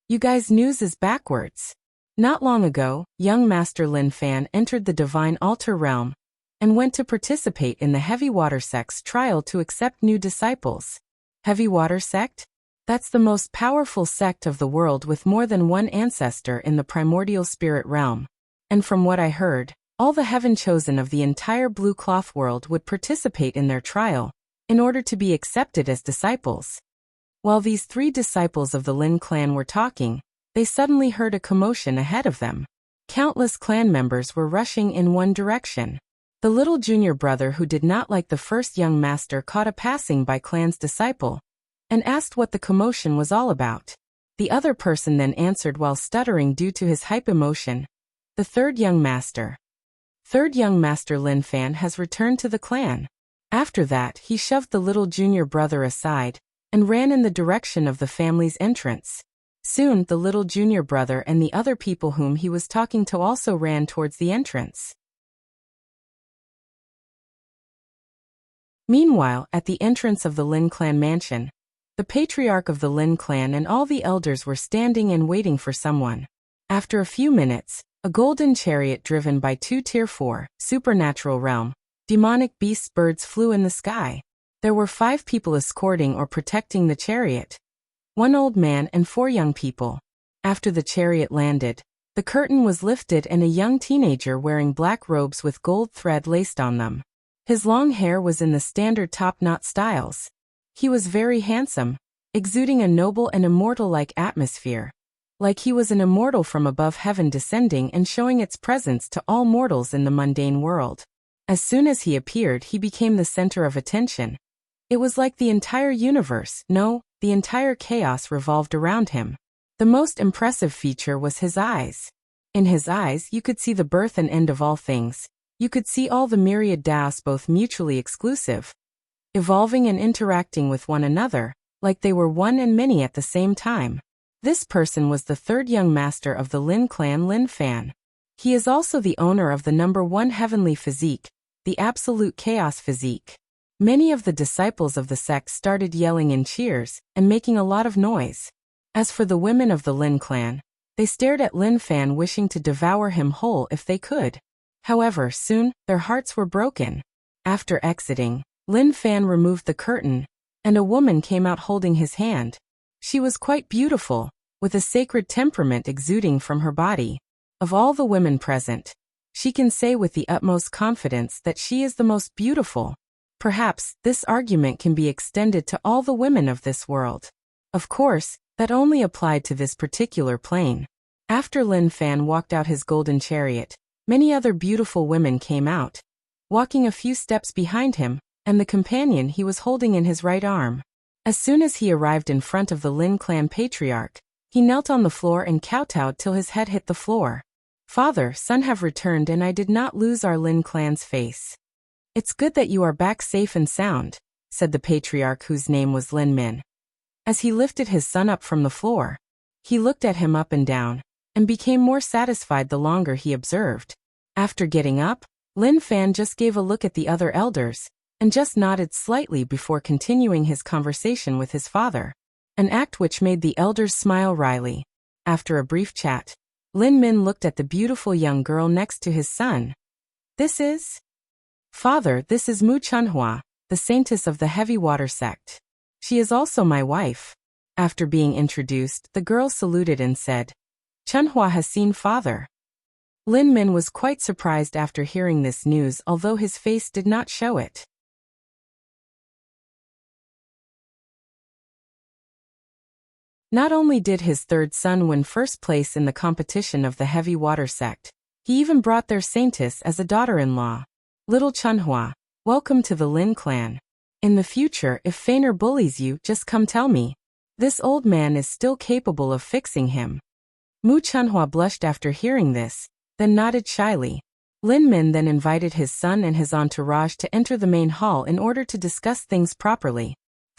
You guys' news is backwards. Not long ago, young Master Lin Fan entered the divine altar realm, and went to participate in the Heavy Water Sect's trial to accept new disciples. Heavy Water Sect? That's the most powerful sect of the world, with more than one ancestor in the primordial spirit realm. And from what I heard, all the heaven chosen of the entire blue cloth world would participate in their trial, in order to be accepted as disciples. While these 3 disciples of the Lin clan were talking, they suddenly heard a commotion ahead of them. Countless clan members were rushing in one direction. The little junior brother, who did not like the first young master, caught a passing by clan's disciple, and asked what the commotion was all about. The other person then answered while stuttering due to his hype emotion. The third young master. Third young master Lin Fan has returned to the clan. After that, he shoved the little junior brother aside, and ran in the direction of the family's entrance. Soon, the little junior brother and the other people whom he was talking to also ran towards the entrance. Meanwhile, at the entrance of the Lin clan mansion, the patriarch of the Lin clan and all the elders were standing and waiting for someone. After a few minutes, a golden chariot driven by 2 Tier 4, supernatural realm, demonic beasts birds flew in the sky. There were 5 people escorting or protecting the chariot. 1 old man and 4 young people. After the chariot landed, the curtain was lifted and a young teenager wearing black robes with gold thread laced on them. His long hair was in the standard top-knot styles. He was very handsome, exuding a noble and immortal-like atmosphere, like he was an immortal from above heaven descending and showing its presence to all mortals in the mundane world. As soon as he appeared, he became the center of attention. It was like the entire universe, no, the entire chaos revolved around him. The most impressive feature was his eyes. In his eyes, you could see the birth and end of all things. You could see all the myriad Daos, both mutually exclusive, evolving and interacting with one another, like they were one and many at the same time. This person was the third young master of the Lin clan, Lin Fan. He is also the owner of the #1 heavenly physique, the absolute chaos physique. Many of the disciples of the sect started yelling in cheers and making a lot of noise. As for the women of the Lin clan, they stared at Lin Fan, wishing to devour him whole if they could. However, soon, their hearts were broken. After exiting, Lin Fan removed the curtain, and a woman came out holding his hand. She was quite beautiful, with a sacred temperament exuding from her body. Of all the women present, she can say with the utmost confidence that she is the most beautiful. Perhaps this argument can be extended to all the women of this world. Of course, that only applied to this particular plane. After Lin Fan walked out his golden chariot, many other beautiful women came out, walking a few steps behind him, and the companion he was holding in his right arm. As soon as he arrived in front of the Lin clan patriarch, he knelt on the floor and kowtowed till his head hit the floor. Father, son have returned, and I did not lose our Lin clan's face. It's good that you are back safe and sound, said the patriarch, whose name was Lin Min. As he lifted his son up from the floor, he looked at him up and down, and became more satisfied the longer he observed. After getting up, Lin Fan just gave a look at the other elders, and just nodded slightly before continuing his conversation with his father, an act which made the elders smile wryly. After a brief chat, Lin Min looked at the beautiful young girl next to his son. This is? Father, this is Mu Chunhua, the saintess of the Heavy Water Sect. She is also my wife. After being introduced, the girl saluted and said, Chunhua has seen father. Lin Min was quite surprised after hearing this news, although his face did not show it. Not only did his third son win first place in the competition of the Heavy Water Sect, he even brought their saintess as a daughter-in-law. Little Chunhua, welcome to the Lin clan. In the future, if Feiner bullies you, just come tell me. This old man is still capable of fixing him. Mu Chunhua blushed after hearing this, then nodded shyly. Lin Min then invited his son and his entourage to enter the main hall in order to discuss things properly.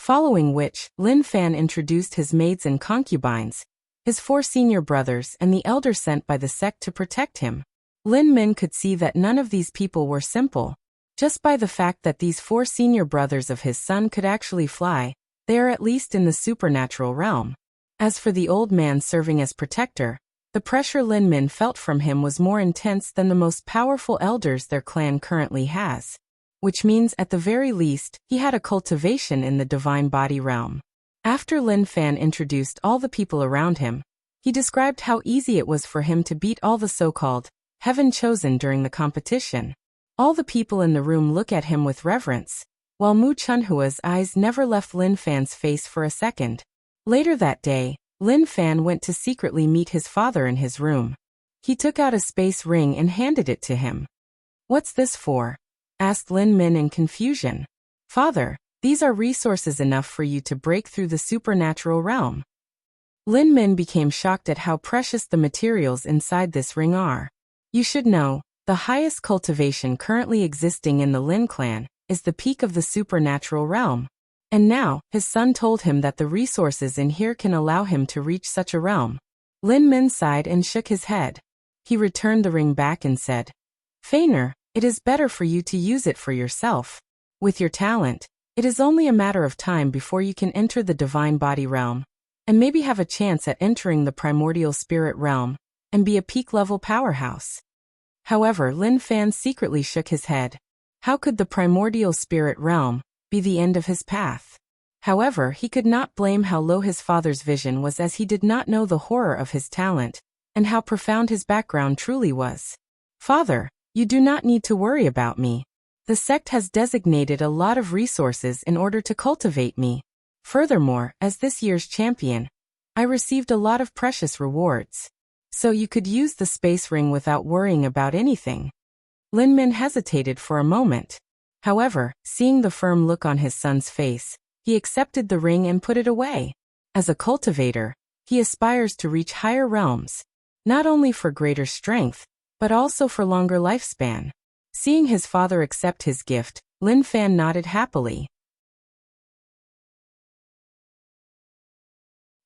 Following which, Lin Fan introduced his maids and concubines, his 4 senior brothers and the elder sent by the sect to protect him. Lin Min could see that none of these people were simple. Just by the fact that these 4 senior brothers of his son could actually fly, they are at least in the supernatural realm. As for the old man serving as protector, the pressure Lin Min felt from him was more intense than the most powerful elders their clan currently has. Which means at the very least, he had a cultivation in the divine body realm. After Lin Fan introduced all the people around him, he described how easy it was for him to beat all the so-called heaven chosen during the competition. All the people in the room look at him with reverence, while Mu Chunhua's eyes never left Lin Fan's face for a second. Later that day, Lin Fan went to secretly meet his father in his room. He took out a space ring and handed it to him. "What's this for?" asked Lin Min in confusion. "Father, these are resources enough for you to break through the supernatural realm." Lin Min became shocked at how precious the materials inside this ring are. You should know, the highest cultivation currently existing in the Lin clan is the peak of the supernatural realm. And now, his son told him that the resources in here can allow him to reach such a realm. Lin Min sighed and shook his head. He returned the ring back and said, "Feiner, it is better for you to use it for yourself. With your talent, it is only a matter of time before you can enter the divine body realm, and maybe have a chance at entering the primordial spirit realm, and be a peak-level powerhouse." However, Lin Fan secretly shook his head. How could the primordial spirit realm be the end of his path? However, he could not blame how low his father's vision was, as he did not know the horror of his talent, and how profound his background truly was. "Father, you do not need to worry about me. The sect has designated a lot of resources in order to cultivate me. Furthermore, as this year's champion, I received a lot of precious rewards. So you could use the space ring without worrying about anything." Lin Min hesitated for a moment. However, seeing the firm look on his son's face, he accepted the ring and put it away. As a cultivator, he aspires to reach higher realms, not only for greater strength, but also for longer lifespan. Seeing his father accept his gift, Lin Fan nodded happily.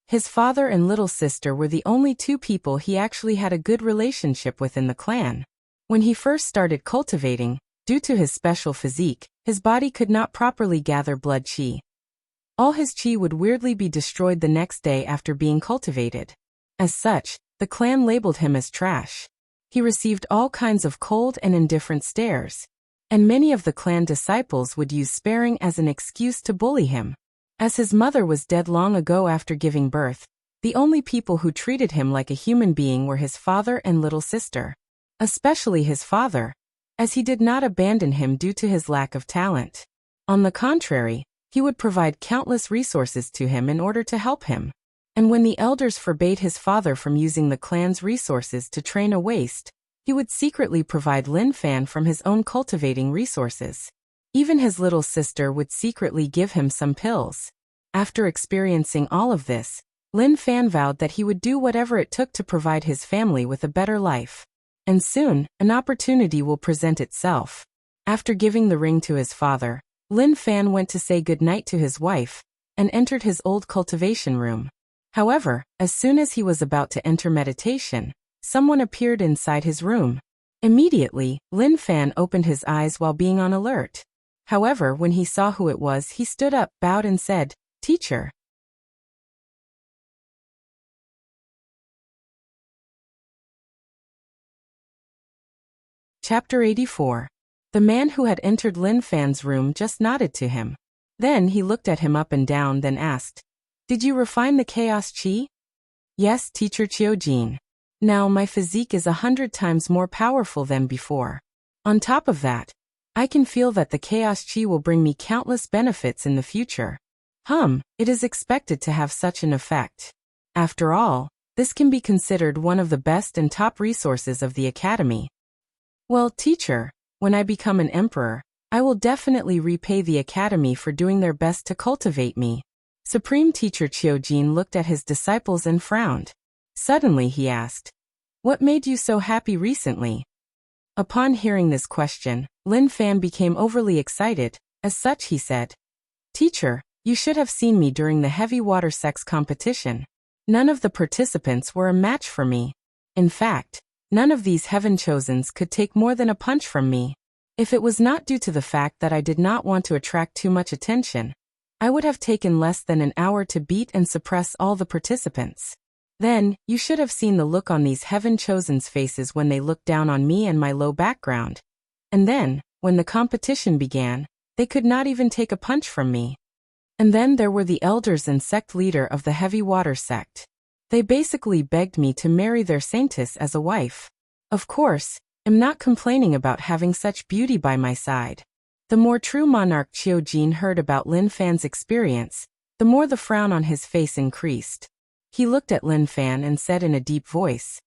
His father and little sister were the only 2 people he actually had a good relationship with in the clan. When he first started cultivating, due to his special physique, his body could not properly gather blood qi. All his qi would weirdly be destroyed the next day after being cultivated. As such, the clan labeled him as trash. He received all kinds of cold and indifferent stares, and many of the clan disciples would use sparing as an excuse to bully him. As his mother was dead long ago after giving birth, the only people who treated him like a human being were his father and little sister. Especially his father, as he did not abandon him due to his lack of talent. On the contrary, he would provide countless resources to him in order to help him. And when the elders forbade his father from using the clan's resources to train a waste, he would secretly provide Lin Fan from his own cultivating resources. Even his little sister would secretly give him some pills. After experiencing all of this, Lin Fan vowed that he would do whatever it took to provide his family with a better life. And soon, an opportunity will present itself. After giving the ring to his father, Lin Fan went to say goodnight to his wife, and entered his old cultivation room. However, as soon as he was about to enter meditation, someone appeared inside his room. Immediately, Lin Fan opened his eyes while being on alert. However, when he saw who it was, he stood up, bowed and said, "Teacher." Chapter 84. The man who had entered Lin Fan's room just nodded to him. Then he looked at him up and down, then asked, "Did you refine the chaos qi?" "Yes, Teacher Qiujin. Now my physique is 100 times more powerful than before. On top of that, I can feel that the chaos qi will bring me countless benefits in the future. It is expected to have such an effect. After all, this can be considered one of the best and top resources of the academy. Well, teacher, when I become an emperor, I will definitely repay the academy for doing their best to cultivate me." Supreme Teacher Qiujin looked at his disciples and frowned. Suddenly he asked, "What made you so happy recently?" Upon hearing this question, Lin Fan became overly excited. As such, he said, "Teacher, You should have seen me during the heavy water sex competition. None of the participants were a match for me. In fact, none of these heaven-chosens could take more than a punch from me. If it was not due to the fact that I did not want to attract too much attention, I would have taken less than an hour to beat and suppress all the participants. Then, you should have seen the look on these heaven-chosen's faces when they looked down on me and my low background. And then, when the competition began, they could not even take a punch from me. And then there were the elders and sect leader of the heavy water sect. They basically begged me to marry their saintess as a wife. Of course, I'm not complaining about having such beauty by my side. The more true monarch Qiu Jin heard about Lin Fan's experience, the more the frown on his face increased. He looked at Lin Fan and said in a deep voice,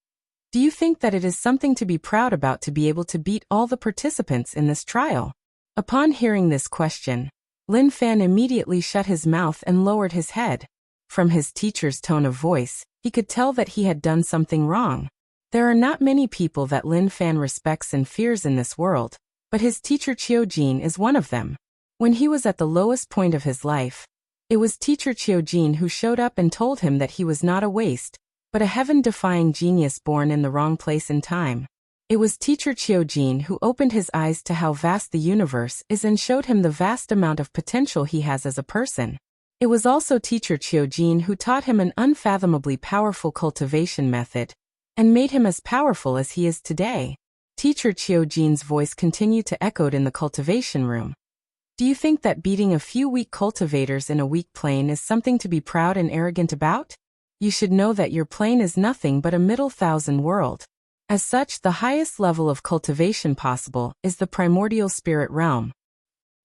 "Do you think that it is something to be proud about to be able to beat all the participants in this trial?" Upon hearing this question, Lin Fan immediately shut his mouth and lowered his head. From his teacher's tone of voice, he could tell that he had done something wrong. There are not many people that Lin Fan respects and fears in this world, but his teacher Qiu Jin is one of them. When he was at the lowest point of his life, it was teacher Qiu Jin who showed up and told him that he was not a waste, but a heaven-defying genius born in the wrong place and time. It was teacher Qiu Jin who opened his eyes to how vast the universe is and showed him the vast amount of potential he has as a person. It was also teacher Qiu Jin who taught him an unfathomably powerful cultivation method, and made him as powerful as he is today. Teacher Qiu Jin's voice continued to echo in the cultivation room. Do you think that beating a few weak cultivators in a weak plane is something to be proud and arrogant about? You should know that your plane is nothing but a middle thousand world. As such, the highest level of cultivation possible is the primordial spirit realm.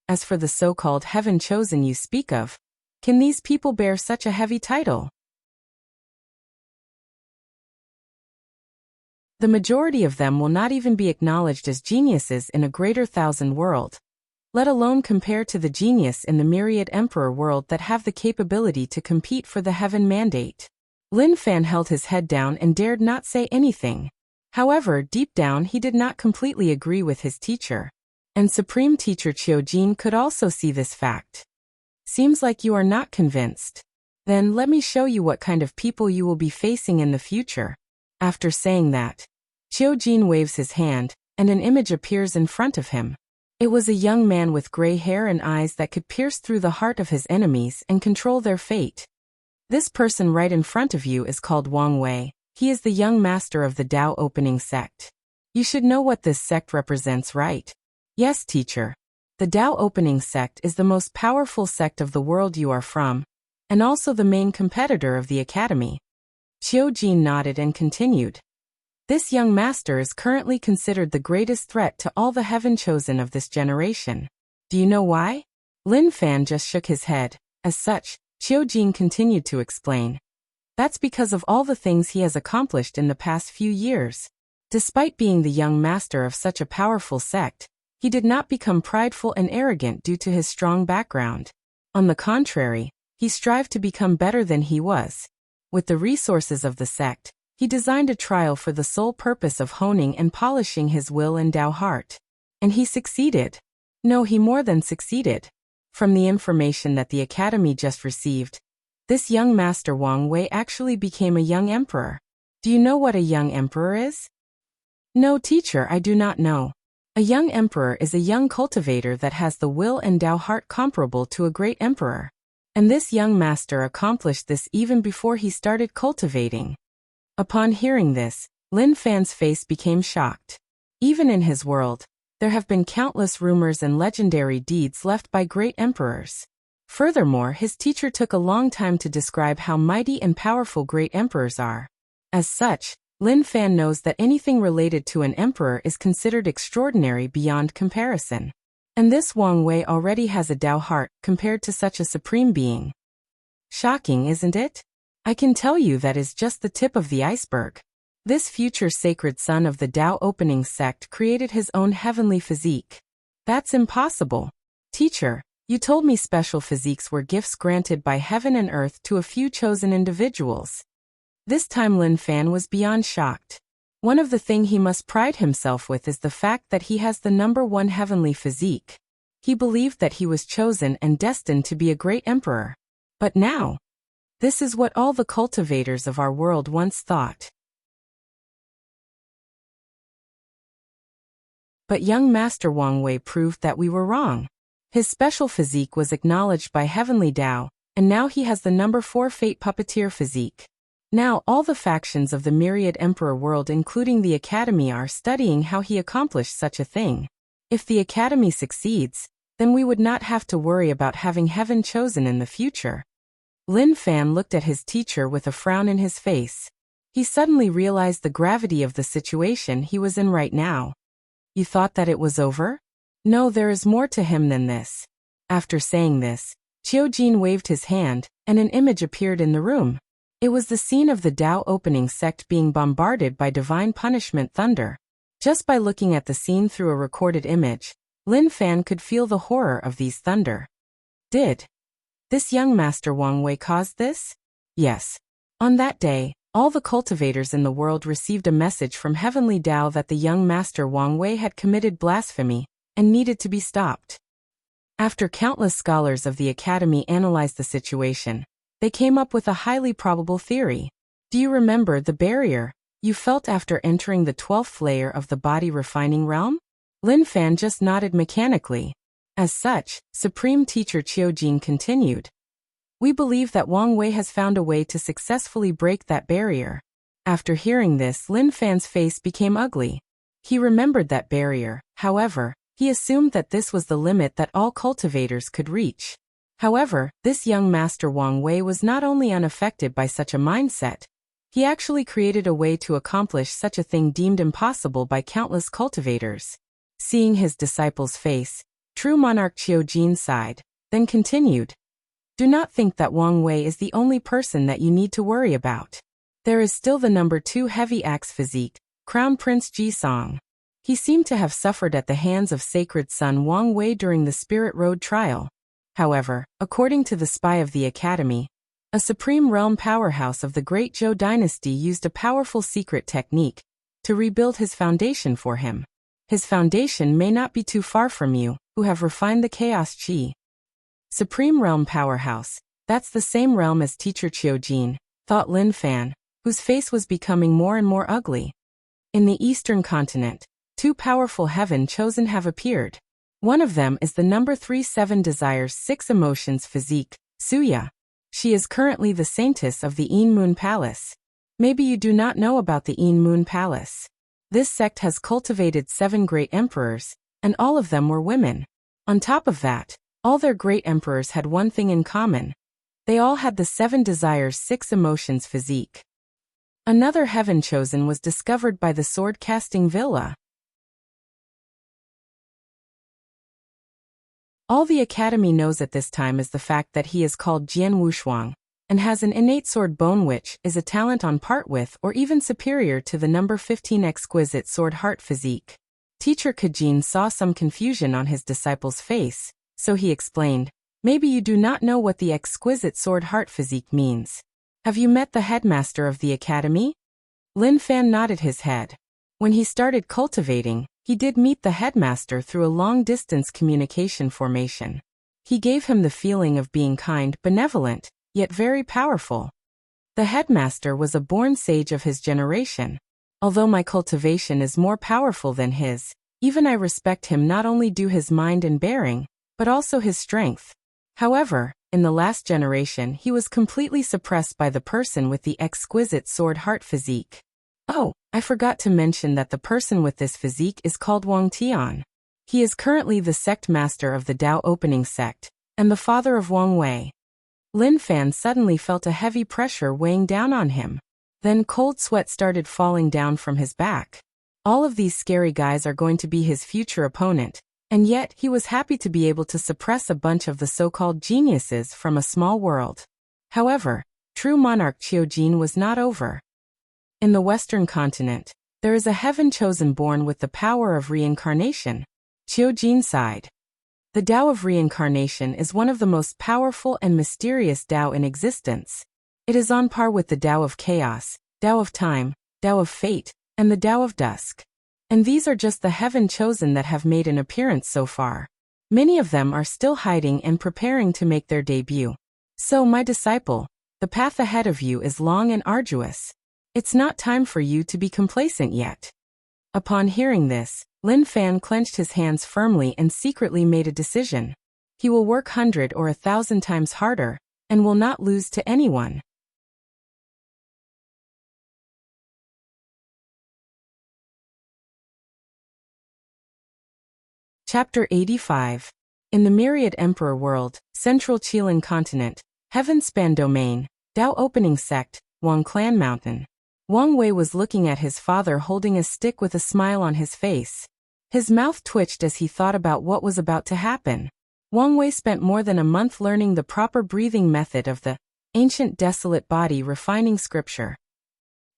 As for the so-called heaven-chosen you speak of, can these people bear such a heavy title? The majority of them will not even be acknowledged as geniuses in a greater thousand world, let alone compare to the genius in the myriad emperor world that have the capability to compete for the heaven mandate. Lin Fan held his head down and dared not say anything. However, deep down he did not completely agree with his teacher. And Supreme Teacher Qiu Jin could also see this fact. Seems like you are not convinced. Then let me show you what kind of people you will be facing in the future. After saying that, Qiu Jin waves his hand, and an image appears in front of him. It was a young man with gray hair and eyes that could pierce through the heart of his enemies and control their fate. This person right in front of you is called Wang Wei. He is the young master of the Tao opening sect. You should know what this sect represents, right? Yes, teacher. The Tao opening sect is the most powerful sect of the world you are from, and also the main competitor of the academy. Qiu Jin nodded and continued. This young master is currently considered the greatest threat to all the heaven-chosen of this generation. Do you know why? Lin Fan just shook his head. As such, Qiu Jin continued to explain. That's because of all the things he has accomplished in the past few years. Despite being the young master of such a powerful sect, he did not become prideful and arrogant due to his strong background. On the contrary, he strived to become better than he was. With the resources of the sect, he designed a trial for the sole purpose of honing and polishing his will and Tao heart. And he succeeded. No, he more than succeeded. From the information that the academy just received, this young master Wang Wei actually became a young emperor. Do you know what a young emperor is? No, teacher, I do not know. A young emperor is a young cultivator that has the will and Tao heart comparable to a great emperor. And this young master accomplished this even before he started cultivating. Upon hearing this, Lin Fan's face became shocked. Even in his world, there have been countless rumors and legendary deeds left by great emperors. Furthermore, his teacher took a long time to describe how mighty and powerful great emperors are. As such, Lin Fan knows that anything related to an emperor is considered extraordinary beyond comparison. And this Wang Wei already has a Tao heart compared to such a supreme being. Shocking, isn't it? I can tell you that is just the tip of the iceberg. This future sacred son of the Tao opening sect created his own heavenly physique. That's impossible. Teacher, you told me special physiques were gifts granted by heaven and earth to a few chosen individuals. This time Lin Fan was beyond shocked. One of the things he must pride himself with is the fact that he has the #1 heavenly physique. He believed that he was chosen and destined to be a great emperor. But now, this is what all the cultivators of our world once thought. But young Master Wang Wei proved that we were wrong. His special physique was acknowledged by Heavenly Tao, and now he has the number 4 Fate Puppeteer physique. Now all the factions of the myriad emperor world including the Academy are studying how he accomplished such a thing. If the Academy succeeds, then we would not have to worry about having heaven chosen in the future. Lin Fan looked at his teacher with a frown in his face. He suddenly realized the gravity of the situation he was in right now. You thought that it was over? No, there is more to him than this. After saying this, Qiujin waved his hand, and an image appeared in the room. It was the scene of the Tao opening sect being bombarded by divine punishment thunder. Just by looking at the scene through a recorded image, Lin Fan could feel the horror of these thunder. Did this young Master Wang Wei cause this? Yes. On that day, all the cultivators in the world received a message from Heavenly Tao that the young Master Wang Wei had committed blasphemy and needed to be stopped. After countless scholars of the Academy analyzed the situation, they came up with a highly probable theory. Do you remember the barrier you felt after entering the 12th layer of the body refining realm? Lin Fan just nodded mechanically. As such, Supreme Teacher Qiujin continued. We believe that Wang Wei has found a way to successfully break that barrier. After hearing this, Lin Fan's face became ugly. He remembered that barrier, however, he assumed that this was the limit that all cultivators could reach. However, this young Master Wang Wei was not only unaffected by such a mindset, he actually created a way to accomplish such a thing deemed impossible by countless cultivators. Seeing his disciple's face, True Monarch Qiujin sighed, then continued. Do not think that Wang Wei is the only person that you need to worry about. There is still the number 2 Heavy Axe physique, Crown Prince Ji-song. He seemed to have suffered at the hands of Sacred Son Wang Wei during the Spirit Road trial. However, according to the spy of the Academy, a supreme realm powerhouse of the Great Zhou dynasty used a powerful secret technique to rebuild his foundation for him. His foundation may not be too far from you, who have refined the chaos chi. Supreme Realm Powerhouse, that's the same realm as Teacher Qiujin, thought Lin Fan, whose face was becoming more and more ugly. In the Eastern continent, 2 powerful heaven chosen have appeared. One of them is the number 3 7 Desires 6 Emotions physique, Suya. She is currently the saintess of the Een Moon Palace. Maybe you do not know about the Een Moon Palace. This sect has cultivated 7 great emperors, and all of them were women. On top of that, all their great emperors had one thing in common. They all had the 7 Desires 6 Emotions physique. Another heaven chosen was discovered by the sword-casting Villa. All the Academy knows at this time is the fact that he is called Jian Wushuang, and has an innate sword bone which is a talent on part with or even superior to the number 15 exquisite sword heart physique. Teacher Kajin saw some confusion on his disciple's face, so he explained, maybe you do not know what the exquisite sword heart physique means. Have you met the headmaster of the Academy? Lin Fan nodded his head. When he started cultivating, he did meet the headmaster through a long-distance communication formation. He gave him the feeling of being kind, benevolent, yet very powerful. The headmaster was a born sage of his generation. Although my cultivation is more powerful than his, even I respect him not only due his mind and bearing, but also his strength. However, in the last generation he was completely suppressed by the person with the exquisite sword heart physique. Oh, I forgot to mention that the person with this physique is called Wang Tian. He is currently the sect master of the Tao opening sect, and the father of Wang Wei. Lin Fan suddenly felt a heavy pressure weighing down on him. Then cold sweat started falling down from his back. All of these scary guys are going to be his future opponent, and yet he was happy to be able to suppress a bunch of the so-called geniuses from a small world. However, true monarch Qiujin was not over. In the Western continent, there is a heaven chosen born with the power of reincarnation. Qiujin sighed. The Tao of reincarnation is one of the most powerful and mysterious Tao in existence. It is on par with the Tao of chaos, Tao of time, Tao of fate, and the Tao of dusk. And these are just the heaven chosen that have made an appearance so far. Many of them are still hiding and preparing to make their debut. So, my disciple, the path ahead of you is long and arduous. It's not time for you to be complacent yet. Upon hearing this, Lin Fan clenched his hands firmly and secretly made a decision. He will work 100 or 1,000 times harder, and will not lose to anyone. Chapter 85. In the myriad emperor world, central Qilin continent, heaven span domain, Dao opening sect, Wang clan mountain. Wang Wei was looking at his father holding a stick with a smile on his face. His mouth twitched as he thought about what was about to happen. Wang Wei spent more than a month learning the proper breathing method of the ancient desolate body refining scripture.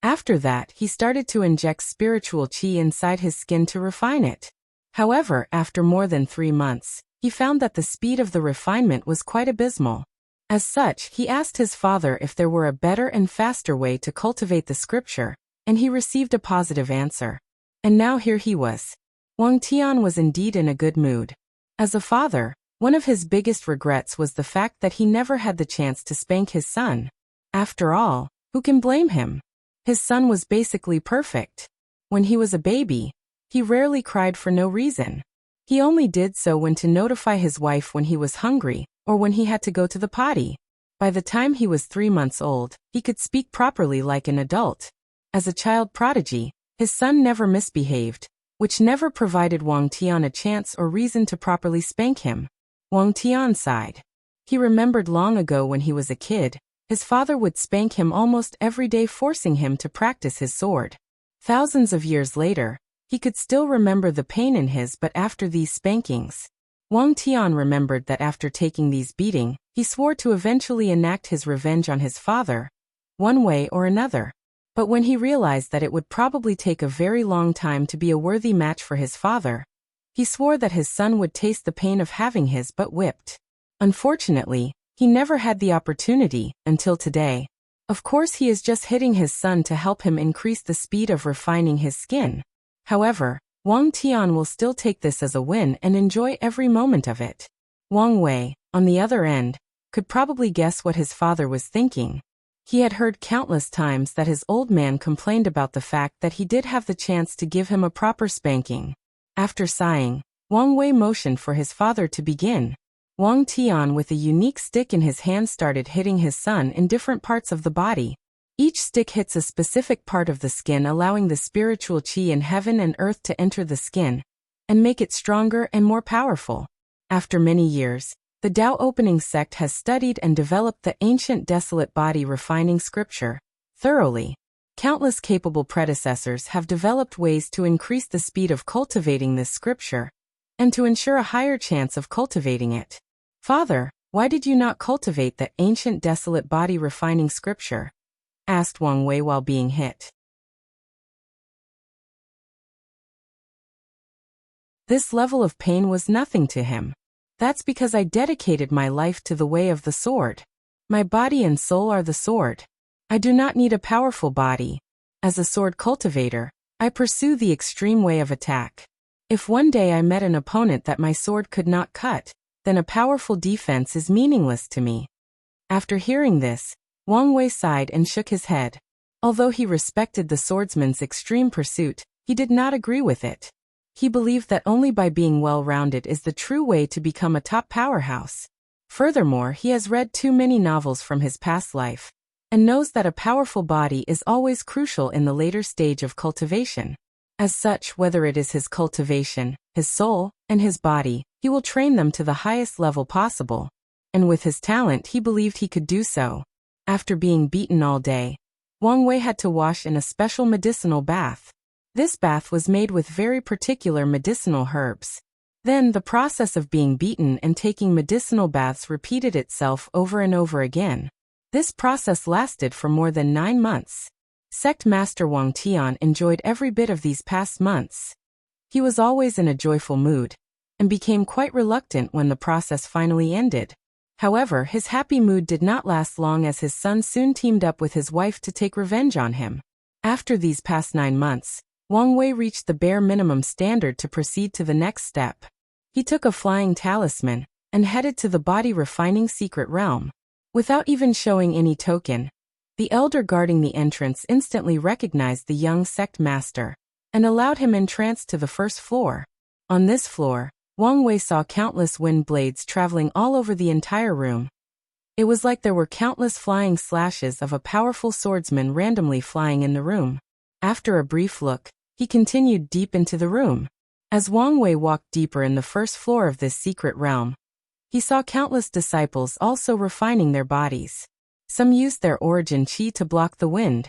After that, he started to inject spiritual qi inside his skin to refine it. However, after more than 3 months, he found that the speed of the refinement was quite abysmal. As such, he asked his father if there were a better and faster way to cultivate the scripture, and he received a positive answer. And now here he was. Wang Tian was indeed in a good mood. As a father, one of his biggest regrets was the fact that he never had the chance to spank his son. After all, who can blame him? His son was basically perfect. When he was a baby, he rarely cried for no reason. He only did so when to notify his wife when he was hungry, or when he had to go to the potty. By the time he was 3 months old, he could speak properly like an adult. As a child prodigy, his son never misbehaved, which never provided Wang Tian a chance or reason to properly spank him. Wang Tian sighed. He remembered long ago when he was a kid, his father would spank him almost every day, forcing him to practice his sword. Thousands of years later, he could still remember the pain in his but after these spankings. Wang Tian remembered that after taking these beating, he swore to eventually enact his revenge on his father, one way or another. But when he realized that it would probably take a very long time to be a worthy match for his father, he swore that his son would taste the pain of having his butt whipped. Unfortunately, he never had the opportunity until today. Of course, he is just hitting his son to help him increase the speed of refining his skin. However, Wang Tian will still take this as a win and enjoy every moment of it. Wang Wei, on the other end, could probably guess what his father was thinking. He had heard countless times that his old man complained about the fact that he did have the chance to give him a proper spanking. After sighing, Wang Wei motioned for his father to begin. Wang Tian, with a unique stick in his hand, started hitting his son in different parts of the body. Each stick hits a specific part of the skin, allowing the spiritual qi in heaven and earth to enter the skin and make it stronger and more powerful. After many years, the Dao opening sect has studied and developed the ancient desolate body refining scripture thoroughly. Countless capable predecessors have developed ways to increase the speed of cultivating this scripture and to ensure a higher chance of cultivating it. Father, why did you not cultivate the ancient desolate body refining scripture? Asked Wang Wei while being hit. This level of pain was nothing to him. That's because I dedicated my life to the way of the sword. My body and soul are the sword. I do not need a powerful body. As a sword cultivator, I pursue the extreme way of attack. If one day I met an opponent that my sword could not cut, then a powerful defense is meaningless to me. After hearing this, Wang Wei sighed and shook his head. Although he respected the swordsman's extreme pursuit, he did not agree with it. He believed that only by being well-rounded is the true way to become a top powerhouse. Furthermore, he has read too many novels from his past life, and knows that a powerful body is always crucial in the later stage of cultivation. As such, whether it is his cultivation, his soul, and his body, he will train them to the highest level possible. And with his talent, he believed he could do so. After being beaten all day, Wang Wei had to wash in a special medicinal bath. This bath was made with very particular medicinal herbs. Then the process of being beaten and taking medicinal baths repeated itself over and over again. This process lasted for more than 9 months. Sect Master Wang Tian enjoyed every bit of these past months. He was always in a joyful mood, and became quite reluctant when the process finally ended. However, his happy mood did not last long, as his son soon teamed up with his wife to take revenge on him. After these past 9 months, Wang Wei reached the bare minimum standard to proceed to the next step. He took a flying talisman and headed to the body refining secret realm. Without even showing any token, the elder guarding the entrance instantly recognized the young sect master and allowed him entrance to the first floor. On this floor, Wang Wei saw countless wind blades traveling all over the entire room. It was like there were countless flying slashes of a powerful swordsman randomly flying in the room. After a brief look, he continued deep into the room. As Wang Wei walked deeper in the first floor of this secret realm, he saw countless disciples also refining their bodies. Some used their origin chi to block the wind,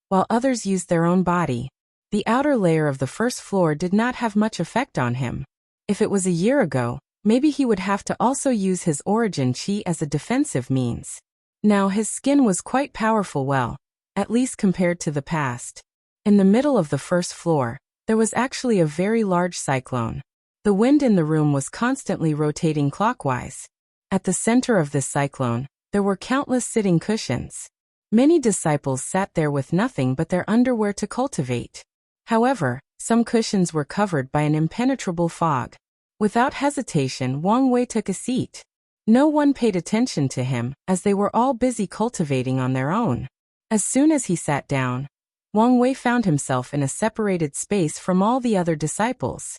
while others used their own body. The outer layer of the first floor did not have much effect on him. If it was a year ago, maybe he would have to also use his origin chi as a defensive means. Now his skin was quite powerful, well, at least compared to the past. In the middle of the first floor, there was actually a very large cyclone. The wind in the room was constantly rotating clockwise. At the center of this cyclone, there were countless sitting cushions. Many disciples sat there with nothing but their underwear to cultivate. However, some cushions were covered by an impenetrable fog. Without hesitation, Wang Wei took a seat. No one paid attention to him, as they were all busy cultivating on their own. As soon as he sat down, Wang Wei found himself in a separated space from all the other disciples.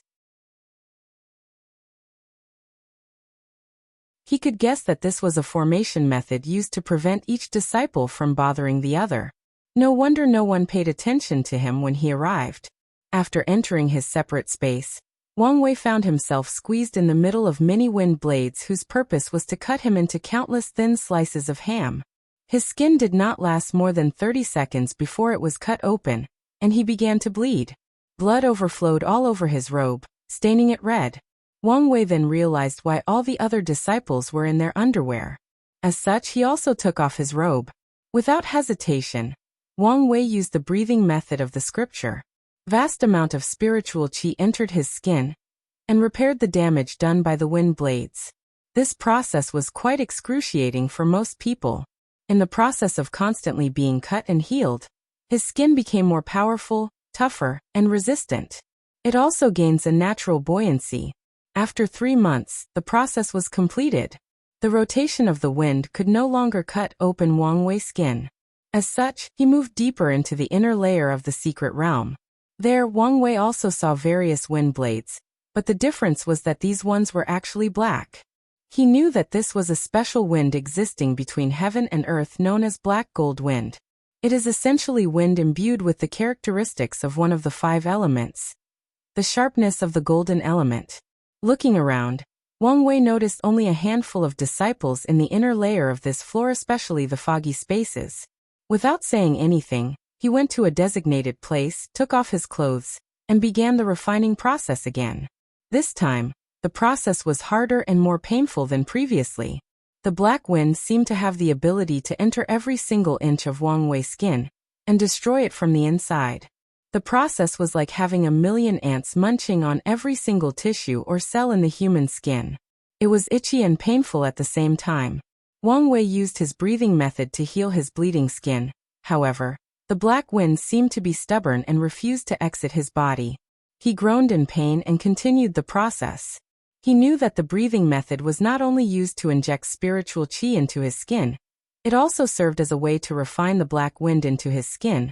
He could guess that this was a formation method used to prevent each disciple from bothering the other. No wonder no one paid attention to him when he arrived. After entering his separate space, Wang Wei found himself squeezed in the middle of many wind blades whose purpose was to cut him into countless thin slices of ham. His skin did not last more than 30 seconds before it was cut open, and he began to bleed. Blood overflowed all over his robe, staining it red. Wang Wei then realized why all the other disciples were in their underwear. As such, he also took off his robe. Without hesitation, Wang Wei used the breathing method of the scripture. Vast amount of spiritual qi entered his skin and repaired the damage done by the wind blades. This process was quite excruciating for most people. In the process of constantly being cut and healed, his skin became more powerful, tougher, and resistant. It also gains a natural buoyancy. After 3 months, the process was completed. The rotation of the wind could no longer cut open Wang Wei's skin. As such, he moved deeper into the inner layer of the secret realm. There, Wang Wei also saw various wind blades, but the difference was that these ones were actually black. He knew that this was a special wind existing between heaven and earth known as black gold wind. It is essentially wind imbued with the characteristics of one of the 5 elements, the sharpness of the golden element. Looking around, Wang Wei noticed only a handful of disciples in the inner layer of this floor, especially the foggy spaces. Without saying anything, he went to a designated place, took off his clothes, and began the refining process again. This time, the process was harder and more painful than previously. The black wind seemed to have the ability to enter every single inch of Wang Wei's skin and destroy it from the inside. The process was like having a million ants munching on every single tissue or cell in the human skin. It was itchy and painful at the same time. Wang Wei used his breathing method to heal his bleeding skin. However, the black wind seemed to be stubborn and refused to exit his body. He groaned in pain and continued the process. He knew that the breathing method was not only used to inject spiritual qi into his skin, it also served as a way to refine the black wind into his skin,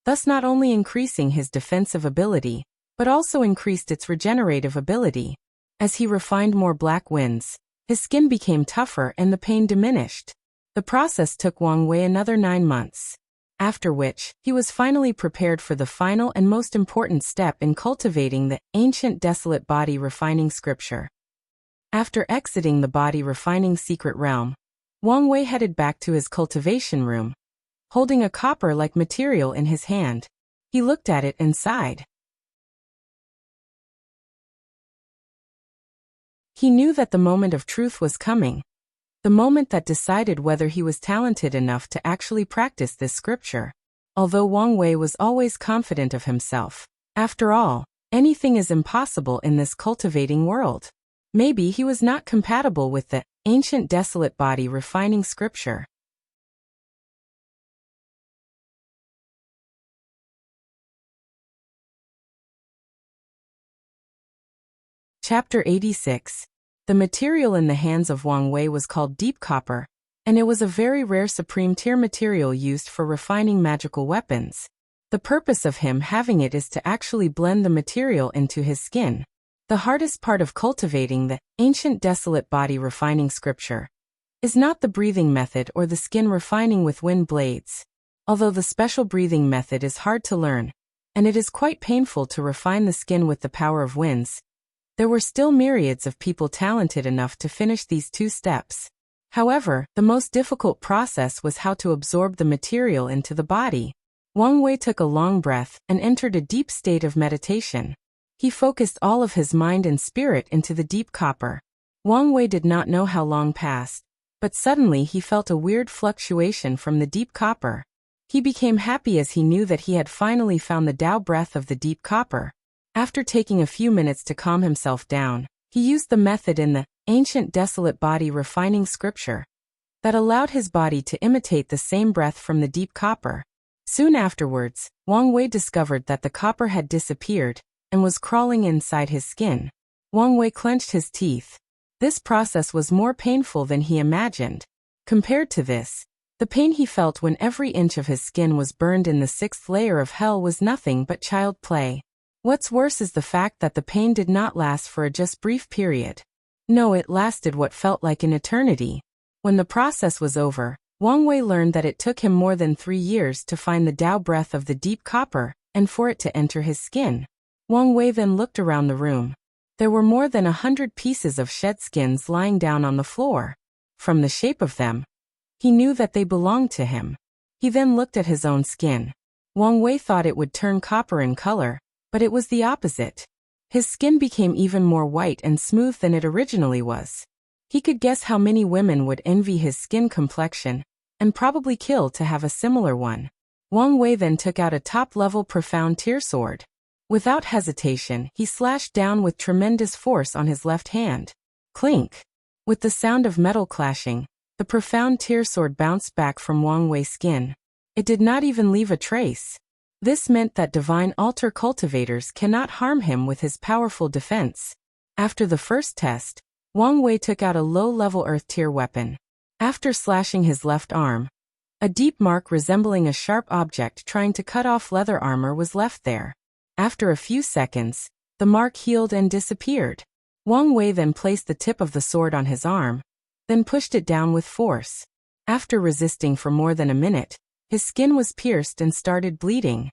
thus not only increasing his defensive ability, but also increased its regenerative ability. As he refined more black winds, his skin became tougher and the pain diminished. The process took Wang Wei another 9 months. After which, he was finally prepared for the final and most important step in cultivating the ancient desolate body refining scripture. After exiting the body refining secret realm, Wang Wei headed back to his cultivation room, holding a copper-like material in his hand. He looked at it and sighed. He knew that the moment of truth was coming, the moment that decided whether he was talented enough to actually practice this scripture. Although Wang Wei was always confident of himself, after all, anything is impossible in this cultivating world. Maybe he was not compatible with the ancient desolate body refining scripture. Chapter 86. The material in the hands of Wang Wei was called deep copper, and it was a very rare supreme tier material used for refining magical weapons. The purpose of him having it is to actually blend the material into his skin. The hardest part of cultivating the ancient desolate body refining scripture is not the breathing method or the skin refining with wind blades. Although the special breathing method is hard to learn, and it is quite painful to refine the skin with the power of winds, there were still myriads of people talented enough to finish these two steps. However, the most difficult process was how to absorb the material into the body. Wang Wei took a long breath and entered a deep state of meditation. He focused all of his mind and spirit into the deep copper. Wang Wei did not know how long passed, but suddenly he felt a weird fluctuation from the deep copper. He became happy as he knew that he had finally found the Tao breath of the deep copper. After taking a few minutes to calm himself down, he used the method in the ancient desolate body refining scripture that allowed his body to imitate the same breath from the deep copper. Soon afterwards, Wang Wei discovered that the copper had disappeared and was crawling inside his skin. Wang Wei clenched his teeth. This process was more painful than he imagined. Compared to this, the pain he felt when every inch of his skin was burned in the 6th layer of hell was nothing but child play. What's worse is the fact that the pain did not last for a just brief period. No, it lasted what felt like an eternity. When the process was over, Wang Wei learned that it took him more than 3 years to find the Tao breath of the deep copper and for it to enter his skin. Wang Wei then looked around the room. There were more than 100 pieces of shed skins lying down on the floor. From the shape of them, he knew that they belonged to him. He then looked at his own skin. Wang Wei thought it would turn copper in color, but it was the opposite. His skin became even more white and smooth than it originally was. He could guess how many women would envy his skin complexion, and probably kill to have a similar one. Wang Wei then took out a top-level profound tier sword. Without hesitation, he slashed down with tremendous force on his left hand. Clink! With the sound of metal clashing, the profound tier sword bounced back from Wang Wei's skin. It did not even leave a trace. This meant that divine altar cultivators cannot harm him with his powerful defense. After the first test, Wang Wei took out a low-level earth tier weapon. After slashing his left arm, a deep mark resembling a sharp object trying to cut off leather armor was left there. After a few seconds, the mark healed and disappeared. Wang Wei then placed the tip of the sword on his arm, then pushed it down with force. After resisting for more than a minute, his skin was pierced and started bleeding.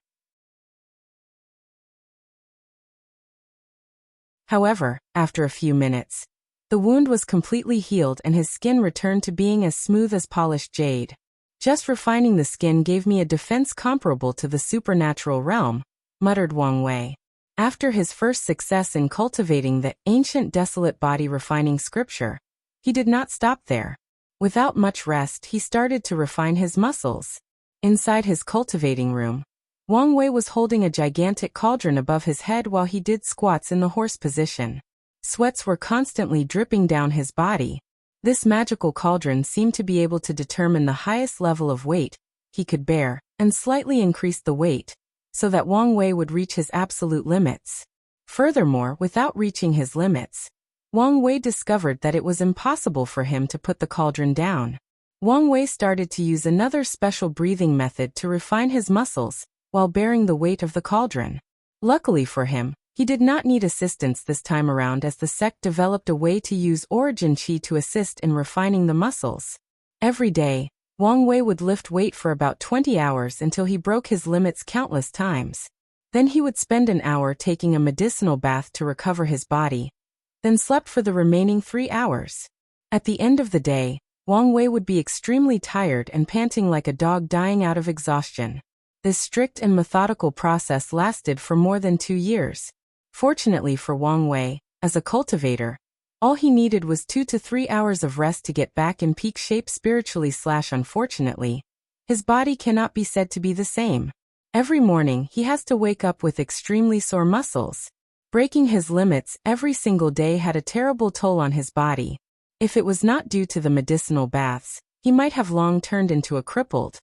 However, after a few minutes, the wound was completely healed and his skin returned to being as smooth as polished jade. Just refining the skin gave me a defense comparable to the supernatural realm, muttered Wang Wei. After his first success in cultivating the ancient desolate body refining scripture, he did not stop there. Without much rest, he started to refine his muscles. Inside his cultivating room, Wang Wei was holding a gigantic cauldron above his head while he did squats in the horse position. Sweats were constantly dripping down his body. This magical cauldron seemed to be able to determine the highest level of weight he could bear, and slightly increase the weight, so that Wang Wei would reach his absolute limits. Furthermore, without reaching his limits, Wang Wei discovered that it was impossible for him to put the cauldron down. Wang Wei started to use another special breathing method to refine his muscles, while bearing the weight of the cauldron. Luckily for him, he did not need assistance this time around as the sect developed a way to use origin chi to assist in refining the muscles. Every day, Wang Wei would lift weight for about 20 hours until he broke his limits countless times. Then he would spend an hour taking a medicinal bath to recover his body, then slept for the remaining 3 hours. At the end of the day, Wang Wei would be extremely tired and panting like a dog dying out of exhaustion. This strict and methodical process lasted for more than 2 years. Fortunately for Wang Wei, as a cultivator, all he needed was 2 to 3 hours of rest to get back in peak shape spiritually/unfortunately. His body cannot be said to be the same. Every morning he has to wake up with extremely sore muscles. Breaking his limits every single day had a terrible toll on his body. If it was not due to the medicinal baths, he might have long turned into a crippled,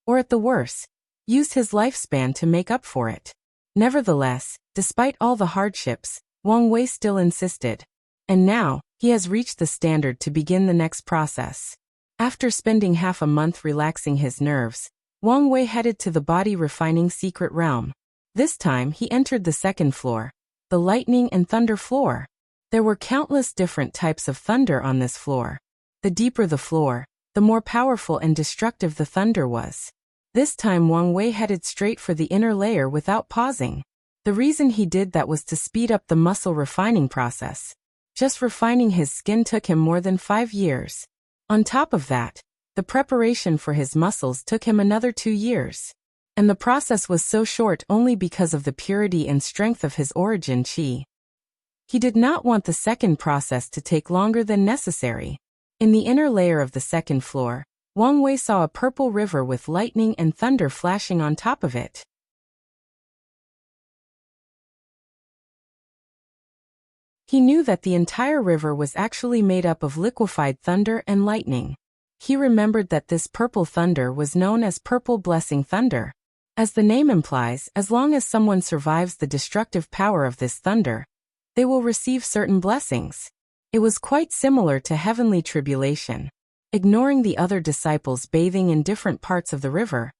or at the worst, used his lifespan to make up for it. Nevertheless, despite all the hardships, Wang Wei still insisted. And now, he has reached the standard to begin the next process. After spending half a month relaxing his nerves, Wang Wei headed to the body-refining secret realm. This time he entered the second floor, the lightning and thunder floor. There were countless different types of thunder on this floor. The deeper the floor, the more powerful and destructive the thunder was. This time Wang Wei headed straight for the inner layer without pausing. The reason he did that was to speed up the muscle refining process. Just refining his skin took him more than 5 years. On top of that, the preparation for his muscles took him another 2 years. And the process was so short only because of the purity and strength of his origin qi. He did not want the second process to take longer than necessary. In the inner layer of the second floor, Wang Wei saw a purple river with lightning and thunder flashing on top of it. He knew that the entire river was actually made up of liquefied thunder and lightning. He remembered that this purple thunder was known as purple blessing thunder. As the name implies, as long as someone survives the destructive power of this thunder, they will receive certain blessings. It was quite similar to heavenly tribulation. Ignoring the other disciples bathing in different parts of the river,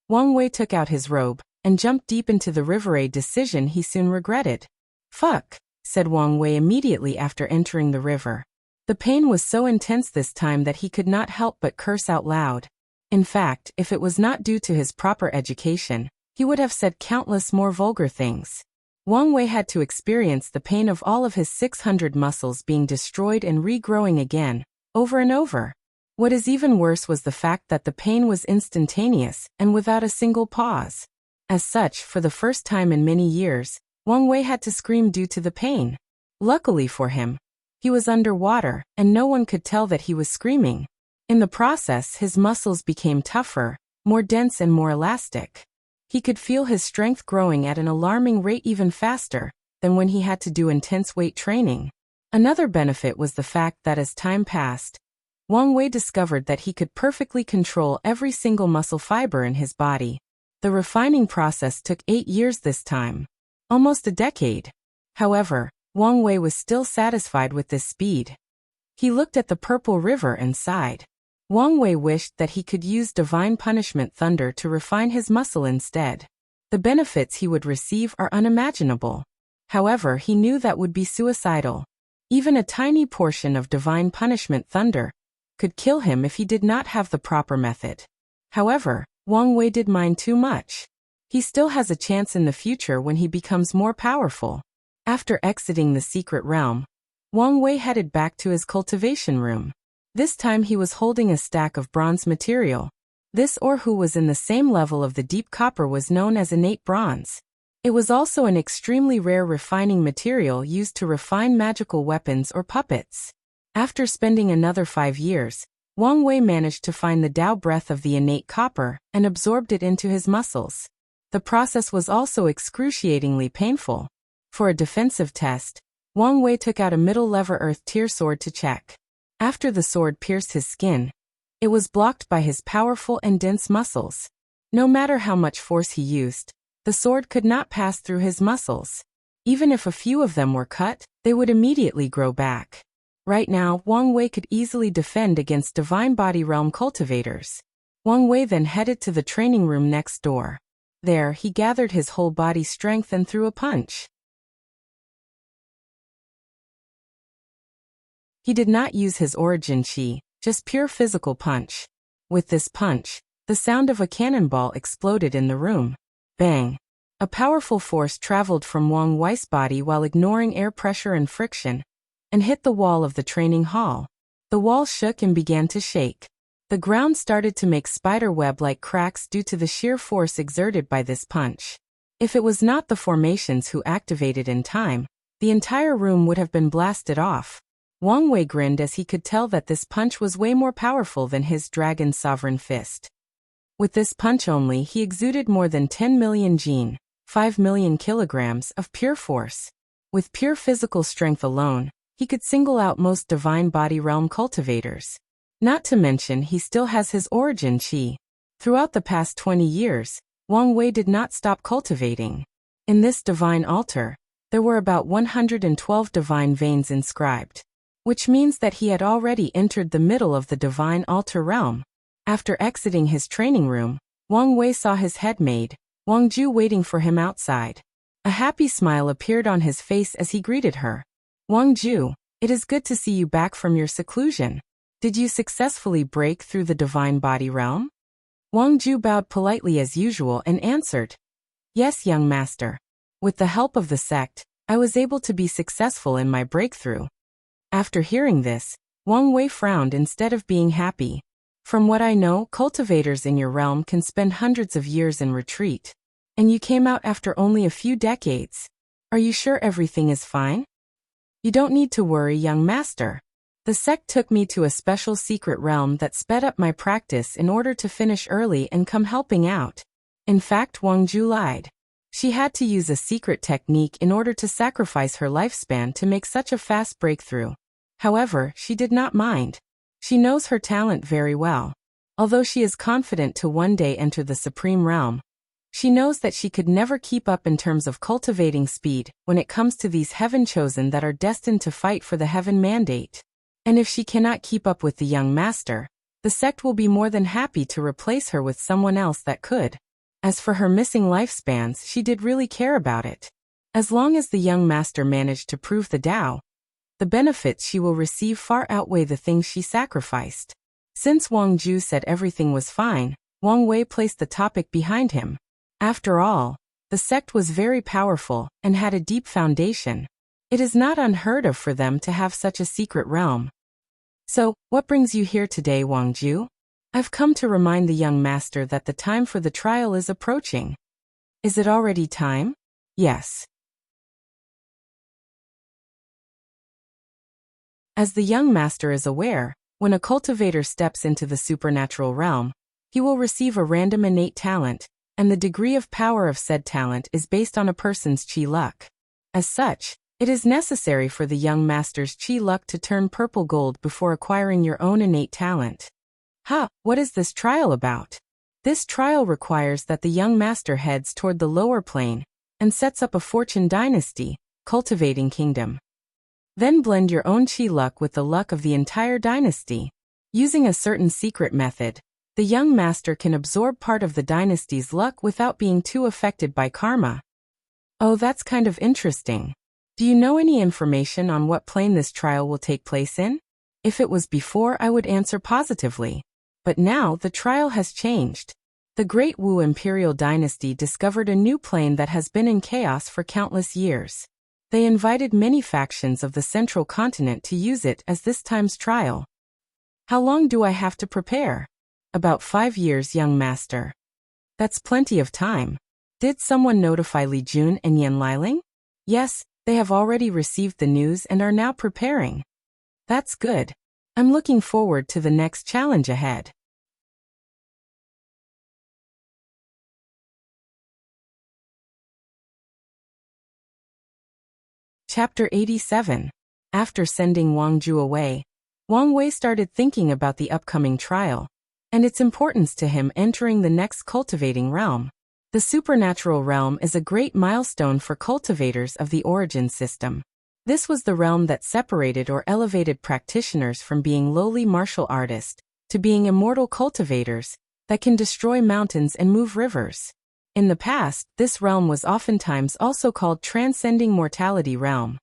Wang Wei took out his robe and jumped deep into the river, a decision he soon regretted. "Fuck," said Wang Wei immediately after entering the river. The pain was so intense this time that he could not help but curse out loud. In fact, if it was not due to his proper education, he would have said countless more vulgar things. Wang Wei had to experience the pain of all of his 600 muscles being destroyed and regrowing again, over and over. What is even worse was the fact that the pain was instantaneous and without a single pause. As such, for the first time in many years, Wang Wei had to scream due to the pain. Luckily for him, he was underwater, and no one could tell that he was screaming. In the process, his muscles became tougher, more dense and more elastic. He could feel his strength growing at an alarming rate, even faster than when he had to do intense weight training. Another benefit was the fact that as time passed, Wang Wei discovered that he could perfectly control every single muscle fiber in his body. The refining process took 8 years this time, almost a decade. However, Wang Wei was still satisfied with this speed. He looked at the purple river and sighed. Wang Wei wished that he could use divine punishment thunder to refine his muscle instead. The benefits he would receive are unimaginable. However, he knew that would be suicidal. Even a tiny portion of divine punishment thunder could kill him if he did not have the proper method. However, Wang Wei did mind too much. He still has a chance in the future when he becomes more powerful. After exiting the secret realm, Wang Wei headed back to his cultivation room. This time he was holding a stack of bronze material. This ore, who was in the same level of the deep copper, was known as innate bronze. It was also an extremely rare refining material used to refine magical weapons or puppets. After spending another 5 years, Wang Wei managed to find the Tao breath of the innate copper and absorbed it into his muscles. The process was also excruciatingly painful. For a defensive test, Wang Wei took out a middle-level earth tier sword to check. After the sword pierced his skin, it was blocked by his powerful and dense muscles. No matter how much force he used, the sword could not pass through his muscles. Even if a few of them were cut, they would immediately grow back. Right now, Wang Wei could easily defend against Divine Body Realm cultivators. Wang Wei then headed to the training room next door. There, he gathered his whole body strength and threw a punch. He did not use his origin qi, just pure physical punch. With this punch, the sound of a cannonball exploded in the room. Bang! A powerful force traveled from Wang Wei's body while ignoring air pressure and friction, and hit the wall of the training hall. The wall shook and began to shake. The ground started to make spider web-like cracks due to the sheer force exerted by this punch. If it was not the formations who activated in time, the entire room would have been blasted off. Wang Wei grinned as he could tell that this punch was way more powerful than his dragon's sovereign fist. With this punch only, he exuded more than 10 million jin, 5 million kilograms of pure force. With pure physical strength alone, he could single out most Divine Body Realm cultivators. Not to mention, he still has his origin qi. Throughout the past 20 years, Wang Wei did not stop cultivating. In this divine altar, There were about 112 divine veins inscribed, which means that he had already entered the middle of the divine altar realm. After exiting his training room, Wang Wei saw his head maid, Wang Ju, waiting for him outside. A happy smile appeared on his face as he greeted her. Wang Ju, it is good to see you back from your seclusion. Did you successfully break through the divine body realm? Wang Ju bowed politely as usual and answered, Yes, young master. With the help of the sect, I was able to be successful in my breakthrough. After hearing this, Wang Wei frowned instead of being happy. From what I know, cultivators in your realm can spend hundreds of years in retreat. And you came out after only a few decades. Are you sure everything is fine? You don't need to worry, young master. The sect took me to a special secret realm that sped up my practice in order to finish early and come helping out. In fact, Wang Ju lied. She had to use a secret technique in order to sacrifice her lifespan to make such a fast breakthrough. However, she did not mind. She knows her talent very well. Although she is confident to one day enter the supreme realm, she knows that she could never keep up in terms of cultivating speed when it comes to these heaven chosen that are destined to fight for the heaven mandate. And if she cannot keep up with the young master, the sect will be more than happy to replace her with someone else that could. As for her missing lifespans, she did really care about it. As long as the young master managed to prove the Tao, the benefits she will receive far outweigh the things she sacrificed. Since Wang Ju said everything was fine, Wang Wei placed the topic behind him. After all, the sect was very powerful and had a deep foundation. It is not unheard of for them to have such a secret realm. So, what brings you here today, Wang Ju? I've come to remind the young master that the time for the trial is approaching. Is it already time? Yes. As the young master is aware, when a cultivator steps into the supernatural realm, he will receive a random innate talent, and the degree of power of said talent is based on a person's chi luck. As such, it is necessary for the young master's chi luck to turn purple gold before acquiring your own innate talent. What is this trial about? This trial requires that the young master heads toward the lower plane and sets up a fortune dynasty, cultivating kingdom. Then blend your own chi luck with the luck of the entire dynasty. Using a certain secret method, the young master can absorb part of the dynasty's luck without being too affected by karma. Oh, that's kind of interesting. Do you know any information on what plane this trial will take place in? If it was before, I would answer positively. But now the trial has changed. The Great Wu Imperial Dynasty discovered a new plane that has been in chaos for countless years. They invited many factions of the central continent to use it as this time's trial. How long do I have to prepare? About 5 years, young master. That's plenty of time. Did someone notify Li Jun and Yan Liling? Yes, they have already received the news and are now preparing. That's good. I'm looking forward to the next challenge ahead. Chapter 87. After sending Wang Ju away, Wang Wei started thinking about the upcoming trial and its importance to him entering the next cultivating realm. The supernatural realm is a great milestone for cultivators of the origin system. This was the realm that separated or elevated practitioners from being lowly martial artists to being immortal cultivators that can destroy mountains and move rivers. In the past, this realm was oftentimes also called Transcending Mortality Realm.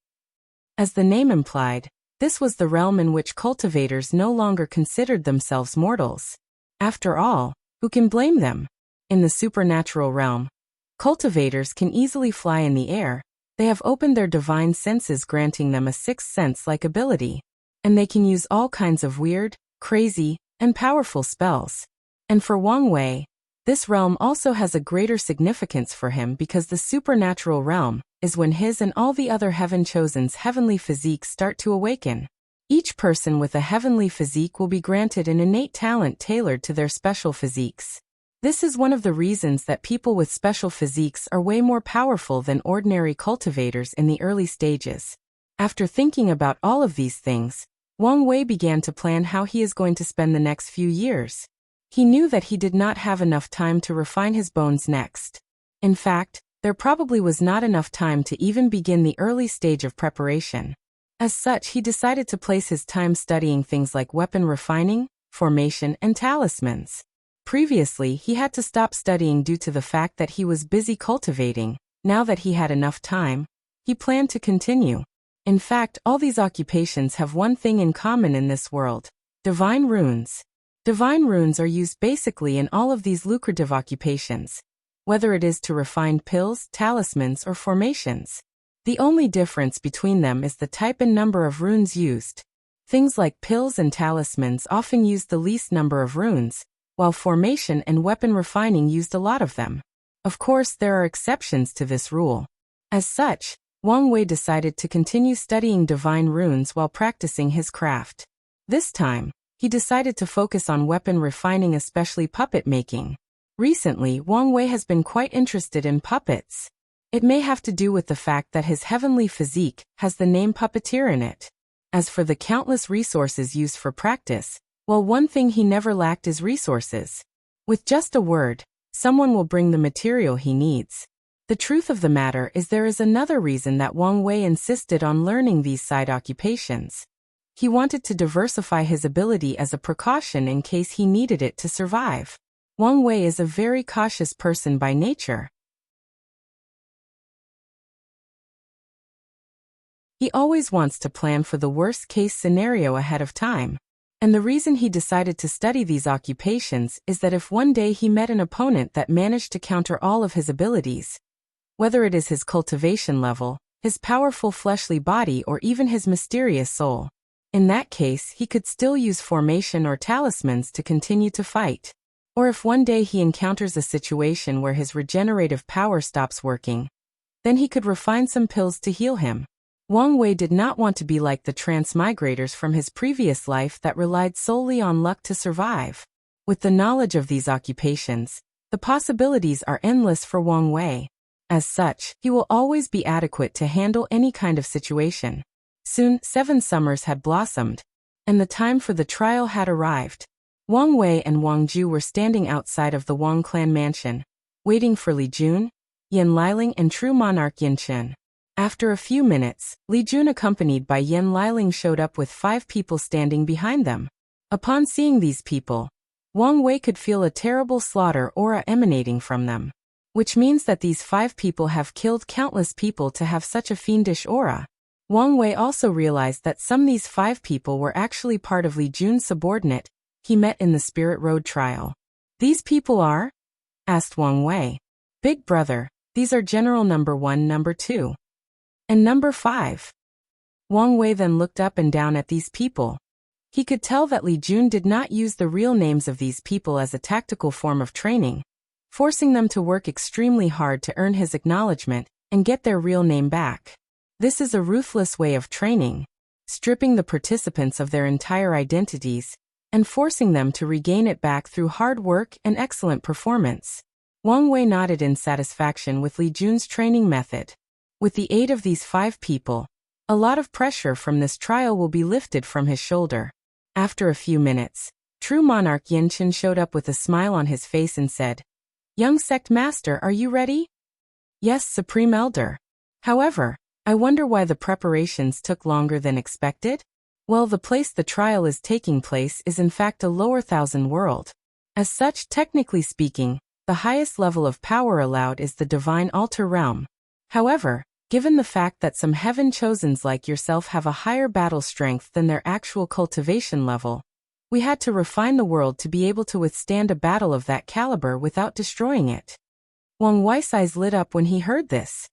As the name implied, this was the realm in which cultivators no longer considered themselves mortals. After all, who can blame them? In the supernatural realm, cultivators can easily fly in the air. They have opened their divine senses, granting them a sixth sense-like ability, and they can use all kinds of weird, crazy, and powerful spells. And for Wang Wei, this realm also has a greater significance for him because the supernatural realm is when his and all the other heaven chosen's heavenly physiques start to awaken. Each person with a heavenly physique will be granted an innate talent tailored to their special physiques. This is one of the reasons that people with special physiques are way more powerful than ordinary cultivators in the early stages. After thinking about all of these things, Wang Wei began to plan how he is going to spend the next few years. He knew that he did not have enough time to refine his bones next. In fact, There probably was not enough time to even begin the early stage of preparation. As such, he decided to place his time studying things like weapon refining, formation, and talismans. Previously, he had to stop studying due to the fact that he was busy cultivating. Now that he had enough time, he planned to continue. In fact, all these occupations have one thing in common in this world: divine runes. Divine runes are used basically in all of these lucrative occupations, whether it is to refine pills, talismans, or formations. The only difference between them is the type and number of runes used. Things like pills and talismans often use the least number of runes, while formation and weapon refining used a lot of them. Of course, there are exceptions to this rule. As such, Wang Wei decided to continue studying divine runes while practicing his craft. This time, he decided to focus on weapon refining, especially puppet making. Recently, Wang Wei has been quite interested in puppets. It may have to do with the fact that his heavenly physique has the name puppeteer in it. As for the countless resources used for practice, well, one thing he never lacked is resources. With just a word, someone will bring the material he needs. The truth of the matter is there is another reason that Wang Wei insisted on learning these side occupations. He wanted to diversify his ability as a precaution in case he needed it to survive. Wang Wei is a very cautious person by nature. He always wants to plan for the worst-case scenario ahead of time. And the reason he decided to study these occupations is that if one day he met an opponent that managed to counter all of his abilities, whether it is his cultivation level, his powerful fleshly body, or even his mysterious soul, in that case he could still use formation or talismans to continue to fight. Or if one day he encounters a situation where his regenerative power stops working, then he could refine some pills to heal him. Wang Wei did not want to be like the transmigrators from his previous life that relied solely on luck to survive. With the knowledge of these occupations, the possibilities are endless for Wang Wei. As such, he will always be adequate to handle any kind of situation. Soon, 7 summers had blossomed, and the time for the trial had arrived. Wang Wei and Wang Ju were standing outside of the Wang clan mansion, waiting for Li Jun, Yan Liling, and true monarch Yan Chen. After a few minutes, Li Jun accompanied by Yan Liling showed up with 5 people standing behind them. Upon seeing these people, Wang Wei could feel a terrible slaughter aura emanating from them, which means that these 5 people have killed countless people to have such a fiendish aura. Wang Wei also realized that some of these 5 people were actually part of Li Jun's subordinate he met in the Spirit Road trial. "These people are?" asked Wang Wei. "Big brother, these are General Number 1, Number 2, and Number 5. Wang Wei then looked up and down at these people. He could tell that Li Jun did not use the real names of these people as a tactical form of training, forcing them to work extremely hard to earn his acknowledgement and get their real name back. This is a ruthless way of training, stripping the participants of their entire identities and forcing them to regain it back through hard work and excellent performance. Wang Wei nodded in satisfaction with Li Jun's training method. With the aid of these 5 people, a lot of pressure from this trial will be lifted from his shoulder. After a few minutes, true monarch Yan Chen showed up with a smile on his face and said, "Young sect master, are you ready?" "Yes, Supreme Elder. However, I wonder why the preparations took longer than expected?" "Well, the place the trial is taking place is in fact a lower thousand world. As such, technically speaking, the highest level of power allowed is the divine altar realm. However, given the fact that some heaven-chosens like yourself have a higher battle strength than their actual cultivation level, we had to refine the world to be able to withstand a battle of that caliber without destroying it." Wang Wei's eyes lit up when he heard this.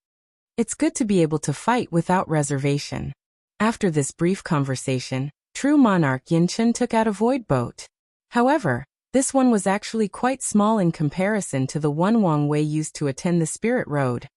It's good to be able to fight without reservation. After this brief conversation, true monarch Yan Chen took out a void boat. However, this one was actually quite small in comparison to the one Wang Wei used to attend the Spirit Road.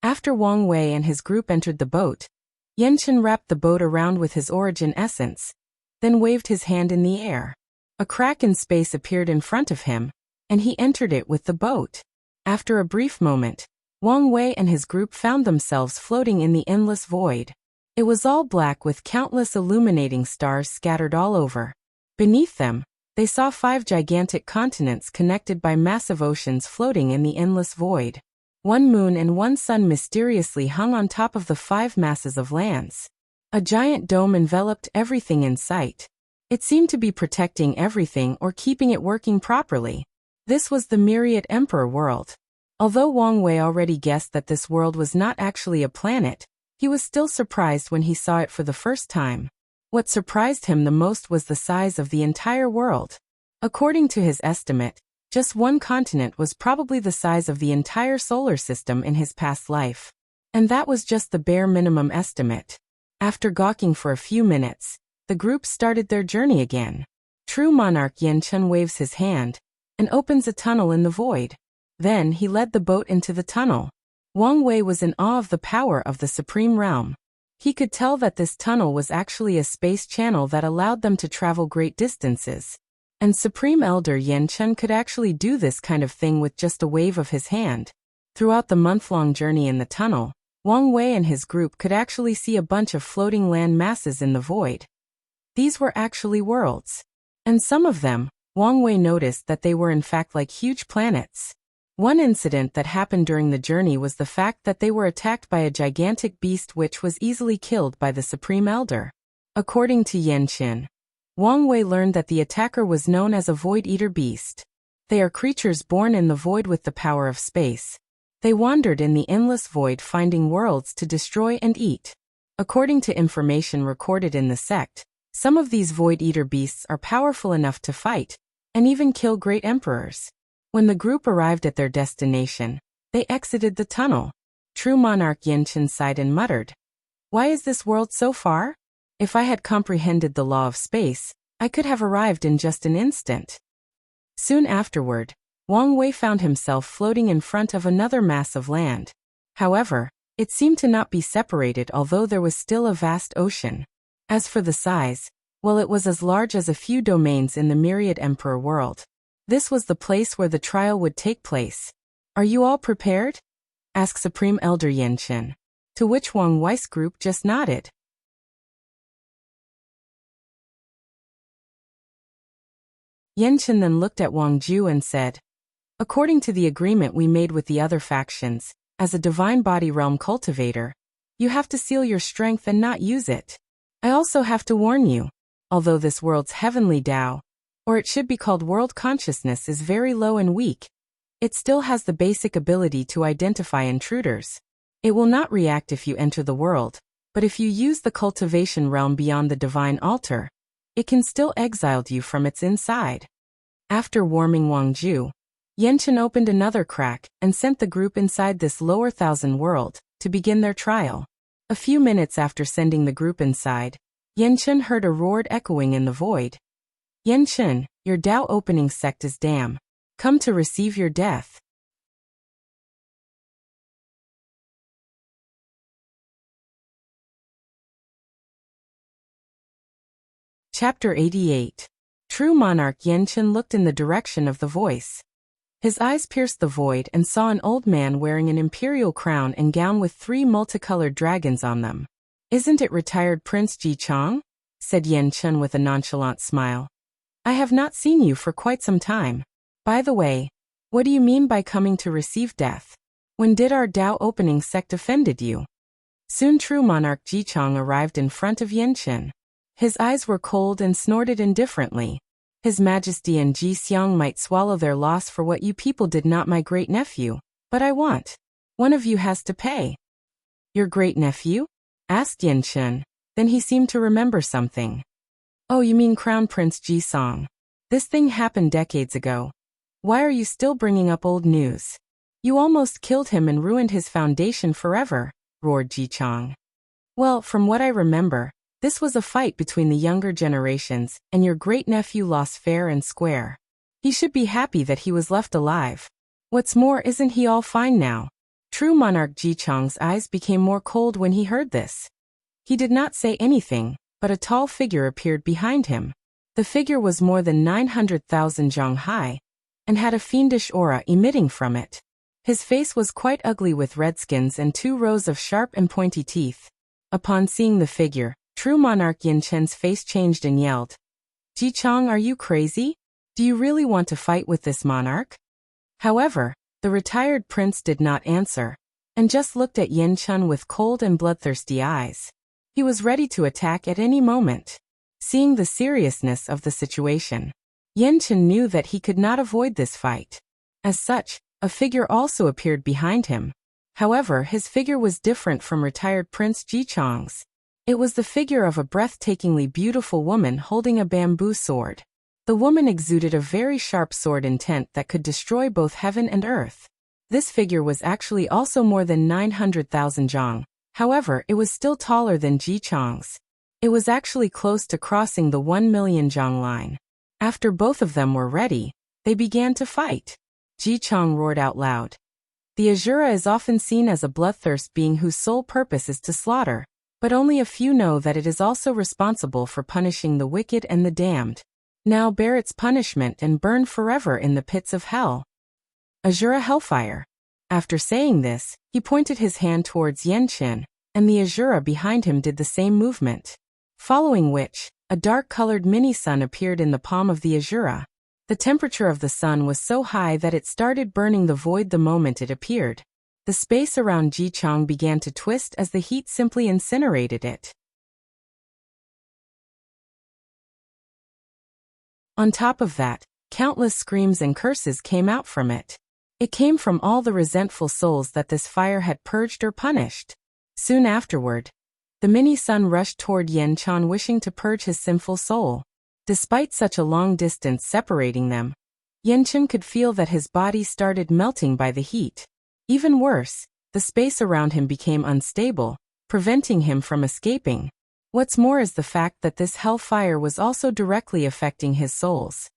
After Wang Wei and his group entered the boat, Yan Chen wrapped the boat around with his origin essence, then waved his hand in the air. A crack in space appeared in front of him, and he entered it with the boat. After a brief moment, Wang Wei and his group found themselves floating in the endless void. It was all black with countless illuminating stars scattered all over. Beneath them, They saw 5 gigantic continents connected by massive oceans floating in the endless void. 1 moon and 1 sun mysteriously hung on top of the 5 masses of lands. A giant dome enveloped everything in sight. It seemed to be protecting everything or keeping it working properly. This was the Myriad Emperor world. Although Wang Wei already guessed that this world was not actually a planet, he was still surprised when he saw it for the first time. What surprised him the most was the size of the entire world. According to his estimate, just 1 continent was probably the size of the entire solar system in his past life. And that was just the bare minimum estimate. After gawking for a few minutes, the group started their journey again. True monarch Yan Chen waves his hand and opens a tunnel in the void. Then he led the boat into the tunnel. Wang Wei was in awe of the power of the Supreme Realm. He could tell that this tunnel was actually a space channel that allowed them to travel great distances. And Supreme Elder Yan Chen could actually do this kind of thing with just a wave of his hand. Throughout the month-long journey in the tunnel, Wang Wei and his group could actually see a bunch of floating land masses in the void. These were actually worlds. And some of them, Wang Wei noticed that they were in fact like huge planets. One incident that happened during the journey was the fact that they were attacked by a gigantic beast which was easily killed by the Supreme Elder. According to Yan Chen, Wang Wei learned that the attacker was known as a Void Eater beast. They are creatures born in the void with the power of space. They wandered in the endless void finding worlds to destroy and eat. According to information recorded in the sect, some of these Void Eater beasts are powerful enough to fight, and even kill great emperors. When the group arrived at their destination, they exited the tunnel. True monarch Yan Chen sighed and muttered, "Why is this world so far? If I had comprehended the law of space, I could have arrived in just an instant." Soon afterward, Wang Wei found himself floating in front of another mass of land. However, it seemed to not be separated although there was still a vast ocean. As for the size, well, it was as large as a few domains in the Myriad Emperor world. This was the place where the trial would take place. "Are you all prepared?" asked Supreme Elder Yan Chen, to which Wang Wei's group just nodded. Yan Chen then looked at Wang Ju and said, "According to the agreement we made with the other factions, as a divine body realm cultivator, you have to seal your strength and not use it. I also have to warn you, although this world's heavenly Tao, or it should be called world consciousness, is very low and weak, it still has the basic ability to identify intruders. It will not react if you enter the world, but if you use the cultivation realm beyond the divine altar, it can still exile you from its inside." After warming Wang Ju, Yan Chen opened another crack and sent the group inside this lower thousand world to begin their trial. A few minutes after sending the group inside, Yan Chen heard a roar echoing in the void. "Yan Chen, your Tao opening sect is damn. Come to receive your death." Chapter 88. True monarch Yan Chen looked in the direction of the voice. His eyes pierced the void and saw an old man wearing an imperial crown and gown with 3 multicolored dragons on them. "Isn't it retired Prince Ji Chong?" said Yan Chen with a nonchalant smile. "I have not seen you for quite some time. By the way, what do you mean by coming to receive death? When did our Tao opening sect offended you?" Soon true monarch Ji Chong arrived in front of Yan Chen. His eyes were cold and snorted indifferently. "His Majesty and Ji Xiang might swallow their loss for what you people did not my great-nephew, but I want. One of you has to pay." "Your great-nephew?" asked Yan Chen. Then he seemed to remember something. "Oh, you mean Crown Prince Ji Song. This thing happened decades ago. Why are you still bringing up old news? You almost killed him and ruined his foundation forever," roared Ji Chong. "Well, from what I remember, this was a fight between the younger generations, and your great-nephew lost fair and square. He should be happy that he was left alive. What's more, isn't he all fine now?" True monarch Ji Chong's eyes became more cold when he heard this. He did not say anything, but a tall figure appeared behind him. The figure was more than 900,000 zhang high, and had a fiendish aura emitting from it. His face was quite ugly with redskins and 2 rows of sharp and pointy teeth. Upon seeing the figure, true monarch Yan Chen's face changed and yelled, "Ji Chong, are you crazy? Do you really want to fight with this monarch? However, the retired prince did not answer, and just looked at Yen Chun with cold and bloodthirsty eyes. He was ready to attack at any moment. Seeing the seriousness of the situation, Yen Chun knew that he could not avoid this fight. As such, a figure also appeared behind him. However, his figure was different from retired Prince Ji Chong's. It was the figure of a breathtakingly beautiful woman holding a bamboo sword. The woman exuded a very sharp sword intent that could destroy both heaven and earth. This figure was actually also more than 900,000 zhang. However, it was still taller than Ji Chong's. It was actually close to crossing the 1 million zhang line. After both of them were ready, they began to fight. Ji Chong roared out loud. The Asura is often seen as a bloodthirst being whose sole purpose is to slaughter, but only a few know that it is also responsible for punishing the wicked and the damned. Now bear its punishment and burn forever in the pits of hell. Asura Hellfire. After saying this, he pointed his hand towards Yen Chun, and the Asura behind him did the same movement. Following which, a dark-colored mini-sun appeared in the palm of the Asura. The temperature of the sun was so high that it started burning the void the moment it appeared. The space around Ji Chong began to twist as the heat simply incinerated it. On top of that, countless screams and curses came out from it. It came from all the resentful souls that this fire had purged or punished. Soon afterward, the mini-sun rushed toward Yen Chun wishing to purge his sinful soul. Despite such a long distance separating them, Yen Chun could feel that his body started melting by the heat. Even worse, the space around him became unstable, preventing him from escaping. What's more is the fact that this hellfire was also directly affecting his souls.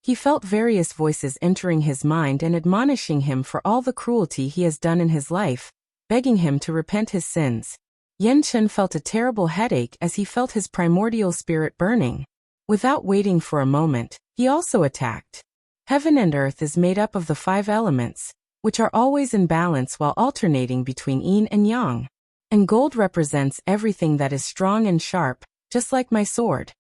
He felt various voices entering his mind and admonishing him for all the cruelty he has done in his life, begging him to repent his sins. Yen Chun felt a terrible headache as he felt his primordial spirit burning. Without waiting for a moment, he also attacked. Heaven and earth is made up of the 5 elements, which are always in balance while alternating between yin and yang. And gold represents everything that is strong and sharp, just like my sword.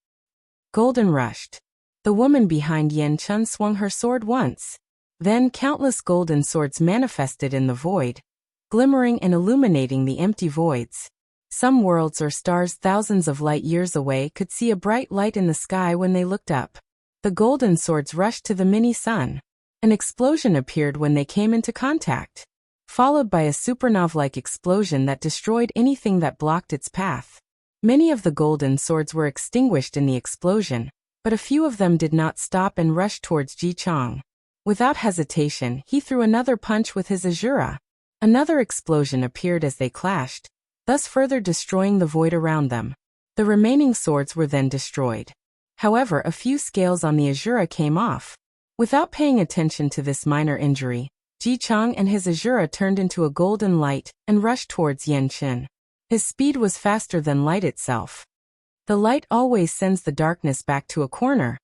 Golden rushed. The woman behind Yen Chun swung her sword once. Then countless golden swords manifested in the void, glimmering and illuminating the empty voids. Some worlds or stars thousands of light years away could see a bright light in the sky when they looked up. The golden swords rushed to the mini-sun. An explosion appeared when they came into contact, followed by a supernova-like explosion that destroyed anything that blocked its path. Many of the golden swords were extinguished in the explosion, but a few of them did not stop and rushed towards Ji Chong. Without hesitation, he threw another punch with his Asura. Another explosion appeared as they clashed, thus further destroying the void around them. The remaining swords were then destroyed. However, a few scales on the Asura came off. Without paying attention to this minor injury, Ji Chong and his Asura turned into a golden light and rushed towards Yen Chun. His speed was faster than light itself. The light always sends the darkness back to a corner,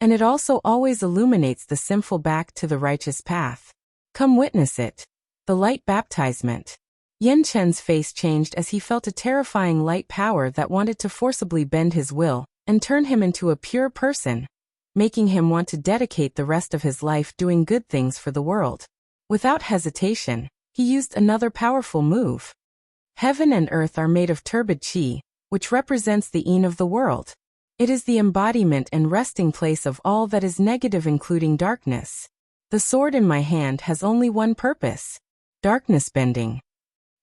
and it also always illuminates the sinful back to the righteous path. Come witness it. The light baptizement. Yen Chun's face changed as he felt a terrifying light power that wanted to forcibly bend his will and turn him into a pure person, making him want to dedicate the rest of his life doing good things for the world. Without hesitation, he used another powerful move. Heaven and earth are made of turbid qi, which represents the yin of the world. It is the embodiment and resting place of all that is negative, including darkness. The sword in my hand has only one purpose: darkness bending.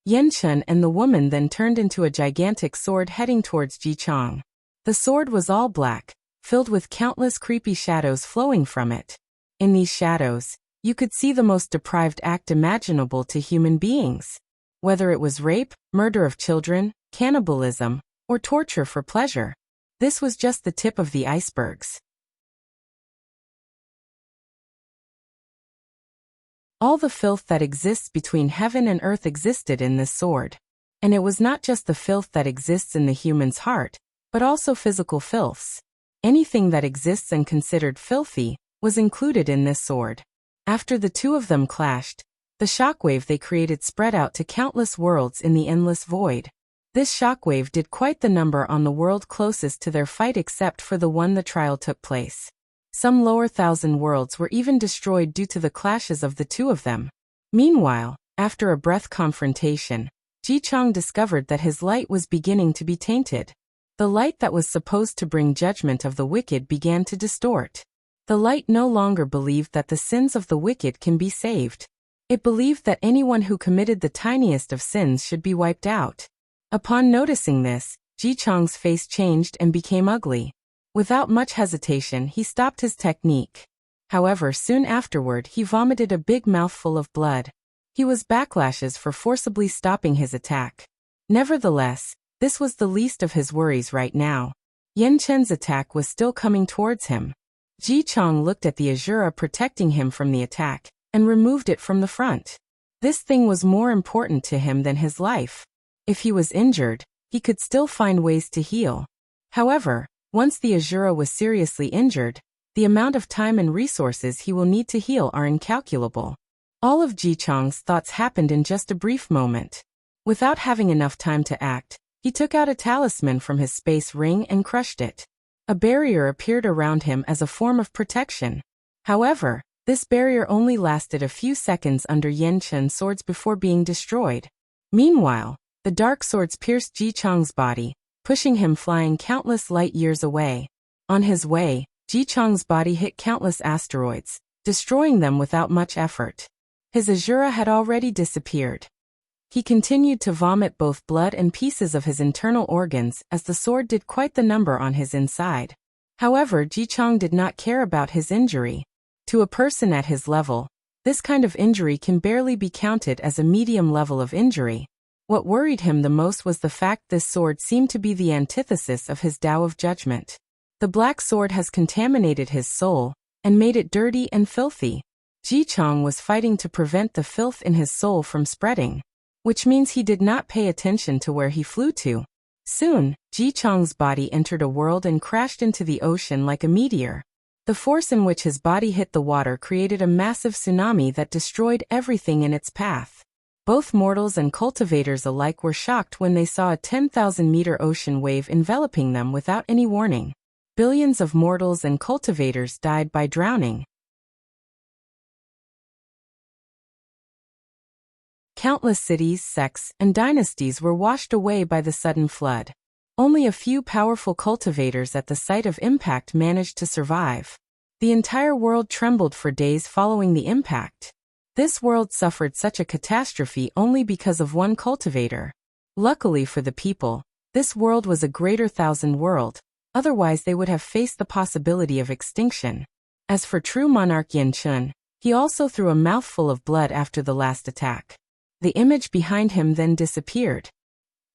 Yen Chun and the woman then turned into a gigantic sword heading towards Ji Chong. The sword was all black, filled with countless creepy shadows flowing from it. In these shadows, you could see the most deprived act imaginable to human beings. Whether it was rape, murder of children, cannibalism, or torture for pleasure. This was just the tip of the icebergs. All the filth that exists between heaven and earth existed in this sword. And it was not just the filth that exists in the human's heart, but also physical filths. Anything that exists and considered filthy was included in this sword. After the two of them clashed, the shockwave they created spread out to countless worlds in the endless void. This shockwave did quite the number on the world closest to their fight except for the one the trial took place. Some lower thousand worlds were even destroyed due to the clashes of the two of them. Meanwhile, after a breath confrontation, Ji Chang discovered that his light was beginning to be tainted. The light that was supposed to bring judgment of the wicked began to distort. The light no longer believed that the sins of the wicked can be saved. It believed that anyone who committed the tiniest of sins should be wiped out. Upon noticing this, Ji Chang's face changed and became ugly. Without much hesitation, he stopped his technique. However, soon afterward he vomited a big mouthful of blood. He was backlashes for forcibly stopping his attack. Nevertheless, this was the least of his worries right now. Yan Chen's attack was still coming towards him. Ji Chang looked at the Azura protecting him from the attack, and removed it from the front. This thing was more important to him than his life. If he was injured, he could still find ways to heal. However, once the Azura was seriously injured, the amount of time and resources he will need to heal are incalculable. All of Ji Chang's thoughts happened in just a brief moment. Without having enough time to act, he took out a talisman from his space ring and crushed it. A barrier appeared around him as a form of protection. However, this barrier only lasted a few seconds under Yan Chen's swords before being destroyed. Meanwhile, the dark swords pierced Ji Chang's body, pushing him flying countless light years away. On his way, Ji Chang's body hit countless asteroids, destroying them without much effort. His Azura had already disappeared. He continued to vomit both blood and pieces of his internal organs as the sword did quite the number on his inside. However, Ji Chang did not care about his injury. To a person at his level, this kind of injury can barely be counted as a medium level of injury. What worried him the most was the fact this sword seemed to be the antithesis of his Tao of Judgment. The black sword has contaminated his soul and made it dirty and filthy. Ji Chang was fighting to prevent the filth in his soul from spreading, which means he did not pay attention to where he flew to. Soon, Ji Chang's body entered a world and crashed into the ocean like a meteor. The force in which his body hit the water created a massive tsunami that destroyed everything in its path. Both mortals and cultivators alike were shocked when they saw a 10,000-meter ocean wave enveloping them without any warning. Billions of mortals and cultivators died by drowning. Countless cities, sects, and dynasties were washed away by the sudden flood. Only a few powerful cultivators at the site of impact managed to survive. The entire world trembled for days following the impact. This world suffered such a catastrophe only because of one cultivator. Luckily for the people, this world was a greater thousand world, otherwise they would have faced the possibility of extinction. As for true monarch Yan Chen, he also threw a mouthful of blood after the last attack. The image behind him then disappeared.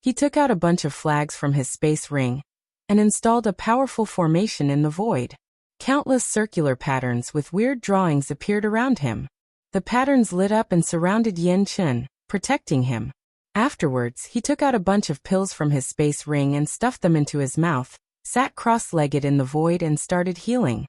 He took out a bunch of flags from his space ring and installed a powerful formation in the void. Countless circular patterns with weird drawings appeared around him. The patterns lit up and surrounded Yan Chen, protecting him. Afterwards, he took out a bunch of pills from his space ring and stuffed them into his mouth, sat cross-legged in the void and started healing.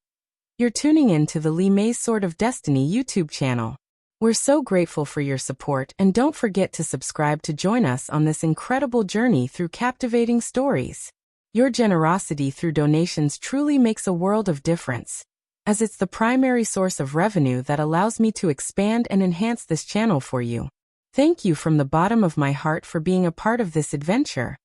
You're tuning in to the Li Mei's Sword of Destiny YouTube channel. We're so grateful for your support, and don't forget to subscribe to join us on this incredible journey through captivating stories. Your generosity through donations truly makes a world of difference, as it's the primary source of revenue that allows me to expand and enhance this channel for you. Thank you from the bottom of my heart for being a part of this adventure.